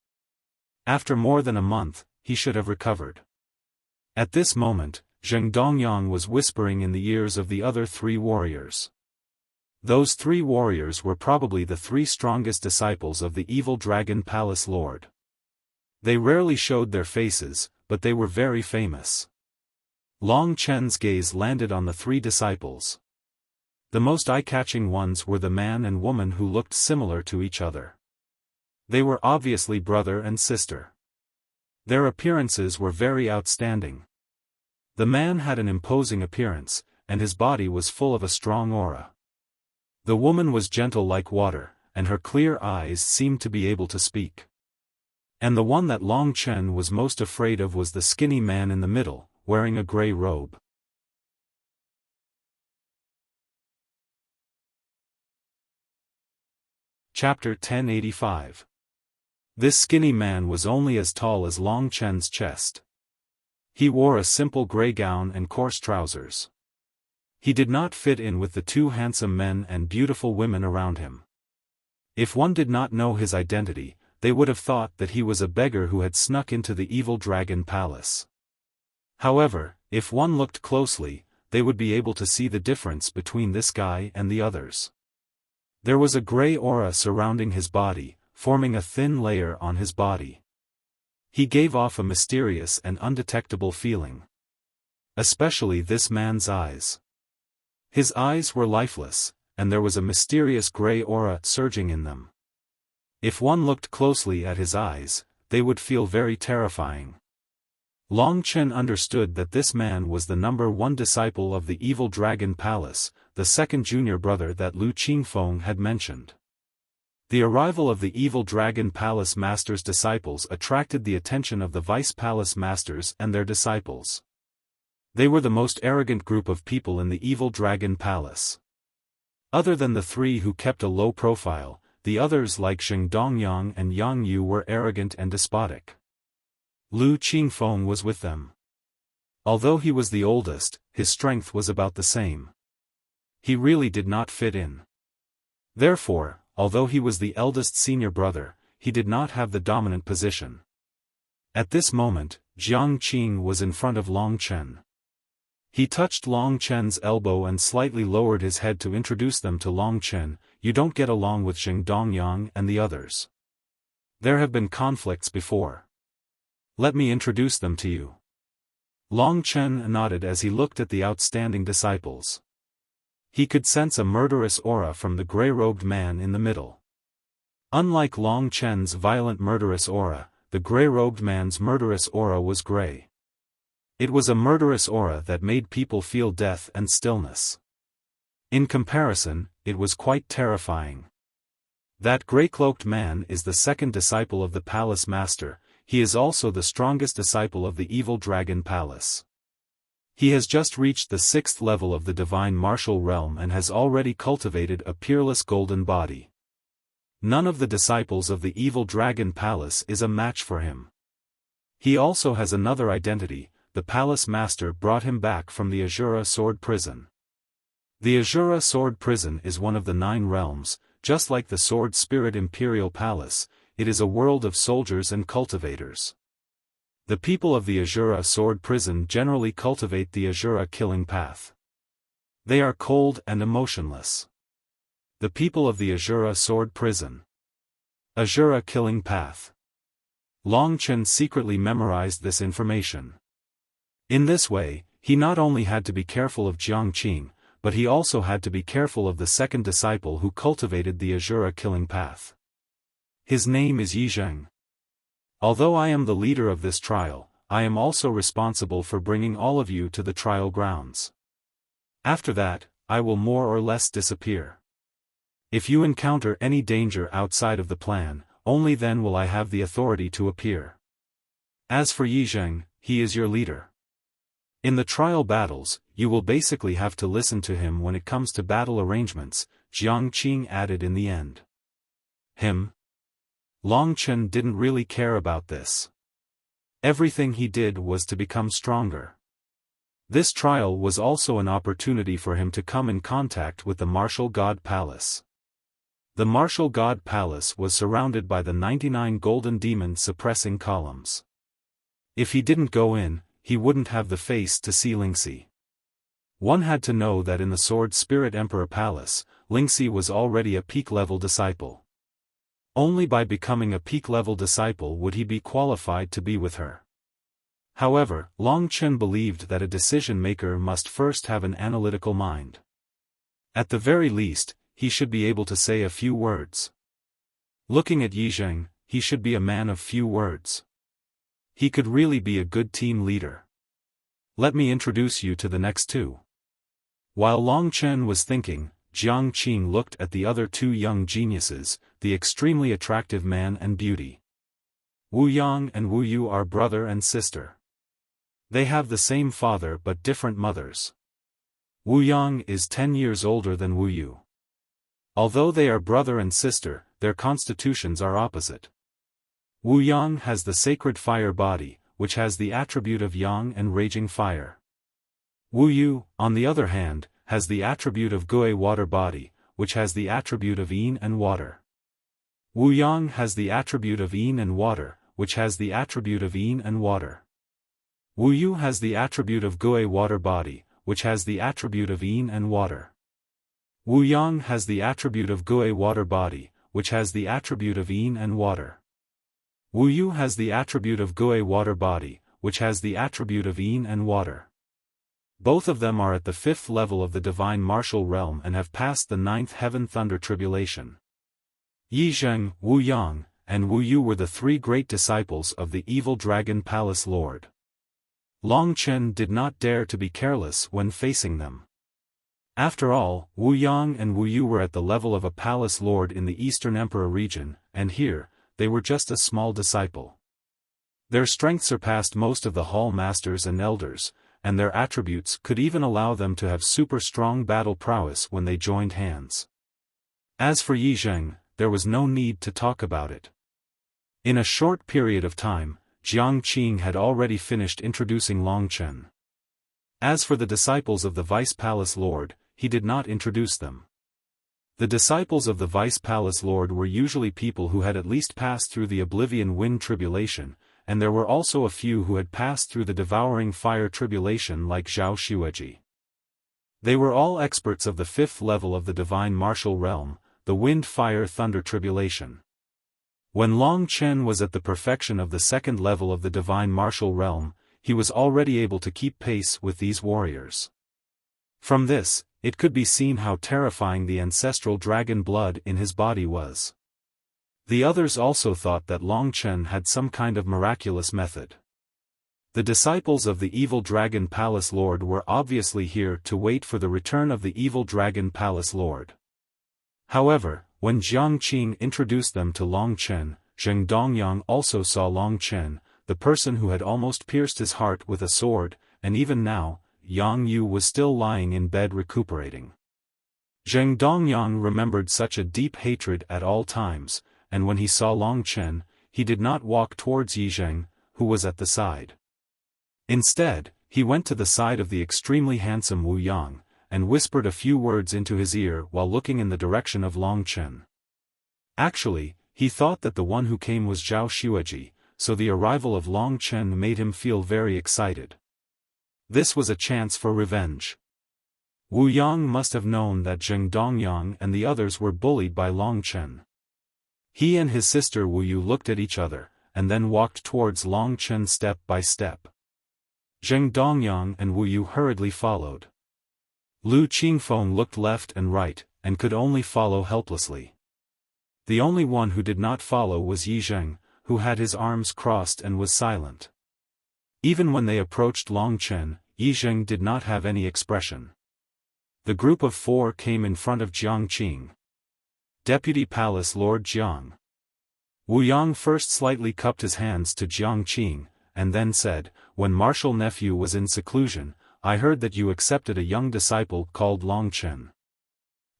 After more than a month, he should have recovered. At this moment, Zheng Dongyang was whispering in the ears of the other 3 warriors. Those 3 warriors were probably the 3 strongest disciples of the Evil Dragon Palace Lord. They rarely showed their faces, but they were very famous. Long Chen's gaze landed on the 3 disciples. The most eye-catching ones were the man and woman who looked similar to each other. They were obviously brother and sister. Their appearances were very outstanding. The man had an imposing appearance, and his body was full of a strong aura. The woman was gentle like water, and her clear eyes seemed to be able to speak. And the one that Long Chen was most afraid of was the skinny man in the middle, wearing a gray robe. Chapter 1085. This skinny man was only as tall as Long Chen's chest. He wore a simple gray gown and coarse trousers. He did not fit in with the 2 handsome men and beautiful women around him. If one did not know his identity, they would have thought that he was a beggar who had snuck into the Evil Dragon Palace. However, if one looked closely, they would be able to see the difference between this guy and the others. There was a gray aura surrounding his body, forming a thin layer on his body. He gave off a mysterious and undetectable feeling. Especially this man's eyes. His eyes were lifeless, and there was a mysterious gray aura surging in them. If one looked closely at his eyes, they would feel very terrifying. Long Chen understood that this man was the #1 disciple of the Evil Dragon Palace, the second junior brother that Lu Qingfeng had mentioned. The arrival of the Evil Dragon Palace Master's disciples attracted the attention of the Vice Palace Masters and their disciples. They were the most arrogant group of people in the Evil Dragon Palace. Other than the three who kept a low profile, the others like Sheng Dongyang and Yang Yu were arrogant and despotic. Lu Qingfeng was with them. Although he was the oldest, his strength was about the same. He really did not fit in. Therefore, although he was the eldest senior brother, he did not have the dominant position. At this moment, Jiang Qing was in front of Long Chen. He touched Long Chen's elbow and slightly lowered his head to introduce them to Long Chen. You don't get along with Sheng Dongyang and the others. There have been conflicts before. Let me introduce them to you. Long Chen nodded as he looked at the outstanding disciples. He could sense a murderous aura from the gray-robed man in the middle. Unlike Long Chen's violent murderous aura, the gray-robed man's murderous aura was gray. It was a murderous aura that made people feel death and stillness. In comparison, it was quite terrifying. That gray-cloaked man is the second disciple of the Palace Master. He is also the strongest disciple of the Evil Dragon Palace. He has just reached the 6th level of the Divine Martial Realm and has already cultivated a peerless golden body. None of the disciples of the Evil Dragon Palace is a match for him. He also has another identity. The Palace Master brought him back from the Azura Sword Prison. The Azura Sword Prison is one of the 9 realms, just like the Sword Spirit Imperial Palace. It is a world of soldiers and cultivators. The people of the Azura Sword Prison generally cultivate the Azura killing path. They are cold and emotionless. The people of the Azura Sword Prison. Azura killing path. Long Chen secretly memorized this information. In this way, he not only had to be careful of Jiang Qing, but he also had to be careful of the second disciple who cultivated the Azura killing path. His name is Yizheng. Although I am the leader of this trial, I am also responsible for bringing all of you to the trial grounds. After that, I will more or less disappear. If you encounter any danger outside of the plan, only then will I have the authority to appear. As for Yizheng, he is your leader. In the trial battles, you will basically have to listen to him when it comes to battle arrangements, Jiang Qing added in the end. Him? Long Chen didn't really care about this. Everything he did was to become stronger. This trial was also an opportunity for him to come in contact with the Martial God Palace. The Martial God Palace was surrounded by the 99 golden demon suppressing columns. If he didn't go in, he wouldn't have the face to see Lingxi. One had to know that in the Sword Spirit Emperor Palace, Lingxi was already a peak-level disciple. Only by becoming a peak-level disciple would he be qualified to be with her. However, Long Chen believed that a decision-maker must first have an analytical mind. At the very least, he should be able to say a few words. Looking at Yizheng, he should be a man of few words. He could really be a good team leader. Let me introduce you to the next two. While Long Chen was thinking, Jiang Qing looked at the other 2 young geniuses, the extremely attractive man and beauty. Wu Yang and Wu Yu are brother and sister. They have the same father but different mothers. Wu Yang is 10 years older than Wu Yu. Although they are brother and sister, their constitutions are opposite. Wu Yang has the sacred fire body, which has the attribute of yang and raging fire. Wu Yu, on the other hand, has the attribute of Gui water body, which has the attribute of yin and water. Wu Yang has the attribute of yin and water, which has the attribute of yin and water. Wu Yu has the attribute of Gui water body, which has the attribute of yin and water. Wu Yang has the attribute of Gui water body, which has the attribute of yin and water. Wu Yu has the attribute of Gui water body, which has the attribute of yin and water. Both of them are at the 5th level of the Divine Martial Realm and have passed the 9th Heaven Thunder Tribulation. Yizheng, Wu Yang, and Wu Yu were the 3 great disciples of the Evil Dragon Palace Lord. Long Chen did not dare to be careless when facing them. After all, Wu Yang and Wu Yu were at the level of a palace lord in the Eastern Emperor region, and here, they were just a small disciple. Their strength surpassed most of the hall masters and elders, and their attributes could even allow them to have super strong battle prowess when they joined hands. As for Yi Zheng, there was no need to talk about it. In a short period of time, Jiang Qing had already finished introducing Long Chen. As for the disciples of the Vice Palace Lord, he did not introduce them. The disciples of the Vice Palace Lord were usually people who had at least passed through the Oblivion Wind Tribulation, and there were also a few who had passed through the Devouring Fire Tribulation like Zhao Xueji. They were all experts of the 5th level of the Divine Martial Realm, the Wind Fire Thunder Tribulation. When Long Chen was at the perfection of the 2nd level of the Divine Martial Realm, he was already able to keep pace with these warriors. From this, it could be seen how terrifying the ancestral dragon blood in his body was. The others also thought that Long Chen had some kind of miraculous method. The disciples of the Evil Dragon Palace Lord were obviously here to wait for the return of the Evil Dragon Palace Lord. However, when Jiang Qing introduced them to Long Chen, Zheng Dongyang also saw Long Chen, the person who had almost pierced his heart with a sword, and even now, Yang Yu was still lying in bed recuperating. Zheng Dongyang remembered such a deep hatred at all times, and when he saw Long Chen, he did not walk towards Yi Zheng, who was at the side. Instead, he went to the side of the extremely handsome Wu Yang, and whispered a few words into his ear while looking in the direction of Long Chen. Actually, he thought that the one who came was Zhao Xueji, so the arrival of Long Chen made him feel very excited. This was a chance for revenge. Wu Yang must have known that Zheng Dongyang and the others were bullied by Long Chen. He and his sister Wu Yu looked at each other, and then walked towards Long Chen step by step. Zheng Dongyang and Wu Yu hurriedly followed. Lu Qingfeng looked left and right, and could only follow helplessly. The only one who did not follow was Yi Zheng, who had his arms crossed and was silent. Even when they approached Long Chen, Yi Zheng did not have any expression. The group of 4 came in front of Jiang Qing. Deputy Palace Lord Jiang. Wu Yang first slightly cupped his hands to Jiang Qing, and then said, "When Martial Nephew was in seclusion, I heard that you accepted a young disciple called Long Chen.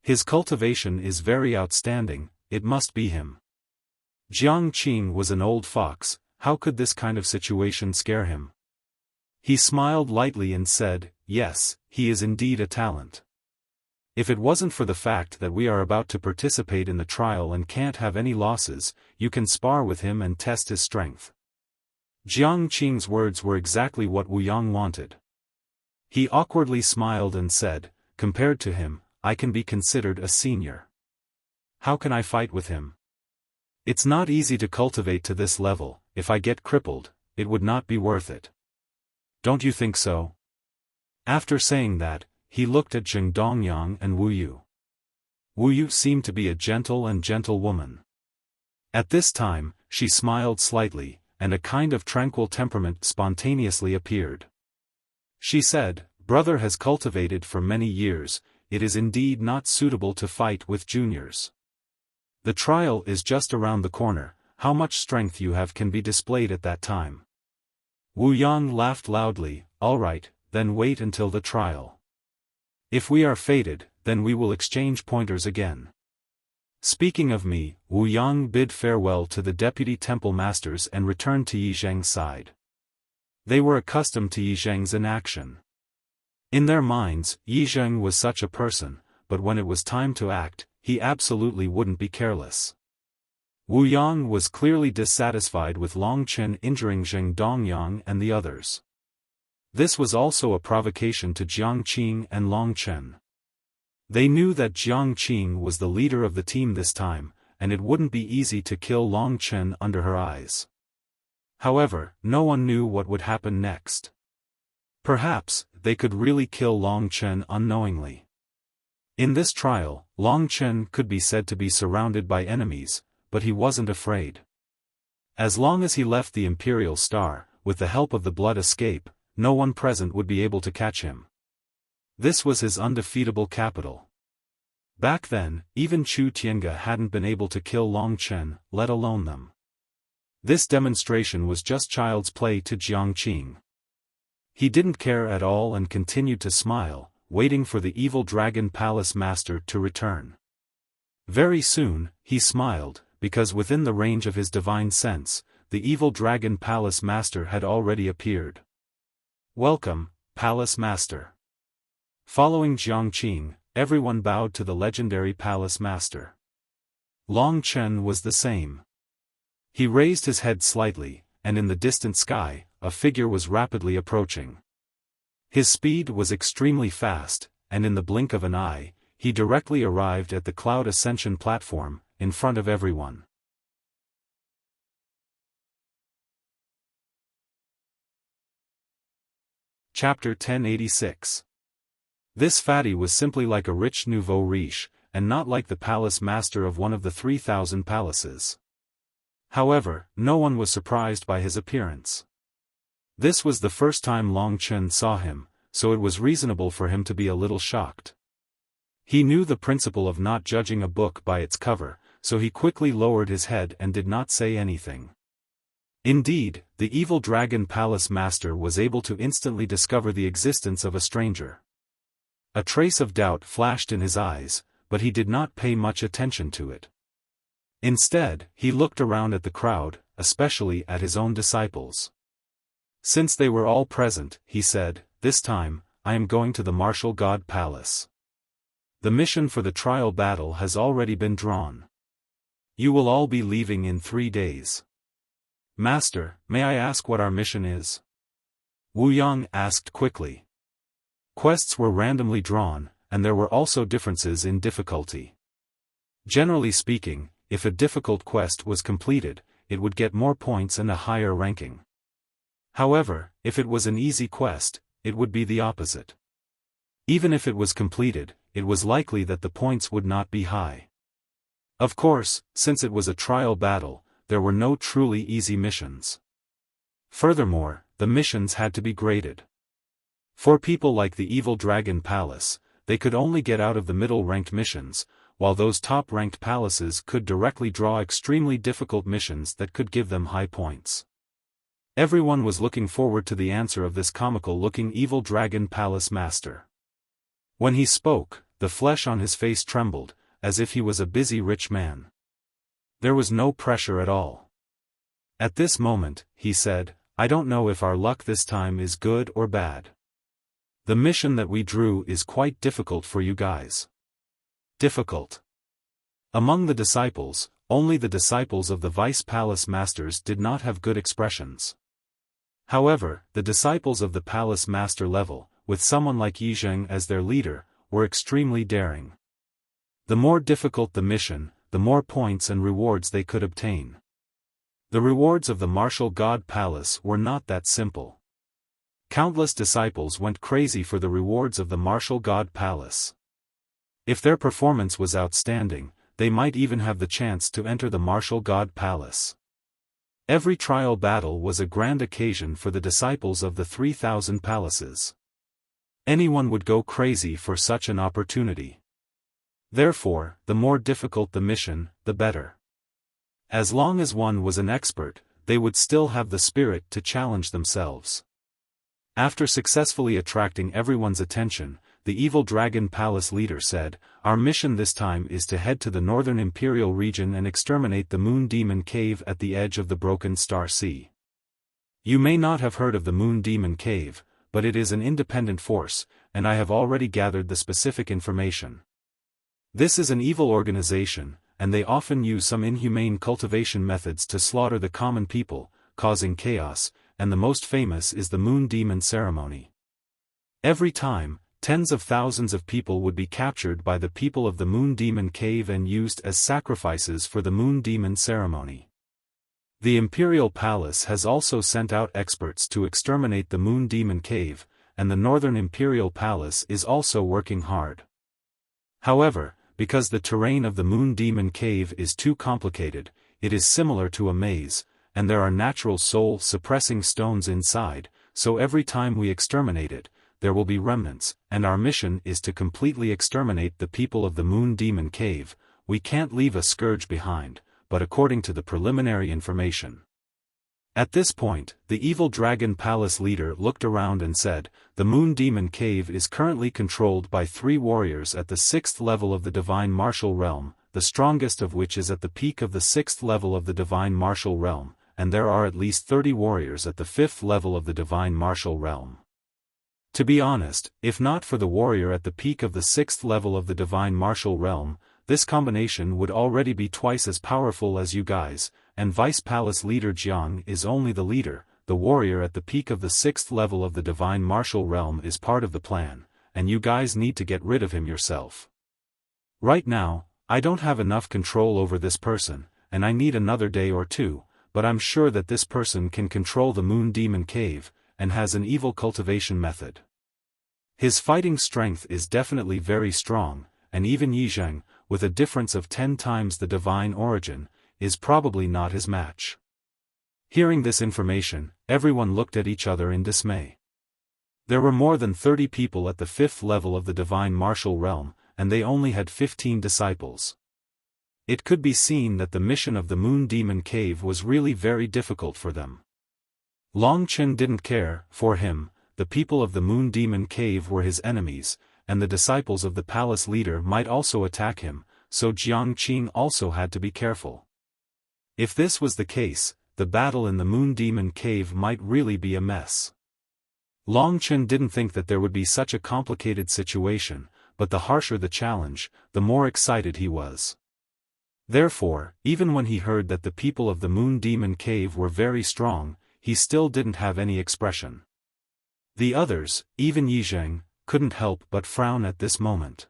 His cultivation is very outstanding, it must be him." Jiang Qing was an old fox, how could this kind of situation scare him? He smiled lightly and said, "Yes, he is indeed a talent. If it wasn't for the fact that we are about to participate in the trial and can't have any losses, you can spar with him and test his strength." Jiang Qing's words were exactly what Wu Yang wanted. He awkwardly smiled and said, "Compared to him, I can be considered a senior. How can I fight with him? It's not easy to cultivate to this level. If I get crippled, it would not be worth it. Don't you think so?" After saying that, he looked at Zheng Dongyang and Wu Yu. Wu Yu seemed to be a gentle woman. At this time, she smiled slightly, and a kind of tranquil temperament spontaneously appeared. She said, "Brother has cultivated for many years, it is indeed not suitable to fight with juniors. The trial is just around the corner, how much strength you have can be displayed at that time." Wu Yang laughed loudly, "All right, then wait until the trial. If we are fated, then we will exchange pointers again." Speaking of me, Wu Yang bid farewell to the deputy temple masters and returned to Yi Zheng's side. They were accustomed to Yi Zheng's inaction. In their minds, Yi Zheng was such a person, but when it was time to act, he absolutely wouldn't be careless. Wu Yang was clearly dissatisfied with Long Chen injuring Zheng Dongyang and the others. This was also a provocation to Jiang Qing and Long Chen. They knew that Jiang Qing was the leader of the team this time, and it wouldn't be easy to kill Long Chen under her eyes. However, no one knew what would happen next. Perhaps, they could really kill Long Chen unknowingly. In this trial, Long Chen could be said to be surrounded by enemies, but he wasn't afraid. As long as he left the Imperial Star, with the help of the Blood Escape, no one present would be able to catch him. This was his undefeatable capital. Back then, even Chu Tiange hadn't been able to kill Long Chen, let alone them. This demonstration was just child's play to Jiang Qing. He didn't care at all and continued to smile, waiting for the evil dragon palace master to return. Very soon, he smiled, because within the range of his divine sense, the evil dragon palace master had already appeared. "Welcome, palace master." Following Jiang Qing, everyone bowed to the legendary palace master. Long Chen was the same. He raised his head slightly, and in the distant sky, a figure was rapidly approaching. His speed was extremely fast, and in the blink of an eye, he directly arrived at the cloud ascension platform, in front of everyone. Chapter 1086. This fatty was simply like a rich nouveau riche, and not like the palace master of one of the 3,000 palaces. However, no one was surprised by his appearance. This was the first time Long Chen saw him, so it was reasonable for him to be a little shocked. He knew the principle of not judging a book by its cover, so he quickly lowered his head and did not say anything. Indeed, the evil dragon palace master was able to instantly discover the existence of a stranger. A trace of doubt flashed in his eyes, but he did not pay much attention to it. Instead, he looked around at the crowd, especially at his own disciples. Since they were all present, he said, "This time, I am going to the martial god palace. The mission for the trial battle has already been drawn. You will all be leaving in 3 days. Master, may I ask what our mission is?" Wu Yang asked quickly. Quests were randomly drawn, and there were also differences in difficulty. Generally speaking, if a difficult quest was completed, it would get more points and a higher ranking. However, if it was an easy quest, it would be the opposite. Even if it was completed, it was likely that the points would not be high. Of course, since it was a trial battle, there were no truly easy missions. Furthermore, the missions had to be graded. For people like the Evil Dragon Palace, they could only get out of the middle-ranked missions, while those top-ranked palaces could directly draw extremely difficult missions that could give them high points. Everyone was looking forward to the answer of this comical-looking Evil Dragon Palace master. When he spoke, the flesh on his face trembled, as if he was a busy rich man. There was no pressure at all. At this moment, he said, "I don't know if our luck this time is good or bad. The mission that we drew is quite difficult for you guys." Difficult. Among the disciples, only the disciples of the vice palace masters did not have good expressions. However, the disciples of the palace master level, with someone like Yi Zheng as their leader, were extremely daring. The more difficult the mission, the more points and rewards they could obtain. The rewards of the martial god palace were not that simple. Countless disciples went crazy for the rewards of the martial god palace. If their performance was outstanding, they might even have the chance to enter the martial god palace. Every trial battle was a grand occasion for the disciples of the 3,000 palaces. Anyone would go crazy for such an opportunity. Therefore, the more difficult the mission, the better. As long as one was an expert, they would still have the spirit to challenge themselves. After successfully attracting everyone's attention, the Evil Dragon Palace leader said, "Our mission this time is to head to the northern imperial region and exterminate the Moon Demon Cave at the edge of the Broken Star Sea. You may not have heard of the Moon Demon Cave, but it is an independent force, and I have already gathered the specific information. This is an evil organization, and they often use some inhumane cultivation methods to slaughter the common people, causing chaos, and the most famous is the Moon Demon Ceremony. Every time, tens of thousands of people would be captured by the people of the Moon Demon Cave and used as sacrifices for the Moon Demon Ceremony. The Imperial Palace has also sent out experts to exterminate the Moon Demon Cave, and the Northern Imperial Palace is also working hard. However, because the terrain of the Moon Demon Cave is too complicated, it is similar to a maze, and there are natural soul-suppressing stones inside, so every time we exterminate it, there will be remnants, and our mission is to completely exterminate the people of the Moon Demon Cave. We can't leave a scourge behind, but according to the preliminary information. At this point, the evil Dragon Palace leader looked around and said, "The Moon Demon Cave is currently controlled by 3 warriors at the 6th level of the Divine Martial Realm, the strongest of which is at the peak of the 6th level of the Divine Martial Realm, and there are at least 30 warriors at the 5th level of the Divine Martial Realm. To be honest, if not for the warrior at the peak of the 6th level of the Divine Martial Realm, this combination would already be twice as powerful as you guys, and Vice Palace Leader Jiang is only the leader. The warrior at the peak of the 6th level of the Divine Martial Realm is part of the plan, and you guys need to get rid of him yourself. Right now, I don't have enough control over this person, and I need another day or two, but I'm sure that this person can control the Moon Demon Cave, and has an evil cultivation method. His fighting strength is definitely very strong, and even Yizhang, with a difference of 10 times the divine origin, is probably not his match." Hearing this information, everyone looked at each other in dismay. There were more than 30 people at the 5th level of the Divine Martial Realm, and they only had 15 disciples. It could be seen that the mission of the Moon Demon Cave was really very difficult for them. Long Chen didn't care. For him, the people of the Moon Demon Cave were his enemies, and the disciples of the palace leader might also attack him, so Jiang Qing also had to be careful. If this was the case, the battle in the Moon Demon Cave might really be a mess. Long Chen didn't think that there would be such a complicated situation, but the harsher the challenge, the more excited he was. Therefore, even when he heard that the people of the Moon Demon Cave were very strong, he still didn't have any expression. The others, even Yizhang, couldn't help but frown at this moment.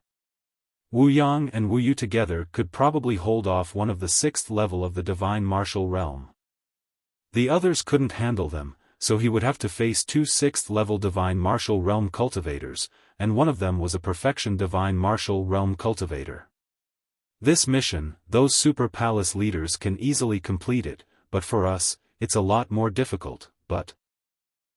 Wu Yang and Wu Yu together could probably hold off one of the 6th level of the Divine Martial Realm. The others couldn't handle them, so he would have to face 2 6th level Divine Martial Realm cultivators, and one of them was a perfection Divine Martial Realm cultivator. This mission, those super palace leaders can easily complete it, but for us, it's a lot more difficult. But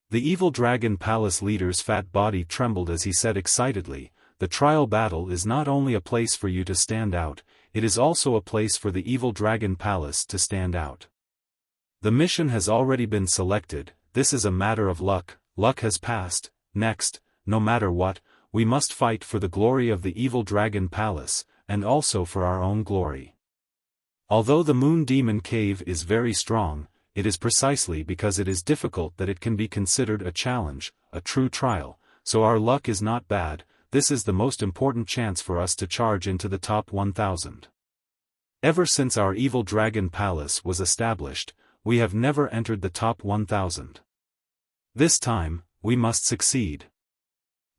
the evil Dragon Palace leader's fat body trembled as he said excitedly, "The trial battle is not only a place for you to stand out, it is also a place for the evil Dragon Palace to stand out. The mission has already been selected, this is a matter of luck, luck has passed. Next, no matter what, we must fight for the glory of the evil Dragon Palace, and also for our own glory. Although the Moon Demon Cave is very strong, it is precisely because it is difficult that it can be considered a challenge, a true trial, so our luck is not bad. This is the most important chance for us to charge into the top 1000. Ever since our evil Dragon Palace was established, we have never entered the top 1000. This time, we must succeed."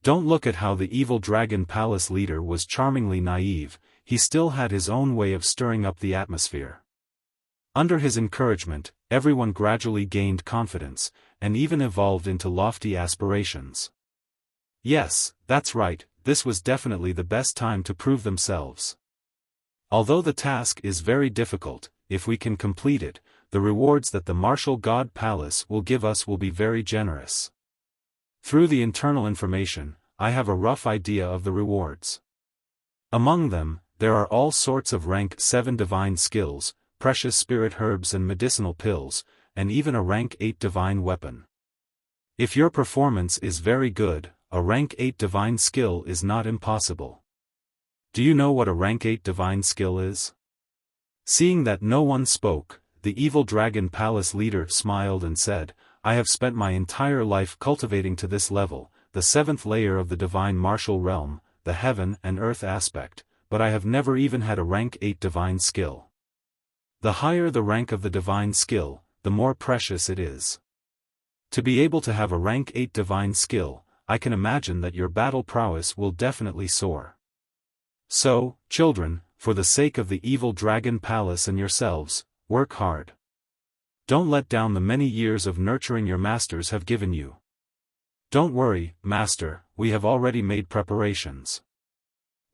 Don't look at how the evil Dragon Palace leader was charmingly naive, he still had his own way of stirring up the atmosphere. Under his encouragement, everyone gradually gained confidence, and even evolved into lofty aspirations. Yes, that's right, this was definitely the best time to prove themselves. Although the task is very difficult, if we can complete it, the rewards that the Martial God Palace will give us will be very generous. Through the internal information, I have a rough idea of the rewards. Among them, there are all sorts of rank 7 divine skills, precious spirit herbs and medicinal pills, and even a rank 8 divine weapon. If your performance is very good, a rank 8 divine skill is not impossible. Do you know what a rank 8 divine skill is? Seeing that no one spoke, the evil Dragon Palace leader smiled and said, "I have spent my entire life cultivating to this level, the 7th layer of the Divine Martial Realm, the heaven and earth aspect, but I have never even had a rank 8 divine skill. The higher the rank of the divine skill, the more precious it is. To be able to have a rank 8 divine skill, I can imagine that your battle prowess will definitely soar. So, children, for the sake of the evil Dragon Palace and yourselves, work hard. Don't let down the many years of nurturing your masters have given you. Don't worry, master, we have already made preparations.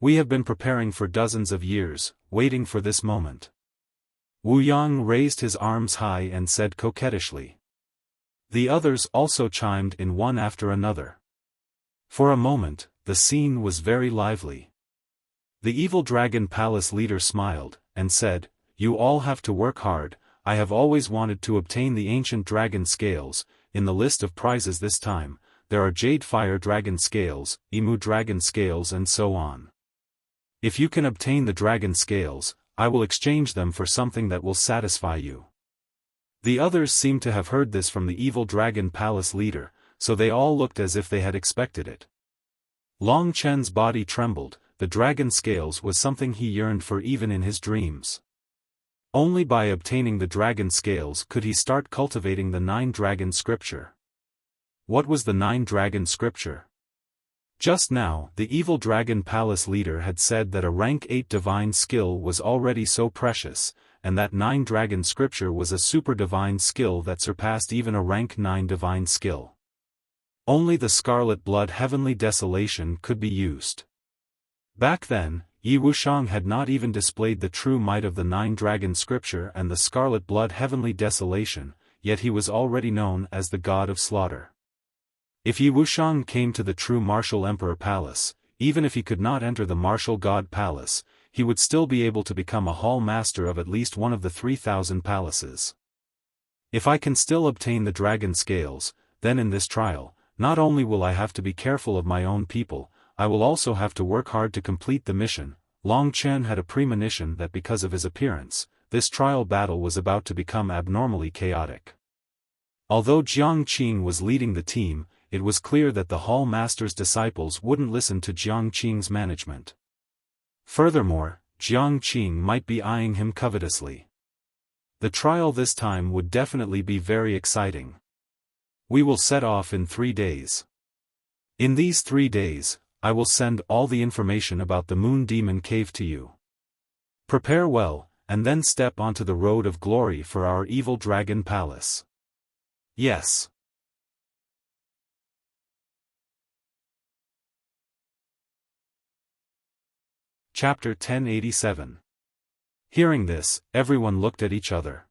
We have been preparing for dozens of years, waiting for this moment." Wu Yang raised his arms high and said coquettishly. The others also chimed in one after another. For a moment, the scene was very lively. The evil dragon palace leader smiled, and said, "You all have to work hard. I have always wanted to obtain the ancient dragon scales. In the list of prizes this time, there are jade fire dragon scales, emu dragon scales and so on. If you can obtain the dragon scales, I will exchange them for something that will satisfy you." The others seemed to have heard this from the evil dragon palace leader, so they all looked as if they had expected it. Long Chen's body trembled. The dragon scales was something he yearned for even in his dreams. Only by obtaining the dragon scales could he start cultivating the 9-dragon scripture. What was the 9-dragon scripture? Just now, the evil dragon palace leader had said that a rank 8 divine skill was already so precious, and that 9-dragon scripture was a super divine skill that surpassed even a rank 9 divine skill. Only the scarlet blood heavenly desolation could be used. Back then, Yi Wuxiang had not even displayed the true might of the 9-dragon scripture and the scarlet blood heavenly desolation, yet he was already known as the god of slaughter. If Yi Wuxiang came to the true martial emperor palace, even if he could not enter the martial god palace, he would still be able to become a hall master of at least one of the 3,000 palaces. If I can still obtain the dragon scales, then in this trial, not only will I have to be careful of my own people, I will also have to work hard to complete the mission. Long Chen had a premonition that because of his appearance, this trial battle was about to become abnormally chaotic. Although Jiang Qing was leading the team, it was clear that the Hall Master's disciples wouldn't listen to Jiang Qing's management. Furthermore, Jiang Qing might be eyeing him covetously. The trial this time would definitely be very exciting. We will set off in 3 days. In these 3 days, I will send all the information about the Moon Demon Cave to you. Prepare well, and then step onto the road of glory for our evil dragon palace. Yes. Chapter 1087. Hearing this, everyone looked at each other.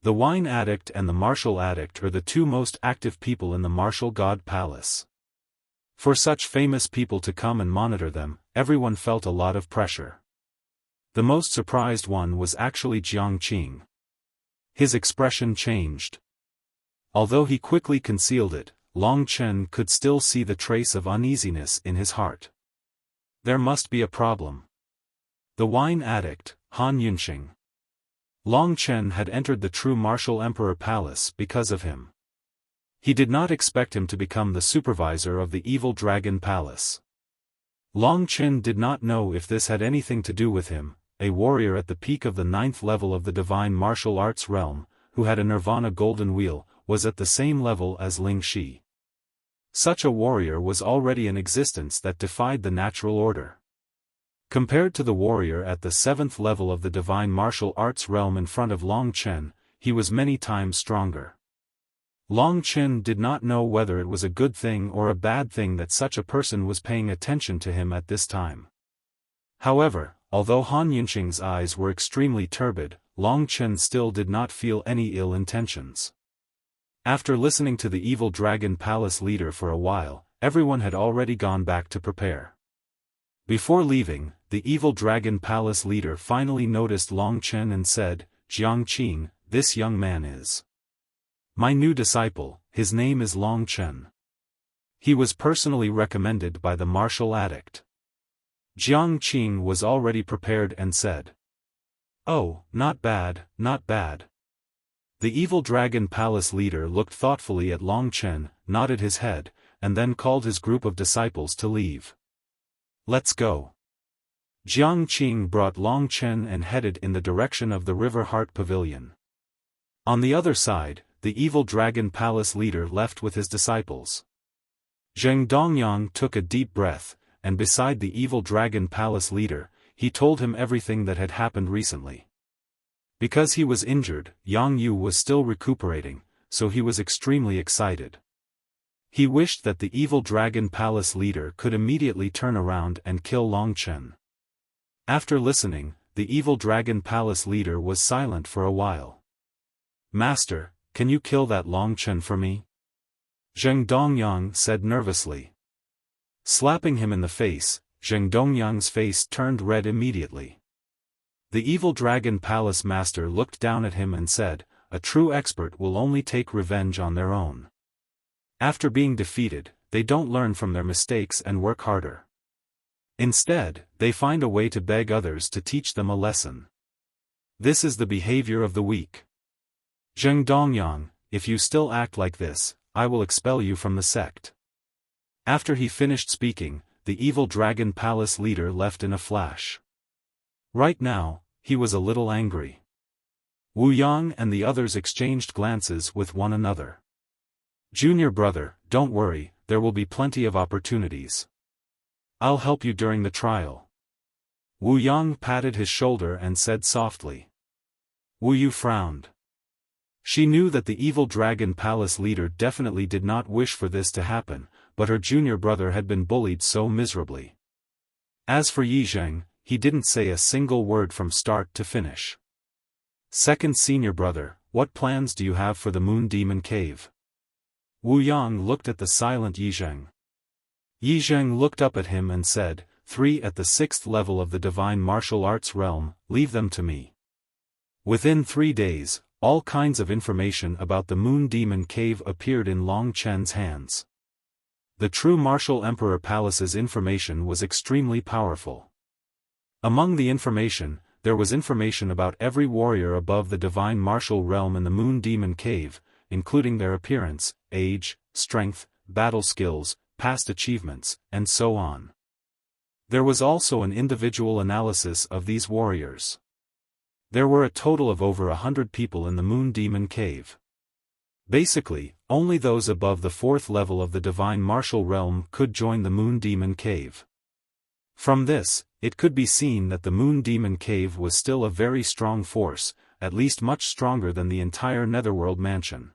The wine addict and the martial addict are the two most active people in the martial god palace. For such famous people to come and monitor them, everyone felt a lot of pressure. The most surprised one was actually Jiang Qing. His expression changed. Although he quickly concealed it, Long Chen could still see the trace of uneasiness in his heart. There must be a problem. The wine addict, Han Yunxing. Long Chen had entered the true martial emperor palace because of him. He did not expect him to become the supervisor of the evil dragon palace. Long Chen did not know if this had anything to do with him, a warrior at the peak of the 9th level of the divine martial arts realm, who had a nirvana golden wheel, was at the same level as Ling Shi. Such a warrior was already in existence that defied the natural order. Compared to the warrior at the 7th level of the divine martial arts realm in front of Long Chen, he was many times stronger. Long Chen did not know whether it was a good thing or a bad thing that such a person was paying attention to him at this time. However, although Han Yunxing's eyes were extremely turbid, Long Chen still did not feel any ill intentions. After listening to the evil dragon palace leader for a while, everyone had already gone back to prepare. Before leaving, the evil dragon palace leader finally noticed Long Chen and said, "Jiang Qing, this young man is my new disciple, his name is Long Chen. He was personally recommended by the martial addict." Jiang Qing was already prepared and said, "Oh, not bad, not bad." The evil dragon palace leader looked thoughtfully at Long Chen, nodded his head, and then called his group of disciples to leave. "Let's go." Jiang Qing brought Long Chen and headed in the direction of the River Heart Pavilion. On the other side, the evil dragon palace leader left with his disciples. Zheng Dongyang took a deep breath, and beside the evil dragon palace leader, he told him everything that had happened recently. Because he was injured, Yang Yu was still recuperating, so he was extremely excited. He wished that the evil dragon palace leader could immediately turn around and kill Long Chen. After listening, the evil dragon palace leader was silent for a while. "Master, can you kill that Long Chen for me? Zheng Dongyang said nervously. Slapping him in the face, Zheng Dongyang's face turned red immediately. The evil dragon palace master looked down at him and said, a true expert will only take revenge on their own. After being defeated, they don't learn from their mistakes and work harder. Instead, they find a way to beg others to teach them a lesson. This is the behavior of the weak. Zheng Dongyang, if you still act like this, I will expel you from the sect. After he finished speaking, the evil dragon palace leader left in a flash. Right now, he was a little angry. Wu Yang and the others exchanged glances with one another. Junior brother, don't worry, there will be plenty of opportunities. I'll help you during the trial. Wu Yang patted his shoulder and said softly. Wu Yu frowned. She knew that the evil dragon palace leader definitely did not wish for this to happen, but her junior brother had been bullied so miserably. As for Yi Zheng, he didn't say a single word from start to finish. Second senior brother, what plans do you have for the Moon Demon Cave? Wu Yang looked at the silent Yi Zheng. Yi Zheng looked up at him and said, 3 at the 6th level of the divine martial arts realm, leave them to me. Within 3 days, all kinds of information about the Moon Demon Cave appeared in Long Chen's hands. The true Martial Emperor Palace's information was extremely powerful. Among the information, there was information about every warrior above the divine martial realm in the Moon Demon Cave, including their appearance, age, strength, battle skills, past achievements, and so on. There was also an individual analysis of these warriors. There were a total of over 100 people in the Moon Demon Cave. Basically, only those above the 4th level of the divine martial realm could join the Moon Demon Cave. From this, it could be seen that the Moon Demon Cave was still a very strong force, at least much stronger than the entire Netherworld Mansion.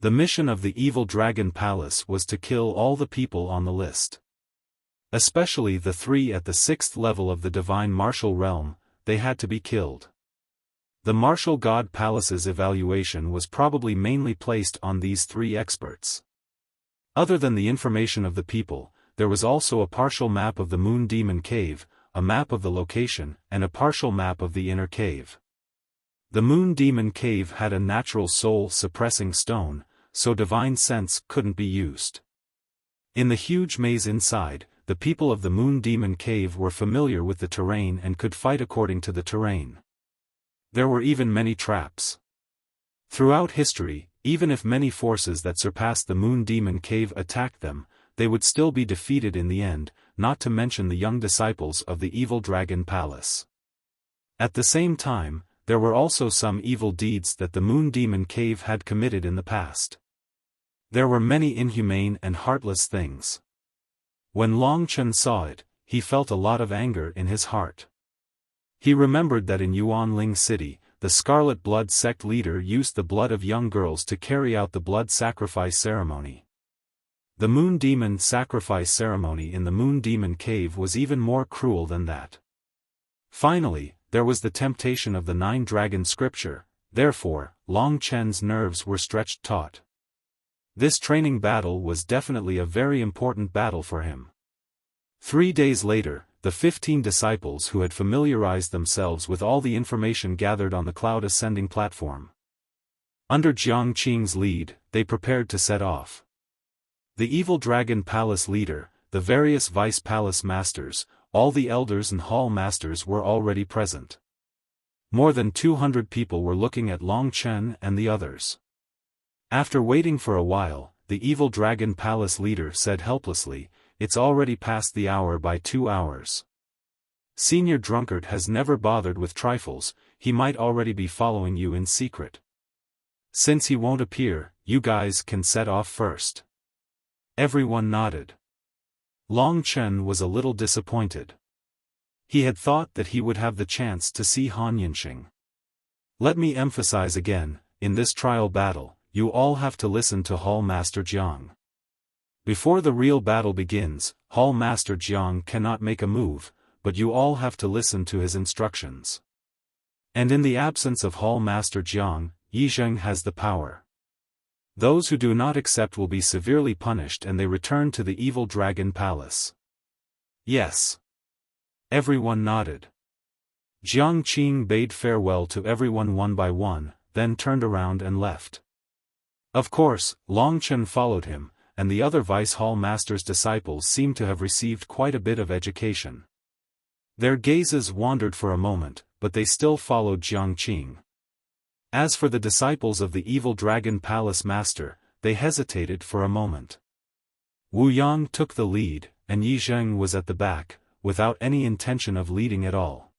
The mission of the evil dragon palace was to kill all the people on the list. Especially the 3 at the 6th level of the divine martial realm, they had to be killed. The martial god palace's evaluation was probably mainly placed on these 3 experts. Other than the information of the people, there was also a partial map of the Moon Demon Cave, a map of the location, and a partial map of the inner cave. The Moon Demon Cave had a natural soul-suppressing stone, so divine sense couldn't be used. In the huge maze inside, the people of the Moon Demon Cave were familiar with the terrain and could fight according to the terrain. There were even many traps. Throughout history, even if many forces that surpassed the Moon Demon Cave attacked them, they would still be defeated in the end, not to mention the young disciples of the evil dragon palace. At the same time, there were also some evil deeds that the Moon Demon Cave had committed in the past. There were many inhumane and heartless things. When Long Chen saw it, he felt a lot of anger in his heart. He remembered that in Yuanling City, the Scarlet Blood sect leader used the blood of young girls to carry out the blood sacrifice ceremony. The Moon Demon sacrifice ceremony in the Moon Demon Cave was even more cruel than that. Finally, there was the temptation of the 9 dragon scripture, therefore, Long Chen's nerves were stretched taut. This training battle was definitely a very important battle for him. 3 days later, the 15 disciples who had familiarized themselves with all the information gathered on the cloud ascending platform. Under Jiang Qing's lead, they prepared to set off. The evil dragon palace leader, the various vice palace masters, all the elders and hall masters were already present. More than 200 people were looking at Long Chen and the others. After waiting for a while, the evil dragon palace leader said helplessly, "It's already past the hour by 2 hours. Senior Drunkard has never bothered with trifles, he might already be following you in secret. Since he won't appear, you guys can set off first." Everyone nodded. Long Chen was a little disappointed. He had thought that he would have the chance to see Han Yinxing. Let me emphasize again, in this trial battle, you all have to listen to Hall Master Jiang. Before the real battle begins, Hall Master Jiang cannot make a move, but you all have to listen to his instructions. And in the absence of Hall Master Jiang, Yi Zheng has the power. Those who do not accept will be severely punished and they return to the evil dragon palace. Yes. Everyone nodded. Jiang Qing bade farewell to everyone one by one, then turned around and left. Of course, Long Chen followed him, and the other Vice Hall Master's disciples seemed to have received quite a bit of education. Their gazes wandered for a moment, but they still followed Jiang Qing. As for the disciples of the evil dragon palace master, they hesitated for a moment. Wu Yang took the lead, and Yi Zheng was at the back, without any intention of leading at all.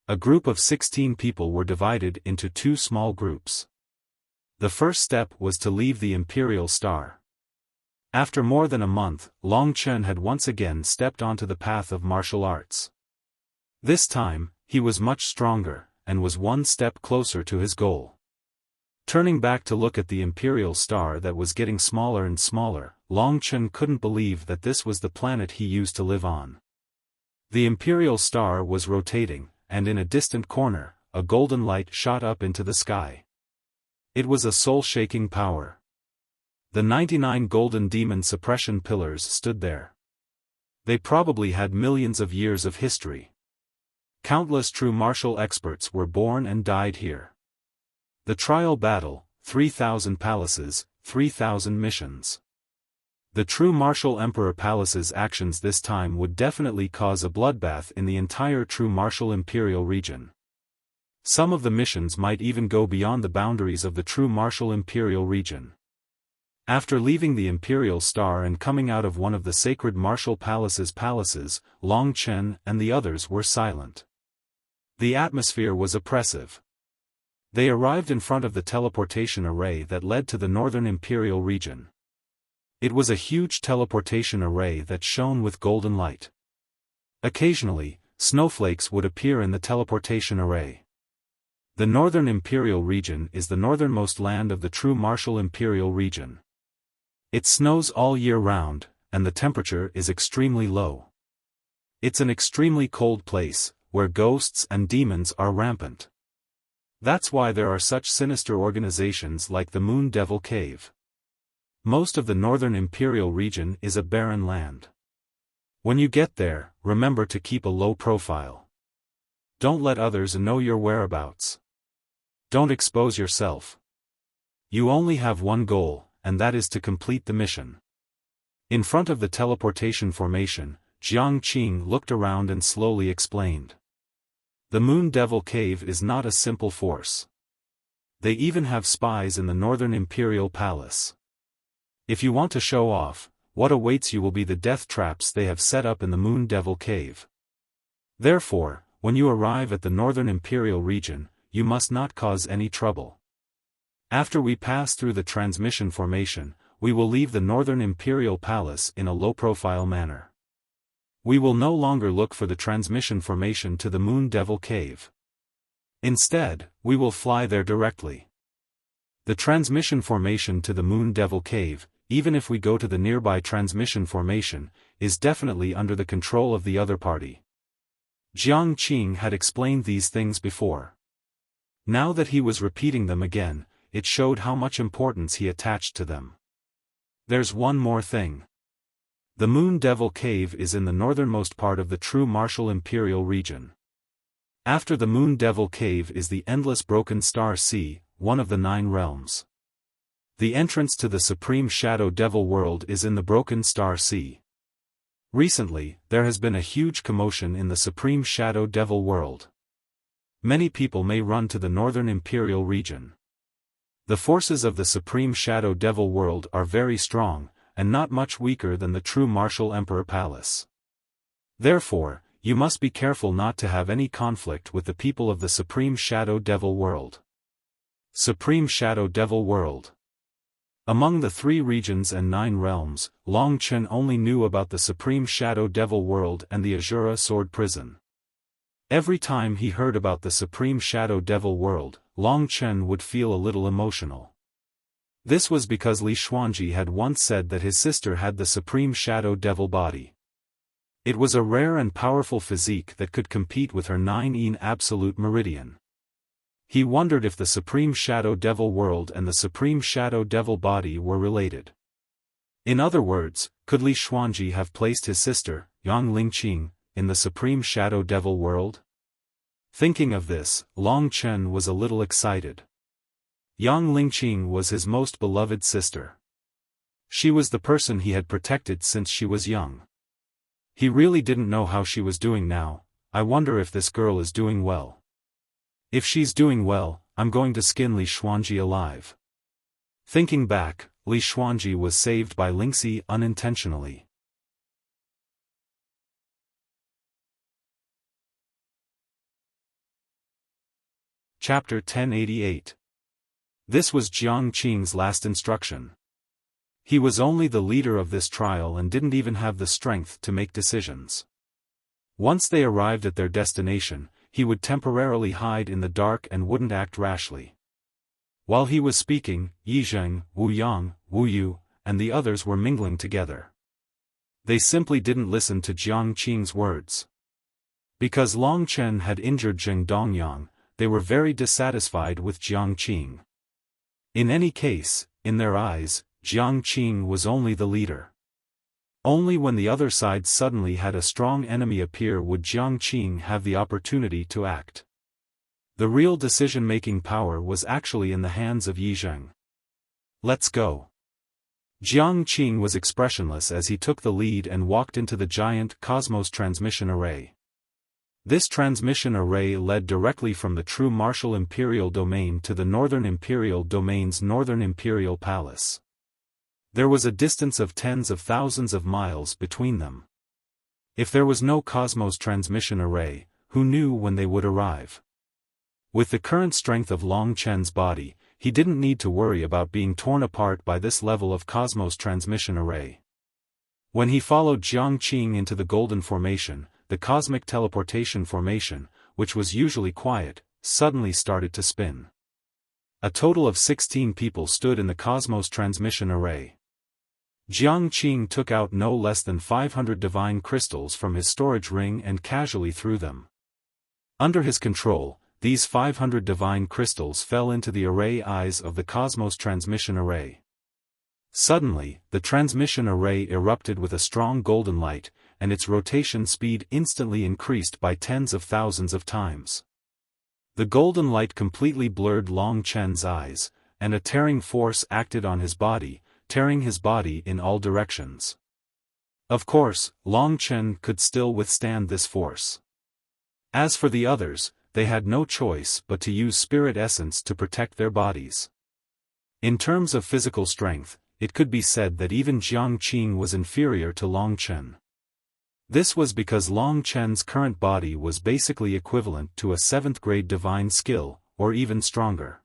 A group of 16 people were divided into two small groups. The first step was to leave the Imperial Star. After more than a month, Long Chen had once again stepped onto the path of martial arts. This time, he was much stronger, and was one step closer to his goal. Turning back to look at the Imperial Star that was getting smaller and smaller, Long Chen couldn't believe that this was the planet he used to live on. The Imperial Star was rotating, and in a distant corner, a golden light shot up into the sky. It was a soul-shaking power. The 99 golden demon suppression pillars stood there. They probably had millions of years of history. Countless true martial experts were born and died here. The trial battle, 3,000 palaces, 3,000 missions. The true martial Emperor Palace's actions this time would definitely cause a bloodbath in the entire true martial imperial region. Some of the missions might even go beyond the boundaries of the true martial imperial region. After leaving the Imperial Star and coming out of one of the sacred martial palaces, Long Chen and the others were silent. The atmosphere was oppressive. They arrived in front of the teleportation array that led to the northern imperial region. It was a huge teleportation array that shone with golden light. Occasionally, snowflakes would appear in the teleportation array. The northern imperial region is the northernmost land of the true martial imperial region. It snows all year round, and the temperature is extremely low. It's an extremely cold place, where ghosts and demons are rampant. That's why there are such sinister organizations like the Moon Devil Cave. Most of the northern imperial region is a barren land. When you get there, remember to keep a low profile. Don't let others know your whereabouts. Don't expose yourself. You only have one goal, and that is to complete the mission. In front of the teleportation formation, Jiang Qing looked around and slowly explained. The Moon Devil Cave is not a simple force. They even have spies in the Northern Imperial Palace. If you want to show off, what awaits you will be the death traps they have set up in the Moon Devil Cave. Therefore, when you arrive at the Northern Imperial region, you must not cause any trouble. After we pass through the transmission formation, we will leave the Northern Imperial Palace in a low-profile manner. We will no longer look for the transmission formation to the Moon Devil Cave. Instead, we will fly there directly. The transmission formation to the Moon Devil Cave, even if we go to the nearby transmission formation, is definitely under the control of the other party. Jiang Qing had explained these things before. Now that he was repeating them again, it showed how much importance he attached to them. There's one more thing. The Moon Devil Cave is in the northernmost part of the true martial imperial region. After the Moon Devil Cave is the endless Broken Star Sea, one of the 9 realms. The entrance to the Supreme Shadow Devil world is in the Broken Star Sea. Recently, there has been a huge commotion in the Supreme Shadow Devil world. Many people may run to the Northern Imperial region. The forces of the Supreme Shadow Devil world are very strong, and not much weaker than the true martial Emperor Palace. Therefore, you must be careful not to have any conflict with the people of the Supreme Shadow Devil world. Supreme Shadow Devil world. Among the 3 regions and 9 realms, Long Chen only knew about the Supreme Shadow Devil world and the Azura Sword Prison. Every time he heard about the Supreme Shadow Devil world, Long Chen would feel a little emotional. This was because Li Xuanji had once said that his sister had the Supreme Shadow Devil body. It was a rare and powerful physique that could compete with her 9-yin Absolute Meridian. He wondered if the Supreme Shadow Devil world and the Supreme Shadow Devil body were related. In other words, could Li Xuanji have placed his sister, Yang Lingqing, in the Supreme Shadow Devil world? Thinking of this, Long Chen was a little excited. Yang Lingqing was his most beloved sister. She was the person he had protected since she was young. He really didn't know how she was doing now. I wonder if this girl is doing well. If she's doing well, I'm going to skin Li Xuanji alive. Thinking back, Li Xuanji was saved by Lingxi unintentionally. Chapter 1088. This was Jiang Qing's last instruction. He was only the leader of this trial and didn't even have the strength to make decisions. Once they arrived at their destination, he would temporarily hide in the dark and wouldn't act rashly. While he was speaking, Yizheng, Wu Yang, Wu Yu, and the others were mingling together. They simply didn't listen to Jiang Qing's words. Because Long Chen had injured Zheng Dongyang, they were very dissatisfied with Jiang Qing. In any case, in their eyes, Jiang Qing was only the leader. Only when the other side suddenly had a strong enemy appear would Jiang Qing have the opportunity to act. The real decision-making power was actually in the hands of Yizheng. Let's go. Jiang Qing was expressionless as he took the lead and walked into the giant Cosmos Transmission Array. This transmission array led directly from the true Martial Imperial Domain to the Northern Imperial Domain's Northern Imperial Palace. There was a distance of tens of thousands of miles between them. If there was no Cosmos Transmission Array, who knew when they would arrive? With the current strength of Long Chen's body, he didn't need to worry about being torn apart by this level of Cosmos Transmission Array. When he followed Jiang Qing into the Golden Formation, the Cosmic Teleportation Formation, which was usually quiet, suddenly started to spin. A total of 16 people stood in the Cosmos Transmission Array. Jiang Qing took out no less than 500 divine crystals from his storage ring and casually threw them. Under his control, these 500 divine crystals fell into the array eyes of the Cosmos Transmission Array. Suddenly, the transmission array erupted with a strong golden light, and its rotation speed instantly increased by tens of thousands of times. The golden light completely blurred Long Chen's eyes, and a tearing force acted on his body, tearing his body in all directions. Of course, Long Chen could still withstand this force. As for the others, they had no choice but to use spirit essence to protect their bodies. In terms of physical strength, it could be said that even Jiang Qing was inferior to Long Chen. This was because Long Chen's current body was basically equivalent to a 7th-grade divine skill, or even stronger.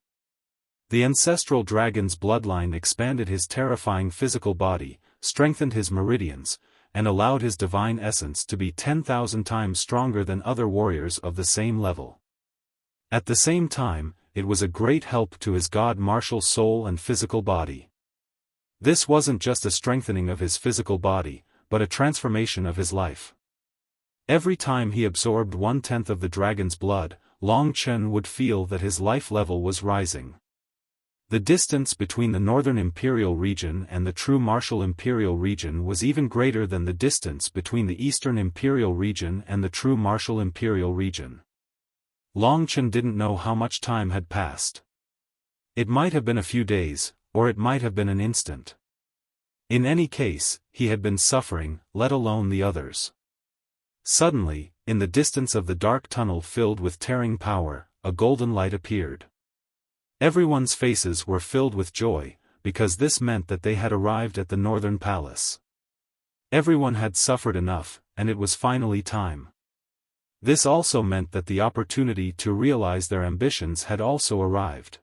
The ancestral dragon's bloodline expanded his terrifying physical body, strengthened his meridians, and allowed his divine essence to be 10,000 times stronger than other warriors of the same level. At the same time, it was a great help to his god-martial soul and physical body. This wasn't just a strengthening of his physical body, but a transformation of his life. Every time he absorbed 1/10 of the dragon's blood, Long Chen would feel that his life level was rising. The distance between the Northern Imperial region and the true Martial Imperial region was even greater than the distance between the Eastern Imperial region and the true Martial Imperial region. Long Chen didn't know how much time had passed. It might have been a few days, or it might have been an instant. In any case, he had been suffering, let alone the others. Suddenly, in the distance of the dark tunnel filled with tearing power, a golden light appeared. Everyone's faces were filled with joy, because this meant that they had arrived at the Northern Palace. Everyone had suffered enough, and it was finally time. This also meant that the opportunity to realize their ambitions had also arrived.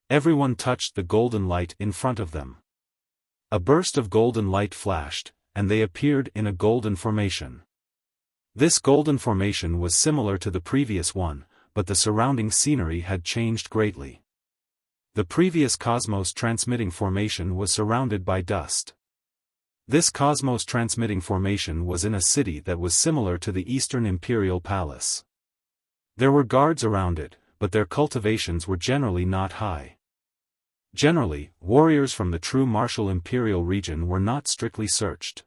Everyone touched the golden light in front of them. A burst of golden light flashed, and they appeared in a golden formation. This golden formation was similar to the previous one, but the surrounding scenery had changed greatly. The previous Cosmos Transmitting Formation was surrounded by dust. This Cosmos Transmitting Formation was in a city that was similar to the Eastern Imperial Palace. There were guards around it, but their cultivations were generally not high. Generally, warriors from the true martial imperial region were not strictly searched.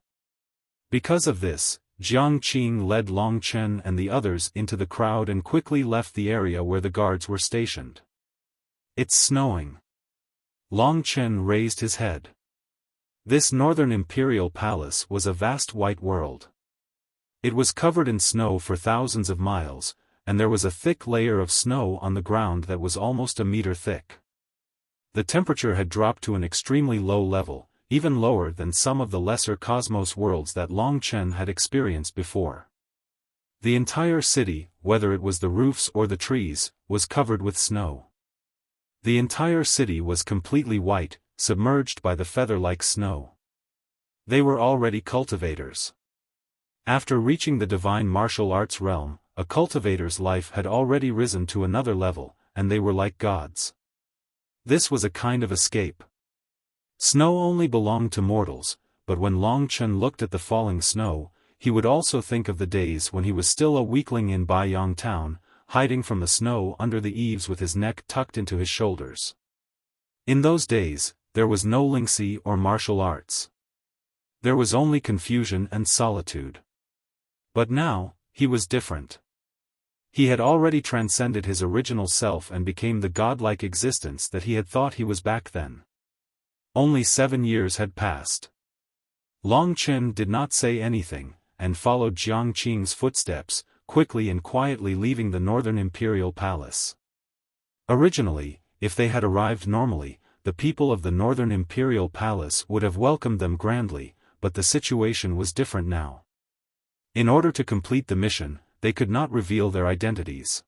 Because of this, Jiang Qing led Long Chen and the others into the crowd and quickly left the area where the guards were stationed. "It's snowing." Long Chen raised his head. This northern imperial palace was a vast white world. It was covered in snow for thousands of miles, and there was a thick layer of snow on the ground that was almost a meter thick. The temperature had dropped to an extremely low level, even lower than some of the lesser cosmos worlds that Long Chen had experienced before. The entire city, whether it was the roofs or the trees, was covered with snow. The entire city was completely white, submerged by the feather-like snow. They were already cultivators. After reaching the divine martial arts realm, a cultivator's life had already risen to another level, and they were like gods. This was a kind of escape. Snow only belonged to mortals, but when Long Chen looked at the falling snow, he would also think of the days when he was still a weakling in Baiyang town, hiding from the snow under the eaves with his neck tucked into his shoulders. In those days, there was no lingxi or martial arts. There was only confusion and solitude. But now, he was different. He had already transcended his original self and became the godlike existence that he had thought he was back then. Only 7 years had passed. Long Chen did not say anything, and followed Jiang Qing's footsteps, quickly and quietly leaving the northern imperial palace. Originally, if they had arrived normally, the people of the northern imperial palace would have welcomed them grandly, but the situation was different now. In order to complete the mission, they could not reveal their identities.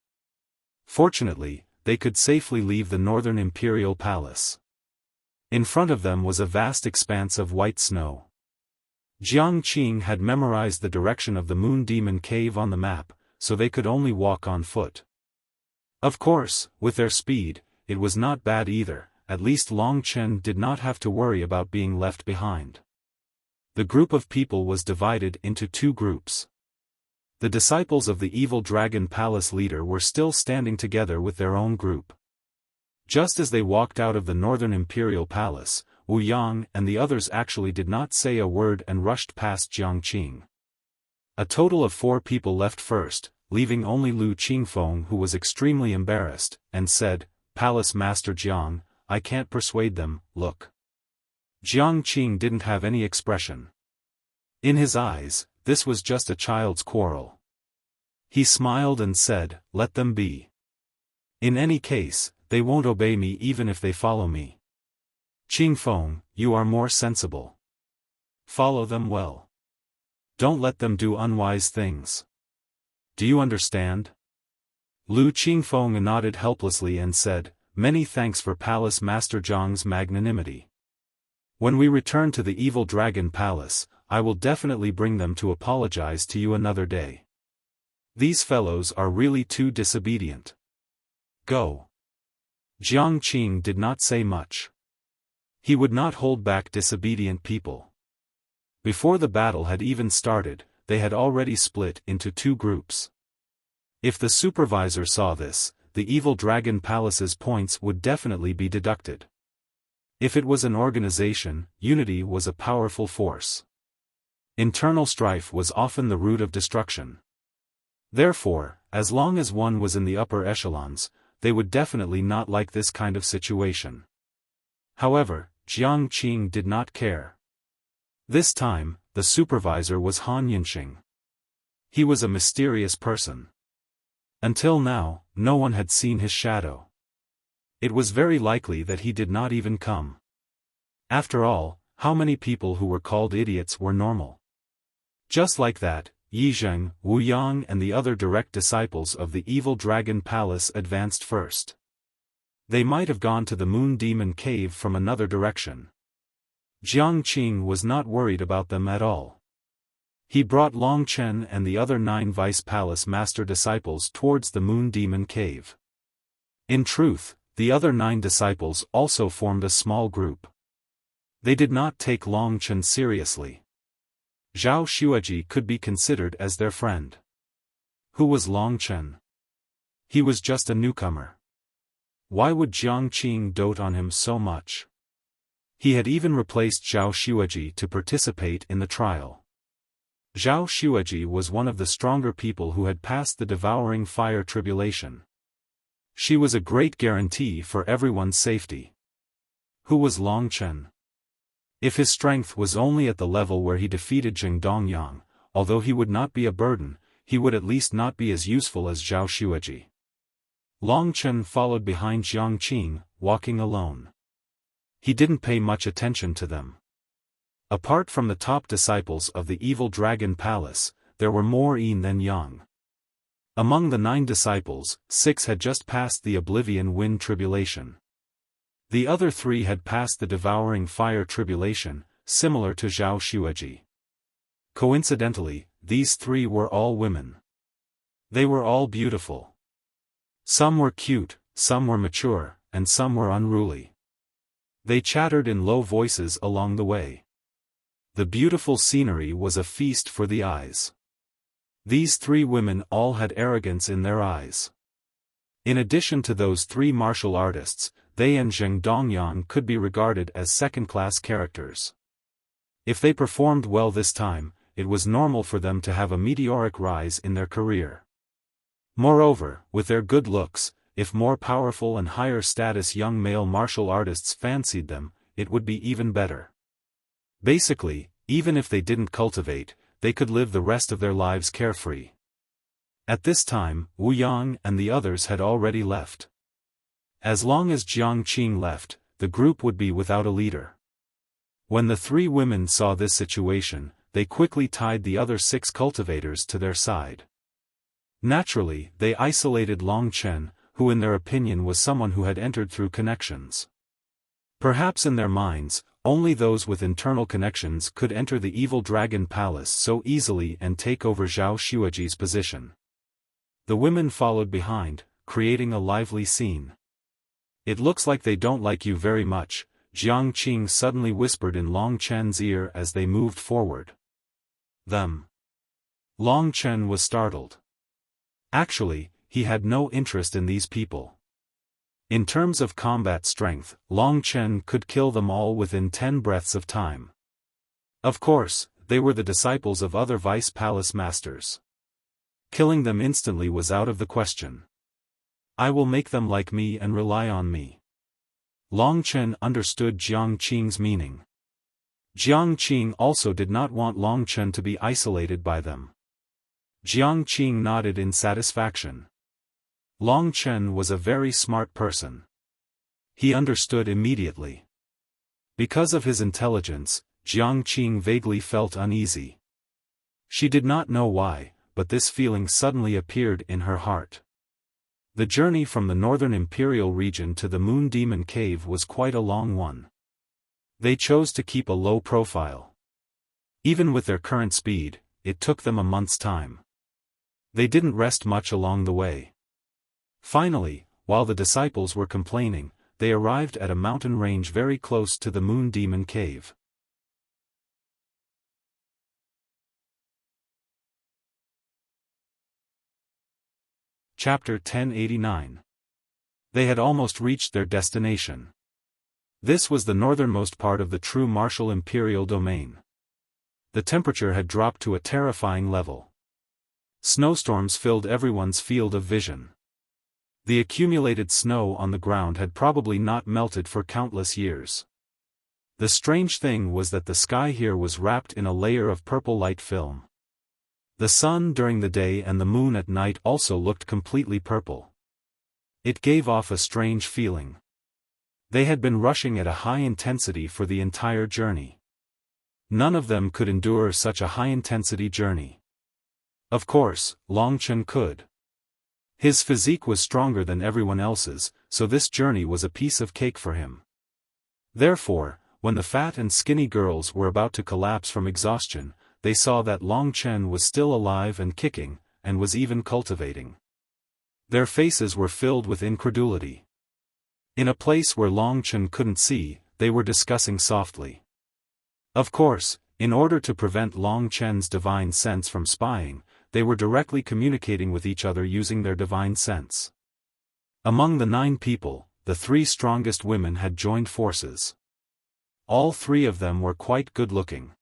Fortunately, they could safely leave the northern imperial palace. In front of them was a vast expanse of white snow. Jiang Qing had memorized the direction of the Moon Demon Cave on the map, so they could only walk on foot. Of course, with their speed, it was not bad either, at least Long Chen did not have to worry about being left behind. The group of people was divided into 2 groups. The disciples of the evil dragon palace leader were still standing together with their own group. Just as they walked out of the northern imperial palace, Wu Yang and the others actually did not say a word and rushed past Jiang Qing. A total of 4 people left first, leaving only Lu Qingfeng, who was extremely embarrassed, and said, "Palace Master Jiang, I can't persuade them, look." Jiang Qing didn't have any expression. In his eyes, this was just a child's quarrel. He smiled and said, "Let them be. In any case, they won't obey me even if they follow me. Qingfeng, you are more sensible. Follow them well. Don't let them do unwise things. Do you understand?" Lu Qingfeng nodded helplessly and said, "Many thanks for Palace Master Zhang's magnanimity. When we return to the evil dragon palace, I will definitely bring them to apologize to you another day. These fellows are really too disobedient. Go." Jiang Qing did not say much. He would not hold back disobedient people. Before the battle had even started, they had already split into 2 groups. If the supervisor saw this, the evil dragon palace's points would definitely be deducted. If it was an organization, unity was a powerful force. Internal strife was often the root of destruction. Therefore, as long as one was in the upper echelons, they would definitely not like this kind of situation. However, Jiang Qing did not care. This time, the supervisor was Han Yinxing. He was a mysterious person. Until now, no one had seen his shadow. It was very likely that he did not even come. After all, how many people who were called idiots were normal? Just like that, Yi Zheng, Wu Yang and the other direct disciples of the evil dragon palace advanced first. They might have gone to the Moon Demon Cave from another direction. Jiang Qing was not worried about them at all. He brought Long Chen and the other 9 vice palace master disciples towards the Moon Demon Cave. In truth, the other 9 disciples also formed a small group. They did not take Long Chen seriously. Zhao Xueji could be considered as their friend. Who was Long Chen? He was just a newcomer. Why would Jiang Qing dote on him so much? He had even replaced Zhao Xueji to participate in the trial. Zhao Xueji was one of the stronger people who had passed the devouring fire tribulation. She was a great guarantee for everyone's safety. Who was Long Chen? If his strength was only at the level where he defeated Jing Dongyang, although he would not be a burden, he would at least not be as useful as Zhao Xueji. Long Chen followed behind Jiang Qing, walking alone. He didn't pay much attention to them. Apart from the top disciples of the evil dragon palace, there were more yin than yang. Among the 9 disciples, 6 had just passed the oblivion wind tribulation. The other 3 had passed the devouring fire tribulation, similar to Zhao Xueji. Coincidentally, these 3 were all women. They were all beautiful. Some were cute, some were mature, and some were unruly. They chattered in low voices along the way. The beautiful scenery was a feast for the eyes. These 3 women all had arrogance in their eyes. In addition to those 3 martial artists, they and Zheng Dongyang could be regarded as second-class characters. If they performed well this time, it was normal for them to have a meteoric rise in their career. Moreover, with their good looks, if more powerful and higher-status young male martial artists fancied them, it would be even better. Basically, even if they didn't cultivate, they could live the rest of their lives carefree. At this time, Wu Yang and the others had already left. As long as Jiang Qing left, the group would be without a leader. When the 3 women saw this situation, they quickly tied the other 6 cultivators to their side. Naturally, they isolated Long Chen, who in their opinion was someone who had entered through connections. Perhaps in their minds, only those with internal connections could enter the evil dragon palace so easily and take over Zhao Xueji's position. The women followed behind, creating a lively scene. "It looks like they don't like you very much," Jiang Qing suddenly whispered in Long Chen's ear as they moved forward. "Them." Long Chen was startled. Actually, he had no interest in these people. In terms of combat strength, Long Chen could kill them all within 10 breaths of time. Of course, they were the disciples of other vice palace masters. Killing them instantly was out of the question. "I will make them like me and rely on me." Long Chen understood Jiang Qing's meaning. Jiang Qing also did not want Long Chen to be isolated by them. Jiang Qing nodded in satisfaction. Long Chen was a very smart person. He understood immediately. Because of his intelligence, Jiang Qing vaguely felt uneasy. She did not know why, but this feeling suddenly appeared in her heart. The journey from the northern imperial region to the Moon Demon Cave was quite a long one. They chose to keep a low profile. Even with their current speed, it took them a month's time. They didn't rest much along the way. Finally, while the disciples were complaining, they arrived at a mountain range very close to the Moon Demon Cave. Chapter 1089. They had almost reached their destination. This was the northernmost part of the true martial imperial domain. The temperature had dropped to a terrifying level. Snowstorms filled everyone's field of vision. The accumulated snow on the ground had probably not melted for countless years. The strange thing was that the sky here was wrapped in a layer of purple light film. The sun during the day and the moon at night also looked completely purple. It gave off a strange feeling. They had been rushing at a high intensity for the entire journey. None of them could endure such a high-intensity journey. Of course, Long Chen could. His physique was stronger than everyone else's, so this journey was a piece of cake for him. Therefore, when the fat and skinny girls were about to collapse from exhaustion, they saw that Long Chen was still alive and kicking, and was even cultivating. Their faces were filled with incredulity. In a place where Long Chen couldn't see, they were discussing softly. Of course, in order to prevent Long Chen's divine sense from spying, they were directly communicating with each other using their divine sense. Among the 9 people, the 3 strongest women had joined forces. All 3 of them were quite good-looking.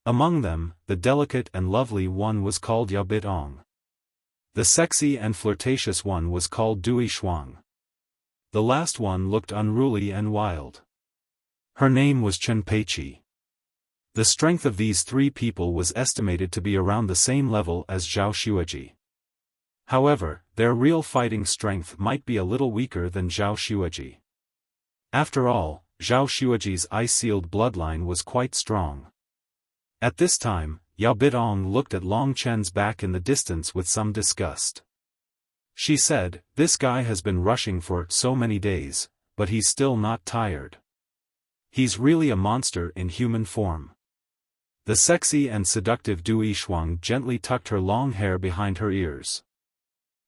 Among them, the delicate and lovely one was called Yabitong. The sexy and flirtatious one was called Dui Shuang. The last one looked unruly and wild. Her name was Chen Peiqi. The strength of these 3 people was estimated to be around the same level as Zhao Xueji. However, their real fighting strength might be a little weaker than Zhao Xueji. After all, Zhao Xueji's ice-sealed bloodline was quite strong. At this time, Yao Bidong looked at Long Chen's back in the distance with some disgust. She said, "This guy has been rushing for so many days, but he's still not tired. He's really a monster in human form." The sexy and seductive Dui Shuang gently tucked her long hair behind her ears.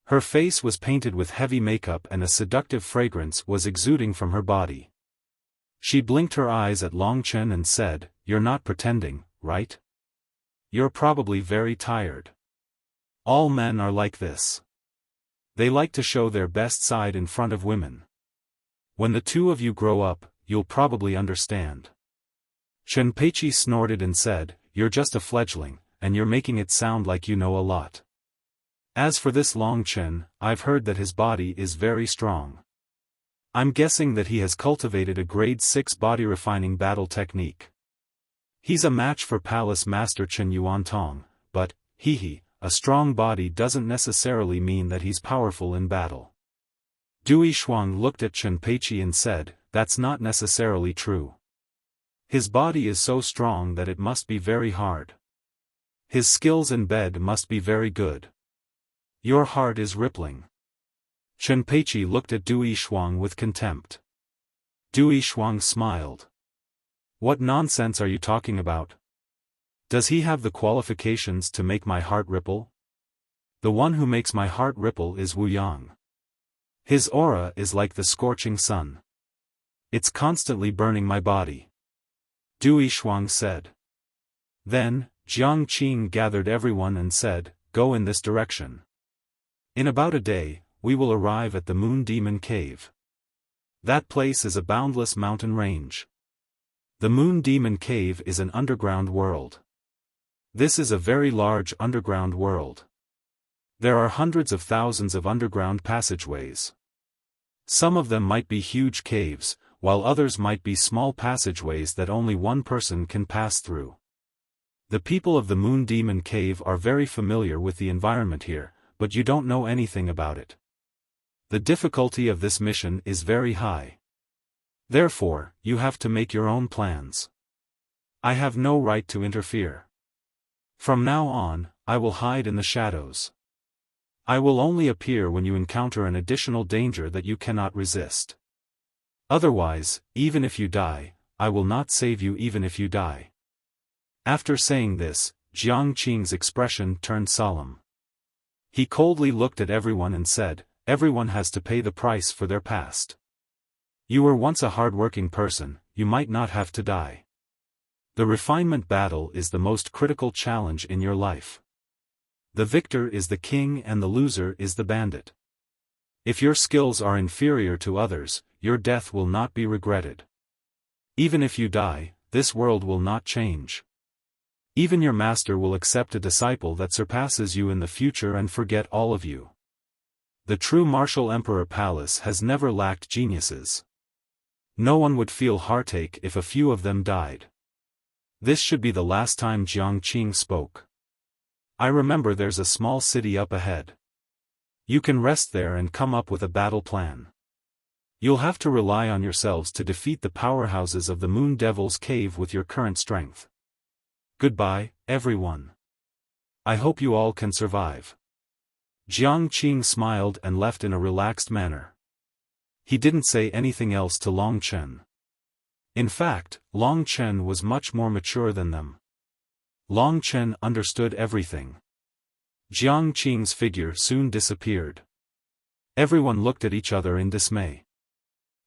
Her face was painted with heavy makeup and a seductive fragrance was exuding from her body. She blinked her eyes at Long Chen and said, "You're not pretending, right? You're probably very tired. All men are like this. They like to show their best side in front of women. When the 2 of you grow up, you'll probably understand." Chen Peiqi snorted and said, "You're just a fledgling, and you're making it sound like you know a lot. As for this Long Chen, I've heard that his body is very strong. I'm guessing that he has cultivated a grade 6 body refining battle technique. He's a match for Palace Master Chen Yuantong, but, a strong body doesn't necessarily mean that he's powerful in battle." Dui Shuang looked at Chen Peiqi and said, "That's not necessarily true. His body is so strong that it must be very hard. His skills in bed must be very good. Your heart is rippling." Chen Peiqi looked at Dui Shuang with contempt. Dui Shuang smiled. "What nonsense are you talking about? Does he have the qualifications to make my heart ripple? The one who makes my heart ripple is Wu Yang. His aura is like the scorching sun. It's constantly burning my body," Dui Shuang said. Then, Jiang Qing gathered everyone and said, "Go in this direction. In about a day, we will arrive at the Moon Demon Cave. That place is a boundless mountain range. The Moon Demon Cave is an underground world. This is a very large underground world. There are hundreds of thousands of underground passageways. Some of them might be huge caves, while others might be small passageways that only one person can pass through. The people of the Moon Demon Cave are very familiar with the environment here, but you don't know anything about it. The difficulty of this mission is very high. Therefore, you have to make your own plans. I have no right to interfere. From now on, I will hide in the shadows. I will only appear when you encounter an additional danger that you cannot resist. Otherwise, even if you die, I will not save you even if you die." After saying this, Jiang Qing's expression turned solemn. He coldly looked at everyone and said, "Everyone has to pay the price for their past. You were once a hard-working person, you might not have to die. The refinement battle is the most critical challenge in your life. The victor is the king and the loser is the bandit. If your skills are inferior to others, your death will not be regretted. Even if you die, this world will not change. Even your master will accept a disciple that surpasses you in the future and forget all of you. The true martial emperor palace has never lacked geniuses. No one would feel heartache if a few of them died." This should be the last time Jiang Qing spoke. "I remember there's a small city up ahead. You can rest there and come up with a battle plan. You'll have to rely on yourselves to defeat the powerhouses of the Moon Devil's Cave with your current strength. Goodbye, everyone. I hope you all can survive." Jiang Qing smiled and left in a relaxed manner. He didn't say anything else to Long Chen. In fact, Long Chen was much more mature than them. Long Chen understood everything. Jiang Qing's figure soon disappeared. Everyone looked at each other in dismay.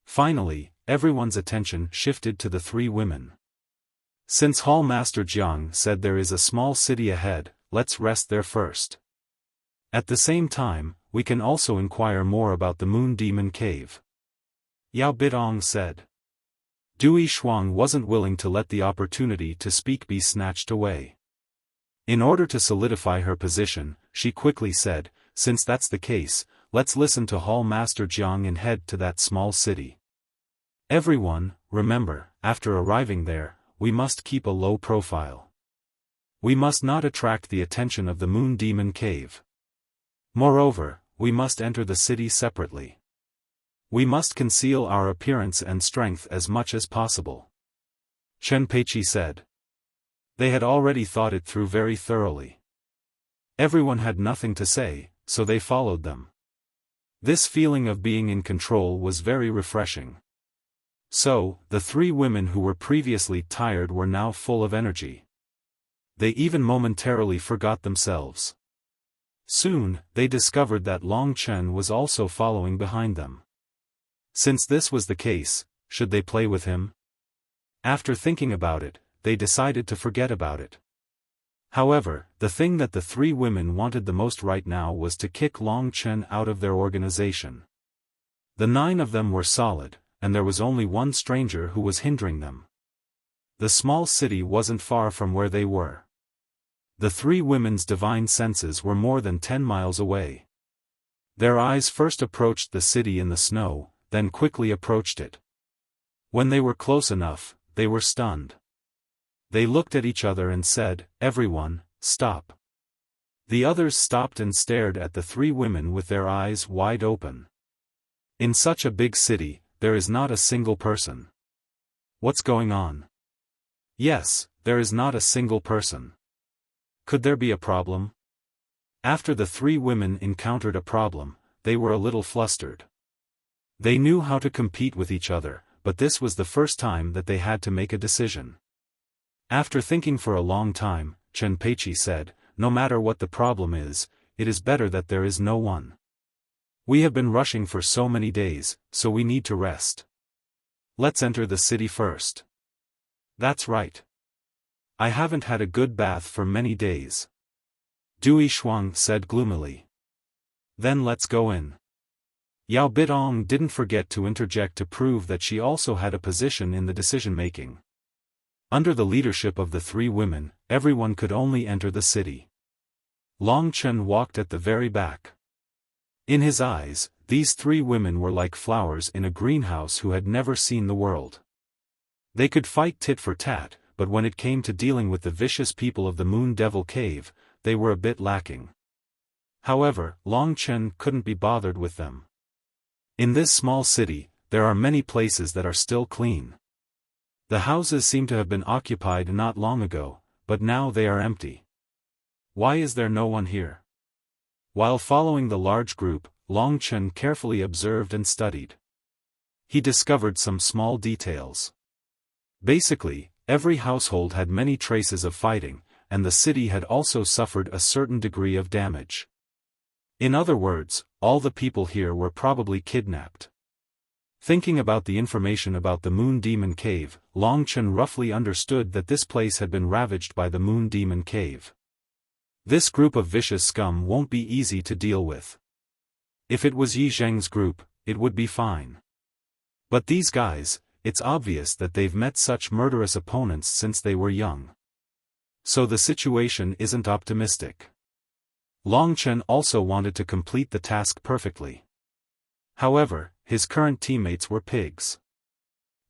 Finally, everyone's attention shifted to the 3 women. Since Hall Master Jiang said there is a small city ahead, let's rest there first. At the same time, we can also inquire more about the Moon Demon Cave. Yao Bidong said. Dui Shuang wasn't willing to let the opportunity to speak be snatched away. In order to solidify her position, she quickly said, since that's the case, let's listen to Hall Master Jiang and head to that small city. Everyone, remember, after arriving there, we must keep a low profile. We must not attract the attention of the Moon Demon Cave. Moreover, we must enter the city separately. We must conceal our appearance and strength as much as possible. Chen Peiqi said. They had already thought it through very thoroughly. Everyone had nothing to say, so they followed them. This feeling of being in control was very refreshing. So, the three women who were previously tired were now full of energy. They even momentarily forgot themselves. Soon, they discovered that Long Chen was also following behind them. Since this was the case, should they play with him? After thinking about it, they decided to forget about it. However, the thing that the three women wanted the most right now was to kick Long Chen out of their organization. The 9 of them were solid, and there was only one stranger who was hindering them. The small city wasn't far from where they were. The three women's divine senses were more than 10 miles away. Their eyes first approached the city in the snow, then quickly approached it. When they were close enough, they were stunned. They looked at each other and said, "Everyone, stop." The others stopped and stared at the three women with their eyes wide open. In such a big city, there is not a single person. What's going on? Yes, there is not a single person. Could there be a problem? After the three women encountered a problem, they were a little flustered. They knew how to compete with each other, but this was the first time that they had to make a decision. After thinking for a long time, Chen Peiqi said, no matter what the problem is, it is better that there is no one. We have been rushing for so many days, so we need to rest. Let's enter the city first. That's right. I haven't had a good bath for many days. Dui Shuang said gloomily. Then let's go in. Yao Bidong didn't forget to interject to prove that she also had a position in the decision-making. Under the leadership of the three women, everyone could only enter the city. Long Chen walked at the very back. In his eyes, these three women were like flowers in a greenhouse who had never seen the world. They could fight tit for tat, but when it came to dealing with the vicious people of the Moon Devil Cave, they were a bit lacking. However, Long Chen couldn't be bothered with them. In this small city, there are many places that are still clean. The houses seem to have been occupied not long ago, but now they are empty. Why is there no one here? While following the large group, Long Chen carefully observed and studied. He discovered some small details. Basically, every household had many traces of fighting, and the city had also suffered a certain degree of damage. In other words, all the people here were probably kidnapped. Thinking about the information about the Moon Demon Cave, Long Chen roughly understood that this place had been ravaged by the Moon Demon Cave. This group of vicious scum won't be easy to deal with. If it was Yi Zheng's group, it would be fine. But these guys, it's obvious that they've met such murderous opponents since they were young. So the situation isn't optimistic. Long Chen also wanted to complete the task perfectly. However, his current teammates were pigs.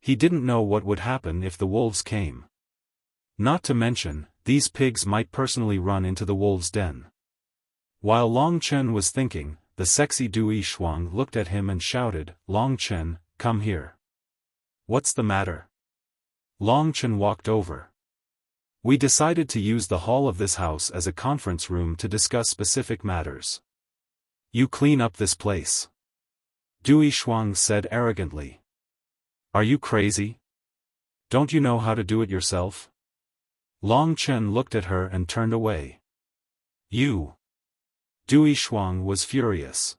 He didn't know what would happen if the wolves came. Not to mention, these pigs might personally run into the wolves' den. While Long Chen was thinking, the sexy Dui Shuang looked at him and shouted, "Long Chen, come here." "What's the matter?" Long Chen walked over. "We decided to use the hall of this house as a conference room to discuss specific matters. You clean up this place." Dui Shuang said arrogantly. "Are you crazy? Don't you know how to do it yourself?" Long Chen looked at her and turned away. "You!" Dui Shuang was furious.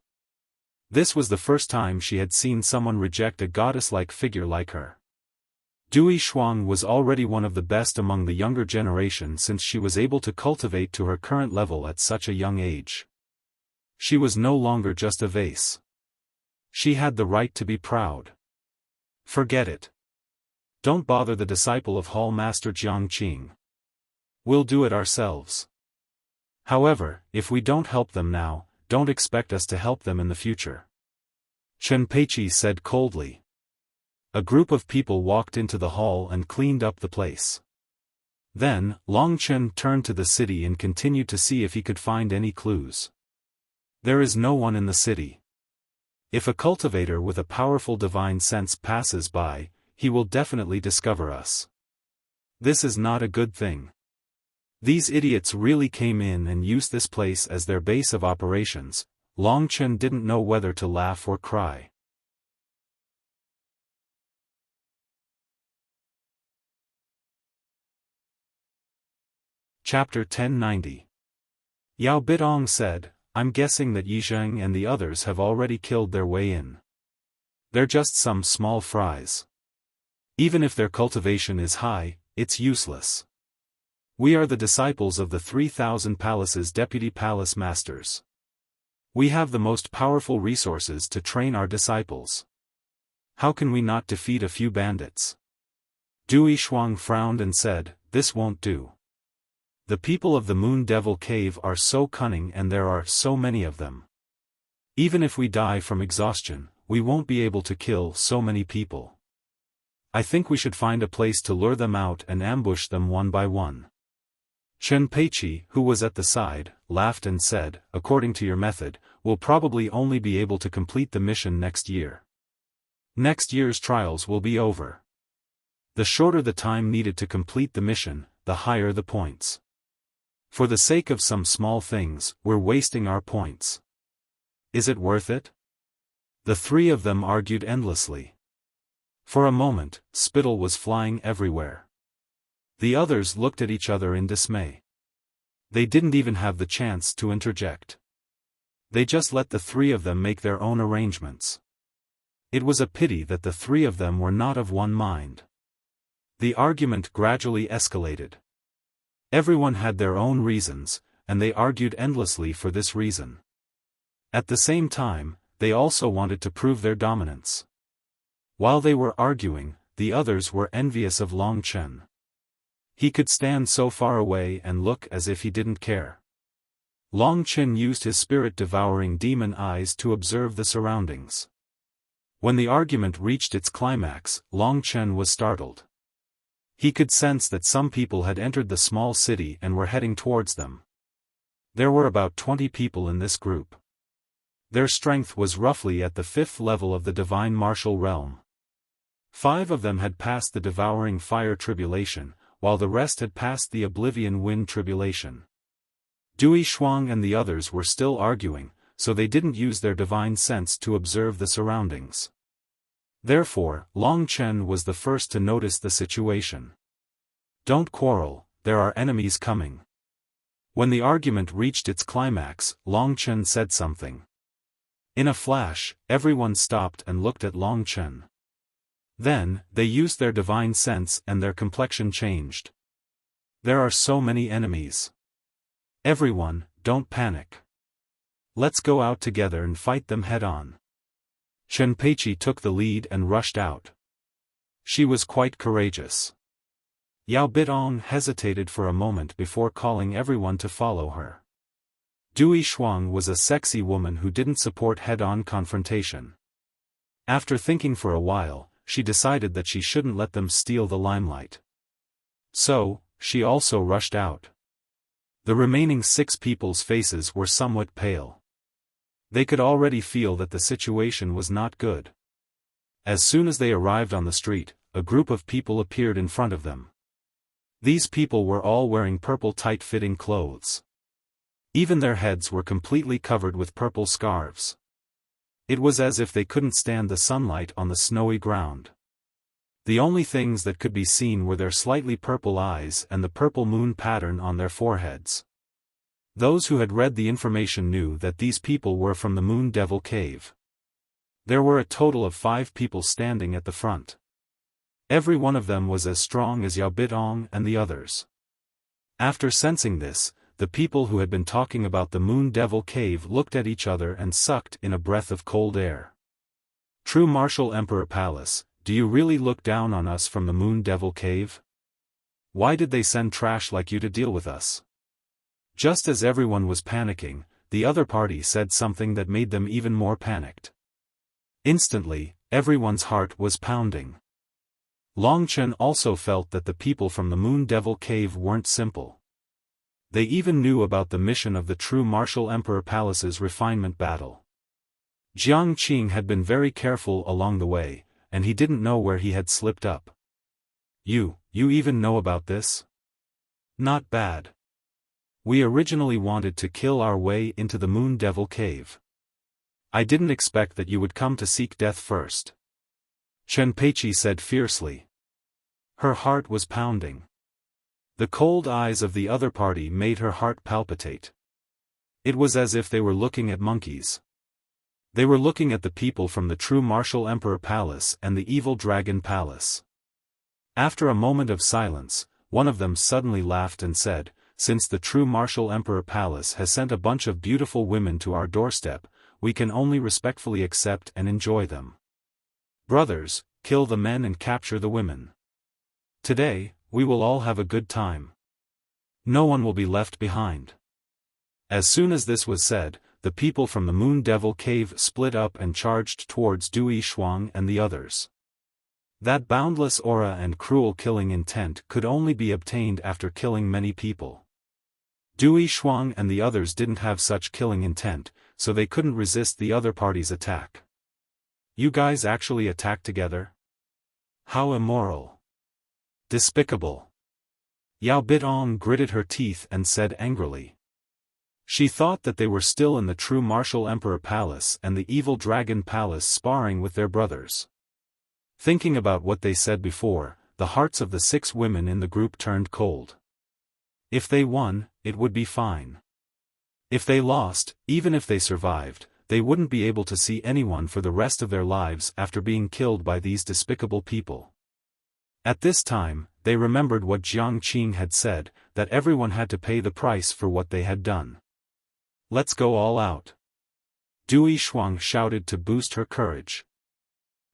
This was the first time she had seen someone reject a goddess-like figure like her. Dui Shuang was already one of the best among the younger generation since she was able to cultivate to her current level at such a young age. She was no longer just a vase. She had the right to be proud. Forget it. Don't bother the disciple of Hall Master Jiangqing. We'll do it ourselves. However, if we don't help them now, don't expect us to help them in the future. Chen Peiqi said coldly. A group of people walked into the hall and cleaned up the place. Then, Long Chen turned to the city and continued to see if he could find any clues. There is no one in the city. If a cultivator with a powerful divine sense passes by, he will definitely discover us. This is not a good thing. These idiots really came in and used this place as their base of operations. Long Chen didn't know whether to laugh or cry. Chapter 1090. Yao Bidong said, I'm guessing that Yizheng and the others have already killed their way in. They're just some small fries. Even if their cultivation is high, it's useless. We are the disciples of the 3,000 palaces deputy palace masters. We have the most powerful resources to train our disciples. How can we not defeat a few bandits? Dui Shuang frowned and said, this won't do. The people of the Moon Devil Cave are so cunning and there are so many of them. Even if we die from exhaustion, we won't be able to kill so many people. I think we should find a place to lure them out and ambush them one by one. Chen Peiqi, who was at the side, laughed and said, according to your method, we'll probably only be able to complete the mission next year. Next year's trials will be over. The shorter the time needed to complete the mission, the higher the points. For the sake of some small things, we're wasting our points. Is it worth it? The three of them argued endlessly. For a moment, spittle was flying everywhere. The others looked at each other in dismay. They didn't even have the chance to interject. They just let the three of them make their own arrangements. It was a pity that the three of them were not of one mind. The argument gradually escalated. Everyone had their own reasons, and they argued endlessly for this reason. At the same time, they also wanted to prove their dominance. While they were arguing, the others were envious of Long Chen. He could stand so far away and look as if he didn't care. Long Chen used his spirit-devouring demon eyes to observe the surroundings. When the argument reached its climax, Long Chen was startled. He could sense that some people had entered the small city and were heading towards them. There were about 20 people in this group. Their strength was roughly at the 5th level of the divine martial realm. 5 of them had passed the devouring fire tribulation, while the rest had passed the oblivion wind tribulation. Dui Shuang and the others were still arguing, so they didn't use their divine sense to observe the surroundings. Therefore, Long Chen was the first to notice the situation. Don't quarrel, there are enemies coming. When the argument reached its climax, Long Chen said something. In a flash, everyone stopped and looked at Long Chen. Then, they used their divine sense and their complexion changed. There are so many enemies. Everyone, don't panic. Let's go out together and fight them head-on. Chen Peiqi took the lead and rushed out. She was quite courageous. Yao Bidong hesitated for a moment before calling everyone to follow her. Dui Shuang was a sexy woman who didn't support head-on confrontation. After thinking for a while, she decided that she shouldn't let them steal the limelight. So, she also rushed out. The remaining 6 people's faces were somewhat pale. They could already feel that the situation was not good. As soon as they arrived on the street, a group of people appeared in front of them. These people were all wearing purple tight-fitting clothes. Even their heads were completely covered with purple scarves. It was as if they couldn't stand the sunlight on the snowy ground. The only things that could be seen were their slightly purple eyes and the purple moon pattern on their foreheads. Those who had read the information knew that these people were from the Moon Devil Cave. There were a total of 5 people standing at the front. Every one of them was as strong as Yao Bidong and the others. After sensing this, the people who had been talking about the Moon Devil Cave looked at each other and sucked in a breath of cold air. True Martial Emperor Palace, do you really look down on us from the Moon Devil Cave? Why did they send trash like you to deal with us? Just as everyone was panicking, the other party said something that made them even more panicked. Instantly, everyone's heart was pounding. Long Chen also felt that the people from the Moon Devil Cave weren't simple. They even knew about the mission of the True Martial Emperor Palace's refinement battle. Jiang Qing had been very careful along the way, and he didn't know where he had slipped up. You even know about this? Not bad. We originally wanted to kill our way into the Moon Devil Cave. I didn't expect that you would come to seek death first. Chen Peiqi said fiercely. Her heart was pounding. The cold eyes of the other party made her heart palpitate. It was as if they were looking at monkeys. They were looking at the people from the True Martial Emperor Palace and the Evil Dragon Palace. After a moment of silence, one of them suddenly laughed and said, "Since the True Martial Emperor Palace has sent a bunch of beautiful women to our doorstep, we can only respectfully accept and enjoy them. Brothers, kill the men and capture the women. Today, we will all have a good time. No one will be left behind." As soon as this was said, the people from the Moon Devil Cave split up and charged towards Dui Shuang and the others. That boundless aura and cruel killing intent could only be obtained after killing many people. Dui Shuang and the others didn't have such killing intent, so they couldn't resist the other party's attack. You guys actually attacked together? How immoral. Despicable. Yao Bitong gritted her teeth and said angrily. She thought that they were still in the True Martial Emperor Palace and the Evil Dragon Palace sparring with their brothers. Thinking about what they said before, the hearts of the 6 women in the group turned cold. If they won, it would be fine. If they lost, even if they survived, they wouldn't be able to see anyone for the rest of their lives after being killed by these despicable people. At this time, they remembered what Jiang Qing had said, that everyone had to pay the price for what they had done. Let's go all out. Dui Shuang shouted to boost her courage.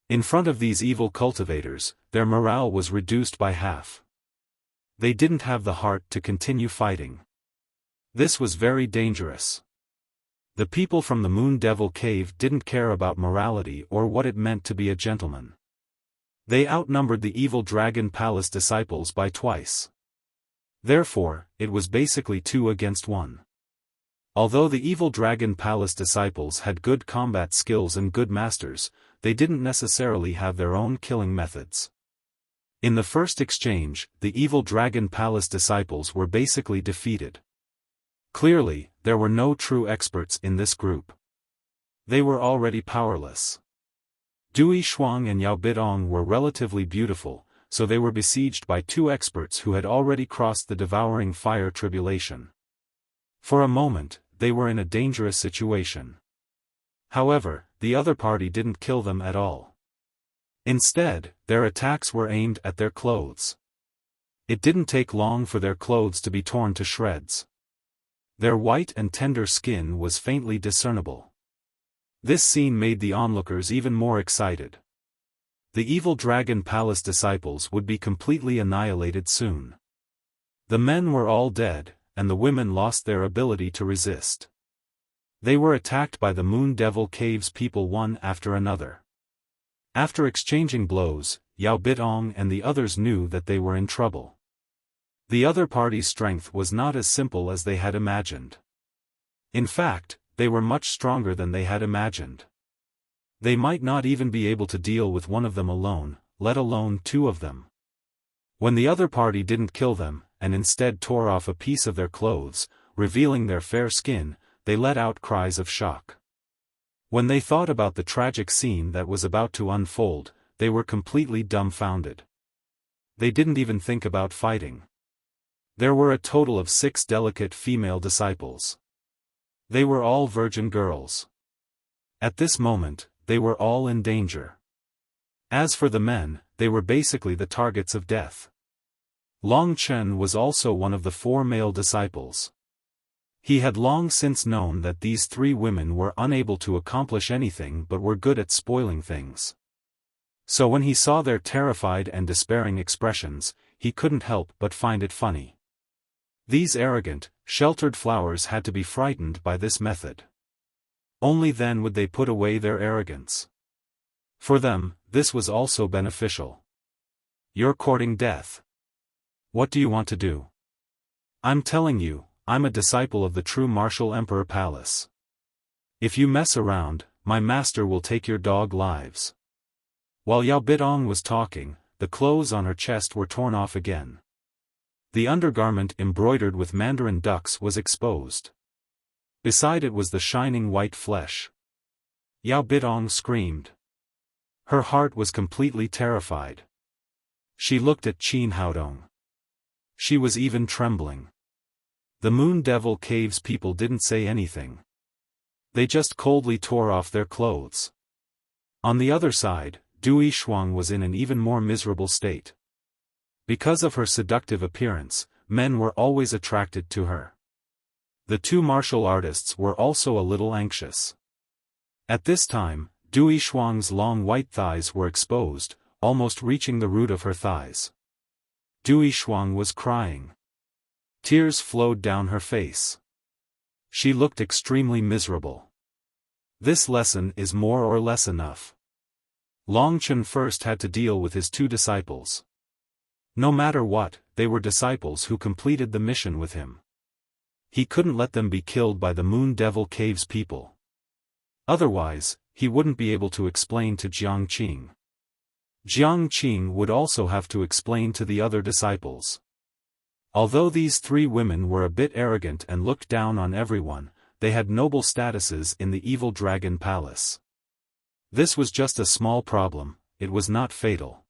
In front of these evil cultivators, their morale was reduced by half. They didn't have the heart to continue fighting. This was very dangerous. The people from the Moon Devil Cave didn't care about morality or what it meant to be a gentleman. They outnumbered the Evil Dragon Palace disciples by twice. Therefore, it was basically 2 against 1. Although the Evil Dragon Palace disciples had good combat skills and good masters, they didn't necessarily have their own killing methods. In the first exchange, the Evil Dragon Palace disciples were basically defeated. Clearly, there were no true experts in this group. They were already powerless. Dui Shuang and Yao Bitong were relatively beautiful, so they were besieged by 2 experts who had already crossed the devouring fire tribulation. For a moment, they were in a dangerous situation. However, the other party didn't kill them at all. Instead, their attacks were aimed at their clothes. It didn't take long for their clothes to be torn to shreds. Their white and tender skin was faintly discernible. This scene made the onlookers even more excited. The Evil Dragon Palace disciples would be completely annihilated soon. The men were all dead, and the women lost their ability to resist. They were attacked by the Moon Devil Cave's people one after another. After exchanging blows, Yao Bitong and the others knew that they were in trouble. The other party's strength was not as simple as they had imagined. In fact, they were much stronger than they had imagined. They might not even be able to deal with one of them alone, let alone 2 of them. When the other party didn't kill them, and instead tore off a piece of their clothes, revealing their fair skin, they let out cries of shock. When they thought about the tragic scene that was about to unfold, they were completely dumbfounded. They didn't even think about fighting. There were a total of 6 delicate female disciples. They were all virgin girls. At this moment, they were all in danger. As for the men, they were basically the targets of death. Long Chen was also one of the 4 male disciples. He had long since known that these three women were unable to accomplish anything but were good at spoiling things. So when he saw their terrified and despairing expressions, he couldn't help but find it funny. These arrogant, sheltered flowers had to be frightened by this method. Only then would they put away their arrogance. For them, this was also beneficial. You're courting death. What do you want to do? I'm telling you, I'm a disciple of the true martial Emperor Palace. If you mess around, my master will take your dog lives. While Yao Bidong was talking, the clothes on her chest were torn off again. The undergarment embroidered with mandarin ducks was exposed. Beside it was the shining white flesh. Yao Bidong screamed. Her heart was completely terrified. She looked at Qin Haodong. She was even trembling. The Moon Devil Cave's people didn't say anything. They just coldly tore off their clothes. On the other side, Dui Shuang was in an even more miserable state. Because of her seductive appearance, men were always attracted to her. The two martial artists were also a little anxious. At this time, Dui Shuang's long white thighs were exposed, almost reaching the root of her thighs. Dui Shuang was crying. Tears flowed down her face. She looked extremely miserable. This lesson is more or less enough. Long Chen first had to deal with his two disciples. No matter what, they were disciples who completed the mission with him. He couldn't let them be killed by the Moon Devil Cave's people. Otherwise, he wouldn't be able to explain to Jiang Qing. Jiang Qing would also have to explain to the other disciples. Although these three women were a bit arrogant and looked down on everyone, they had noble statuses in the evil dragon palace. This was just a small problem, it was not fatal.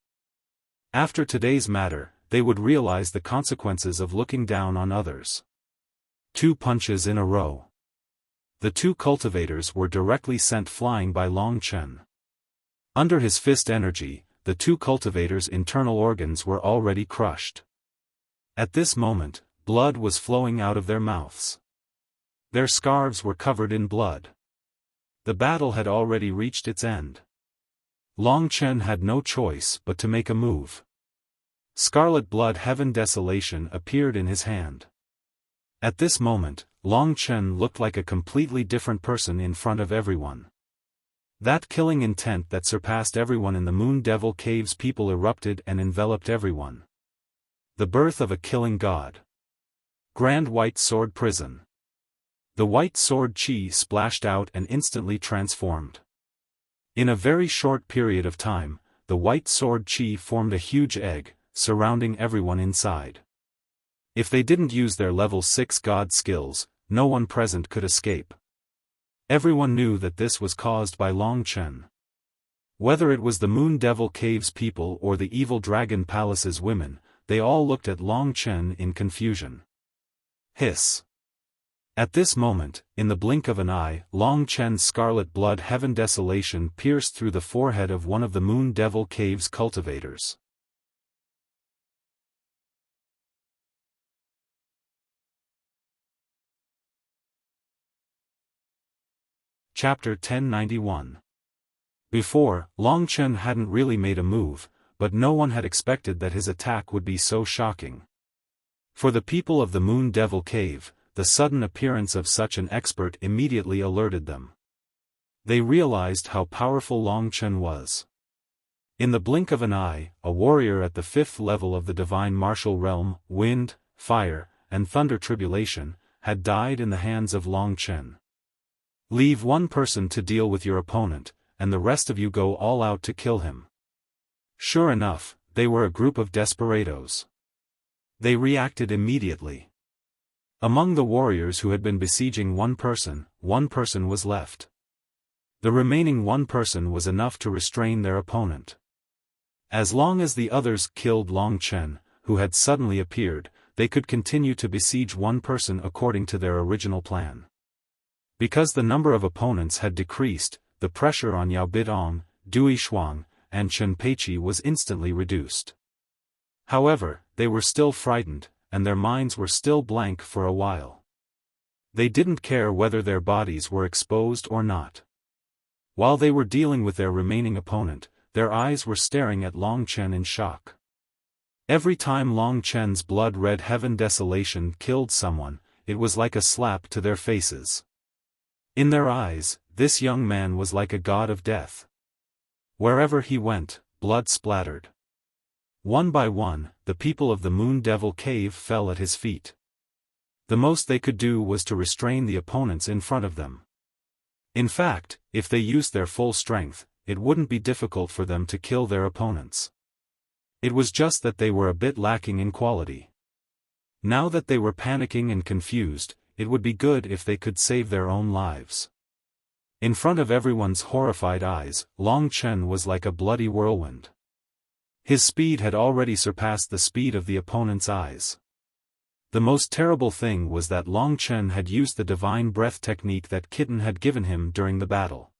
After today's matter, they would realize the consequences of looking down on others. 2 punches in a row. The two cultivators were directly sent flying by Long Chen. Under his fist energy, the two cultivators' internal organs were already crushed. At this moment, blood was flowing out of their mouths. Their scarves were covered in blood. The battle had already reached its end. Long Chen had no choice but to make a move. Scarlet Blood Heaven Desolation appeared in his hand. At this moment, Long Chen looked like a completely different person in front of everyone. That killing intent that surpassed everyone in the Moon Devil Cave's people erupted and enveloped everyone. The birth of a killing god. Grand White Sword Prison. The white sword chi splashed out and instantly transformed. In a very short period of time, the white sword chi formed a huge egg, surrounding everyone inside. If they didn't use their level 6 god skills, no one present could escape. Everyone knew that this was caused by Long Chen. Whether it was the Moon Devil Cave's people or the Evil Dragon Palace's women, they all looked at Long Chen in confusion. Hiss. At this moment, in the blink of an eye, Long Chen's Scarlet Blood Heaven Desolation pierced through the forehead of one of the Moon Devil Cave's cultivators. Chapter 1091. Before, Long Chen hadn't really made a move, but no one had expected that his attack would be so shocking. For the people of the Moon Devil Cave, the sudden appearance of such an expert immediately alerted them. They realized how powerful Long Chen was. In the blink of an eye, a warrior at the 5th level of the divine martial realm, wind, fire, and thunder tribulation, had died in the hands of Long Chen. Leave one person to deal with your opponent, and the rest of you go all out to kill him. Sure enough, they were a group of desperados. They reacted immediately. Among the warriors who had been besieging one person was left. The remaining one person was enough to restrain their opponent. As long as the others killed Long Chen, who had suddenly appeared, they could continue to besiege one person according to their original plan. Because the number of opponents had decreased, the pressure on Yao Bidong, Dui Shuang, and Chen Peiqi was instantly reduced. However, they were still frightened, and their minds were still blank for a while. They didn't care whether their bodies were exposed or not. While they were dealing with their remaining opponent, their eyes were staring at Long Chen in shock. Every time Long Chen's blood-red heaven desolation killed someone, it was like a slap to their faces. In their eyes, this young man was like a god of death. Wherever he went, blood splattered. One by one, the people of the Moon Devil Cave fell at his feet. The most they could do was to restrain the opponents in front of them. In fact, if they used their full strength, it wouldn't be difficult for them to kill their opponents. It was just that they were a bit lacking in quality. Now that they were panicking and confused, it would be good if they could save their own lives. In front of everyone's horrified eyes, Long Chen was like a bloody whirlwind. His speed had already surpassed the speed of the opponent's eyes. The most terrible thing was that Long Chen had used the divine breath technique that Kitten had given him during the battle.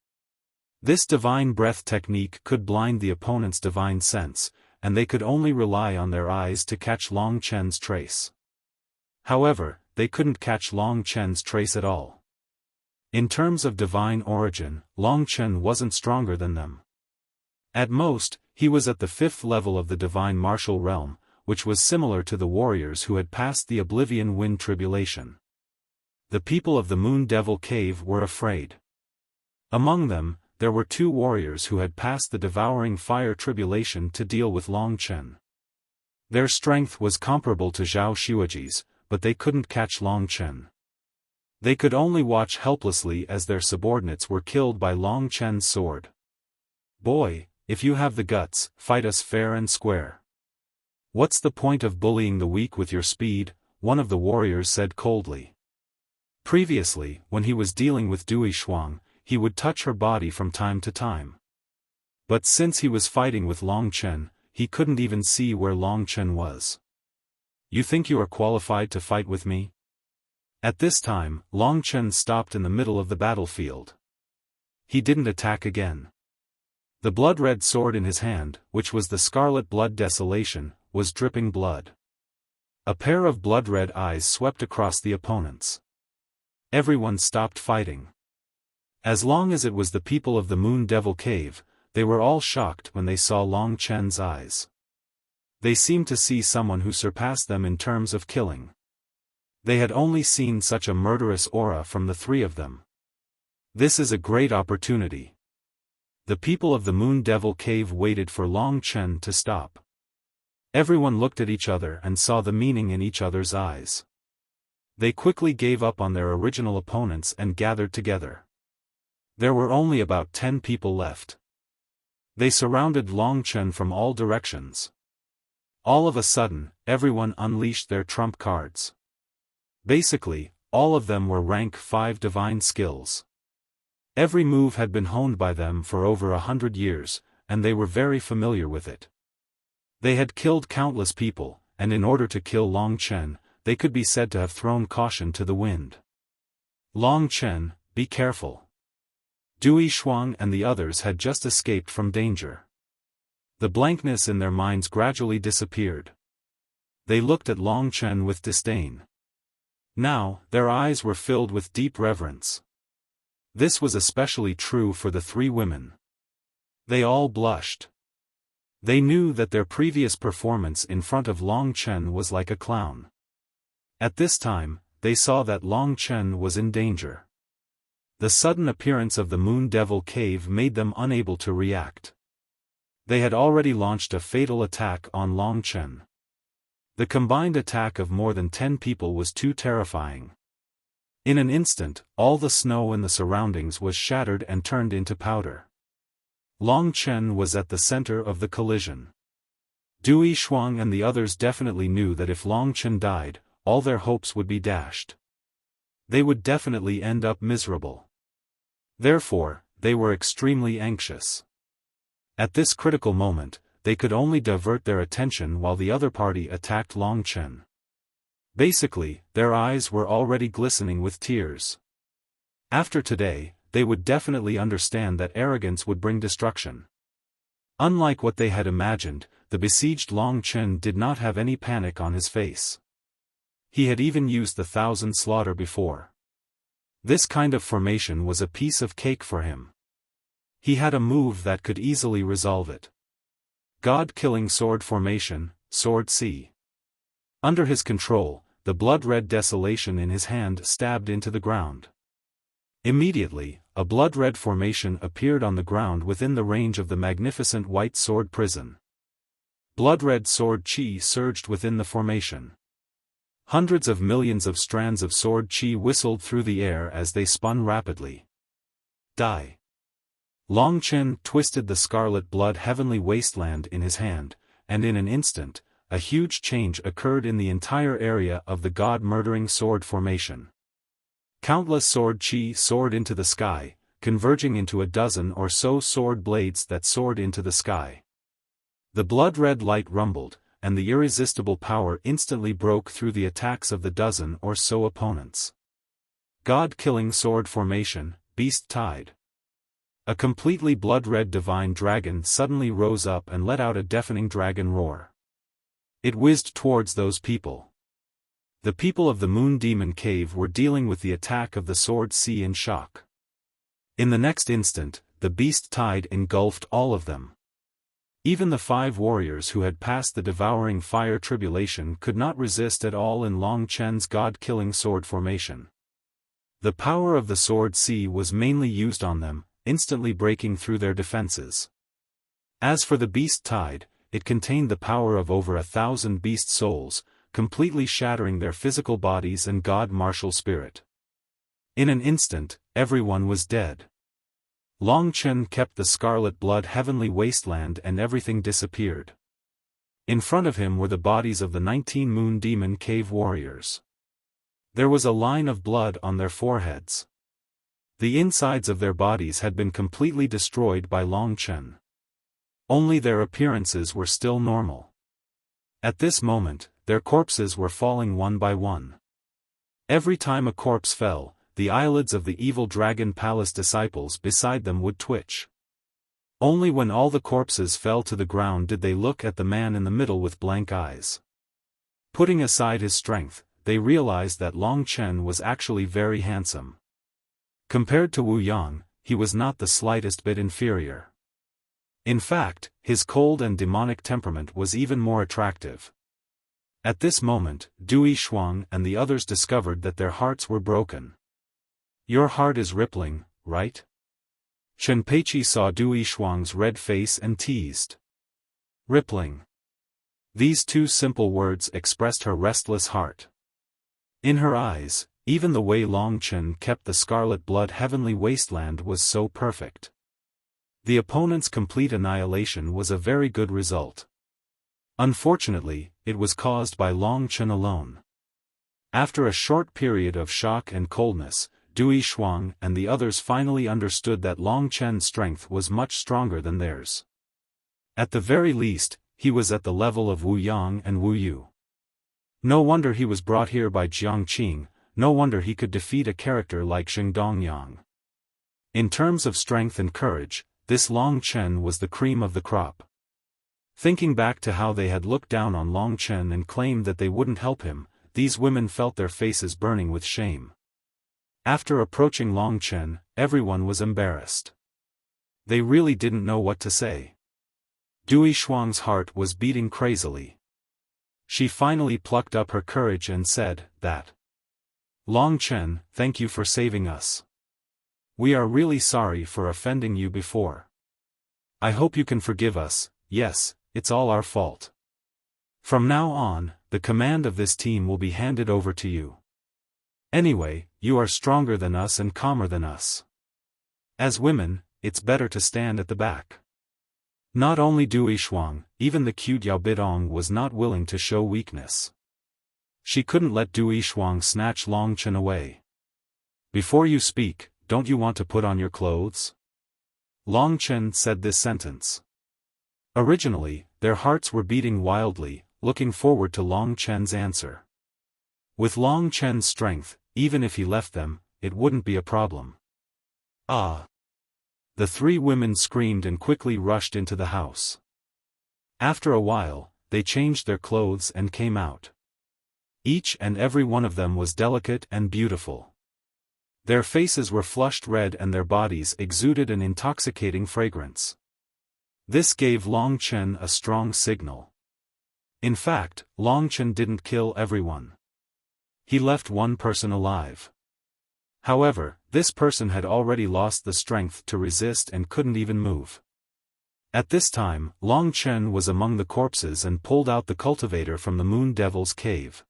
This divine breath technique could blind the opponent's divine sense, and they could only rely on their eyes to catch Long Chen's trace. However, they couldn't catch Long Chen's trace at all. In terms of divine origin, Long Chen wasn't stronger than them. At most, he was at the 5th level of the divine martial realm, which was similar to the warriors who had passed the Oblivion Wind Tribulation. The people of the Moon Devil Cave were afraid. Among them, there were 2 warriors who had passed the Devouring Fire Tribulation to deal with Long Chen. Their strength was comparable to Zhao Xueji's, but they couldn't catch Long Chen. They could only watch helplessly as their subordinates were killed by Long Chen's sword. "Boy, if you have the guts, fight us fair and square. What's the point of bullying the weak with your speed?" one of the warriors said coldly. Previously, when he was dealing with Dui Shuang, he would touch her body from time to time. But since he was fighting with Long Chen, he couldn't even see where Long Chen was. "You think you are qualified to fight with me?" At this time, Long Chen stopped in the middle of the battlefield. He didn't attack again. The blood-red sword in his hand, which was the Scarlet Blood Desolation, was dripping blood. A pair of blood-red eyes swept across the opponents. Everyone stopped fighting. As long as it was the people of the Moon Devil Cave, they were all shocked when they saw Long Chen's eyes. They seemed to see someone who surpassed them in terms of killing. They had only seen such a murderous aura from the 3 of them. This is a great opportunity. The people of the Moon Devil Cave waited for Long Chen to stop. Everyone looked at each other and saw the meaning in each other's eyes. They quickly gave up on their original opponents and gathered together. There were only about 10 people left. They surrounded Long Chen from all directions. All of a sudden, everyone unleashed their trump cards. Basically, all of them were rank 5 divine skills. Every move had been honed by them for over 100 years, and they were very familiar with it. They had killed countless people, and in order to kill Long Chen, they could be said to have thrown caution to the wind. "Long Chen, be careful. Dui Shuang and the others had just escaped from danger." The blankness in their minds gradually disappeared. They looked at Long Chen with disdain. Now, their eyes were filled with deep reverence. This was especially true for the 3 women. They all blushed. They knew that their previous performance in front of Long Chen was like a clown. At this time, they saw that Long Chen was in danger. The sudden appearance of the Moon Devil Cave made them unable to react. They had already launched a fatal attack on Long Chen. The combined attack of more than 10 people was too terrifying. In an instant, all the snow in the surroundings was shattered and turned into powder. Long Chen was at the center of the collision. Dui Shuang and the others definitely knew that if Long Chen died, all their hopes would be dashed. They would definitely end up miserable. Therefore, they were extremely anxious. At this critical moment, they could only divert their attention while the other party attacked Long Chen. Basically, their eyes were already glistening with tears. After today, they would definitely understand that arrogance would bring destruction. Unlike what they had imagined, the besieged Long Chen did not have any panic on his face. He had even used the 1,000 slaughter before. This kind of formation was a piece of cake for him. He had a move that could easily resolve it. God-killing sword formation, Sword C. Under his control, the blood-red desolation in his hand stabbed into the ground. Immediately, a blood-red formation appeared on the ground within the range of the magnificent white sword prison. Blood-red sword chi surged within the formation. Hundreds of millions of strands of sword chi whistled through the air as they spun rapidly. Die. Long Chen twisted the scarlet blood heavenly wasteland in his hand, and in an instant, a huge change occurred in the entire area of the god-murdering sword formation. Countless sword chi soared into the sky, converging into a dozen or so sword blades that soared into the sky. The blood-red light rumbled, and the irresistible power instantly broke through the attacks of the dozen or so opponents. God-killing sword formation, Beast Tide. A completely blood-red divine dragon suddenly rose up and let out a deafening dragon roar. It whizzed towards those people. The people of the Moon Demon Cave were dealing with the attack of the Sword Sea in shock. In the next instant, the beast tide engulfed all of them. Even the 5 warriors who had passed the devouring fire tribulation could not resist at all in Long Chen's god-killing sword formation. The power of the Sword Sea was mainly used on them, instantly breaking through their defenses. As for the beast tide, it contained the power of over 1,000 beast souls, completely shattering their physical bodies and god-martial spirit. In an instant, everyone was dead. Long Chen kept the scarlet blood heavenly wasteland and everything disappeared. In front of him were the bodies of the 19 Moon Demon Cave warriors. There was a line of blood on their foreheads. The insides of their bodies had been completely destroyed by Long Chen. Only their appearances were still normal. At this moment, their corpses were falling one by one. Every time a corpse fell, the eyelids of the evil Dragon Palace disciples beside them would twitch. Only when all the corpses fell to the ground did they look at the man in the middle with blank eyes. Putting aside his strength, they realized that Long Chen was actually very handsome. Compared to Wu Yang, he was not the slightest bit inferior. In fact, his cold and demonic temperament was even more attractive. At this moment, Dui Shuang and the others discovered that their hearts were broken. Your heart is rippling, right? Chen Peiqi saw Dui Shuang's red face and teased. Rippling. These 2 simple words expressed her restless heart. In her eyes, even the way Long Chen kept the scarlet blood heavenly wasteland was so perfect. The opponent's complete annihilation was a very good result. Unfortunately, it was caused by Long Chen alone. After a short period of shock and coldness, Dui Shuang and the others finally understood that Long Chen's strength was much stronger than theirs. At the very least, he was at the level of Wu Yang and Wu Yu. No wonder he was brought here by Jiang Qing, no wonder he could defeat a character like Xing Dongyang. In terms of strength and courage, this Long Chen was the cream of the crop. Thinking back to how they had looked down on Long Chen and claimed that they wouldn't help him, these women felt their faces burning with shame. After approaching Long Chen, everyone was embarrassed. They really didn't know what to say. Dui Shuang's heart was beating crazily. She finally plucked up her courage and said, that. Long Chen, thank you for saving us. We are really sorry for offending you before. I hope you can forgive us. Yes, it's all our fault. From now on, the command of this team will be handed over to you. Anyway, you are stronger than us and calmer than us. As women, it's better to stand at the back. Not only Dui Shuang, even the cute Yao Bidong was not willing to show weakness. She couldn't let Dui Shuang snatch Long Chen away. Before you speak, don't you want to put on your clothes? Long Chen said this sentence. Originally, their hearts were beating wildly, looking forward to Long Chen's answer. With Long Chen's strength, even if he left them, it wouldn't be a problem. Ah! The 3 women screamed and quickly rushed into the house. After a while, they changed their clothes and came out. Each and every one of them was delicate and beautiful. Their faces were flushed red and their bodies exuded an intoxicating fragrance. This gave Long Chen a strong signal. In fact, Long Chen didn't kill everyone. He left one person alive. However, this person had already lost the strength to resist and couldn't even move. At this time, Long Chen was among the corpses and pulled out the cultivator from the Moon Devil's cave.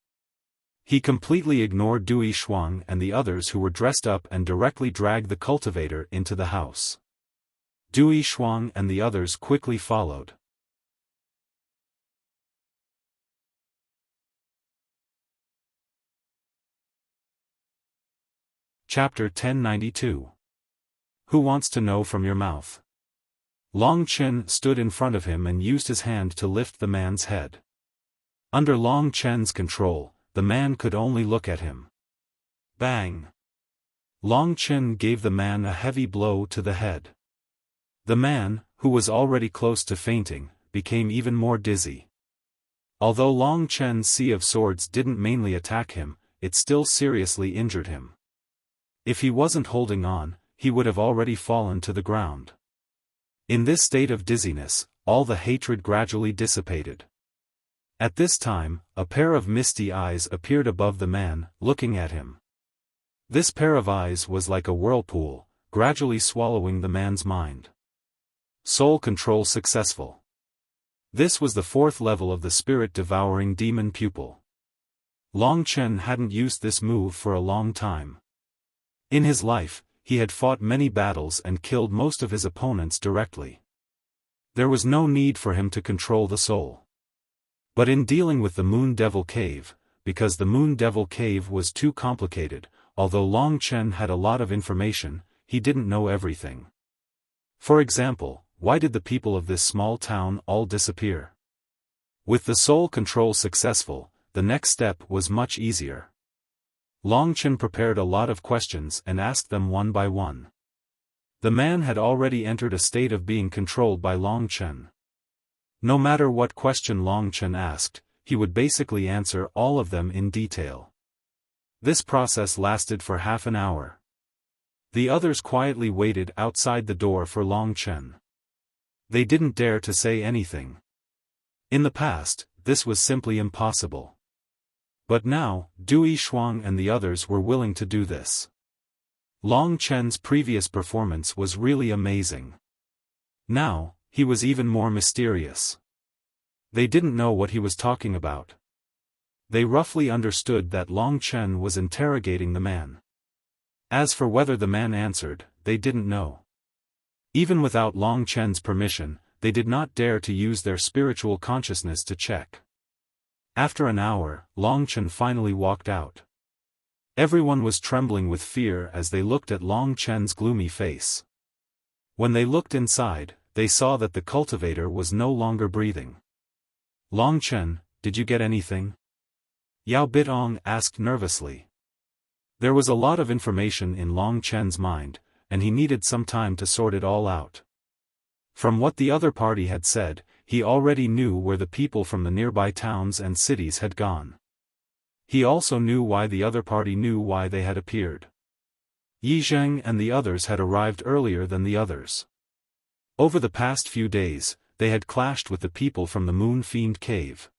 He completely ignored Dui Shuang and the others who were dressed up and directly dragged the cultivator into the house. Dui Shuang and the others quickly followed. Chapter 1092. Who wants to know from your mouth? Long Chen stood in front of him and used his hand to lift the man's head. Under Long Chen's control, the man could only look at him. Bang! Long Chen gave the man a heavy blow to the head. The man, who was already close to fainting, became even more dizzy. Although Long Chen's sea of swords didn't mainly attack him, it still seriously injured him. If he wasn't holding on, he would have already fallen to the ground. In this state of dizziness, all the hatred gradually dissipated. At this time, a pair of misty eyes appeared above the man, looking at him. This pair of eyes was like a whirlpool, gradually swallowing the man's mind. Soul control successful. This was the 4th level of the spirit-devouring demon pupil. Long Chen hadn't used this move for a long time. In his life, he had fought many battles and killed most of his opponents directly. There was no need for him to control the soul. But in dealing with the Moon Devil Cave, because the Moon Devil Cave was too complicated, although Long Chen had a lot of information, he didn't know everything. For example, why did the people of this small town all disappear? With the soul control successful, the next step was much easier. Long Chen prepared a lot of questions and asked them one by one. The man had already entered a state of being controlled by Long Chen. No matter what question Long Chen asked, he would basically answer all of them in detail. This process lasted for half an hour. The others quietly waited outside the door for Long Chen. They didn't dare to say anything. In the past, this was simply impossible. But now, Dui Shuang and the others were willing to do this. Long Chen's previous performance was really amazing. Now, he was even more mysterious. They didn't know what he was talking about. They roughly understood that Long Chen was interrogating the man. As for whether the man answered, they didn't know. Even without Long Chen's permission, they did not dare to use their spiritual consciousness to check. After an hour, Long Chen finally walked out. Everyone was trembling with fear as they looked at Long Chen's gloomy face. When they looked inside, they saw that the cultivator was no longer breathing. Long Chen, did you get anything? Yao Bitong asked nervously. There was a lot of information in Long Chen's mind, and he needed some time to sort it all out. From what the other party had said, he already knew where the people from the nearby towns and cities had gone. He also knew why the other party knew why they had appeared. Yi Zheng and the others had arrived earlier than the others. Over the past few days, they had clashed with the people from the Moon Fiend Cave.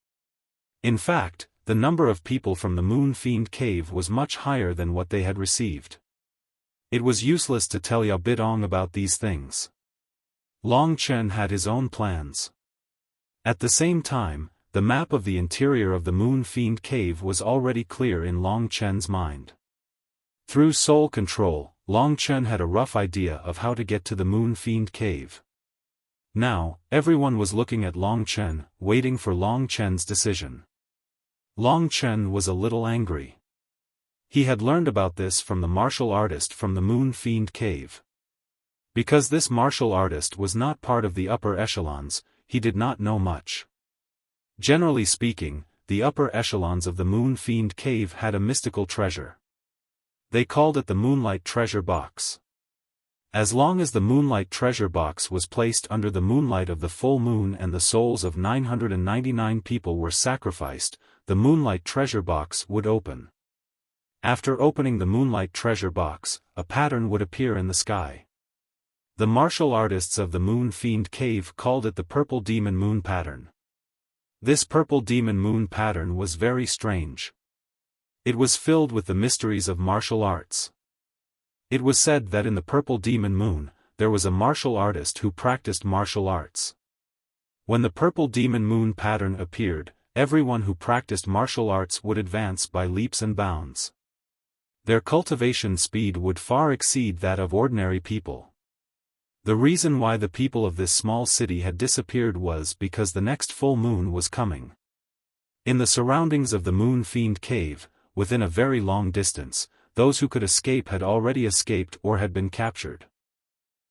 In fact, the number of people from the Moon Fiend Cave was much higher than what they had received. It was useless to tell Yao Bitong about these things. Long Chen had his own plans. At the same time, the map of the interior of the Moon Fiend Cave was already clear in Long Chen's mind. Through soul control, Long Chen had a rough idea of how to get to the Moon Fiend Cave. Now, everyone was looking at Long Chen, waiting for Long Chen's decision. Long Chen was a little angry. He had learned about this from the martial artist from the Moon Fiend Cave. Because this martial artist was not part of the upper echelons, he did not know much. Generally speaking, the upper echelons of the Moon Fiend Cave had a mystical treasure. They called it the Moonlight Treasure Box. As long as the Moonlight Treasure Box was placed under the moonlight of the full moon and the souls of 999 people were sacrificed, the Moonlight Treasure Box would open. After opening the moonlight treasure box, a pattern would appear in the sky. The martial artists of the Moon Fiend Cave called it the Purple Demon Moon Pattern. This Purple Demon Moon Pattern was very strange. It was filled with the mysteries of martial arts. It was said that in the Purple Demon Moon, there was a martial artist who practiced martial arts. When the Purple Demon Moon Pattern appeared, everyone who practiced martial arts would advance by leaps and bounds. Their cultivation speed would far exceed that of ordinary people. The reason why the people of this small city had disappeared was because the next full moon was coming. In the surroundings of the Moon Fiend Cave, within a very long distance, those who could escape had already escaped or had been captured.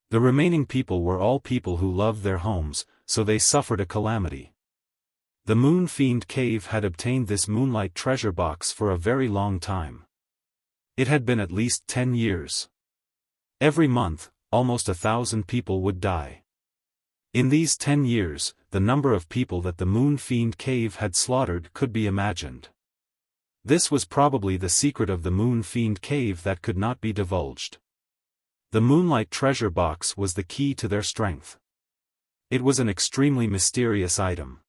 The remaining people were all people who loved their homes, so they suffered a calamity. The Moon Fiend Cave had obtained this moonlight treasure box for a very long time. It had been at least 10 years. Every month, almost 1,000 people would die. In these 10 years, the number of people that the Moon Fiend Cave had slaughtered could be imagined. This was probably the secret of the Moon Fiend Cave that could not be divulged. The moonlight treasure box was the key to their strength. It was an extremely mysterious item.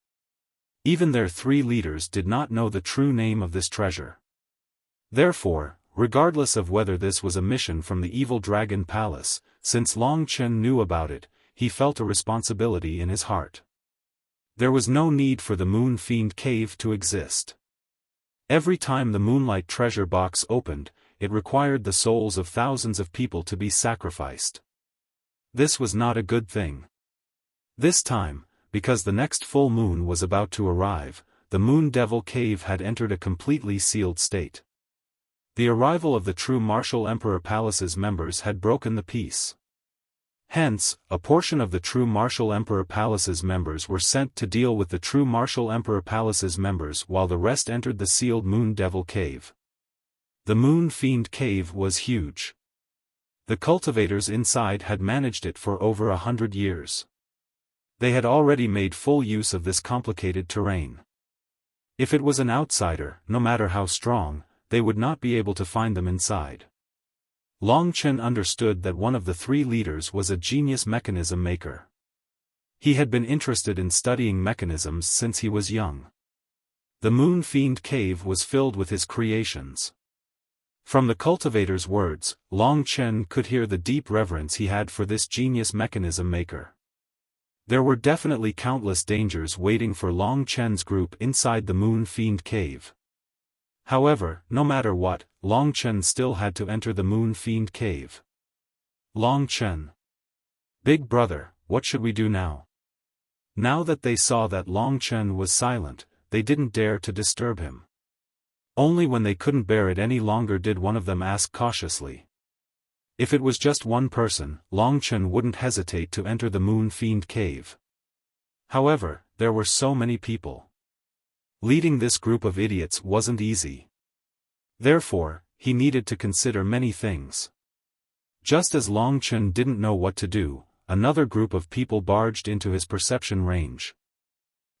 Even their 3 leaders did not know the true name of this treasure. Therefore, regardless of whether this was a mission from the evil dragon palace, since Long Chen knew about it, he felt a responsibility in his heart. There was no need for the Moon Fiend Cave to exist. Every time the moonlight treasure box opened, it required the souls of thousands of people to be sacrificed. This was not a good thing. This time, because the next full moon was about to arrive, the Moon Devil Cave had entered a completely sealed state. The arrival of the true Martial Emperor Palace's members had broken the peace. Hence, a portion of the true Martial Emperor Palace's members were sent to deal with the true Martial Emperor Palace's members while the rest entered the sealed Moon Devil Cave. The Moon Fiend Cave was huge. The cultivators inside had managed it for over 100 years. They had already made full use of this complicated terrain. If it was an outsider, no matter how strong, they would not be able to find them inside. Long Chen understood that one of the 3 leaders was a genius mechanism maker. He had been interested in studying mechanisms since he was young. The Moon Fiend Cave was filled with his creations. From the cultivator's words, Long Chen could hear the deep reverence he had for this genius mechanism maker. There were definitely countless dangers waiting for Long Chen's group inside the Moon Fiend Cave. However, no matter what, Long Chen still had to enter the Moon Fiend Cave. Long Chen. Big brother, what should we do now? Now that they saw that Long Chen was silent, they didn't dare to disturb him. Only when they couldn't bear it any longer did one of them ask cautiously. If it was just one person, Long Chen wouldn't hesitate to enter the Moon Fiend Cave. However, there were so many people. Leading this group of idiots wasn't easy. Therefore, he needed to consider many things. Just as Long Chen didn't know what to do, another group of people barged into his perception range.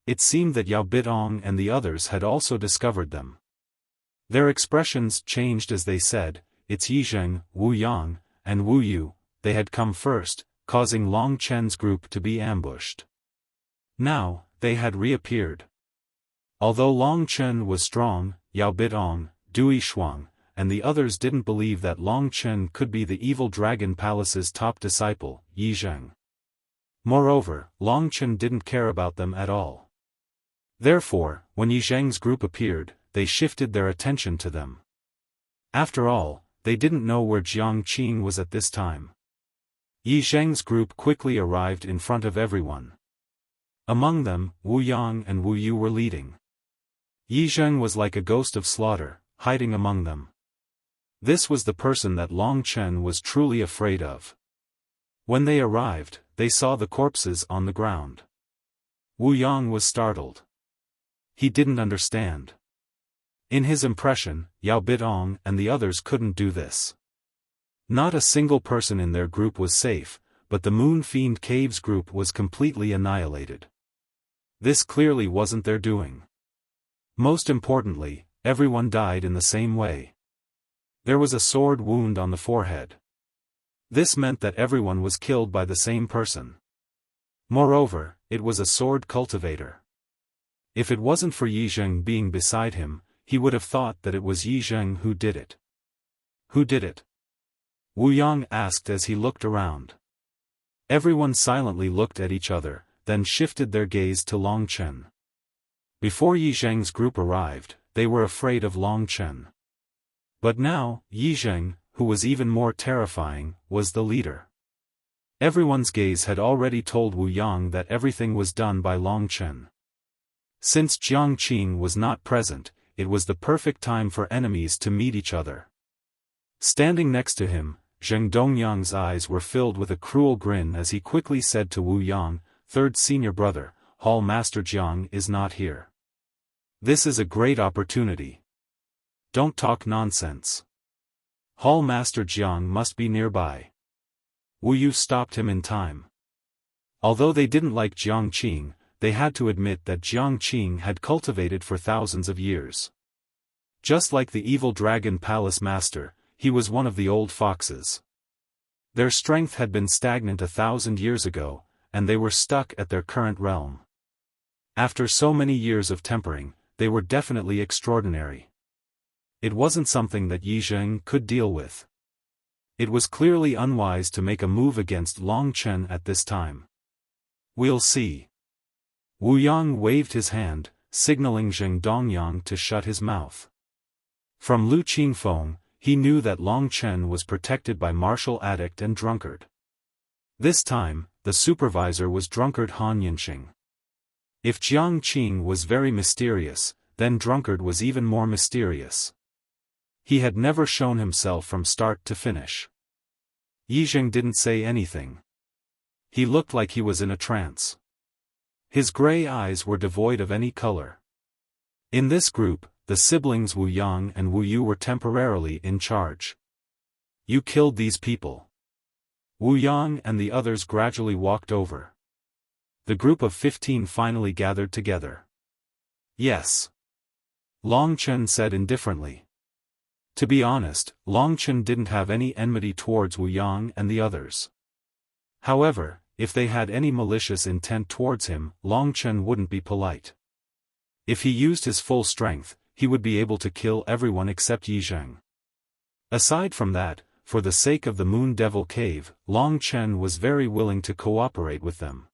It seemed that Yao Bidong and the others had also discovered them. Their expressions changed as they said, "It's Yizheng, Wu Yang, and Wu Yu." They had come first, causing Long Chen's group to be ambushed. Now, they had reappeared. Although Long Chen was strong, Yao Bidong, Dui Shuang, and the others didn't believe that Long Chen could be the evil dragon palace's top disciple, Yizheng. Moreover, Long Chen didn't care about them at all. Therefore, when Yizheng's group appeared, they shifted their attention to them. After all, they didn't know where Jiang Qing was at this time. Yizheng's group quickly arrived in front of everyone. Among them, Wu Yang and Wu Yu were leading. Yizheng was like a ghost of slaughter, hiding among them. This was the person that Long Chen was truly afraid of. When they arrived, they saw the corpses on the ground. Wu Yang was startled. He didn't understand. In his impression, Yao Bidong and the others couldn't do this. Not a single person in their group was safe, but the Moon Fiend Cave's group was completely annihilated. This clearly wasn't their doing. Most importantly, everyone died in the same way. There was a sword wound on the forehead. This meant that everyone was killed by the same person. Moreover, it was a sword cultivator. If it wasn't for Yi Zheng being beside him, he would have thought that it was Yi Zheng who did it. Who did it? Wu Yang asked as he looked around. Everyone silently looked at each other, then shifted their gaze to Long Chen. Before Yi Zheng's group arrived, they were afraid of Long Chen. But now, Yi Zheng, who was even more terrifying, was the leader. Everyone's gaze had already told Wu Yang that everything was done by Long Chen. Since Jiang Qing was not present, it was the perfect time for enemies to meet each other. Standing next to him, Zheng Dongyang's eyes were filled with a cruel grin as he quickly said to Wu Yang, "Third senior brother, Hall Master Jiang is not here. This is a great opportunity. Don't talk nonsense. Hall Master Jiang must be nearby." Wu Yu stopped him in time. Although they didn't like Jiang Qing, they had to admit that Jiang Qing had cultivated for thousands of years. Just like the evil dragon palace master, he was one of the old foxes. Their strength had been stagnant 1,000 years ago, and they were stuck at their current realm. After so many years of tempering, they were definitely extraordinary. It wasn't something that Yi Zheng could deal with. It was clearly unwise to make a move against Long Chen at this time. "We'll see." Wu Yang waved his hand, signaling Zheng Dongyang to shut his mouth. From Lu Qingfeng, he knew that Long Chen was protected by martial addict and drunkard. This time, the supervisor was drunkard Han Yinxing. If Jiang Qing was very mysterious, then drunkard was even more mysterious. He had never shown himself from start to finish. Yi Zheng didn't say anything. He looked like he was in a trance. His gray eyes were devoid of any color. In this group, the siblings Wu Yang and Wu Yu were temporarily in charge. "You killed these people." Wu Yang and the others gradually walked over. The group of 15 finally gathered together. "Yes." Long Chen said indifferently. To be honest, Long Chen didn't have any enmity towards Wu Yang and the others. However, if they had any malicious intent towards him, Long Chen wouldn't be polite. If he used his full strength, he would be able to kill everyone except Yi Zheng. Aside from that, for the sake of the Moon Devil Cave, Long Chen was very willing to cooperate with them.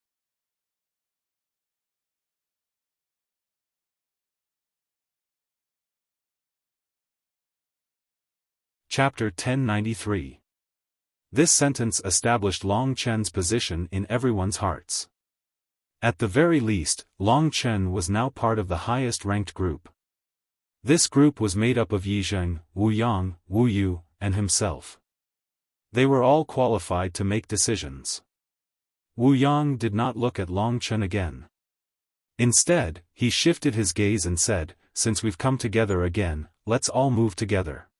Chapter 1093. This sentence established Long Chen's position in everyone's hearts. At the very least, Long Chen was now part of the highest-ranked group. This group was made up of Yi Zheng, Wu Yang, Wu Yu, and himself. They were all qualified to make decisions. Wu Yang did not look at Long Chen again. Instead, he shifted his gaze and said, "Since we've come together again, let's all move together.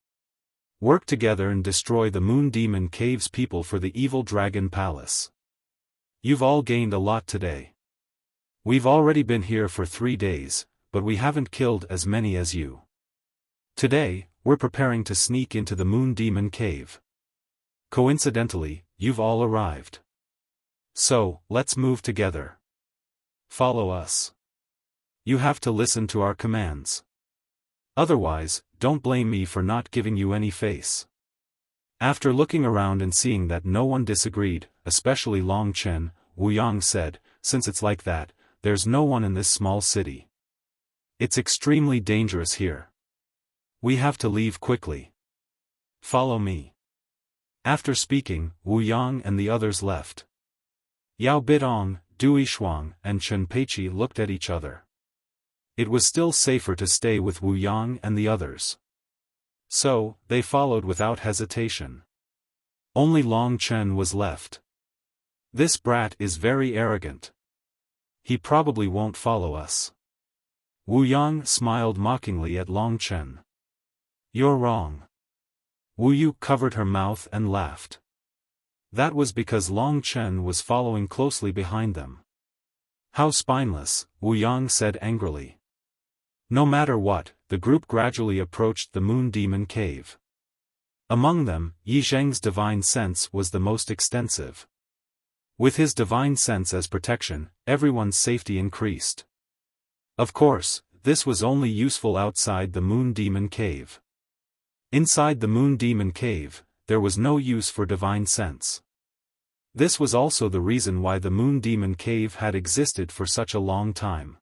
Work together and destroy the Moon Demon Cave's people for the evil Dragon Palace. You've all gained a lot today. We've already been here for 3 days, but we haven't killed as many as you. Today, we're preparing to sneak into the Moon Demon Cave. Coincidentally, you've all arrived. So, let's move together. Follow us. You have to listen to our commands. Otherwise, don't blame me for not giving you any face." After looking around and seeing that no one disagreed, especially Long Chen, Wu Yang said, "Since it's like that, there's no one in this small city. It's extremely dangerous here. We have to leave quickly. Follow me." After speaking, Wu Yang and the others left. Yao Bidong, Dui Shuang, and Chen Peiqi looked at each other. It was still safer to stay with Wu Yang and the others. So, they followed without hesitation. Only Long Chen was left. "This brat is very arrogant. He probably won't follow us." Wu Yang smiled mockingly at Long Chen. "You're wrong." Wu Yu covered her mouth and laughed. That was because Long Chen was following closely behind them. "How spineless," Wu Yang said angrily. No matter what, the group gradually approached the Moon Demon Cave. Among them, Yi Zheng's divine sense was the most extensive. With his divine sense as protection, everyone's safety increased. Of course, this was only useful outside the Moon Demon Cave. Inside the Moon Demon Cave, there was no use for divine sense. This was also the reason why the Moon Demon Cave had existed for such a long time.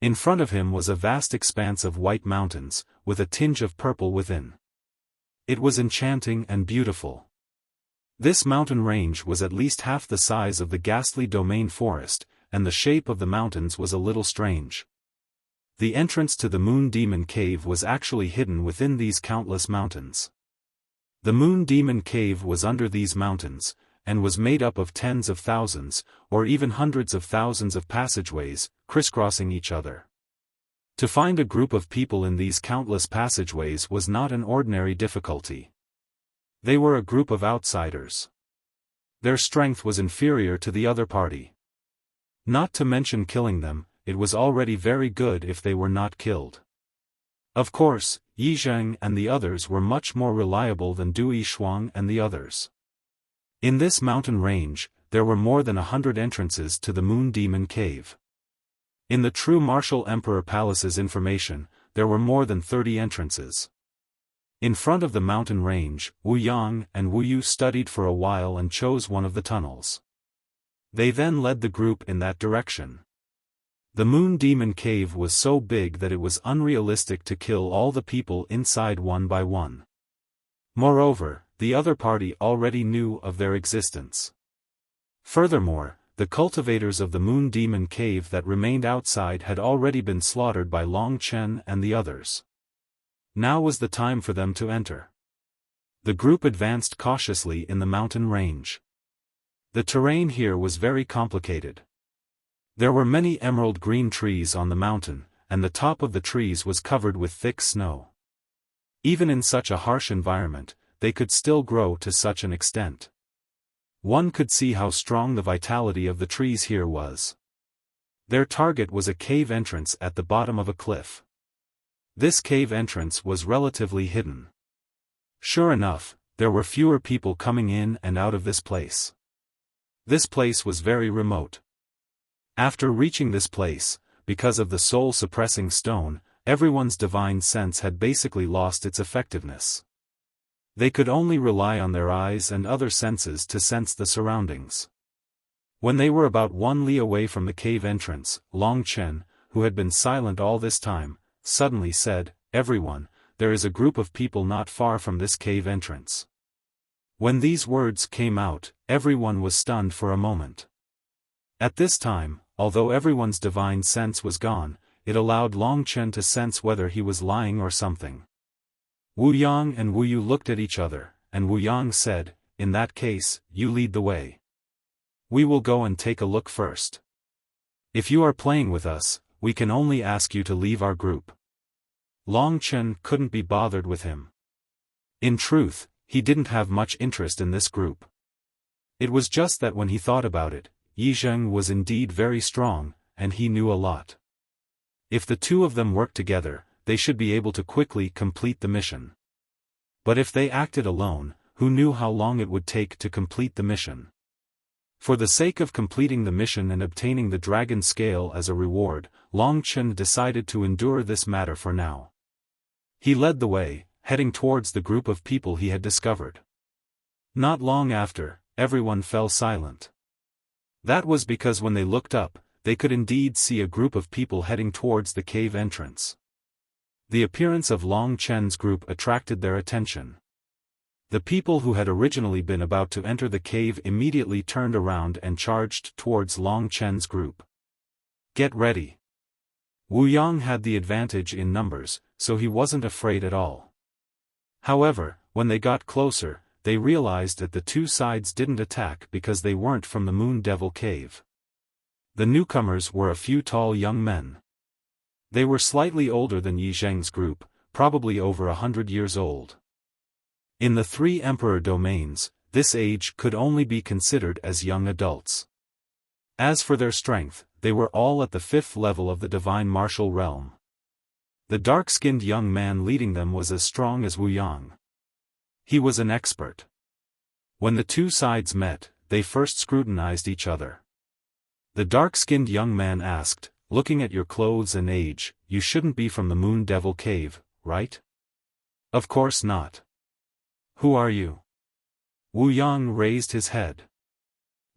In front of him was a vast expanse of white mountains, with a tinge of purple within. It was enchanting and beautiful. This mountain range was at least half the size of the ghastly domain forest, and the shape of the mountains was a little strange. The entrance to the Moon Demon Cave was actually hidden within these countless mountains. The Moon Demon Cave was under these mountains, and was made up of tens of thousands, or even hundreds of thousands of passageways, crisscrossing each other. To find a group of people in these countless passageways was not an ordinary difficulty. They were a group of outsiders. Their strength was inferior to the other party. Not to mention killing them, it was already very good if they were not killed. Of course, Yi Zheng and the others were much more reliable than Dui Shuang and the others. In this mountain range, there were more than 100 entrances to the Moon Demon Cave. In the true Martial Emperor Palace's information, there were more than 30 entrances. In front of the mountain range, Wu Yang and Wu Yu studied for a while and chose one of the tunnels. They then led the group in that direction. The Moon Demon Cave was so big that it was unrealistic to kill all the people inside one by one. Moreover, the other party already knew of their existence. Furthermore, the cultivators of the Moon Demon Cave that remained outside had already been slaughtered by Long Chen and the others. Now was the time for them to enter. The group advanced cautiously in the mountain range. The terrain here was very complicated. There were many emerald green trees on the mountain, and the top of the trees was covered with thick snow. Even in such a harsh environment, they could still grow to such an extent. One could see how strong the vitality of the trees here was. Their target was a cave entrance at the bottom of a cliff. This cave entrance was relatively hidden. Sure enough, there were fewer people coming in and out of this place. This place was very remote. After reaching this place, because of the soul-suppressing stone, everyone's divine sense had basically lost its effectiveness. They could only rely on their eyes and other senses to sense the surroundings. When they were about 1 li away from the cave entrance, Long Chen, who had been silent all this time, suddenly said, "Everyone, there is a group of people not far from this cave entrance." When these words came out, everyone was stunned for a moment. At this time, although everyone's divine sense was gone, it allowed Long Chen to sense whether he was lying or something. Wu Yang and Wu Yu looked at each other, and Wu Yang said, "In that case, you lead the way. We will go and take a look first. If you are playing with us, we can only ask you to leave our group." Long Chen couldn't be bothered with him. In truth, he didn't have much interest in this group. It was just that when he thought about it, Yi Zheng was indeed very strong, and he knew a lot. If the two of them worked together, they should be able to quickly complete the mission. But if they acted alone, who knew how long it would take to complete the mission? For the sake of completing the mission and obtaining the dragon scale as a reward, Long Chen decided to endure this matter for now. He led the way, heading towards the group of people he had discovered. Not long after, everyone fell silent. That was because when they looked up, they could indeed see a group of people heading towards the cave entrance. The appearance of Long Chen's group attracted their attention. The people who had originally been about to enter the cave immediately turned around and charged towards Long Chen's group. "Get ready." Wu Yang had the advantage in numbers, so he wasn't afraid at all. However, when they got closer, they realized that the two sides didn't attack because they weren't from the Moon Devil Cave. The newcomers were a few tall young men. They were slightly older than Yi Zheng's group, probably over 100 years old. In the 3 emperor domains, this age could only be considered as young adults. As for their strength, they were all at the 5th level of the divine martial realm. The dark-skinned young man leading them was as strong as Wu Yang. He was an expert. When the two sides met, they first scrutinized each other. The dark-skinned young man asked, "Looking at your clothes and age, you shouldn't be from the Moon Devil Cave, right?" "Of course not." "Who are you?" Wu Yang raised his head.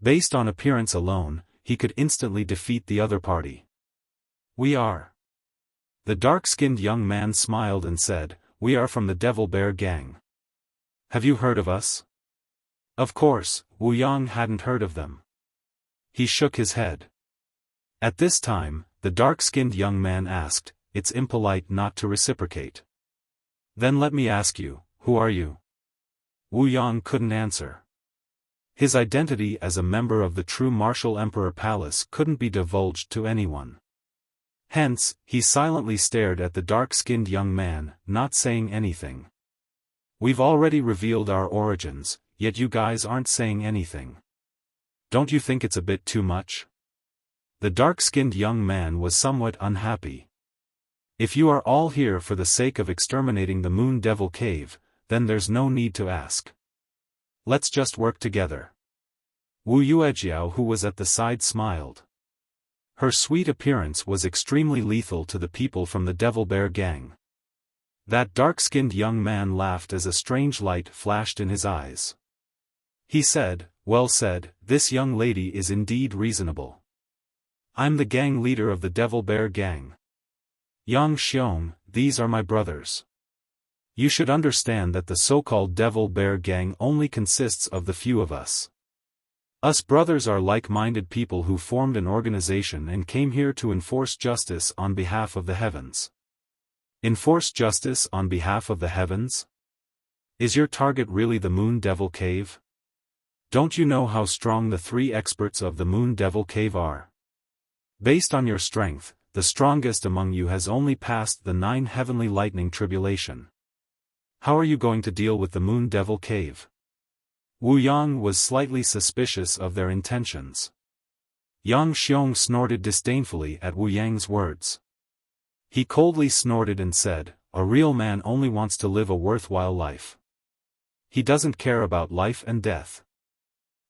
Based on appearance alone, he could instantly defeat the other party. "We are." The dark-skinned young man smiled and said, "We are from the Devil Bear Gang. Have you heard of us?" Of course, Wu Yang hadn't heard of them. He shook his head. At this time, the dark-skinned young man asked, "It's impolite not to reciprocate." "Then let me ask you, who are you?" Wu Yang couldn't answer. His identity as a member of the true Martial Emperor Palace couldn't be divulged to anyone. Hence, he silently stared at the dark-skinned young man, not saying anything. "We've already revealed our origins, yet you guys aren't saying anything. Don't you think it's a bit too much?" The dark-skinned young man was somewhat unhappy. "If you are all here for the sake of exterminating the Moon Devil Cave, then there's no need to ask. Let's just work together." Wu Yuejiao, who was at the side, smiled. Her sweet appearance was extremely lethal to the people from the Devil Bear Gang. That dark-skinned young man laughed as a strange light flashed in his eyes. He said, "Well said, this young lady is indeed reasonable. I'm the gang leader of the Devil Bear Gang. Yang Xiong, these are my brothers. You should understand that the so-called Devil Bear Gang only consists of the few of us. Us brothers are like-minded people who formed an organization and came here to enforce justice on behalf of the heavens." Enforce justice on behalf of the heavens? Is your target really the Moon Devil Cave? Don't you know how strong the three experts of the Moon Devil Cave are? Based on your strength, the strongest among you has only passed the 9 heavenly lightning tribulation. How are you going to deal with the Moon Devil Cave? Wu Yang was slightly suspicious of their intentions. Yang Xiong snorted disdainfully at Wu Yang's words. He coldly snorted and said, "A real man only wants to live a worthwhile life. He doesn't care about life and death.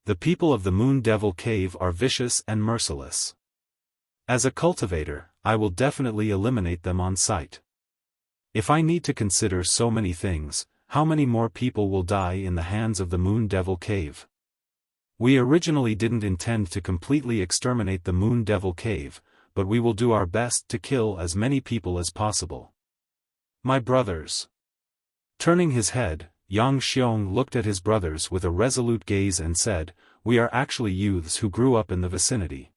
The people of the Moon Devil Cave are vicious and merciless. As a cultivator, I will definitely eliminate them on sight. If I need to consider so many things, how many more people will die in the hands of the Moon Devil Cave? We originally didn't intend to completely exterminate the Moon Devil Cave, but we will do our best to kill as many people as possible. My brothers." Turning his head, Yang Xiong looked at his brothers with a resolute gaze and said, "We are actually youths who grew up in the vicinity.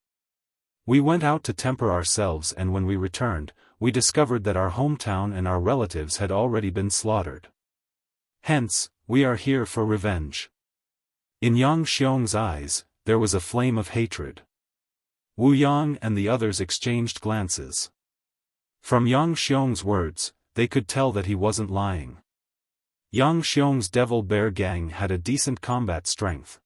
We went out to temper ourselves, and when we returned, we discovered that our hometown and our relatives had already been slaughtered. Hence, we are here for revenge." In Yang Xiong's eyes, there was a flame of hatred. Wu Yang and the others exchanged glances. From Yang Xiong's words, they could tell that he wasn't lying. Yang Xiong's Devil Bear Gang had a decent combat strength.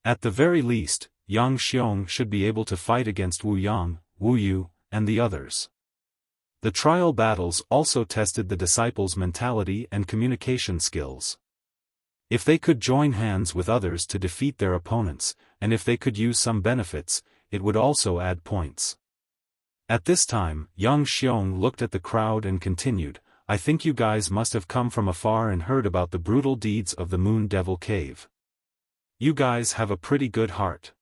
At the very least, Yang Xiong should be able to fight against Wu Yang, Wu Yu, and the others. The trial battles also tested the disciples' mentality and communication skills. If they could join hands with others to defeat their opponents, and if they could use some benefits, it would also add points. At this time, Yang Xiong looked at the crowd and continued, "I think you guys must have come from afar and heard about the brutal deeds of the Moon Devil Cave. You guys have a pretty good heart.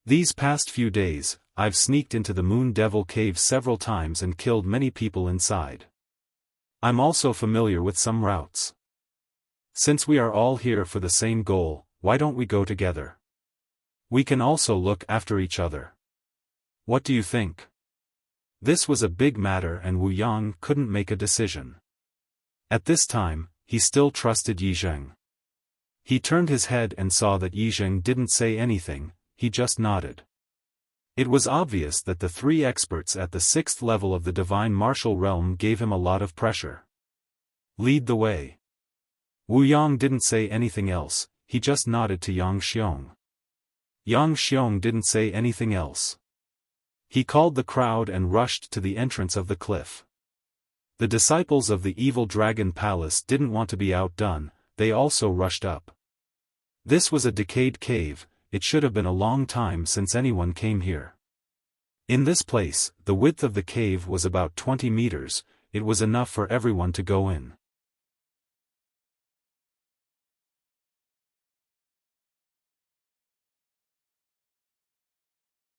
These past few days, I've sneaked into the Moon Devil Cave several times and killed many people inside. I'm also familiar with some routes. Since we are all here for the same goal, why don't we go together? We can also look after each other. What do you think?" This was a big matter and Wu Yang couldn't make a decision. At this time, he still trusted Yi Zheng. He turned his head and saw that Yi Zheng didn't say anything, he just nodded. It was obvious that the 3 experts at the 6th level of the Divine Martial Realm gave him a lot of pressure. "Lead the way." Wu Yang didn't say anything else, he just nodded to Yang Xiong. Yang Xiong didn't say anything else. He called the crowd and rushed to the entrance of the cliff. The disciples of the Evil Dragon Palace didn't want to be outdone, they also rushed up. This was a decayed cave. It should have been a long time since anyone came here. In this place, the width of the cave was about 20 meters, it was enough for everyone to go in.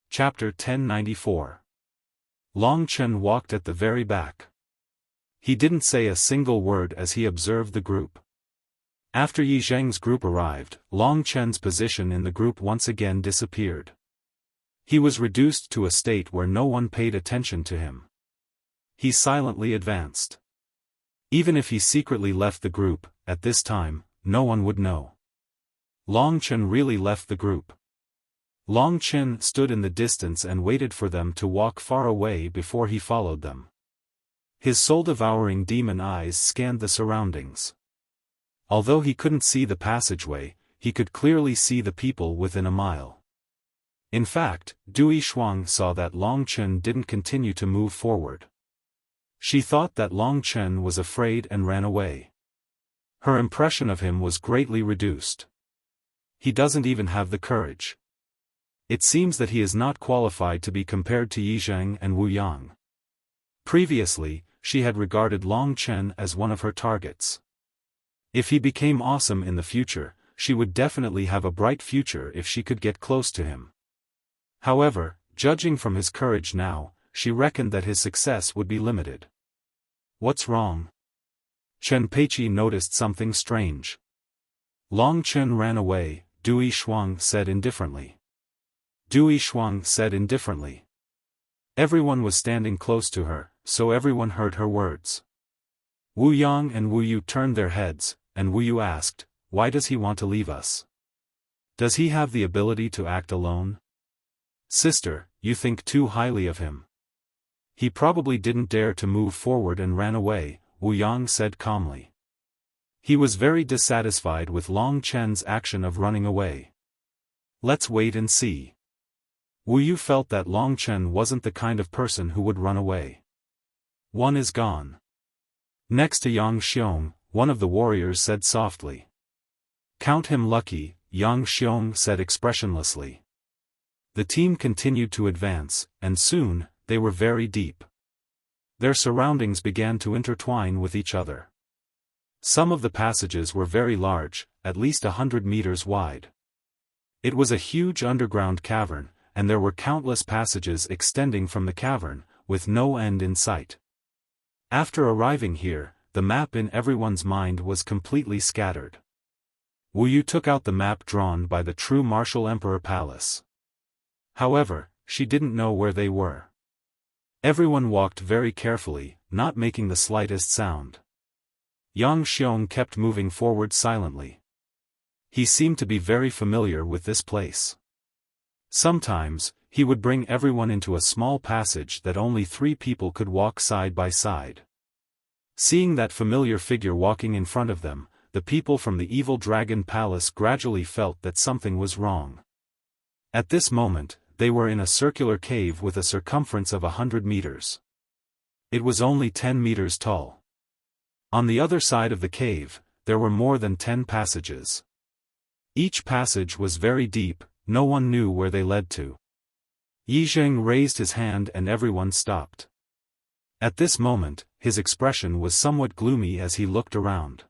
Chapter 1094. Long Chen walked at the very back. He didn't say a single word as he observed the group. After Yi Zheng's group arrived, Long Chen's position in the group once again disappeared. He was reduced to a state where no one paid attention to him. He silently advanced. Even if he secretly left the group, at this time, no one would know. Long Chen really left the group. Long Chen stood in the distance and waited for them to walk far away before he followed them. His soul-devouring demon eyes scanned the surroundings. Although he couldn't see the passageway, he could clearly see the people within a mile. In fact, Dui Shuang saw that Long Chen didn't continue to move forward. She thought that Long Chen was afraid and ran away. Her impression of him was greatly reduced. He doesn't even have the courage. It seems that he is not qualified to be compared to Yi Zheng and Wu Yang. Previously, she had regarded Long Chen as one of her targets. If he became awesome in the future, she would definitely have a bright future if she could get close to him. However, judging from his courage now, she reckoned that his success would be limited. What's wrong? Chen Peiqi noticed something strange. Long Chen ran away, Dui Shuang said indifferently. Dui Shuang said indifferently. Everyone was standing close to her, so everyone heard her words. Wu Yang and Wu Yu turned their heads, and Wu Yu asked, "Why does he want to leave us? Does he have the ability to act alone?" "Sister, you think too highly of him. He probably didn't dare to move forward and ran away," Wu Yang said calmly. He was very dissatisfied with Long Chen's action of running away. "Let's wait and see." Wu Yu felt that Long Chen wasn't the kind of person who would run away. One is gone. Next to Yang Xiong, one of the warriors said softly. "Count him lucky," Yang Xiong said expressionlessly. The team continued to advance, and soon, they were very deep. Their surroundings began to intertwine with each other. Some of the passages were very large, at least 100 meters wide. It was a huge underground cavern, and there were countless passages extending from the cavern, with no end in sight. After arriving here, the map in everyone's mind was completely scattered. Wu Yu took out the map drawn by the true Martial Emperor Palace. However, she didn't know where they were. Everyone walked very carefully, not making the slightest sound. Yang Xiong kept moving forward silently. He seemed to be very familiar with this place. Sometimes, he would bring everyone into a small passage that only 3 people could walk side by side. Seeing that familiar figure walking in front of them, the people from the evil dragon palace gradually felt that something was wrong. At this moment, they were in a circular cave with a circumference of 100 meters. It was only 10 meters tall. On the other side of the cave, there were more than 10 passages. Each passage was very deep, no one knew where they led to. Yi Zheng raised his hand and everyone stopped. At this moment, his expression was somewhat gloomy as he looked around.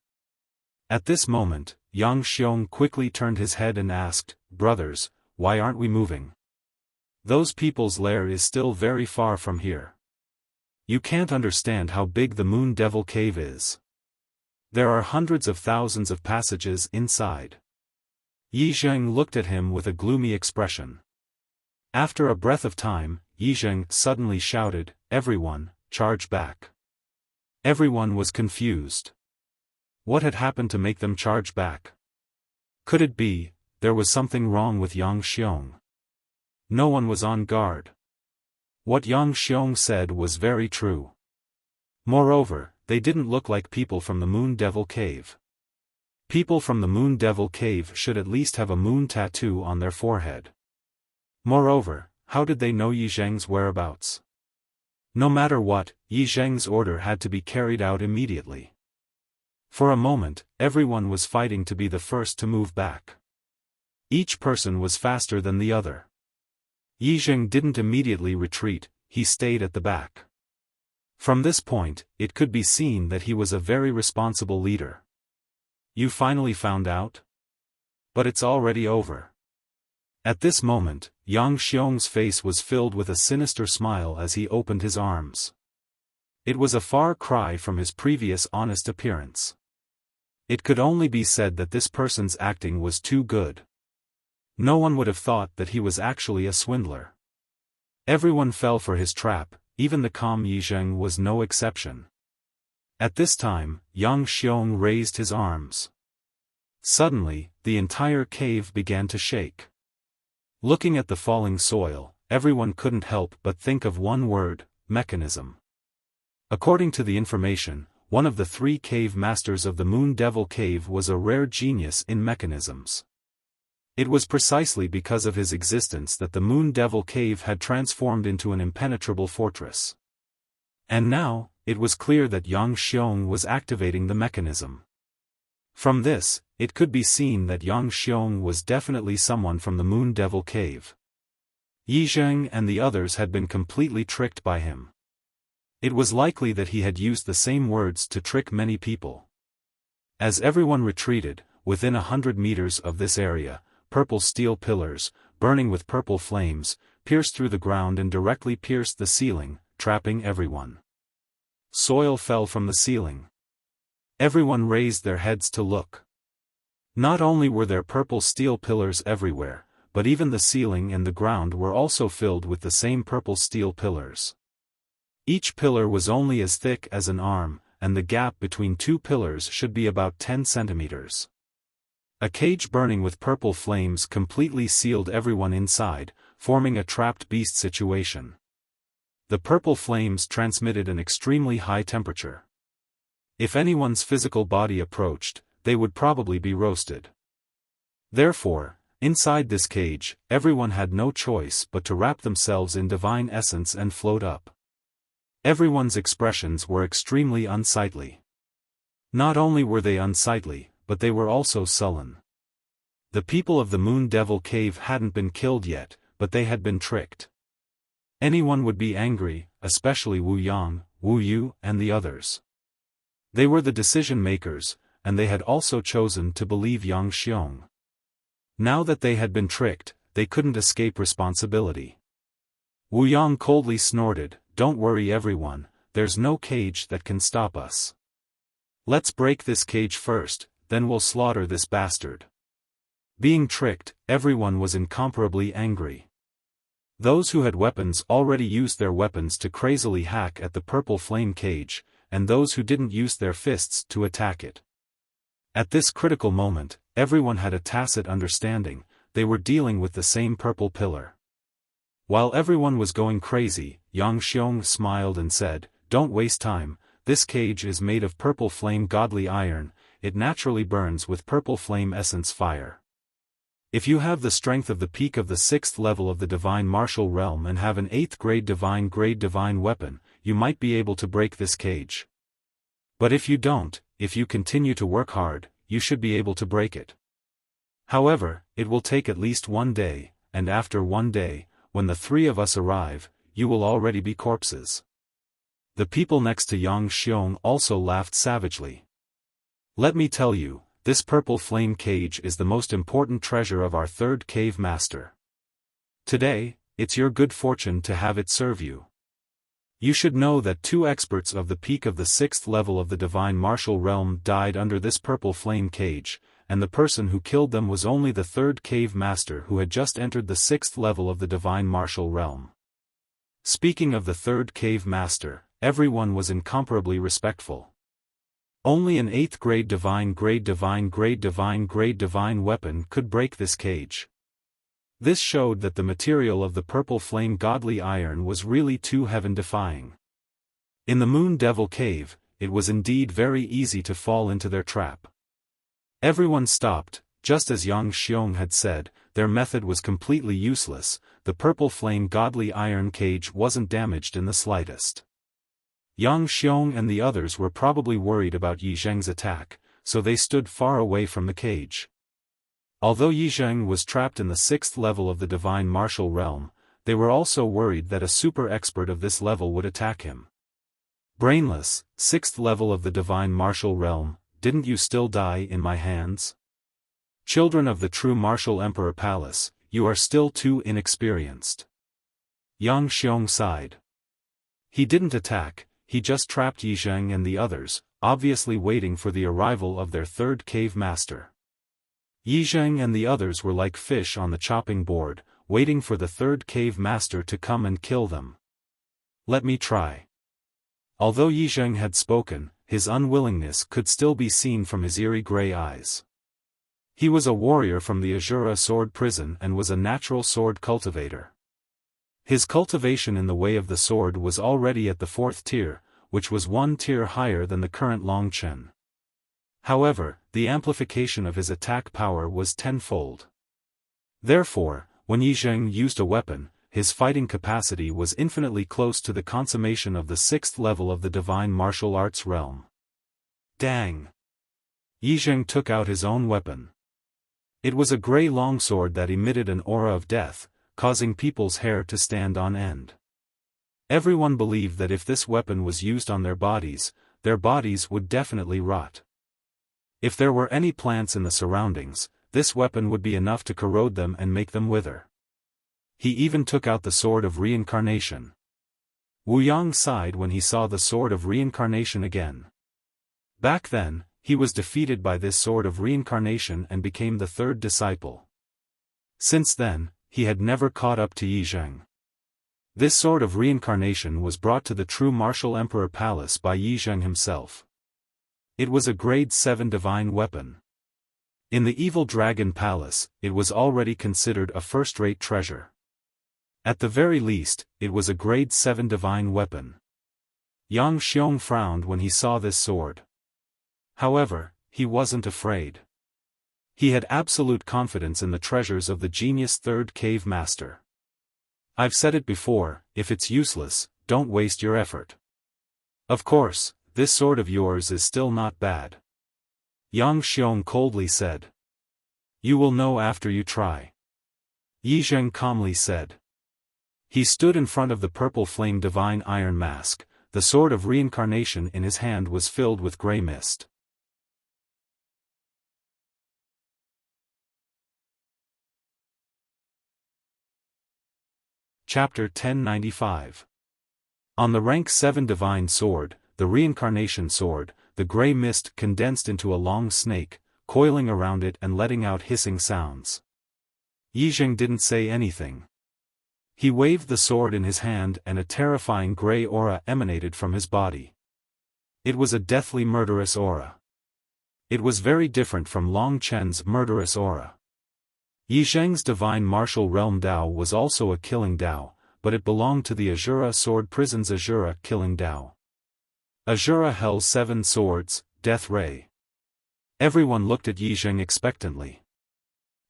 At this moment, Yang Xiong quickly turned his head and asked, "Brothers, why aren't we moving? Those people's lair is still very far from here. You can't understand how big the Moon Devil Cave is. There are hundreds of thousands of passages inside." Yi Zheng looked at him with a gloomy expression. After a breath of time, Yi Zheng suddenly shouted, "Everyone, charge back." Everyone was confused. What had happened to make them charge back? Could it be, there was something wrong with Yang Xiong? No one was on guard. What Yang Xiong said was very true. Moreover, they didn't look like people from the Moon Devil Cave. People from the Moon Devil Cave should at least have a moon tattoo on their forehead. Moreover, how did they know Yi Zheng's whereabouts? No matter what, Yi Zheng's order had to be carried out immediately. For a moment, everyone was fighting to be the first to move back. Each person was faster than the other. Yi Zheng didn't immediately retreat, he stayed at the back. From this point, it could be seen that he was a very responsible leader. You finally found out? But it's already over. At this moment, Yang Xiong's face was filled with a sinister smile as he opened his arms. It was a far cry from his previous honest appearance. It could only be said that this person's acting was too good. No one would have thought that he was actually a swindler. Everyone fell for his trap, even the calm Yi Zheng was no exception. At this time, Yang Xiong raised his arms. Suddenly, the entire cave began to shake. Looking at the falling soil, everyone couldn't help but think of one word: mechanism. According to the information, one of the 3 cave masters of the Moon Devil Cave was a rare genius in mechanisms. It was precisely because of his existence that the Moon Devil Cave had transformed into an impenetrable fortress. And now, it was clear that Yang Xiong was activating the mechanism. From this, it could be seen that Yang Xiong was definitely someone from the Moon Devil Cave. Yi Zheng and the others had been completely tricked by him. It was likely that he had used the same words to trick many people. As everyone retreated, within 100 meters of this area, purple steel pillars, burning with purple flames, pierced through the ground and directly pierced the ceiling, trapping everyone. Soil fell from the ceiling. Everyone raised their heads to look. Not only were there purple steel pillars everywhere, but even the ceiling and the ground were also filled with the same purple steel pillars. Each pillar was only as thick as an arm, and the gap between 2 pillars should be about 10 centimeters. A cage burning with purple flames completely sealed everyone inside, forming a trapped beast situation. The purple flames transmitted an extremely high temperature. If anyone's physical body approached, they would probably be roasted. Therefore, inside this cage, everyone had no choice but to wrap themselves in divine essence and float up. Everyone's expressions were extremely unsightly. Not only were they unsightly, but they were also sullen. The people of the Moon Devil Cave hadn't been killed yet, but they had been tricked. Anyone would be angry, especially Wu Yang, Wu Yu, and the others. They were the decision-makers, and they had also chosen to believe Yang Xiong. Now that they had been tricked, they couldn't escape responsibility. Wu Yang coldly snorted, "Don't worry everyone, there's no cage that can stop us. Let's break this cage first, then we'll slaughter this bastard." Being tricked, everyone was incomparably angry. Those who had weapons already used their weapons to crazily hack at the purple flame cage, and those who didn't used their fists to attack it. At this critical moment, everyone had a tacit understanding, they were dealing with the same purple pillar. While everyone was going crazy, Yang Xiong smiled and said, "Don't waste time, this cage is made of purple flame godly iron, it naturally burns with purple flame essence fire. If you have the strength of the peak of the 6th level of the divine martial realm and have an 8th grade divine weapon, you might be able to break this cage. But if you don't, if you continue to work hard, you should be able to break it. However, it will take at least 1 day, and after 1 day, when the 3 of us arrive, you will already be corpses." The people next to Yang Xiong also laughed savagely. "Let me tell you, this purple flame cage is the most important treasure of our 3rd cave master. Today, it's your good fortune to have it serve you. You should know that 2 experts of the peak of the 6th level of the divine martial realm died under this purple flame cage, and the person who killed them was only the 3rd cave master who had just entered the 6th level of the divine martial realm." Speaking of the 3rd cave master, everyone was incomparably respectful. Only an 8th grade divine weapon could break this cage. This showed that the material of the purple flame godly iron was really too heaven-defying. In the Moon Devil Cave, it was indeed very easy to fall into their trap. Everyone stopped, just as Yang Xiong had said, their method was completely useless, the purple flame godly iron cage wasn't damaged in the slightest. Yang Xiong and the others were probably worried about Yi Zheng's attack, so they stood far away from the cage. Although Yi Zheng was trapped in the 6th level of the divine martial realm, they were also worried that a super expert of this level would attack him. Brainless, 6th level of the divine martial realm, didn't you still die in my hands? Children of the true martial emperor palace, you are still too inexperienced. Yang Xiong sighed. He didn't attack, he just trapped Yi Zheng and the others, obviously waiting for the arrival of their 3rd cave master. Yi Zheng and the others were like fish on the chopping board, waiting for the 3rd cave master to come and kill them. Let me try. Although Yi Zheng had spoken, his unwillingness could still be seen from his eerie gray eyes. He was a warrior from the Azura sword prison and was a natural sword cultivator. His cultivation in the way of the sword was already at the 4th tier, which was 1 tier higher than the current Longchen. However, the amplification of his attack power was tenfold. Therefore, when Yi Zheng used a weapon, his fighting capacity was infinitely close to the consummation of the 6th level of the divine martial arts realm. Dang! Yi Zheng took out his own weapon. It was a grey longsword that emitted an aura of death, causing people's hair to stand on end. Everyone believed that if this weapon was used on their bodies would definitely rot. If there were any plants in the surroundings, this weapon would be enough to corrode them and make them wither. He even took out the sword of reincarnation. Wu Yang sighed when he saw the sword of reincarnation again. Back then, he was defeated by this sword of reincarnation and became the 3rd disciple. Since then, he had never caught up to Yi Zheng. This sword of reincarnation was brought to the true martial emperor palace by Yi Zheng himself. It was a grade 7 divine weapon. In the evil dragon palace, it was already considered a first-rate treasure. At the very least, it was a grade 7 divine weapon. Yang Xiong frowned when he saw this sword. However, he wasn't afraid. He had absolute confidence in the treasures of the genius 3rd cave master. I've said it before, if it's useless, don't waste your effort. Of course, this sword of yours is still not bad. Yang Xiong coldly said. You will know after you try. Yi Zheng calmly said. He stood in front of the purple flame divine iron mask, the sword of reincarnation in his hand was filled with grey mist. Chapter 1095. On the rank 7 divine sword, the reincarnation sword, the grey mist condensed into a long snake, coiling around it and letting out hissing sounds. Yi Zheng didn't say anything. He waved the sword in his hand and a terrifying grey aura emanated from his body. It was a deathly murderous aura. It was very different from Long Chen's murderous aura. Yi Zheng's divine martial realm Dao was also a killing Dao, but it belonged to the Azura sword prison's Azura killing Dao. Azura held 7 swords, Death Ray. Everyone looked at Yi Zheng expectantly.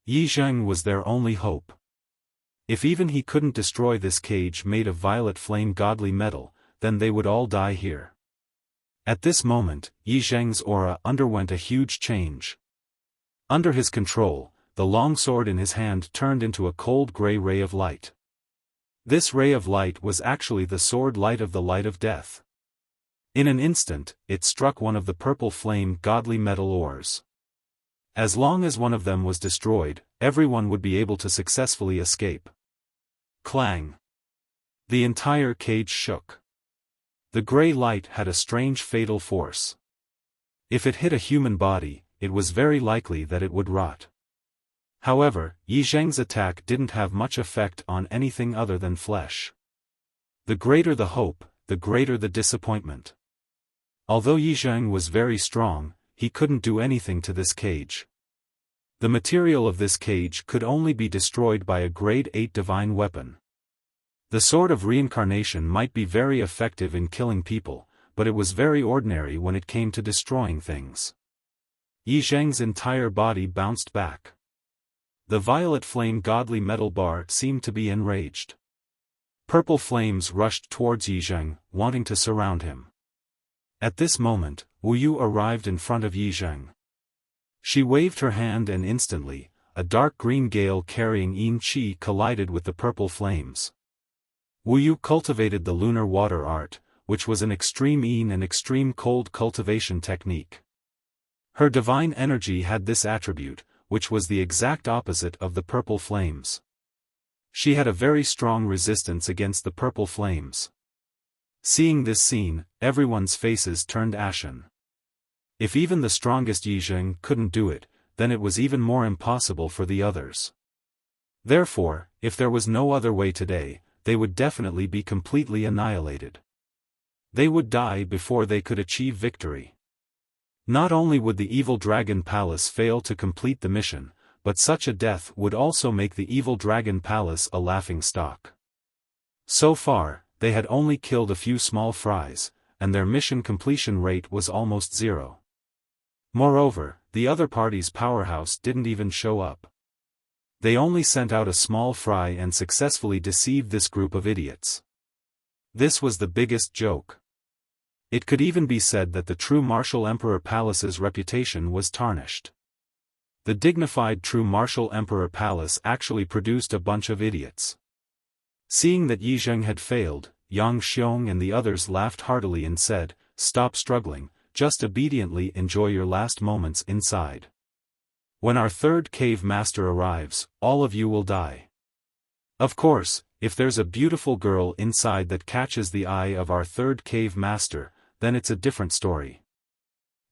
Yi Zheng was their only hope. If even he couldn't destroy this cage made of violet flame godly metal, then they would all die here. At this moment, Yi Zheng's aura underwent a huge change. Under his control, the longsword in his hand turned into a cold grey ray of light. This ray of light was actually the sword light of the light of death. In an instant, it struck one of the purple flame godly metal ores. As long as one of them was destroyed, everyone would be able to successfully escape. Clang! The entire cage shook. The grey light had a strange fatal force. If it hit a human body, it was very likely that it would rot. However, Yi Zheng's attack didn't have much effect on anything other than flesh. The greater the hope, the greater the disappointment. Although Yi Zheng was very strong, he couldn't do anything to this cage. The material of this cage could only be destroyed by a grade 8 divine weapon. The sword of reincarnation might be very effective in killing people, but it was very ordinary when it came to destroying things. Yi Zheng's entire body bounced back. The violet flame godly metal bar seemed to be enraged. Purple flames rushed towards Yi Zheng, wanting to surround him. At this moment, Wu Yu arrived in front of Yi Zheng. She waved her hand and instantly, a dark green gale carrying yin qi collided with the purple flames. Wu Yu cultivated the lunar water art, which was an extreme yin and extreme cold cultivation technique. Her divine energy had this attribute, which was the exact opposite of the purple flames. She had a very strong resistance against the purple flames. Seeing this scene, everyone's faces turned ashen. If even the strongest Yizheng couldn't do it, then it was even more impossible for the others. Therefore, if there was no other way today, they would definitely be completely annihilated. They would die before they could achieve victory. Not only would the evil dragon palace fail to complete the mission, but such a death would also make the evil dragon palace a laughingstock. So far, they had only killed a few small fries, and their mission completion rate was almost zero. Moreover, the other party's powerhouse didn't even show up. They only sent out a small fry and successfully deceived this group of idiots. This was the biggest joke. It could even be said that the true martial emperor palace's reputation was tarnished. The dignified true martial emperor palace actually produced a bunch of idiots. Seeing that Yizheng had failed, Yang Xiong and the others laughed heartily and said, "Stop struggling, just obediently enjoy your last moments inside. When our third cave master arrives, all of you will die. Of course, if there's a beautiful girl inside that catches the eye of our third cave master, then it's a different story.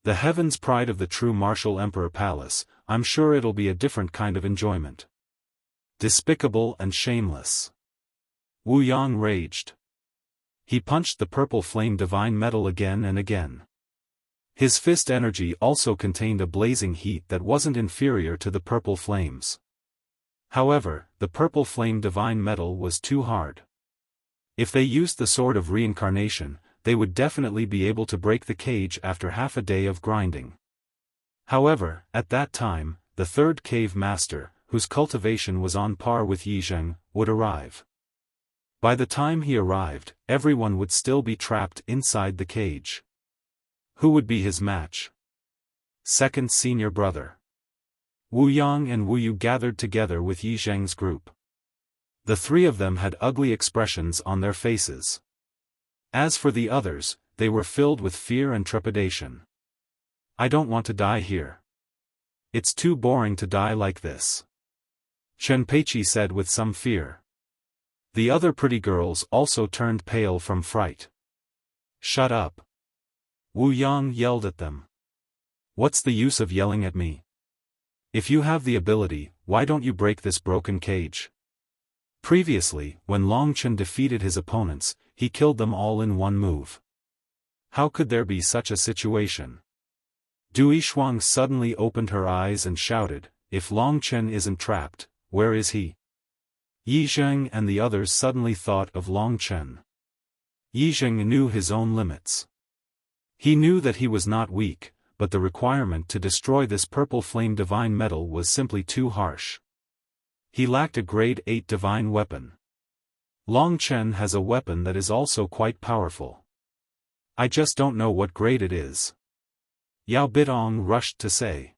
The heaven's pride of the true martial emperor palace, I'm sure it'll be a different kind of enjoyment." Despicable and shameless. Wu Yang raged. He punched the purple flame divine metal again and again. His fist energy also contained a blazing heat that wasn't inferior to the purple flames. However, the purple flame divine metal was too hard. If they used the sword of reincarnation, they would definitely be able to break the cage after half a day of grinding. However, at that time, the third cave master, whose cultivation was on par with Yizheng, would arrive. By the time he arrived, everyone would still be trapped inside the cage. Who would be his match? Second senior brother. Wu Yang and Wu Yu gathered together with Yizheng's group. The three of them had ugly expressions on their faces. As for the others, they were filled with fear and trepidation. "I don't want to die here. It's too boring to die like this," Chen Peiqi said with some fear. The other pretty girls also turned pale from fright. "Shut up!" Wu Yang yelled at them. "What's the use of yelling at me? If you have the ability, why don't you break this broken cage?" Previously, when Long Chen defeated his opponents, he killed them all in one move. How could there be such a situation? Du Yishuang suddenly opened her eyes and shouted, "If Long Chen isn't trapped, where is he?" Yizheng and the others suddenly thought of Long Chen. Yizheng knew his own limits. He knew that he was not weak, but the requirement to destroy this purple flame divine metal was simply too harsh. He lacked a grade 8 divine weapon. Long Chen has a weapon that is also quite powerful. I just don't know what grade it is. Yao Bidong rushed to say.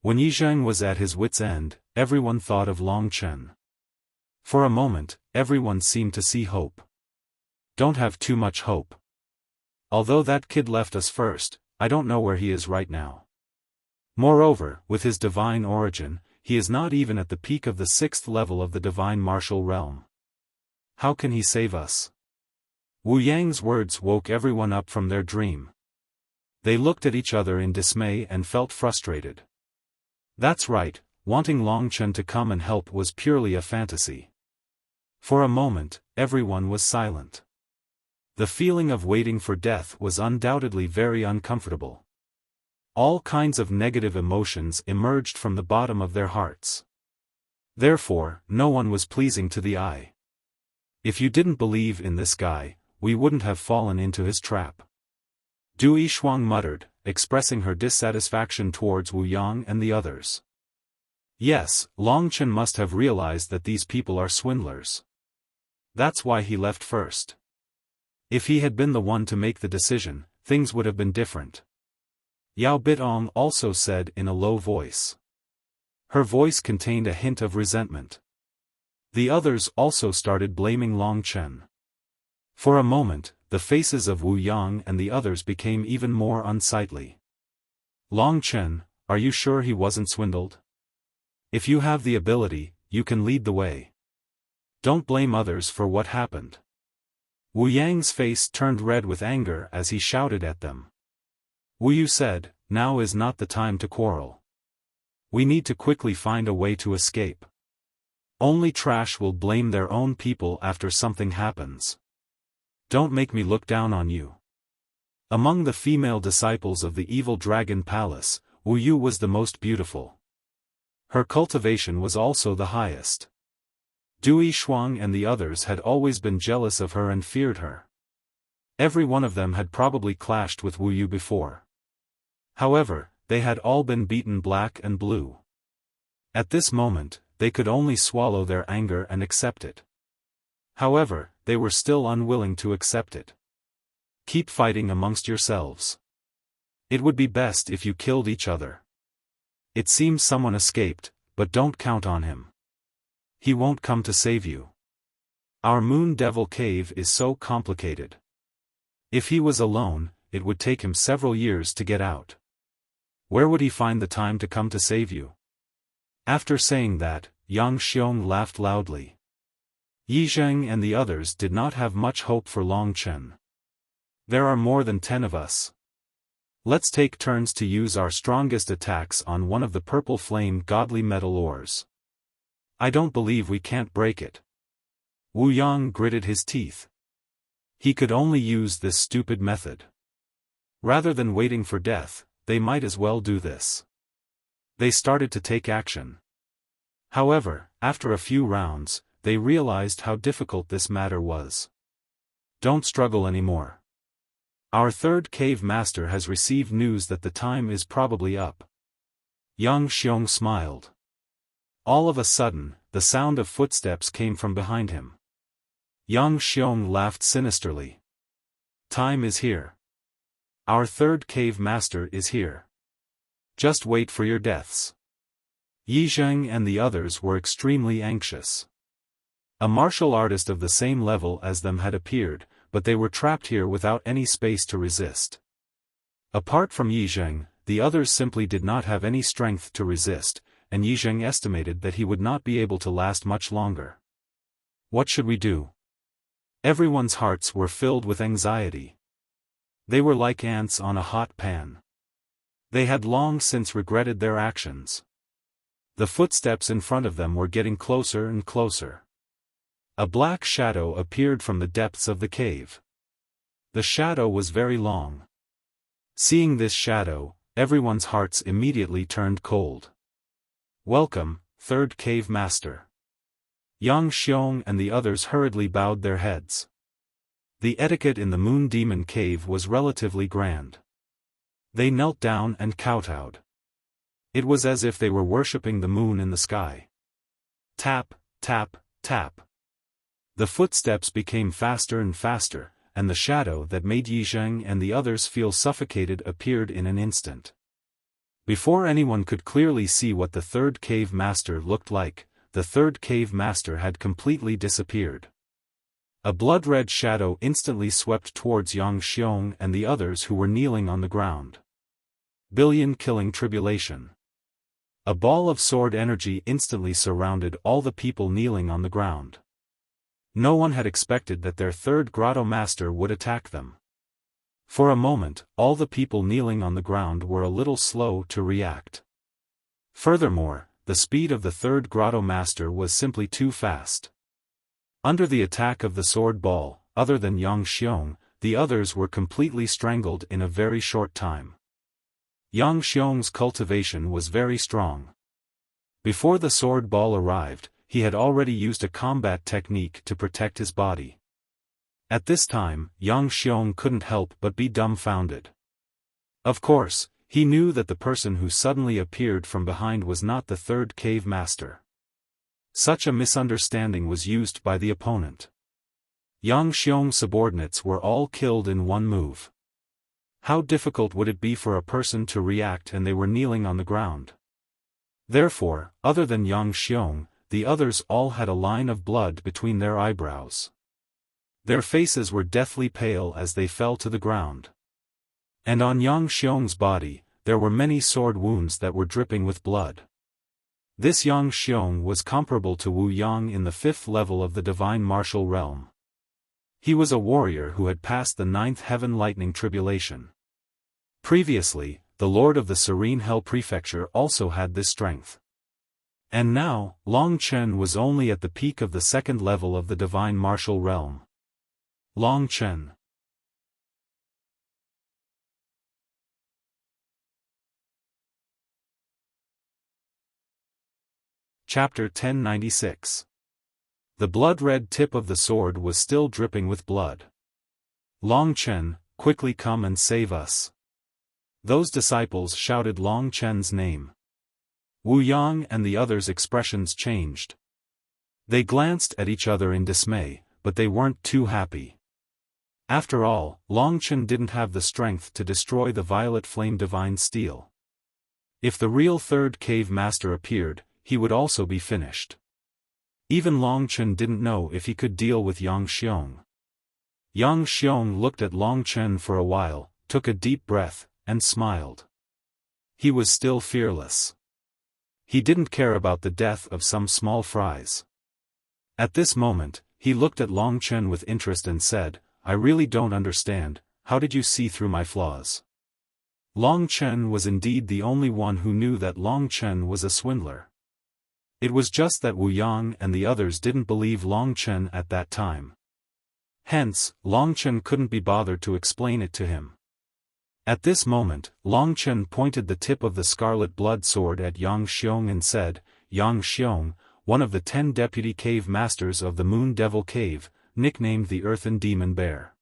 When Yizheng was at his wit's end, everyone thought of Long Chen. For a moment, everyone seemed to see hope. Don't have too much hope. Although that kid left us first, I don't know where he is right now. Moreover, with his divine origin, he is not even at the peak of the 6th level of the divine martial realm. How can he save us? Wu Yang's words woke everyone up from their dream. They looked at each other in dismay and felt frustrated. That's right, wanting Long Chen to come and help was purely a fantasy. For a moment, everyone was silent. The feeling of waiting for death was undoubtedly very uncomfortable. All kinds of negative emotions emerged from the bottom of their hearts. Therefore, no one was pleasing to the eye. If you didn't believe in this guy, we wouldn't have fallen into his trap. Du Yishuang muttered, expressing her dissatisfaction towards Wu Yang and the others. Yes, Long Chen must have realized that these people are swindlers. That's why he left first. If he had been the one to make the decision, things would have been different. Yao Bitong also said in a low voice. Her voice contained a hint of resentment. The others also started blaming Long Chen. For a moment, the faces of Wu Yang and the others became even more unsightly. Long Chen, are you sure he wasn't swindled? If you have the ability, you can lead the way. Don't blame others for what happened. Wu Yang's face turned red with anger as he shouted at them. Wu Yu said, now is not the time to quarrel. We need to quickly find a way to escape. Only trash will blame their own people after something happens. Don't make me look down on you. Among the female disciples of the evil dragon palace, Wu Yu was the most beautiful. Her cultivation was also the highest. Dui Shuang and the others had always been jealous of her and feared her. Every one of them had probably clashed with Wu Yu before. However, they had all been beaten black and blue. At this moment, they could only swallow their anger and accept it. However, they were still unwilling to accept it. Keep fighting amongst yourselves. It would be best if you killed each other. It seems someone escaped, but don't count on him. He won't come to save you. Our Moon Devil Cave is so complicated. If he was alone, it would take him several years to get out. Where would he find the time to come to save you? After saying that, Yang Xiong laughed loudly. Yi Zheng and the others did not have much hope for Long Chen. There are more than 10 of us. Let's take turns to use our strongest attacks on one of the purple flame godly metal ores. I don't believe we can't break it. Wu Yang gritted his teeth. He could only use this stupid method. Rather than waiting for death, they might as well do this. They started to take action. However, after a few rounds, they realized how difficult this matter was. Don't struggle anymore. Our third cave master has received news that the time is probably up. Yang Xiong smiled. All of a sudden, the sound of footsteps came from behind him. Yang Xiong laughed sinisterly. Time is here. Our third cave master is here. Just wait for your deaths. Yi Zheng and the others were extremely anxious. A martial artist of the same level as them had appeared, but they were trapped here without any space to resist. Apart from Yi Zheng, the others simply did not have any strength to resist, and Yi Zheng estimated that he would not be able to last much longer. What should we do? Everyone's hearts were filled with anxiety. They were like ants on a hot pan. They had long since regretted their actions. The footsteps in front of them were getting closer and closer. A black shadow appeared from the depths of the cave. The shadow was very long. Seeing this shadow, everyone's hearts immediately turned cold. Welcome, third cave master. Yang Xiong and the others hurriedly bowed their heads. The etiquette in the Moon Demon Cave was relatively grand. They knelt down and kowtowed. It was as if they were worshipping the moon in the sky. Tap, tap, tap. The footsteps became faster and faster, and the shadow that made Yi Zheng and the others feel suffocated appeared in an instant. Before anyone could clearly see what the third cave master looked like, the third cave master had completely disappeared. A blood-red shadow instantly swept towards Yang Xiong and the others who were kneeling on the ground. Billion-killing tribulation. A ball of sword energy instantly surrounded all the people kneeling on the ground. No one had expected that their third grotto master would attack them. For a moment, all the people kneeling on the ground were a little slow to react. Furthermore, the speed of the third grotto master was simply too fast. Under the attack of the sword ball, other than Yang Xiong, the others were completely strangled in a very short time. Yang Xiong's cultivation was very strong. Before the sword ball arrived, he had already used a combat technique to protect his body. At this time, Yang Xiong couldn't help but be dumbfounded. Of course, he knew that the person who suddenly appeared from behind was not the third cave master. Such a misunderstanding was used by the opponent. Yang Xiong's subordinates were all killed in one move. How difficult would it be for a person to react and they were kneeling on the ground? Therefore, other than Yang Xiong, the others all had a line of blood between their eyebrows. Their faces were deathly pale as they fell to the ground. And on Yang Xiong's body, there were many sword wounds that were dripping with blood. This Yang Xiong was comparable to Wu Yang in the 5th level of the divine martial realm. He was a warrior who had passed the 9th heaven lightning tribulation. Previously, the Lord of the Serene Hell Prefecture also had this strength. And now, Long Chen was only at the peak of the 2nd level of the divine martial realm. Long Chen. Chapter 1096. The blood-red tip of the sword was still dripping with blood. Long Chen, quickly come and save us. Those disciples shouted Long Chen's name. Wu Yang and the others' expressions changed. They glanced at each other in dismay, but they weren't too happy. After all, Long Chen didn't have the strength to destroy the violet flame divine steel. If the real 3rd cave master appeared, he would also be finished. Even Long Chen didn't know if he could deal with Yang Xiong. Yang Xiong looked at Long Chen for a while, took a deep breath, and smiled. He was still fearless. He didn't care about the death of some small fries. At this moment, he looked at Long Chen with interest and said, I really don't understand, how did you see through my flaws? Long Chen was indeed the only one who knew that Long Chen was a swindler. It was just that Wu Yang and the others didn't believe Long Chen at that time. Hence, Long Chen couldn't be bothered to explain it to him. At this moment, Long Chen pointed the tip of the scarlet blood sword at Yang Xiong and said, Yang Xiong, one of the 10 deputy cave masters of the Moon Devil Cave, nicknamed the Earthen Demon Bear.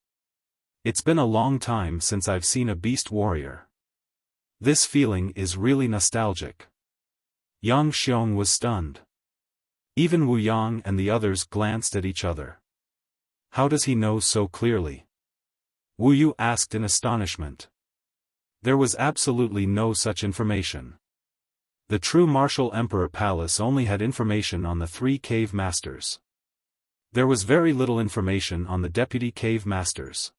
It's been a long time since I've seen a beast warrior. This feeling is really nostalgic. Yang Xiong was stunned. Even Wu Yang and the others glanced at each other. How does he know so clearly? Wu Yu asked in astonishment. There was absolutely no such information. The true Martial Emperor Palace only had information on the 3 cave masters. There was very little information on the deputy cave masters.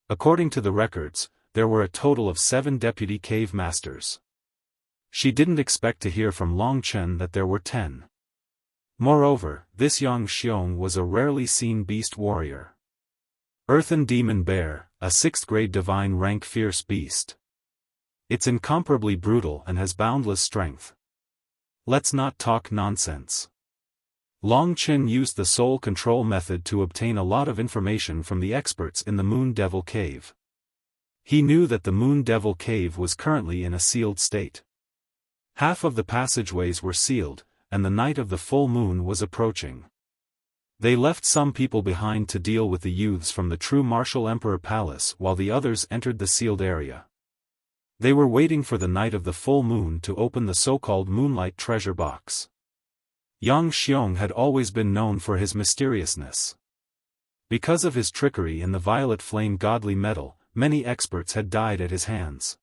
According to the records, there were a total of 7 deputy cave masters. She didn't expect to hear from Long Chen that there were 10. Moreover, this Yang Xiong was a rarely seen beast warrior. Earthen Demon Bear, a 6th grade divine rank fierce beast. It's incomparably brutal and has boundless strength. Let's not talk nonsense. Long Chen used the soul control method to obtain a lot of information from the experts in the Moon Devil Cave. He knew that the Moon Devil Cave was currently in a sealed state. Half of the passageways were sealed, and the night of the full moon was approaching. They left some people behind to deal with the youths from the true Martial Emperor Palace while the others entered the sealed area. They were waiting for the night of the full moon to open the so-called Moonlight Treasure Box. Yang Xiong had always been known for his mysteriousness. Because of his trickery in the violet flame godly metal, many experts had died at his hands.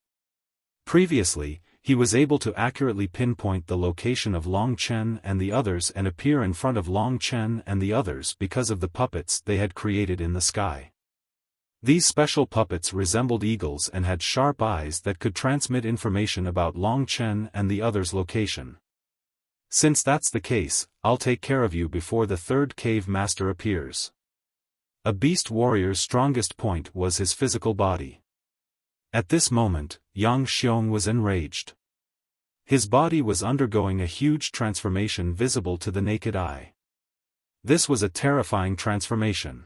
Previously, he was able to accurately pinpoint the location of Long Chen and the others and appear in front of Long Chen and the others because of the puppets they had created in the sky. These special puppets resembled eagles and had sharp eyes that could transmit information about Long Chen and the others' location. Since that's the case, I'll take care of you before the 3rd cave master appears. A beast warrior's strongest point was his physical body. At this moment, Yang Xiong was enraged. His body was undergoing a huge transformation visible to the naked eye. This was a terrifying transformation.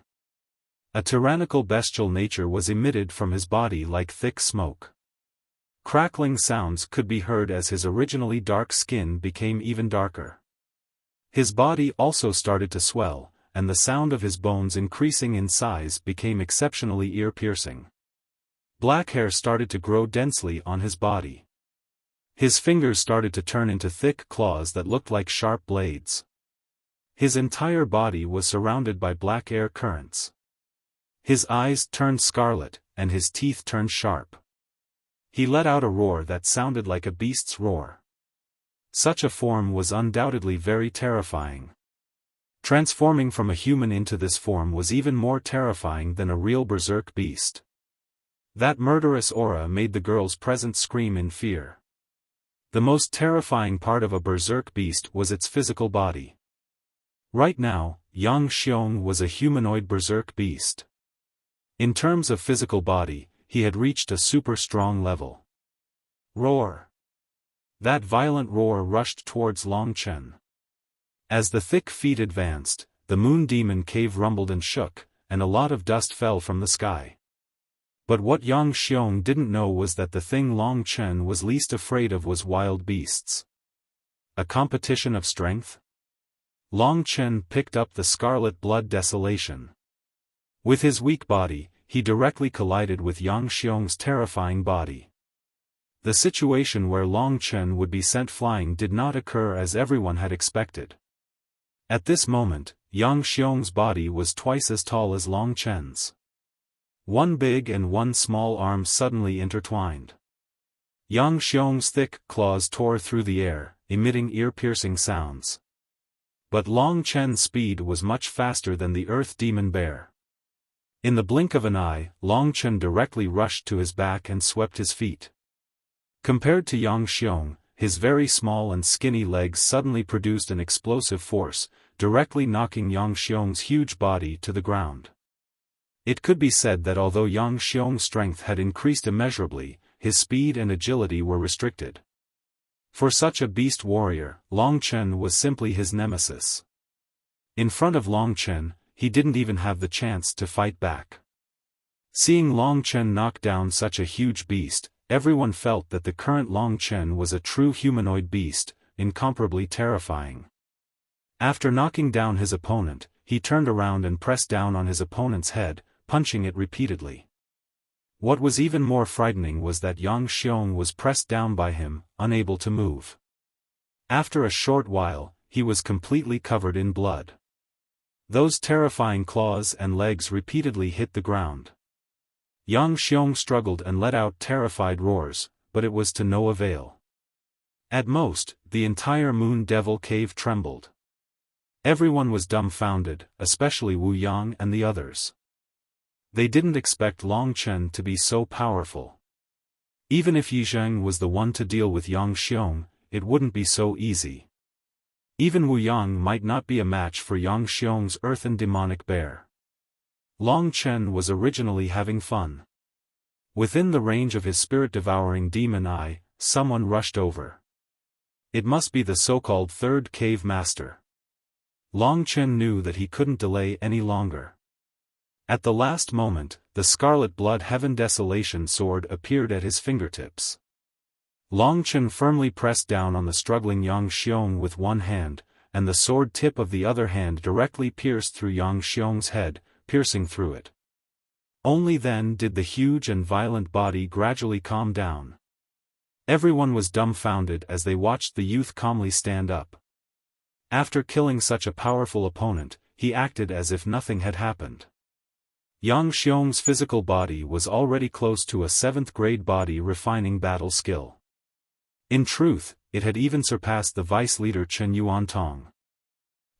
A tyrannical bestial nature was emitted from his body like thick smoke. Crackling sounds could be heard as his originally dark skin became even darker. His body also started to swell, and the sound of his bones increasing in size became exceptionally ear-piercing. Black hair started to grow densely on his body. His fingers started to turn into thick claws that looked like sharp blades. His entire body was surrounded by black air currents. His eyes turned scarlet, and his teeth turned sharp. He let out a roar that sounded like a beast's roar. Such a form was undoubtedly very terrifying. Transforming from a human into this form was even more terrifying than a real berserk beast. That murderous aura made the girls present scream in fear. The most terrifying part of a berserk beast was its physical body. Right now, Yang Xiong was a humanoid berserk beast. In terms of physical body, he had reached a super strong level. Roar! That violent roar rushed towards Long Chen. As the thick feet advanced, the moon demon cave rumbled and shook, and a lot of dust fell from the sky. But what Yang Xiong didn't know was that the thing Long Chen was least afraid of was wild beasts. A competition of strength? Long Chen picked up the scarlet blood desolation. With his weak body, he directly collided with Yang Xiong's terrifying body. The situation where Long Chen would be sent flying did not occur as everyone had expected. At this moment, Yang Xiong's body was twice as tall as Long Chen's. One big and one small arm suddenly intertwined. Yang Xiong's thick claws tore through the air, emitting ear-piercing sounds. But Long Chen's speed was much faster than the Earth Demon Bear. In the blink of an eye, Long Chen directly rushed to his back and swept his feet. Compared to Yang Xiong, his very small and skinny legs suddenly produced an explosive force, directly knocking Yang Xiong's huge body to the ground. It could be said that although Yang Xiong's strength had increased immeasurably, his speed and agility were restricted. For such a beast warrior, Long Chen was simply his nemesis. In front of Long Chen, he didn't even have the chance to fight back. Seeing Long Chen knock down such a huge beast, everyone felt that the current Long Chen was a true humanoid beast, incomparably terrifying. After knocking down his opponent, he turned around and pressed down on his opponent's head, punching it repeatedly. What was even more frightening was that Yang Xiong was pressed down by him, unable to move. After a short while, he was completely covered in blood. Those terrifying claws and legs repeatedly hit the ground. Yang Xiong struggled and let out terrified roars, but it was to no avail. At most, the entire Moon Devil Cave trembled. Everyone was dumbfounded, especially Wu Yang and the others. They didn't expect Long Chen to be so powerful. Even if Yi Zheng was the one to deal with Yang Xiong, it wouldn't be so easy. Even Wu Yang might not be a match for Yang Xiong's earthen demonic bear. Long Chen was originally having fun. Within the range of his spirit-devouring demon eye, someone rushed over. It must be the so-called third cave master. Long Chen knew that he couldn't delay any longer. At the last moment, the Scarlet Blood Heaven Desolation sword appeared at his fingertips. Long Chen firmly pressed down on the struggling Yang Xiong with one hand, and the sword tip of the other hand directly pierced through Yang Xiong's head, piercing through it. Only then did the huge and violent body gradually calm down. Everyone was dumbfounded as they watched the youth calmly stand up. After killing such a powerful opponent, he acted as if nothing had happened. Yang Xiong's physical body was already close to a 7th-grade body refining battle skill. In truth, it had even surpassed the vice leader Chen Yuantong.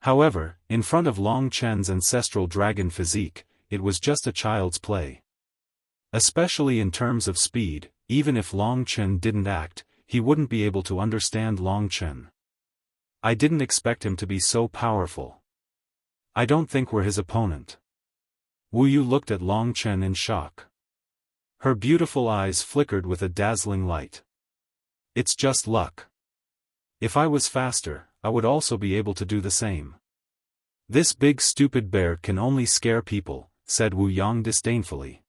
However, in front of Long Chen's ancestral dragon physique, it was just a child's play. Especially in terms of speed, even if Long Chen didn't act, he wouldn't be able to understand Long Chen. I didn't expect him to be so powerful. I don't think we're his opponent. Wu Yu looked at Long Chen in shock. Her beautiful eyes flickered with a dazzling light. It's just luck. If I was faster, I would also be able to do the same. This big stupid bear can only scare people, said Wu Yang disdainfully.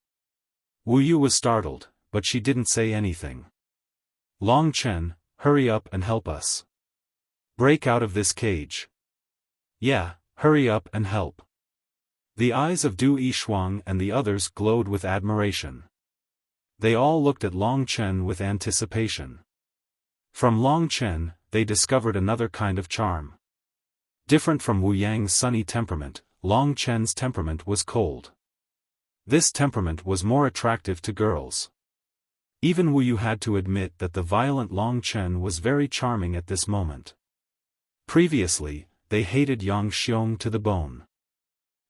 Wu Yu was startled, but she didn't say anything. Long Chen, hurry up and help us. Break out of this cage. Yeah, hurry up and help. The eyes of Du Yishuang and the others glowed with admiration. They all looked at Long Chen with anticipation. From Long Chen, they discovered another kind of charm. Different from Wu Yang's sunny temperament, Long Chen's temperament was cold. This temperament was more attractive to girls. Even Wu Yu had to admit that the violent Long Chen was very charming at this moment. Previously, they hated Yang Xiong to the bone.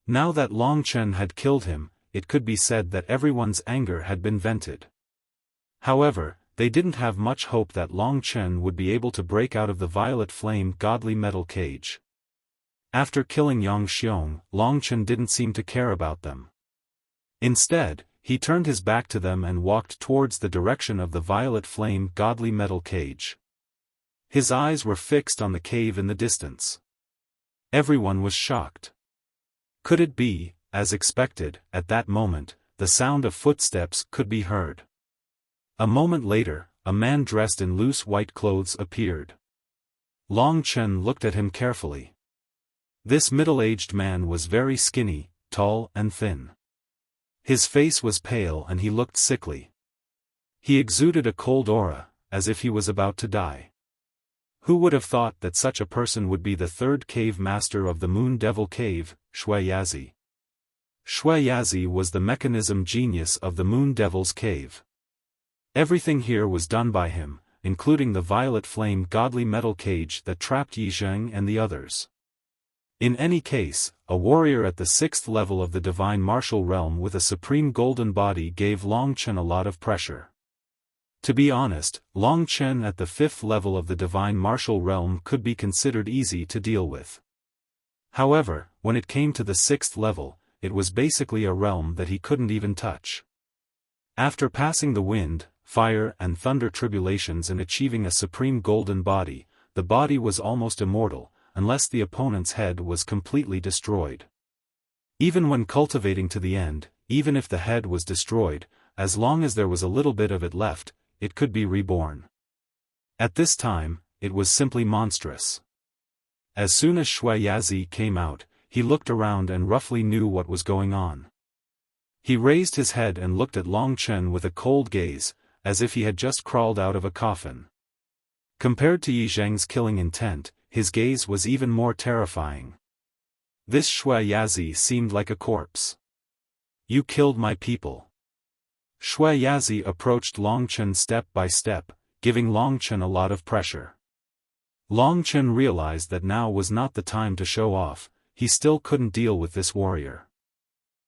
Now that Long Chen had killed him, it could be said that everyone's anger had been vented. However, they didn't have much hope that Long Chen would be able to break out of the violet flame godly metal cage. After killing Yang Xiong, Long Chen didn't seem to care about them. Instead, he turned his back to them and walked towards the direction of the violet flame godly metal cage. His eyes were fixed on the cave in the distance. Everyone was shocked. Could it be, as expected, at that moment, the sound of footsteps could be heard. A moment later, a man dressed in loose white clothes appeared. Long Chen looked at him carefully. This middle-aged man was very skinny, tall and thin. His face was pale and he looked sickly. He exuded a cold aura, as if he was about to die. Who would have thought that such a person would be the third cave master of the Moon Devil Cave, Shui Yazi? Shui Yazi was the mechanism genius of the Moon Devil's Cave. Everything here was done by him, including the violet flame godly metal cage that trapped Yi Zheng and the others. In any case, a warrior at the 6th level of the divine martial realm with a supreme golden body gave Long Chen a lot of pressure. To be honest, Long Chen at the 5th level of the divine martial realm could be considered easy to deal with. However, when it came to the 6th level, it was basically a realm that he couldn't even touch. After passing the wind, fire and thunder tribulations and achieving a supreme golden body, the body was almost immortal, unless the opponent's head was completely destroyed. Even when cultivating to the end, even if the head was destroyed, as long as there was a little bit of it left, it could be reborn. At this time, it was simply monstrous. As soon as Shui Yazi came out, he looked around and roughly knew what was going on. He raised his head and looked at Long Chen with a cold gaze, as if he had just crawled out of a coffin. Compared to Yi Zheng's killing intent, his gaze was even more terrifying. This Shui Yazi seemed like a corpse. You killed my people. Shui Yazi approached Long Chen step by step, giving Long Chen a lot of pressure. Long Chen realized that now was not the time to show off, he still couldn't deal with this warrior.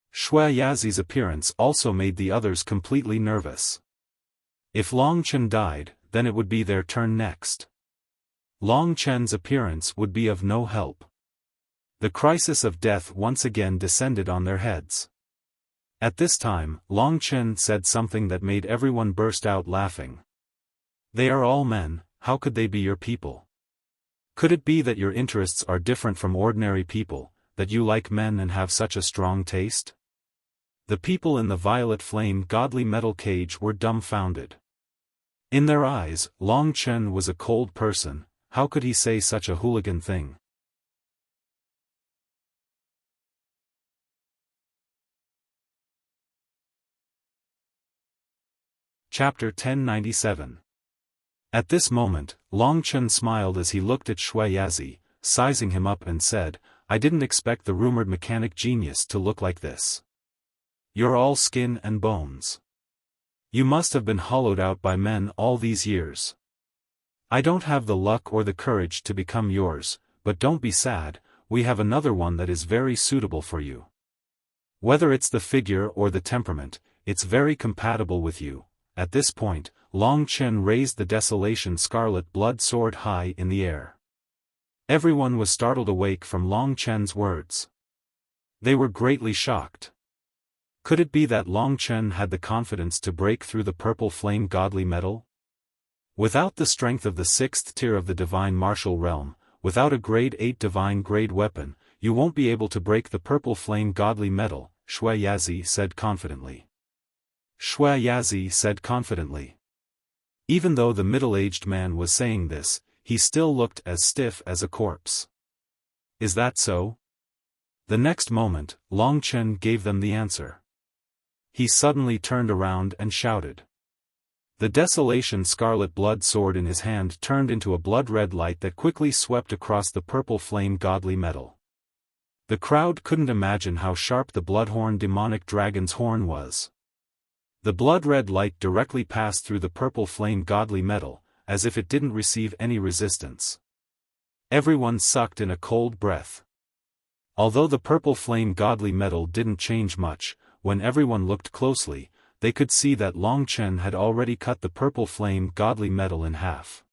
Shui Yazi's appearance also made the others completely nervous. If Long Chen died, then it would be their turn next. Long Chen's appearance would be of no help. The crisis of death once again descended on their heads. At this time, Long Chen said something that made everyone burst out laughing. They are all men, how could they be your people? Could it be that your interests are different from ordinary people, that you like men and have such a strong taste? The people in the violet flame godly metal cage were dumbfounded. In their eyes, Long Chen was a cold person. How could he say such a hooligan thing? Chapter 1097. At this moment, Long Chen smiled as he looked at Shui Yazi, sizing him up and said, I didn't expect the rumored mechanic genius to look like this. You're all skin and bones. You must have been hollowed out by men all these years. I don't have the luck or the courage to become yours, but don't be sad, we have another one that is very suitable for you. Whether it's the figure or the temperament, it's very compatible with you. At this point, Long Chen raised the Desolation Scarlet Blood Sword high in the air. Everyone was startled awake from Long Chen's words. They were greatly shocked. Could it be that Long Chen had the confidence to break through the purple flame godly metal? Without the strength of the 6th tier of the divine martial realm, without a grade 8 divine grade weapon, you won't be able to break the purple flame godly metal, Shui Yazi said confidently. Shui Yazi said confidently. Even though the middle-aged man was saying this, he still looked as stiff as a corpse. Is that so? The next moment, Long Chen gave them the answer. He suddenly turned around and shouted. The Desolation Scarlet Blood Sword in his hand turned into a blood-red light that quickly swept across the purple flame godly metal. The crowd couldn't imagine how sharp the bloodhorn demonic dragon's horn was. The blood-red light directly passed through the purple flame godly metal, as if it didn't receive any resistance. Everyone sucked in a cold breath. Although the purple flame godly metal didn't change much, when everyone looked closely, they could see that Long Chen had already cut the purple flame godly metal in half.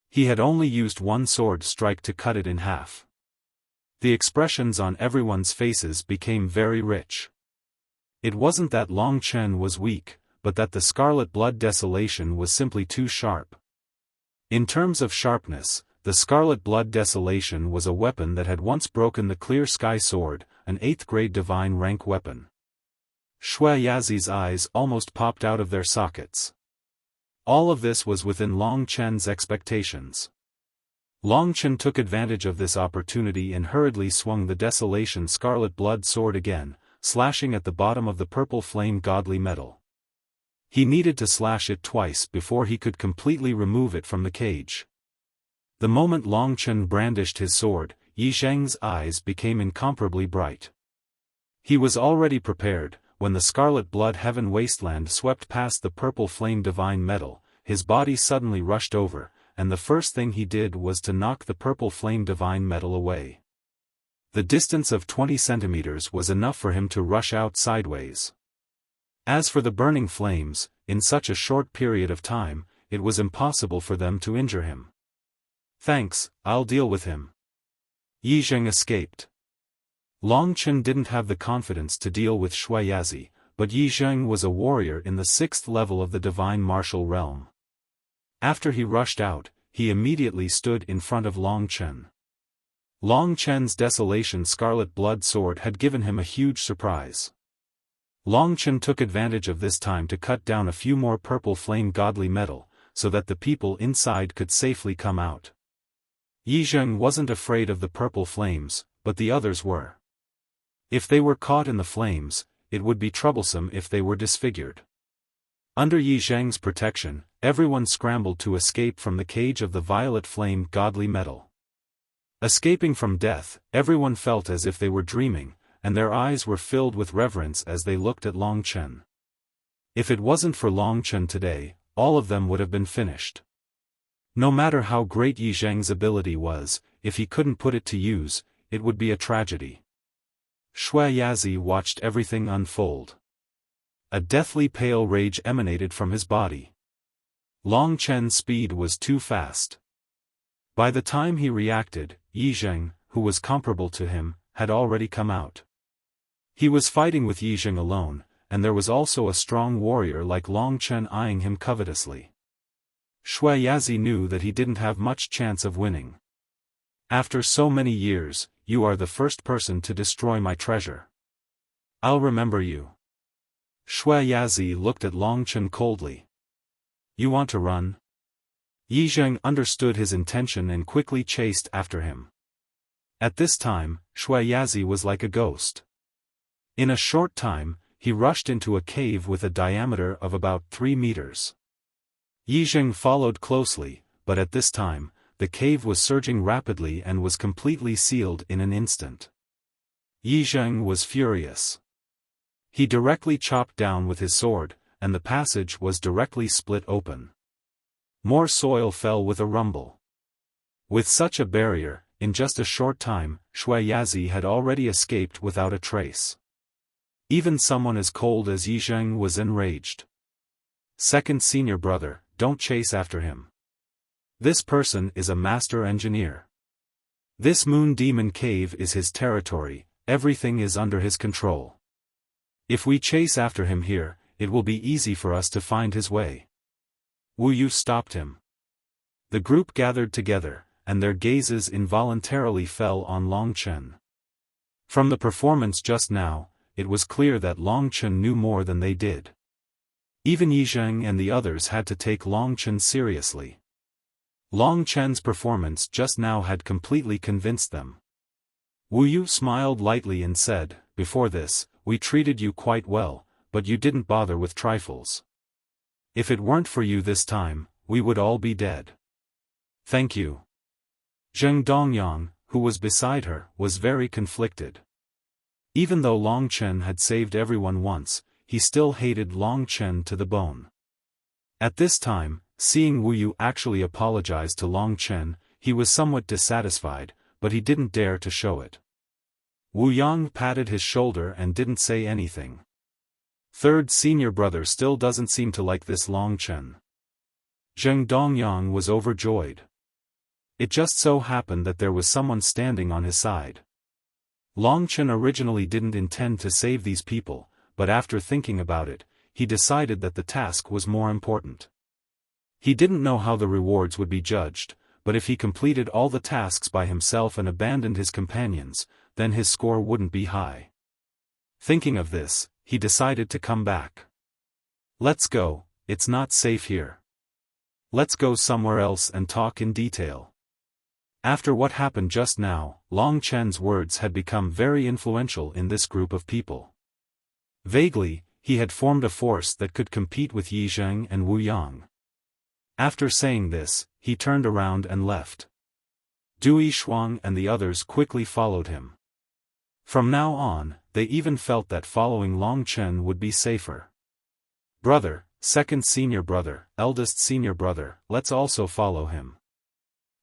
He had only used one sword strike to cut it in half. The expressions on everyone's faces became very rich. It wasn't that Long Chen was weak, but that the scarlet blood desolation was simply too sharp. In terms of sharpness, the scarlet blood desolation was a weapon that had once broken the clear sky sword, an 8th grade divine rank weapon. Shui Yazi's eyes almost popped out of their sockets. All of this was within Long Chen's expectations. Long Chen took advantage of this opportunity and hurriedly swung the desolation scarlet blood sword again, slashing at the bottom of the purple flame godly metal. He needed to slash it twice before he could completely remove it from the cage. The moment Long Chen brandished his sword, Yi Zheng's eyes became incomparably bright. He was already prepared. When the scarlet blood heaven wasteland swept past the purple flame divine metal, his body suddenly rushed over, and the first thing he did was to knock the purple flame divine metal away. The distance of 20 centimeters was enough for him to rush out sideways. As for the burning flames, in such a short period of time, it was impossible for them to injure him. Thanks, I'll deal with him. Yi Zheng escaped. Long Chen didn't have the confidence to deal with Shui Yazi, but Yi Zheng was a warrior in the 6th level of the divine martial realm. After he rushed out, he immediately stood in front of Long Chen. Long Chen's desolation scarlet blood sword had given him a huge surprise. Long Chen took advantage of this time to cut down a few more purple flame godly metal, so that the people inside could safely come out. Yi Zheng wasn't afraid of the purple flames, but the others were. If they were caught in the flames, it would be troublesome if they were disfigured. Under Yi Zheng's protection, everyone scrambled to escape from the cage of the violet flame godly metal. Escaping from death, everyone felt as if they were dreaming, and their eyes were filled with reverence as they looked at Long Chen. If it wasn't for Long Chen today, all of them would have been finished. No matter how great Yi Zheng's ability was, if he couldn't put it to use, it would be a tragedy. Shui Yazi watched everything unfold. A deathly pale rage emanated from his body. Long Chen's speed was too fast. By the time he reacted, Yi Zheng, who was comparable to him, had already come out. He was fighting with Yi Zheng alone, and there was also a strong warrior like Long Chen eyeing him covetously. Shui Yazi knew that he didn't have much chance of winning. After so many years, you are the first person to destroy my treasure. I'll remember you. Shui Yazi looked at Long Chen coldly. You want to run? Yi Zheng understood his intention and quickly chased after him. At this time, Shui Yazi was like a ghost. In a short time, he rushed into a cave with a diameter of about 3 meters. Yi Zheng followed closely, but at this time, the cave was surging rapidly and was completely sealed in an instant. Yi Zheng was furious. He directly chopped down with his sword, and the passage was directly split open. More soil fell with a rumble. With such a barrier, in just a short time, Shui Yazi had already escaped without a trace. Even someone as cold as Yi Zheng was enraged. Second senior brother, don't chase after him. This person is a master engineer. This moon demon cave is his territory, everything is under his control. If we chase after him here, it will be easy for us to find his way. Wu Yu stopped him. The group gathered together, and their gazes involuntarily fell on Long Chen. From the performance just now, it was clear that Long Chen knew more than they did. Even Yi Zheng and the others had to take Long Chen seriously. Long Chen's performance just now had completely convinced them. Wu Yu smiled lightly and said, "Before this, we treated you quite well, but you didn't bother with trifles. If it weren't for you this time, we would all be dead. Thank you." Zheng Dongyang, who was beside her, was very conflicted. Even though Long Chen had saved everyone once, he still hated Long Chen to the bone. At this time, seeing Wu Yu actually apologize to Long Chen, he was somewhat dissatisfied, but he didn't dare to show it. Wu Yang patted his shoulder and didn't say anything. Third senior brother still doesn't seem to like this Long Chen. Zheng Dongyang was overjoyed. It just so happened that there was someone standing on his side. Long Chen originally didn't intend to save these people, but after thinking about it, he decided that the task was more important. He didn't know how the rewards would be judged, but if he completed all the tasks by himself and abandoned his companions, then his score wouldn't be high. Thinking of this, he decided to come back. Let's go, it's not safe here. Let's go somewhere else and talk in detail. After what happened just now, Long Chen's words had become very influential in this group of people. Vaguely, he had formed a force that could compete with Yi Zheng and Wu Yang. After saying this, he turned around and left. Dui Shuang and the others quickly followed him. From now on, they even felt that following Long Chen would be safer. Brother, second senior brother, eldest senior brother, let's also follow him.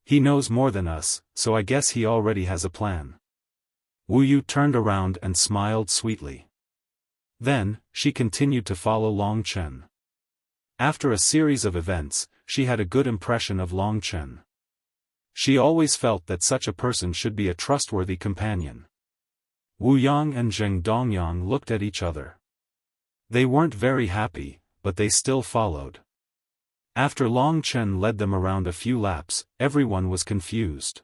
He knows more than us, so I guess he already has a plan. Wu Yu turned around and smiled sweetly. Then, she continued to follow Long Chen. After a series of events, she had a good impression of Long Chen. She always felt that such a person should be a trustworthy companion. Wu Yang and Zheng Dongyang looked at each other. They weren't very happy, but they still followed. After Long Chen led them around a few laps, everyone was confused.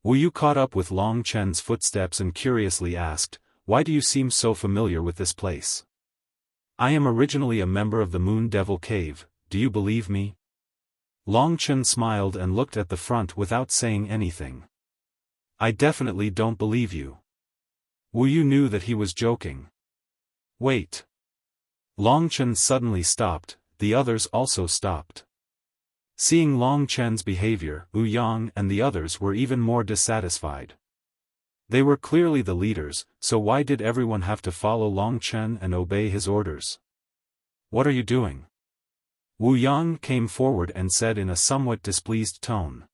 Wu Yu caught up with Long Chen's footsteps and curiously asked, "Why do you seem so familiar with this place?" "I am originally a member of the Moon Devil Cave, do you believe me?" Long Chen smiled and looked at the front without saying anything. "I definitely don't believe you." Wu Yu knew that he was joking. "Wait." Long Chen suddenly stopped, the others also stopped. Seeing Long Chen's behavior, Wu Yang and the others were even more dissatisfied. They were clearly the leaders, so why did everyone have to follow Long Chen and obey his orders? "What are you doing?" Wu Yang came forward and said in a somewhat displeased tone.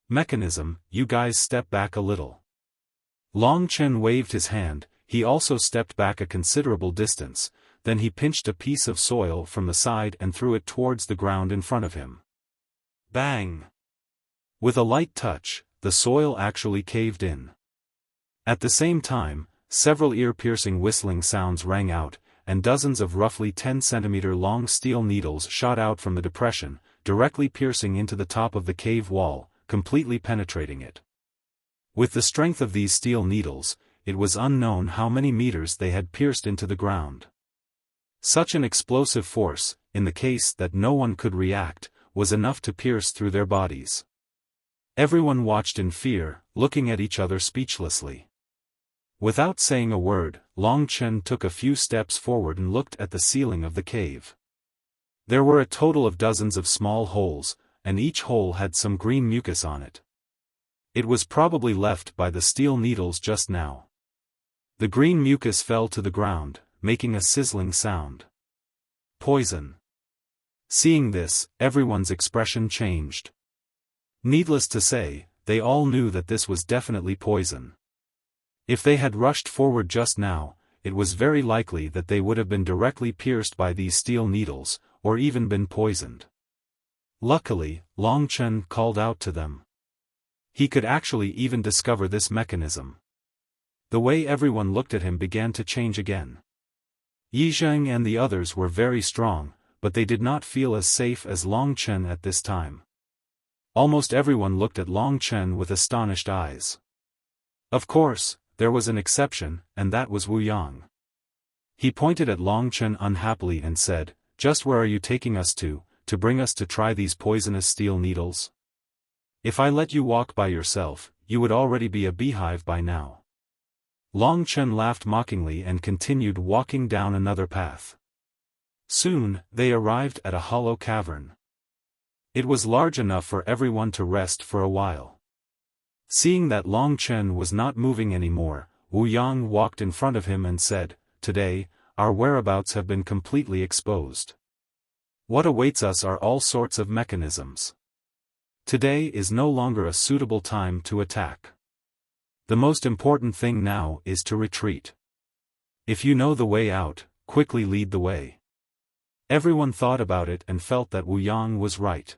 "Mechanism, you guys step back a little." Long Chen waved his hand, he also stepped back a considerable distance, then he pinched a piece of soil from the side and threw it towards the ground in front of him. Bang! With a light touch, the soil actually caved in. At the same time, several ear-piercing whistling sounds rang out, and dozens of roughly 10-centimeter long steel needles shot out from the depression, directly piercing into the top of the cave wall, completely penetrating it. With the strength of these steel needles, it was unknown how many meters they had pierced into the ground. Such an explosive force, in the case that no one could react, was enough to pierce through their bodies. Everyone watched in fear, looking at each other speechlessly. Without saying a word, Long Chen took a few steps forward and looked at the ceiling of the cave. There were a total of dozens of small holes, and each hole had some green mucus on it. It was probably left by the steel needles just now. The green mucus fell to the ground, making a sizzling sound. Poison. Seeing this, everyone's expression changed. Needless to say, they all knew that this was definitely poison. If they had rushed forward just now, it was very likely that they would have been directly pierced by these steel needles, or even been poisoned. Luckily, Long Chen called out to them. He could actually even discover this mechanism. The way everyone looked at him began to change again. Yi Zheng and the others were very strong, but they did not feel as safe as Long Chen at this time. Almost everyone looked at Long Chen with astonished eyes. Of course, there was an exception, and that was Wu Yang. He pointed at Long Chen unhappily and said, "Just where are you taking us to bring us to try these poisonous steel needles? If I let you walk by yourself, you would already be a beehive by now." Long Chen laughed mockingly and continued walking down another path. Soon, they arrived at a hollow cavern. It was large enough for everyone to rest for a while. Seeing that Long Chen was not moving anymore, Wu Yang walked in front of him and said, "Today, our whereabouts have been completely exposed. What awaits us are all sorts of mechanisms. Today is no longer a suitable time to attack. The most important thing now is to retreat. If you know the way out, quickly lead the way." Everyone thought about it and felt that Wu Yang was right.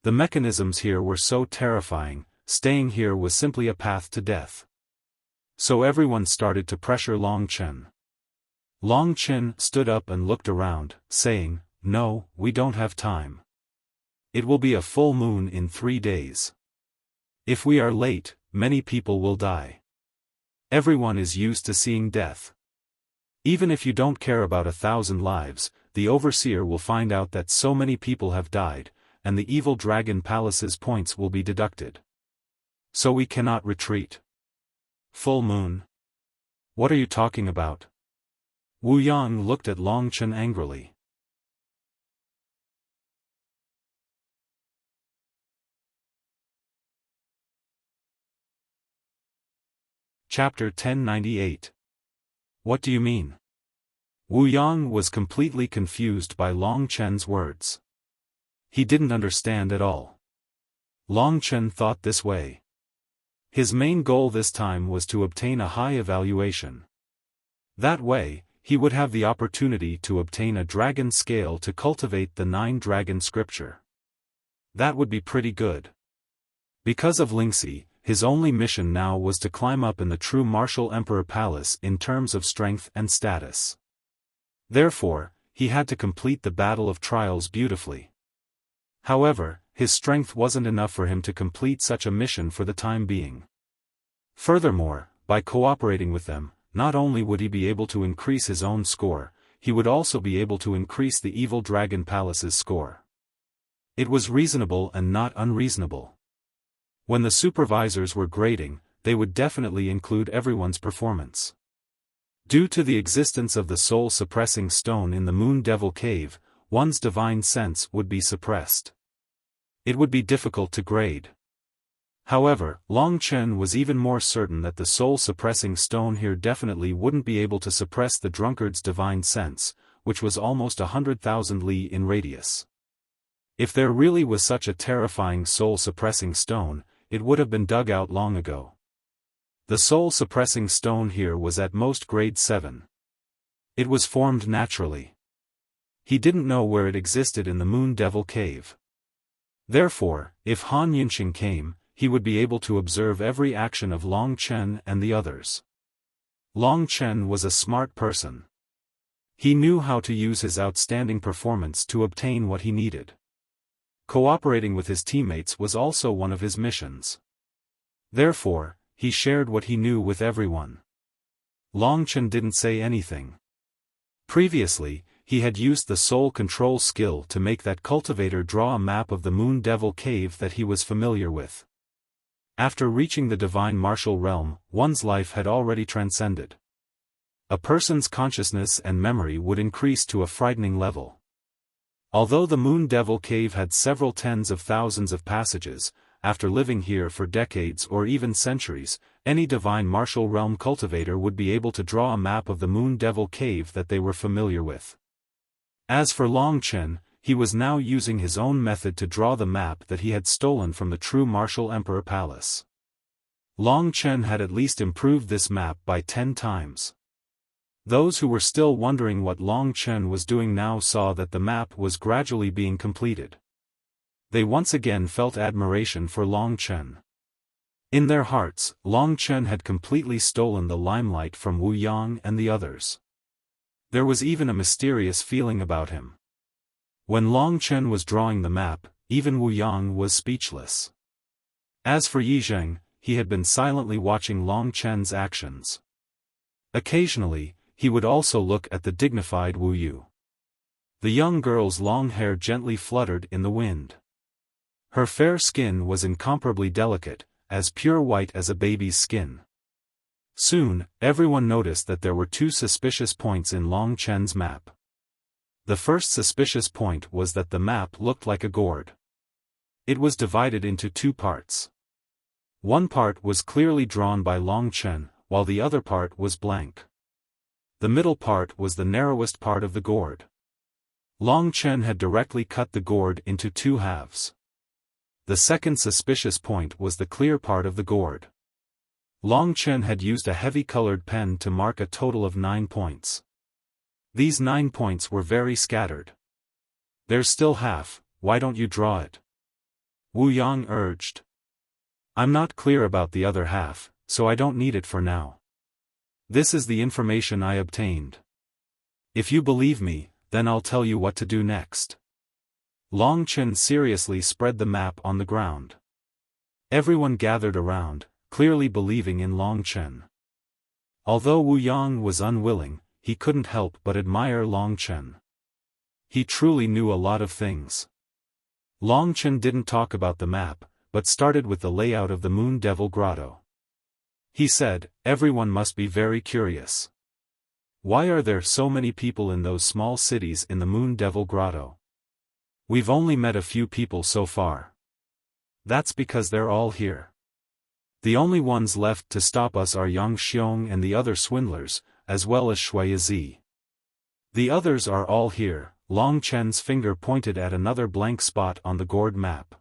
The mechanisms here were so terrifying, staying here was simply a path to death. So everyone started to pressure Long Chen. Long Chen stood up and looked around, saying, "No, we don't have time. It will be a full moon in 3 days. If we are late, many people will die. Everyone is used to seeing death. Even if you don't care about 1,000 lives, the overseer will find out that so many people have died, and the evil dragon palace's points will be deducted. So we cannot retreat." "Full moon? What are you talking about?" Wu Yang looked at Long Chen angrily. Chapter 1098. What do you mean? Wu Yang was completely confused by Long Chen's words. He didn't understand at all. Long Chen thought this way. His main goal this time was to obtain a high evaluation. That way, he would have the opportunity to obtain a dragon scale to cultivate the 9 dragon scripture. That would be pretty good. Because of Lingxi, his only mission now was to climb up in the true martial emperor palace in terms of strength and status. Therefore, he had to complete the battle of trials beautifully. However, his strength wasn't enough for him to complete such a mission for the time being. Furthermore, by cooperating with them, not only would he be able to increase his own score, he would also be able to increase the evil dragon palace's score. It was reasonable and not unreasonable. When the supervisors were grading, they would definitely include everyone's performance. Due to the existence of the soul-suppressing stone in the Moon Devil Cave, one's divine sense would be suppressed. It would be difficult to grade. However, Long Chen was even more certain that the soul-suppressing stone here definitely wouldn't be able to suppress the drunkard's divine sense, which was almost 100,000 li in radius. If there really was such a terrifying soul-suppressing stone, it would have been dug out long ago. The soul-suppressing stone here was at most grade 7. It was formed naturally. He didn't know where it existed in the Moon Devil Cave. Therefore, if Han Yunqing came, he would be able to observe every action of Long Chen and the others. Long Chen was a smart person. He knew how to use his outstanding performance to obtain what he needed. Cooperating with his teammates was also one of his missions. Therefore, he shared what he knew with everyone. Long Chen didn't say anything. Previously, he had used the soul control skill to make that cultivator draw a map of the Moon Devil Cave that he was familiar with. After reaching the divine martial realm, one's life had already transcended. A person's consciousness and memory would increase to a frightening level. Although the Moon Devil Cave had several tens of thousands of passages, after living here for decades or even centuries, any divine martial realm cultivator would be able to draw a map of the Moon Devil Cave that they were familiar with. As for Long Chen, he was now using his own method to draw the map that he had stolen from the true martial emperor palace. Long Chen had at least improved this map by 10 times. Those who were still wondering what Long Chen was doing now saw that the map was gradually being completed. They once again felt admiration for Long Chen. In their hearts, Long Chen had completely stolen the limelight from Wu Yang and the others. There was even a mysterious feeling about him. When Long Chen was drawing the map, even Wu Yang was speechless. As for Yi Zheng, he had been silently watching Long Chen's actions. Occasionally, he would also look at the dignified Wu Yu. The young girl's long hair gently fluttered in the wind. Her fair skin was incomparably delicate, as pure white as a baby's skin. Soon, everyone noticed that there were 2 suspicious points in Long Chen's map. The first suspicious point was that the map looked like a gourd. It was divided into 2 parts. One part was clearly drawn by Long Chen, while the other part was blank. The middle part was the narrowest part of the gourd. Long Chen had directly cut the gourd into 2 halves. The second suspicious point was the clear part of the gourd. Long Chen had used a heavy colored pen to mark a total of 9 points. These 9 points were very scattered. "There's still half, why don't you draw it?" Wu Yang urged. "I'm not clear about the other half, so I don't need it for now. This is the information I obtained. If you believe me, then I'll tell you what to do next." Long Chen seriously spread the map on the ground. Everyone gathered around, clearly believing in Long Chen. Although Wu Yang was unwilling, he couldn't help but admire Long Chen. He truly knew a lot of things. Long Chen didn't talk about the map, but started with the layout of the Moon Devil Grotto. He said, "Everyone must be very curious. Why are there so many people in those small cities in the Moon Devil Grotto? We've only met a few people so far. That's because they're all here. The only ones left to stop us are Yang Xiong and the other swindlers, as well as Shui Zi. The others are all here." Long Chen's finger pointed at another blank spot on the gourd map.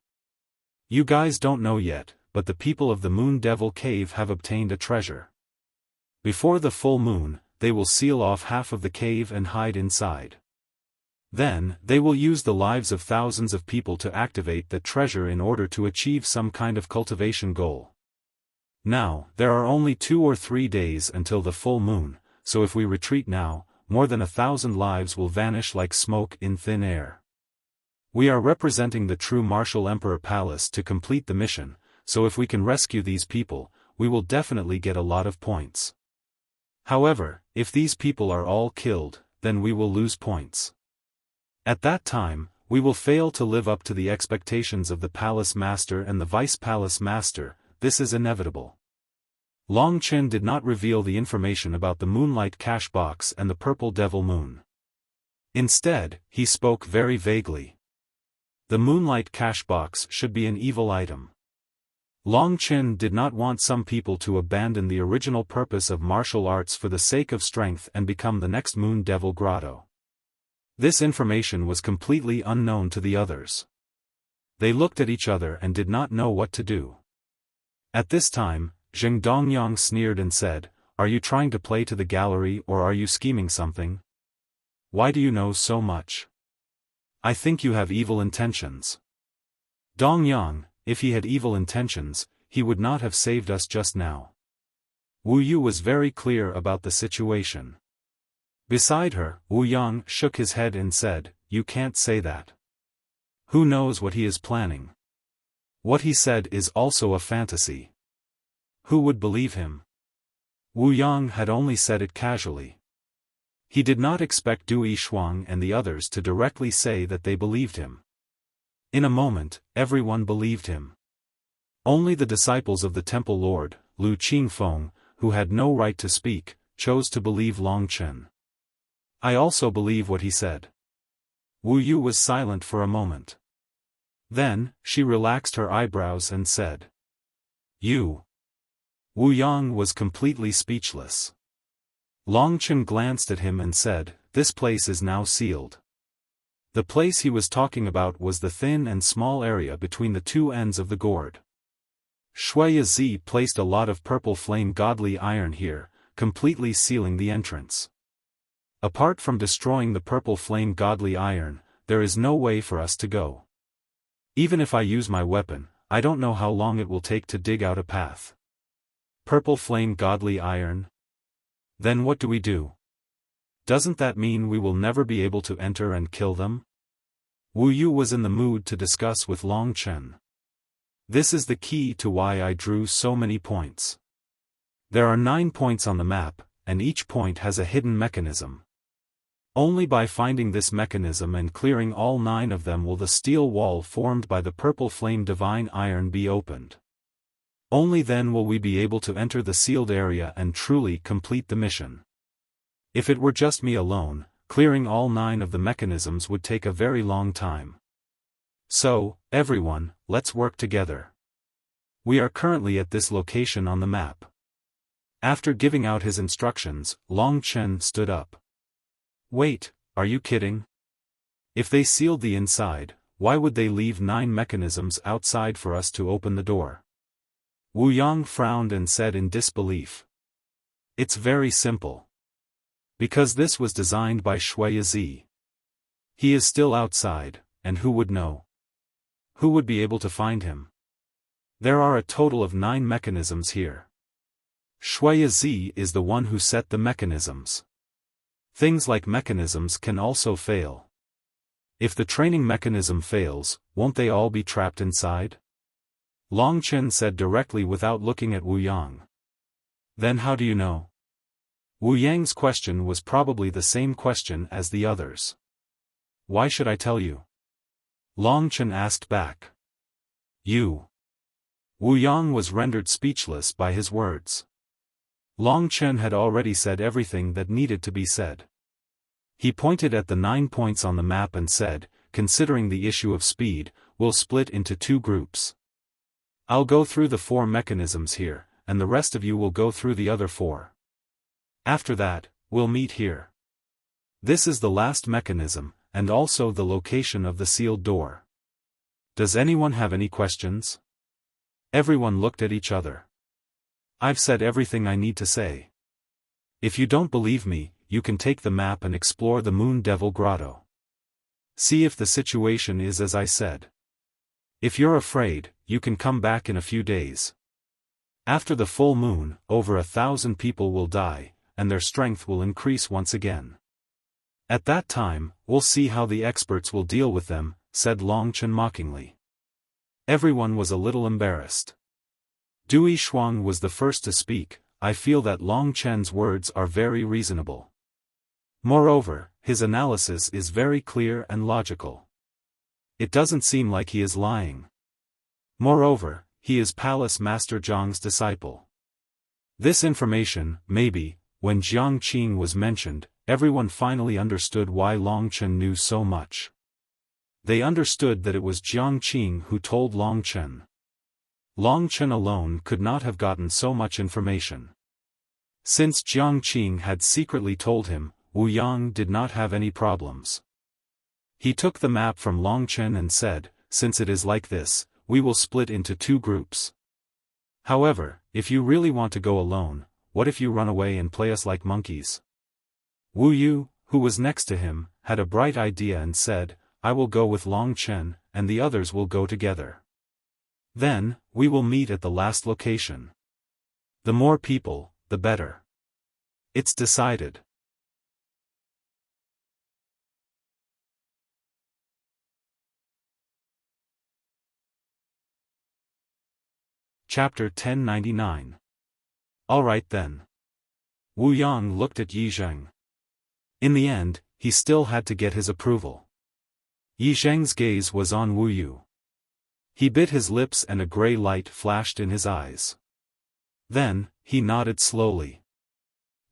"You guys don't know yet, but the people of the Moon Devil Cave have obtained a treasure. Before the full moon, they will seal off half of the cave and hide inside. Then, they will use the lives of thousands of people to activate the treasure in order to achieve some kind of cultivation goal. Now, there are only 2 or 3 days until the full moon, so if we retreat now, more than 1,000 lives will vanish like smoke in thin air. We are representing the true Martial Emperor Palace to complete the mission, so if we can rescue these people, we will definitely get a lot of points. However, if these people are all killed, then we will lose points. At that time, we will fail to live up to the expectations of the Palace Master and the Vice Palace Master. This is inevitable." Long Chen did not reveal the information about the Moonlight Cash Box and the Purple Devil Moon. Instead, he spoke very vaguely. The Moonlight Cash Box should be an evil item. Long Chen did not want some people to abandon the original purpose of martial arts for the sake of strength and become the next Moon Devil Grotto. This information was completely unknown to the others. They looked at each other and did not know what to do. At this time, Zheng Dongyang sneered and said, "Are you trying to play to the gallery or are you scheming something? Why do you know so much? I think you have evil intentions." "Dongyang, if he had evil intentions, he would not have saved us just now." Wu Yu was very clear about the situation. Beside her, Wu Yang shook his head and said, "You can't say that. Who knows what he is planning? What he said is also a fantasy. Who would believe him?" Wu Yang had only said it casually. He did not expect Du Yishuang and the others to directly say that they believed him. In a moment, everyone believed him. Only the disciples of the Temple Lord, Lu Qingfeng, who had no right to speak, chose to believe Long Chen. "I also believe what he said." Wu Yu was silent for a moment. Then, she relaxed her eyebrows and said, "You." Wu Yang was completely speechless. Long Chen glanced at him and said, "This place is now sealed." The place he was talking about was the thin and small area between the 2 ends of the gourd. Shui Zi placed a lot of purple flame godly iron here, completely sealing the entrance. Apart from destroying the purple flame godly iron, there is no way for us to go. Even if I use my weapon, I don't know how long it will take to dig out a path. Purple flame godly iron? Then what do we do? Doesn't that mean we will never be able to enter and kill them? Wu Yu was in the mood to discuss with Long Chen. This is the key to why I drew so many points. There are 9 points on the map, and each point has a hidden mechanism. Only by finding this mechanism and clearing all 9 of them will the steel wall formed by the purple flame divine iron be opened. Only then will we be able to enter the sealed area and truly complete the mission. If it were just me alone, clearing all 9 of the mechanisms would take a very long time. So, everyone, let's work together. We are currently at this location on the map. After giving out his instructions, Long Chen stood up. Wait, are you kidding? If they sealed the inside, why would they leave 9 mechanisms outside for us to open the door? Wu Yang frowned and said in disbelief. It's very simple. Because this was designed by Shuiyi. He is still outside, and who would know? Who would be able to find him? There are a total of 9 mechanisms here. Shuiyi is the one who set the mechanisms. Things like mechanisms can also fail. If the training mechanism fails, won't they all be trapped inside? Long Chen said directly without looking at Wu Yang. Then how do you know? Wu Yang's question was probably the same question as the others. Why should I tell you? Long Chen asked back. You. Wu Yang was rendered speechless by his words. Long Chen had already said everything that needed to be said. He pointed at the 9 points on the map and said, considering the issue of speed, we'll split into 2 groups. I'll go through the 4 mechanisms here, and the rest of you will go through the other 4. After that, we'll meet here. This is the last mechanism, and also the location of the sealed door. Does anyone have any questions? Everyone looked at each other. I've said everything I need to say. If you don't believe me, you can take the map and explore the Moon Devil Grotto. See if the situation is as I said. If you're afraid, you can come back in a few days. After the full moon, over 1,000 people will die, and their strength will increase once again. At that time, we'll see how the experts will deal with them, said Long Chen mockingly. Everyone was a little embarrassed. Dui Shuang was the first to speak. I feel that Long Chen's words are very reasonable. Moreover, his analysis is very clear and logical. It doesn't seem like he is lying. Moreover, he is Palace Master Zhang's disciple. This information, maybe, when Jiang Qing was mentioned, everyone finally understood why Long Chen knew so much. They understood that it was Jiang Qing who told Long Chen. Long Chen alone could not have gotten so much information. Since Jiang Qing had secretly told him, Wu Yang did not have any problems. He took the map from Long Chen and said, since it is like this, we will split into 2 groups. However, if you really want to go alone, what if you run away and play us like monkeys? Wu Yu, who was next to him, had a bright idea and said, I will go with Long Chen, and the others will go together. Then, we will meet at the last location. The more people, the better. It's decided. Chapter 1099. Alright then. Wu Yang looked at Yi Zheng. In the end, he still had to get his approval. Yi Zheng's gaze was on Wu Yu. He bit his lips and a gray light flashed in his eyes. Then, he nodded slowly.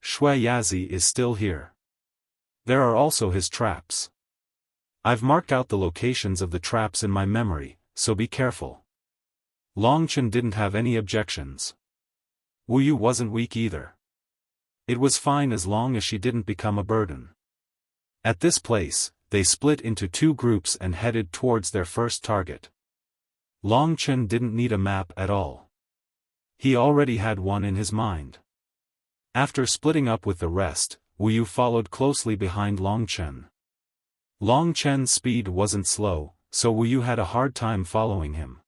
Shuiyi is still here. There are also his traps. I've marked out the locations of the traps in my memory, so be careful. Long Chen didn't have any objections. Wu Yu wasn't weak either. It was fine as long as she didn't become a burden. At this place, they split into 2 groups and headed towards their first target. Long Chen didn't need a map at all. He already had one in his mind. After splitting up with the rest, Wu Yu followed closely behind Long Chen. Long Chen's speed wasn't slow, so Wu Yu had a hard time following him.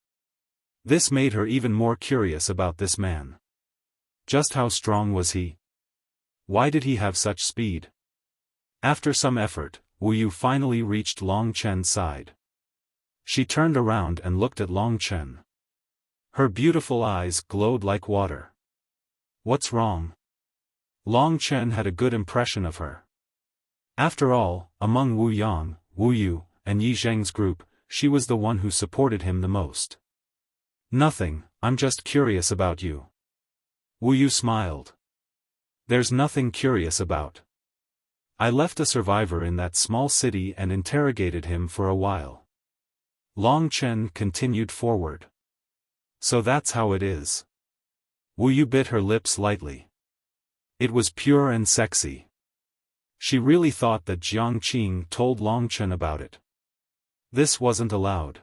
This made her even more curious about this man. Just how strong was he? Why did he have such speed? After some effort, Wu Yu finally reached Long Chen's side. She turned around and looked at Long Chen. Her beautiful eyes glowed like water. What's wrong? Long Chen had a good impression of her. After all, among Wu Yang, Wu Yu, and Yi Zheng's group, she was the one who supported him the most. Nothing, I'm just curious about you. Wu Yu smiled. There's nothing curious about. I left a survivor in that small city and interrogated him for a while. Long Chen continued forward. So that's how it is. Wu Yu bit her lips lightly. It was pure and sexy. She really thought that Jiang Qing told Long Chen about it. This wasn't allowed.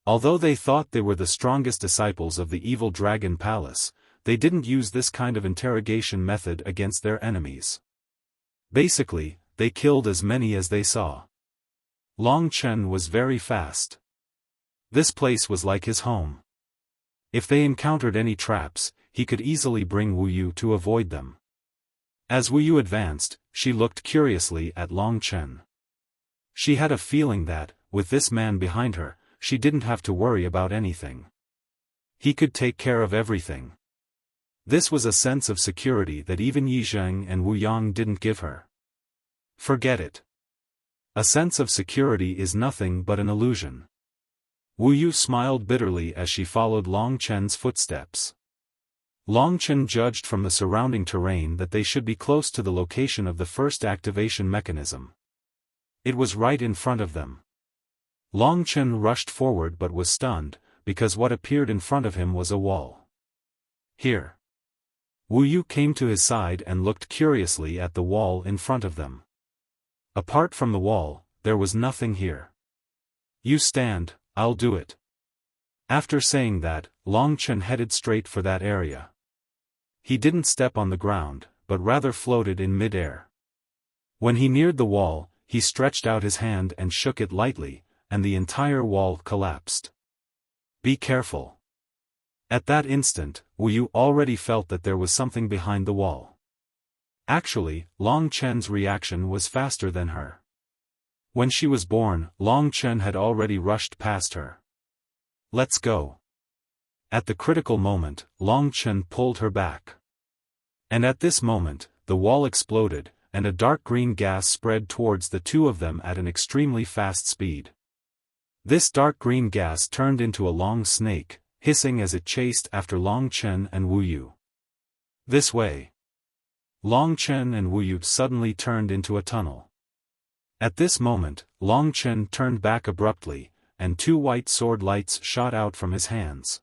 Although they thought they were the strongest disciples of the evil dragon palace, they didn't use this kind of interrogation method against their enemies. Basically, they killed as many as they saw. Long Chen was very fast. This place was like his home. If they encountered any traps, he could easily bring Wu Yu to avoid them. As Wu Yu advanced, she looked curiously at Long Chen. She had a feeling that, with this man behind her, she didn't have to worry about anything. He could take care of everything. This was a sense of security that even Yi Zheng and Wu Yang didn't give her. Forget it. A sense of security is nothing but an illusion. Wu Yu smiled bitterly as she followed Long Chen's footsteps. Long Chen judged from the surrounding terrain that they should be close to the location of the first activation mechanism. It was right in front of them. Long Chen rushed forward but was stunned, because what appeared in front of him was a wall. Here. Wu Yu came to his side and looked curiously at the wall in front of them. Apart from the wall, there was nothing here. You stand, I'll do it. After saying that, Long Chen headed straight for that area. He didn't step on the ground, but rather floated in mid-air. When he neared the wall, he stretched out his hand and shook it lightly, and the entire wall collapsed. Be careful. At that instant, Wu Yu already felt that there was something behind the wall. Actually, Long Chen's reaction was faster than her. When she was born, Long Chen had already rushed past her. Let's go. At the critical moment, Long Chen pulled her back. And at this moment, the wall exploded, and a dark green gas spread towards the two of them at an extremely fast speed. This dark green gas turned into a long snake, hissing as it chased after Long Chen and Wu Yu. This way. Long Chen and Wu Yu suddenly turned into a tunnel. At this moment, Long Chen turned back abruptly, and two white sword lights shot out from his hands.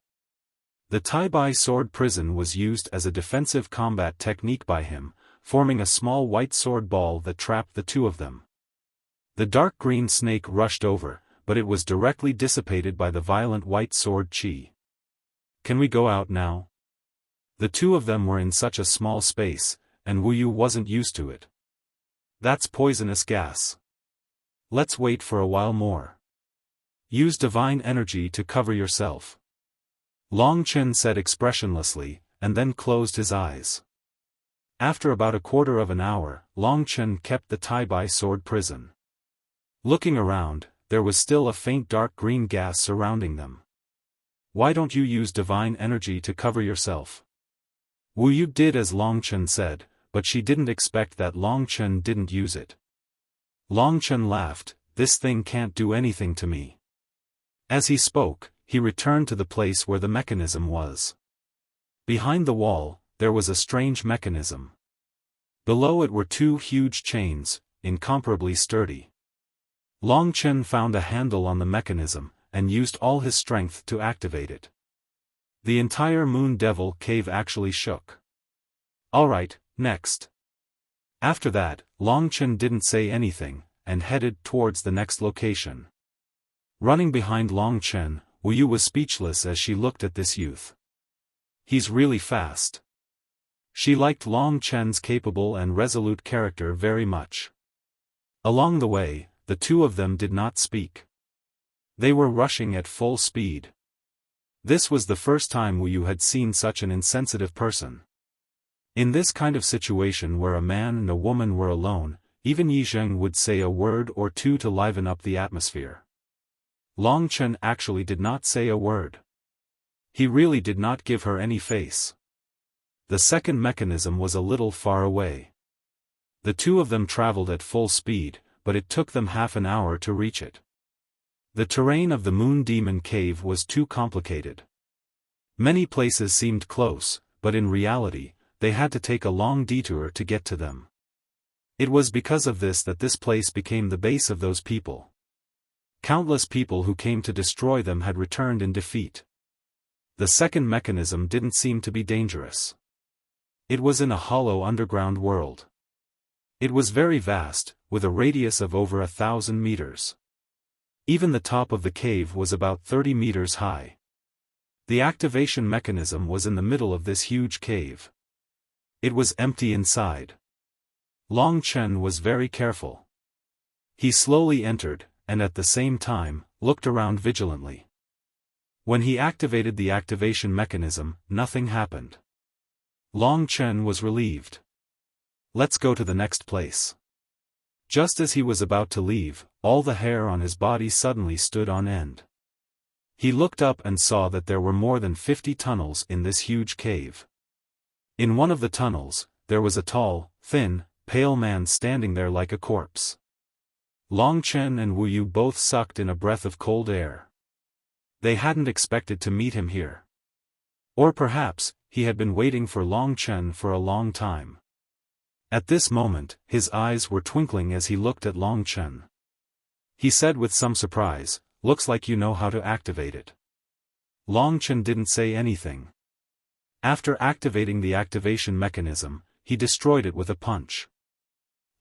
The Tai-Bai sword prison was used as a defensive combat technique by him, forming a small white sword ball that trapped the two of them. The dark green snake rushed over, but it was directly dissipated by the violent white sword chi. Can we go out now? The two of them were in such a small space, and Wu Yu wasn't used to it. That's poisonous gas. Let's wait for a while more. Use divine energy to cover yourself. Long Chen said expressionlessly, and then closed his eyes. After about a quarter of an hour, Long Chen kept the Tai-Bai sword prison. Looking around, there was still a faint dark green gas surrounding them. Why don't you use divine energy to cover yourself? Wu Yu did as Long Chen said, but she didn't expect that Long Chen didn't use it. Long Chen laughed, this thing can't do anything to me. As he spoke, he returned to the place where the mechanism was. Behind the wall, there was a strange mechanism. Below it were two huge chains, incomparably sturdy. Long Chen found a handle on the mechanism, and used all his strength to activate it. The entire Moon Devil cave actually shook. Alright, next. After that, Long Chen didn't say anything, and headed towards the next location. Running behind Long Chen, Wu Yu was speechless as she looked at this youth. He's really fast. She liked Long Chen's capable and resolute character very much. Along the way, the two of them did not speak. They were rushing at full speed. This was the first time Wu Yu had seen such an insensitive person. In this kind of situation where a man and a woman were alone, even Yi Zheng would say a word or two to liven up the atmosphere. Long Chen actually did not say a word. He really did not give her any face. The second mechanism was a little far away. The two of them traveled at full speed, but it took them half an hour to reach it. The terrain of the Moon Demon Cave was too complicated. Many places seemed close, but in reality, they had to take a long detour to get to them. It was because of this that this place became the base of those people. Countless people who came to destroy them had returned in defeat. The second mechanism didn't seem to be dangerous. It was in a hollow underground world. It was very vast, with a radius of over 1,000 meters. Even the top of the cave was about 30 meters high. The activation mechanism was in the middle of this huge cave. It was empty inside. Long Chen was very careful. He slowly entered, and at the same time, looked around vigilantly. When he activated the activation mechanism, nothing happened. Long Chen was relieved. Let's go to the next place. Just as he was about to leave, all the hair on his body suddenly stood on end. He looked up and saw that there were more than 50 tunnels in this huge cave. In one of the tunnels, there was a tall, thin, pale man standing there like a corpse. Long Chen and Wu Yu both sucked in a breath of cold air. They hadn't expected to meet him here. Or perhaps, he had been waiting for Long Chen for a long time. At this moment, his eyes were twinkling as he looked at Long Chen. He said with some surprise, "Looks like you know how to activate it." Long Chen didn't say anything. After activating the activation mechanism, he destroyed it with a punch.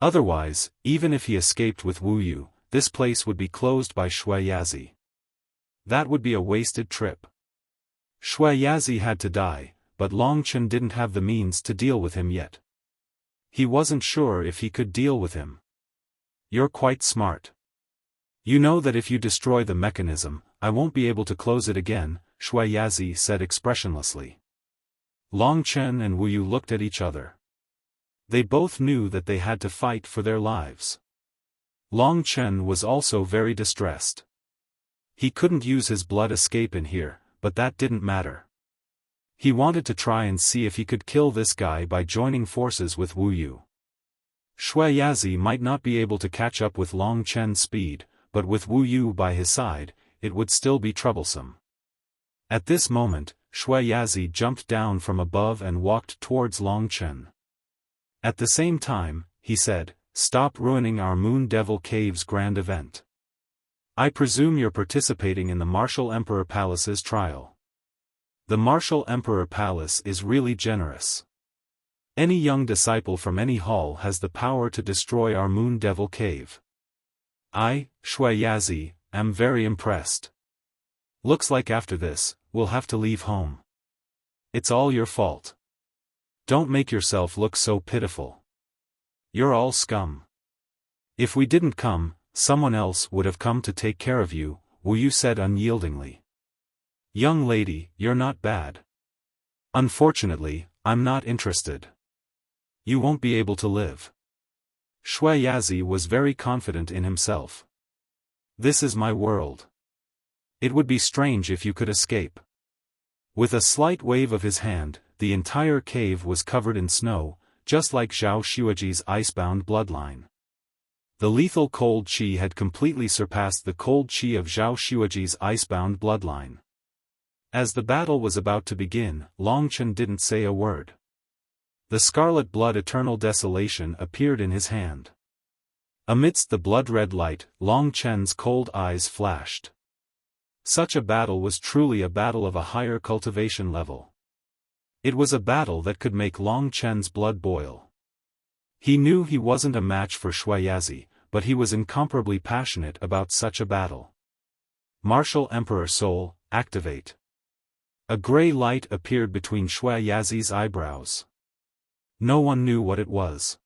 Otherwise, even if he escaped with Wu Yu, this place would be closed by Xueyazi. That would be a wasted trip. Xueyazi had to die, but Long Chen didn't have the means to deal with him yet. He wasn't sure if he could deal with him. "You're quite smart. You know that if you destroy the mechanism, I won't be able to close it again," Xueyazi said expressionlessly. Long Chen and Wu Yu looked at each other. They both knew that they had to fight for their lives. Long Chen was also very distressed. He couldn't use his blood escape in here, but that didn't matter. He wanted to try and see if he could kill this guy by joining forces with Wu Yu. Xueyazi might not be able to catch up with Long Chen's speed, but with Wu Yu by his side, it would still be troublesome. At this moment, Xueyazi jumped down from above and walked towards Long Chen. At the same time, he said, "Stop ruining our Moon Devil Cave's grand event. I presume you're participating in the Martial Emperor Palace's trial. The Martial Emperor Palace is really generous. Any young disciple from any hall has the power to destroy our Moon Devil Cave. I, Xueyazi, am very impressed. Looks like after this, we'll have to leave home. It's all your fault. Don't make yourself look so pitiful. You're all scum. If we didn't come, someone else would have come to take care of you," Wu Yu said unyieldingly. "Young lady, you're not bad. Unfortunately, I'm not interested. You won't be able to live." Xueyazi was very confident in himself. "This is my world. It would be strange if you could escape." With a slight wave of his hand, the entire cave was covered in snow, just like Zhao Xueji's icebound bloodline. The lethal cold qi had completely surpassed the cold qi of Zhao Xueji's icebound bloodline. As the battle was about to begin, Long Chen didn't say a word. The scarlet blood Eternal Desolation appeared in his hand. Amidst the blood-red light, Long Chen's cold eyes flashed. Such a battle was truly a battle of a higher cultivation level. It was a battle that could make Long Chen's blood boil. He knew he wasn't a match for Xueyazi, but he was incomparably passionate about such a battle. Martial Emperor Soul, activate. A gray light appeared between Xueyazi's eyebrows. No one knew what it was.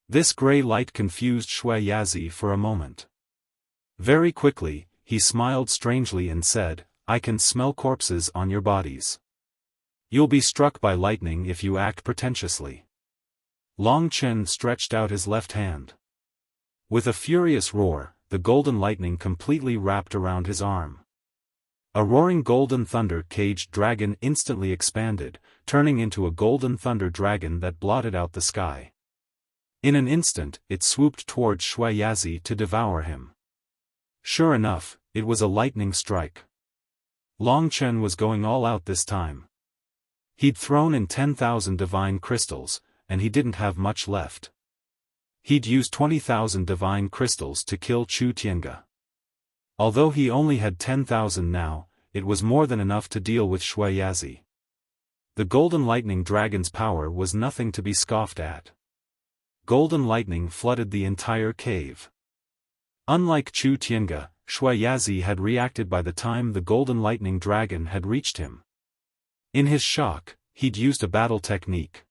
This gray light confused Xueyazi for a moment. Very quickly, he smiled strangely and said, "I can smell corpses on your bodies. You'll be struck by lightning if you act pretentiously." Long Chen stretched out his left hand. With a furious roar, the golden lightning completely wrapped around his arm. A roaring golden thunder-caged dragon instantly expanded, turning into a golden thunder dragon that blotted out the sky. In an instant, it swooped towards Xueyazi to devour him. Sure enough, it was a lightning strike. Long Chen was going all out this time. He'd thrown in 10,000 divine crystals, and he didn't have much left. He'd used 20,000 divine crystals to kill Chu Tiange. Although he only had 10,000 now, it was more than enough to deal with Shuiyazi. The golden lightning dragon's power was nothing to be scoffed at. Golden lightning flooded the entire cave. Unlike Chu Tiange, Shuiyazi had reacted by the time the golden lightning dragon had reached him. In his shock, he'd used a battle technique.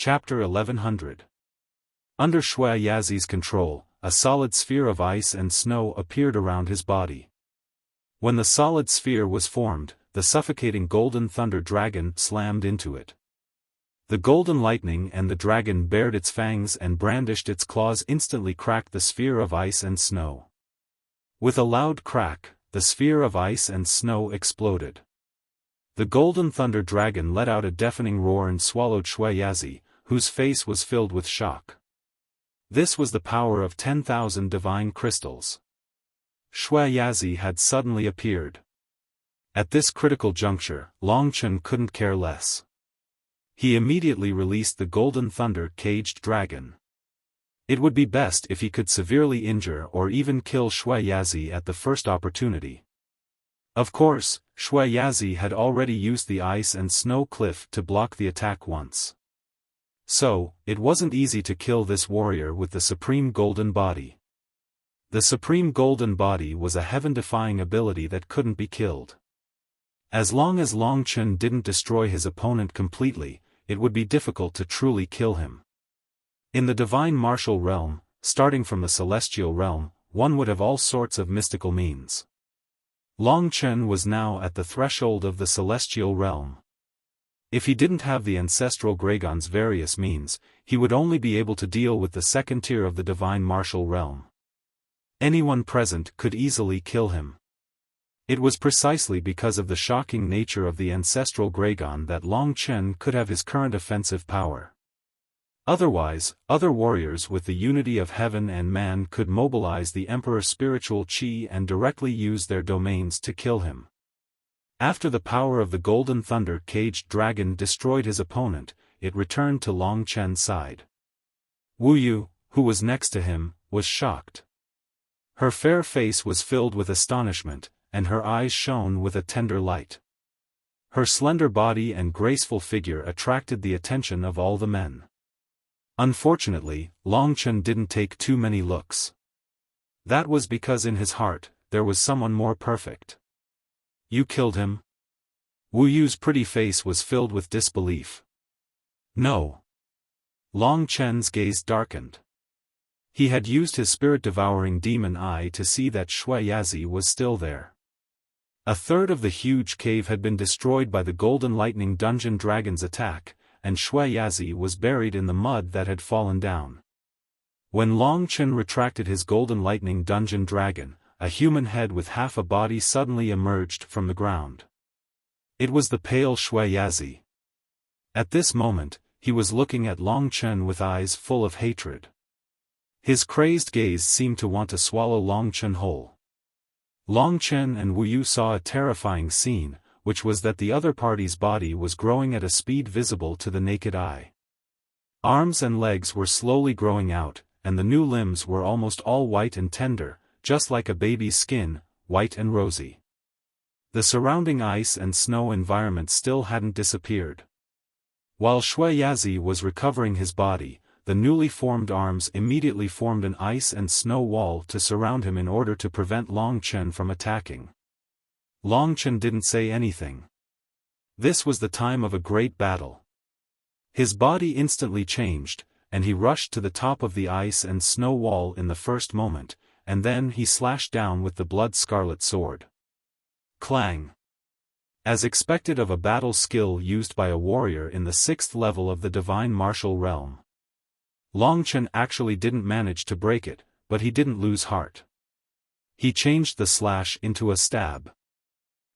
Chapter 1100. Under Shuiyazi's control, a solid sphere of ice and snow appeared around his body. When the solid sphere was formed, the suffocating golden thunder dragon slammed into it. The golden lightning and the dragon bared its fangs and brandished its claws instantly cracked the sphere of ice and snow. With a loud crack, the sphere of ice and snow exploded. The golden thunder dragon let out a deafening roar and swallowed Shuiyazi, whose face was filled with shock. This was the power of 10,000 divine crystals. Shuiyazi had suddenly appeared. At this critical juncture, Longchen couldn't care less. He immediately released the golden thunder caged dragon. It would be best if he could severely injure or even kill Shuiyazi at the first opportunity. Of course, Shuiyazi had already used the ice and snow cliff to block the attack once. So, it wasn't easy to kill this warrior with the Supreme Golden Body. The Supreme Golden Body was a heaven-defying ability that couldn't be killed. As long as Longchen didn't destroy his opponent completely, it would be difficult to truly kill him. In the divine martial realm, starting from the celestial realm, one would have all sorts of mystical means. Longchen was now at the threshold of the celestial realm. If he didn't have the ancestral Gragon's various means, he would only be able to deal with the second tier of the divine martial realm. Anyone present could easily kill him. It was precisely because of the shocking nature of the ancestral Gragon that Longchen could have his current offensive power. Otherwise, other warriors with the unity of heaven and man could mobilize the Emperor's spiritual chi and directly use their domains to kill him. After the power of the golden thunder caged dragon destroyed his opponent, it returned to Longchen's side. Wu Yu, who was next to him, was shocked. Her fair face was filled with astonishment, and her eyes shone with a tender light. Her slender body and graceful figure attracted the attention of all the men. Unfortunately, Longchen didn't take too many looks. That was because in his heart, there was someone more perfect. You killed him? Wu Yu's pretty face was filled with disbelief. No. Longchen's gaze darkened. He had used his spirit-devouring demon eye to see that Shuiyazi was still there. A third of the huge cave had been destroyed by the golden lightning dungeon dragon's attack, and Shuiyazi was buried in the mud that had fallen down. When Longchen retracted his golden lightning dungeon dragon, a human head with half a body suddenly emerged from the ground. It was the pale Shuiyazi. At this moment, he was looking at Longchen with eyes full of hatred. His crazed gaze seemed to want to swallow Longchen whole. Longchen and Wu Yu saw a terrifying scene, which was that the other party's body was growing at a speed visible to the naked eye. Arms and legs were slowly growing out, and the new limbs were almost all white and tender, just like a baby's skin, white and rosy. The surrounding ice and snow environment still hadn't disappeared. While Shuiyazi was recovering his body, the newly formed arms immediately formed an ice and snow wall to surround him in order to prevent Longchen from attacking. Longchen didn't say anything. This was the time of a great battle. His body instantly changed, and he rushed to the top of the ice and snow wall in the first moment, and then he slashed down with the blood-scarlet sword. Clang! As expected of a battle skill used by a warrior in the 6th level of the divine martial realm. Longchen actually didn't manage to break it, but he didn't lose heart. He changed the slash into a stab.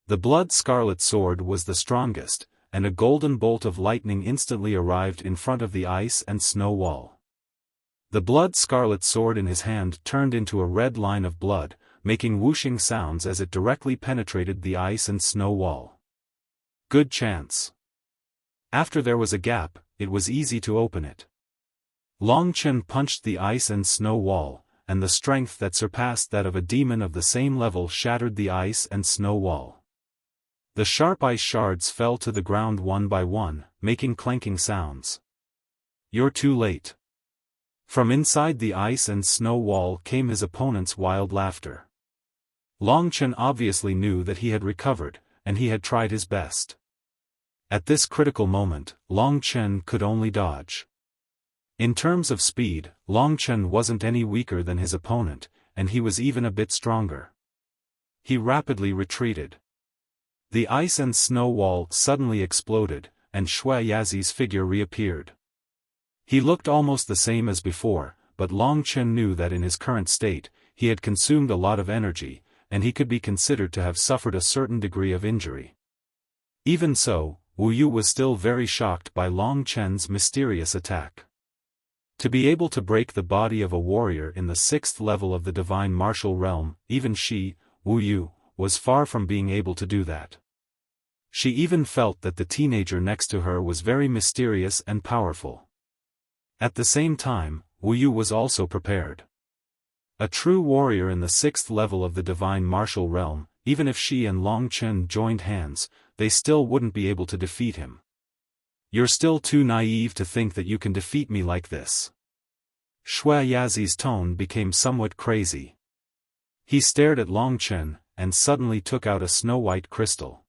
The blood-scarlet sword was the strongest, and a golden bolt of lightning instantly arrived in front of the ice and snow wall. The blood-scarlet sword in his hand turned into a red line of blood, making whooshing sounds as it directly penetrated the ice and snow wall. Good chance. After there was a gap, it was easy to open it. Long Chen punched the ice and snow wall, and the strength that surpassed that of a demon of the same level shattered the ice and snow wall. The sharp ice shards fell to the ground one by one, making clanking sounds. "You're too late." From inside the ice and snow wall came his opponent's wild laughter. Long Chen obviously knew that he had recovered, and he had tried his best. At this critical moment, Long Chen could only dodge. In terms of speed, Long Chen wasn't any weaker than his opponent, and he was even a bit stronger. He rapidly retreated. The ice and snow wall suddenly exploded, and Shui Yazi's figure reappeared. He looked almost the same as before, but Long Chen knew that in his current state, he had consumed a lot of energy, and he could be considered to have suffered a certain degree of injury. Even so, Wu Yu was still very shocked by Long Chen's mysterious attack. To be able to break the body of a warrior in the 6th level of the divine martial realm, even she, Wu Yu, was far from being able to do that. She even felt that the teenager next to her was very mysterious and powerful. At the same time, Wu Yu was also prepared. A true warrior in the 6th level of the divine martial realm, even if she and Long Chen joined hands, they still wouldn't be able to defeat him. "You're still too naive to think that you can defeat me like this." Shui Yazi's tone became somewhat crazy. He stared at Long Chen, and suddenly took out a snow-white crystal.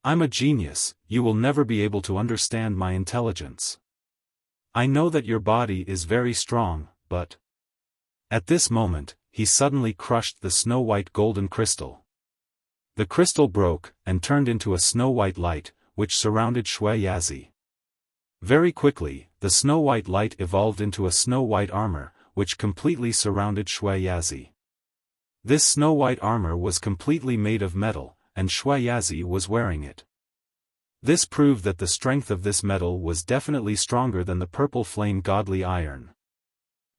"I'm a genius, you will never be able to understand my intelligence. I know that your body is very strong, but..." At this moment, he suddenly crushed the snow-white golden crystal. The crystal broke, and turned into a snow-white light, which surrounded Shui Yazi. Very quickly, the snow-white light evolved into a snow-white armor, which completely surrounded Shui Yazi. This snow-white armor was completely made of metal, and Shui Yazi was wearing it. This proved that the strength of this metal was definitely stronger than the purple flame godly iron.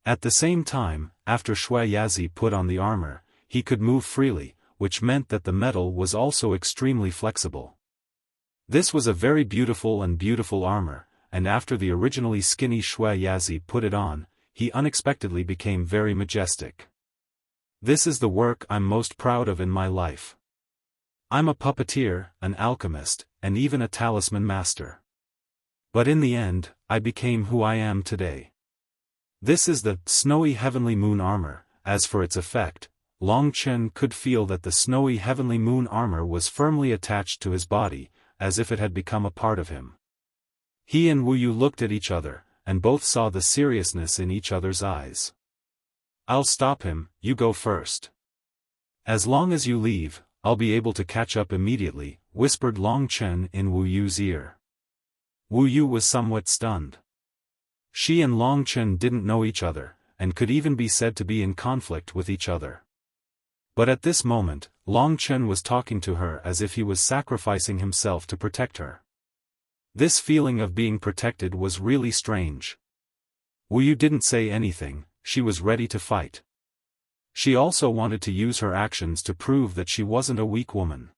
At the same time, after Shui Yazi put on the armor, he could move freely, which meant that the metal was also extremely flexible. This was a very beautiful armor, and after the originally skinny Shui Yazi put it on, he unexpectedly became very majestic. "This is the work I'm most proud of in my life. I'm a puppeteer, an alchemist, and even a talisman master. But in the end, I became who I am today." This is the snowy heavenly moon armor. As for its effect, Long Chen could feel that the snowy heavenly moon armor was firmly attached to his body, as if it had become a part of him. He and Wu Yu looked at each other, and both saw the seriousness in each other's eyes. "I'll stop him, you go first. As long as you leave, I'll be able to catch up immediately," whispered Long Chen in Wu Yu's ear. Wu Yu was somewhat stunned. She and Long Chen didn't know each other, and could even be said to be in conflict with each other. But at this moment, Long Chen was talking to her as if he was sacrificing himself to protect her. This feeling of being protected was really strange. Wu Yu didn't say anything, she was ready to fight. She also wanted to use her actions to prove that she wasn't a weak woman.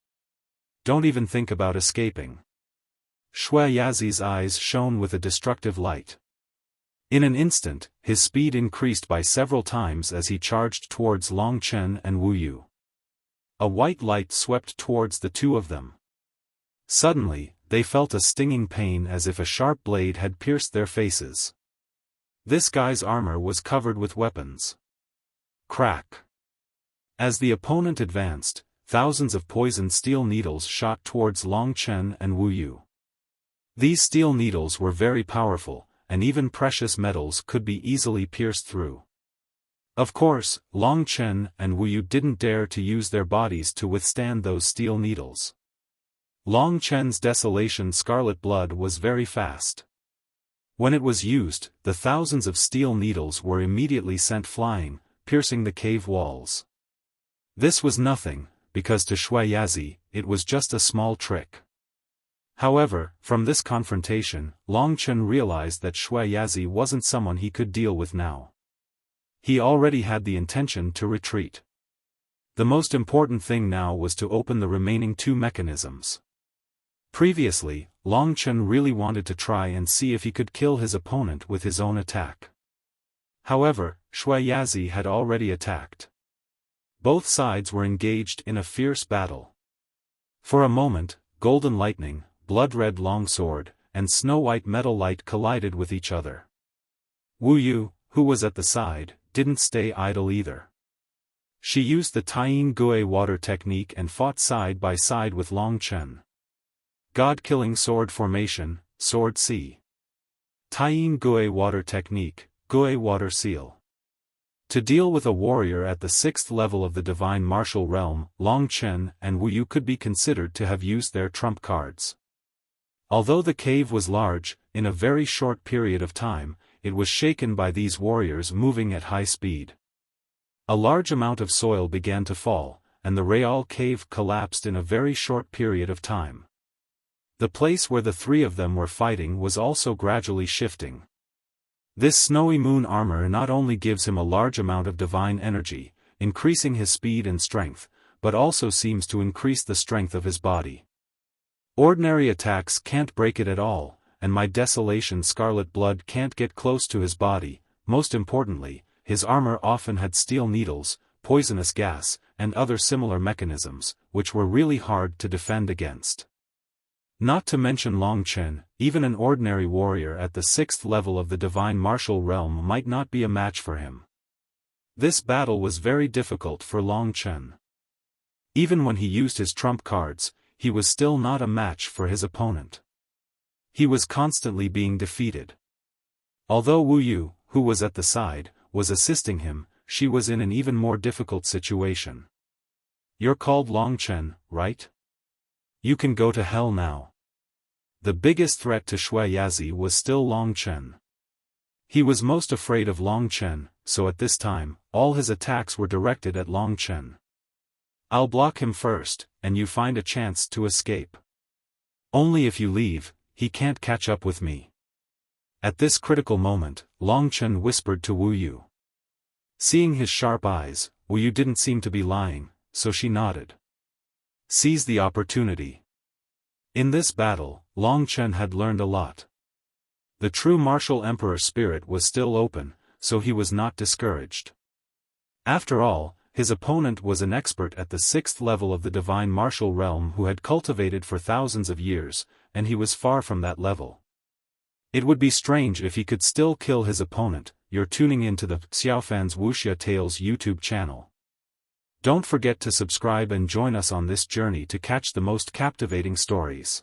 "Don't even think about escaping." Shui Yazi's eyes shone with a destructive light. In an instant, his speed increased by several times as he charged towards Long Chen and Wu Yu. A white light swept towards the two of them. Suddenly, they felt a stinging pain as if a sharp blade had pierced their faces. This guy's armor was covered with weapons. Crack! As the opponent advanced, thousands of poisoned steel needles shot towards Long Chen and Wu Yu. These steel needles were very powerful, and even precious metals could be easily pierced through. Of course, Long Chen and Wu Yu didn't dare to use their bodies to withstand those steel needles. Long Chen's desolation scarlet blood was very fast. When it was used, the thousands of steel needles were immediately sent flying, piercing the cave walls. This was nothing, because to Shui Yazi, it was just a small trick. However, from this confrontation, Long Chen realized that Shui Yazi wasn't someone he could deal with now. He already had the intention to retreat. The most important thing now was to open the remaining two mechanisms. Previously, Long Chen really wanted to try and see if he could kill his opponent with his own attack. However, Shui Yazi had already attacked. Both sides were engaged in a fierce battle. For a moment, golden lightning, blood-red longsword, and snow-white metal light collided with each other. Wu Yu, who was at the side, didn't stay idle either. She used the Taiyin Gui water technique and fought side by side with Long Chen. God-killing sword formation, sword C. Taiyin Gui water technique, Gui water seal. To deal with a warrior at the 6th level of the divine martial realm, Long Chen and Wu Yu could be considered to have used their trump cards. Although the cave was large, in a very short period of time, it was shaken by these warriors moving at high speed. A large amount of soil began to fall, and the Real cave collapsed in a very short period of time. The place where the three of them were fighting was also gradually shifting. This snowy moon armor not only gives him a large amount of divine energy, increasing his speed and strength, but also seems to increase the strength of his body. Ordinary attacks can't break it at all, and my desolation scarlet blood can't get close to his body. Most importantly, his armor often had steel needles, poisonous gas, and other similar mechanisms, which were really hard to defend against. Not to mention Long Chen, even an ordinary warrior at the 6th level of the divine martial realm might not be a match for him. This battle was very difficult for Long Chen. Even when he used his trump cards, he was still not a match for his opponent. He was constantly being defeated. Although Wu Yu, who was at the side, was assisting him, she was in an even more difficult situation. "You're called Long Chen, right? You can go to hell now." The biggest threat to Shui Yazi was still Long Chen. He was most afraid of Long Chen, so at this time, all his attacks were directed at Long Chen. "I'll block him first, and you find a chance to escape. Only if you leave, he can't catch up with me." At this critical moment, Long Chen whispered to Wu Yu. Seeing his sharp eyes, Wu Yu didn't seem to be lying, so she nodded. Seize the opportunity. In this battle, Long Chen had learned a lot. The true martial emperor spirit was still open, so he was not discouraged. After all, his opponent was an expert at the 6th level of the divine martial realm who had cultivated for thousands of years, and he was far from that level. It would be strange if he could still kill his opponent. You're tuning into the Xiaofan's Wuxia Tales YouTube channel. Don't forget to subscribe and join us on this journey to catch the most captivating stories.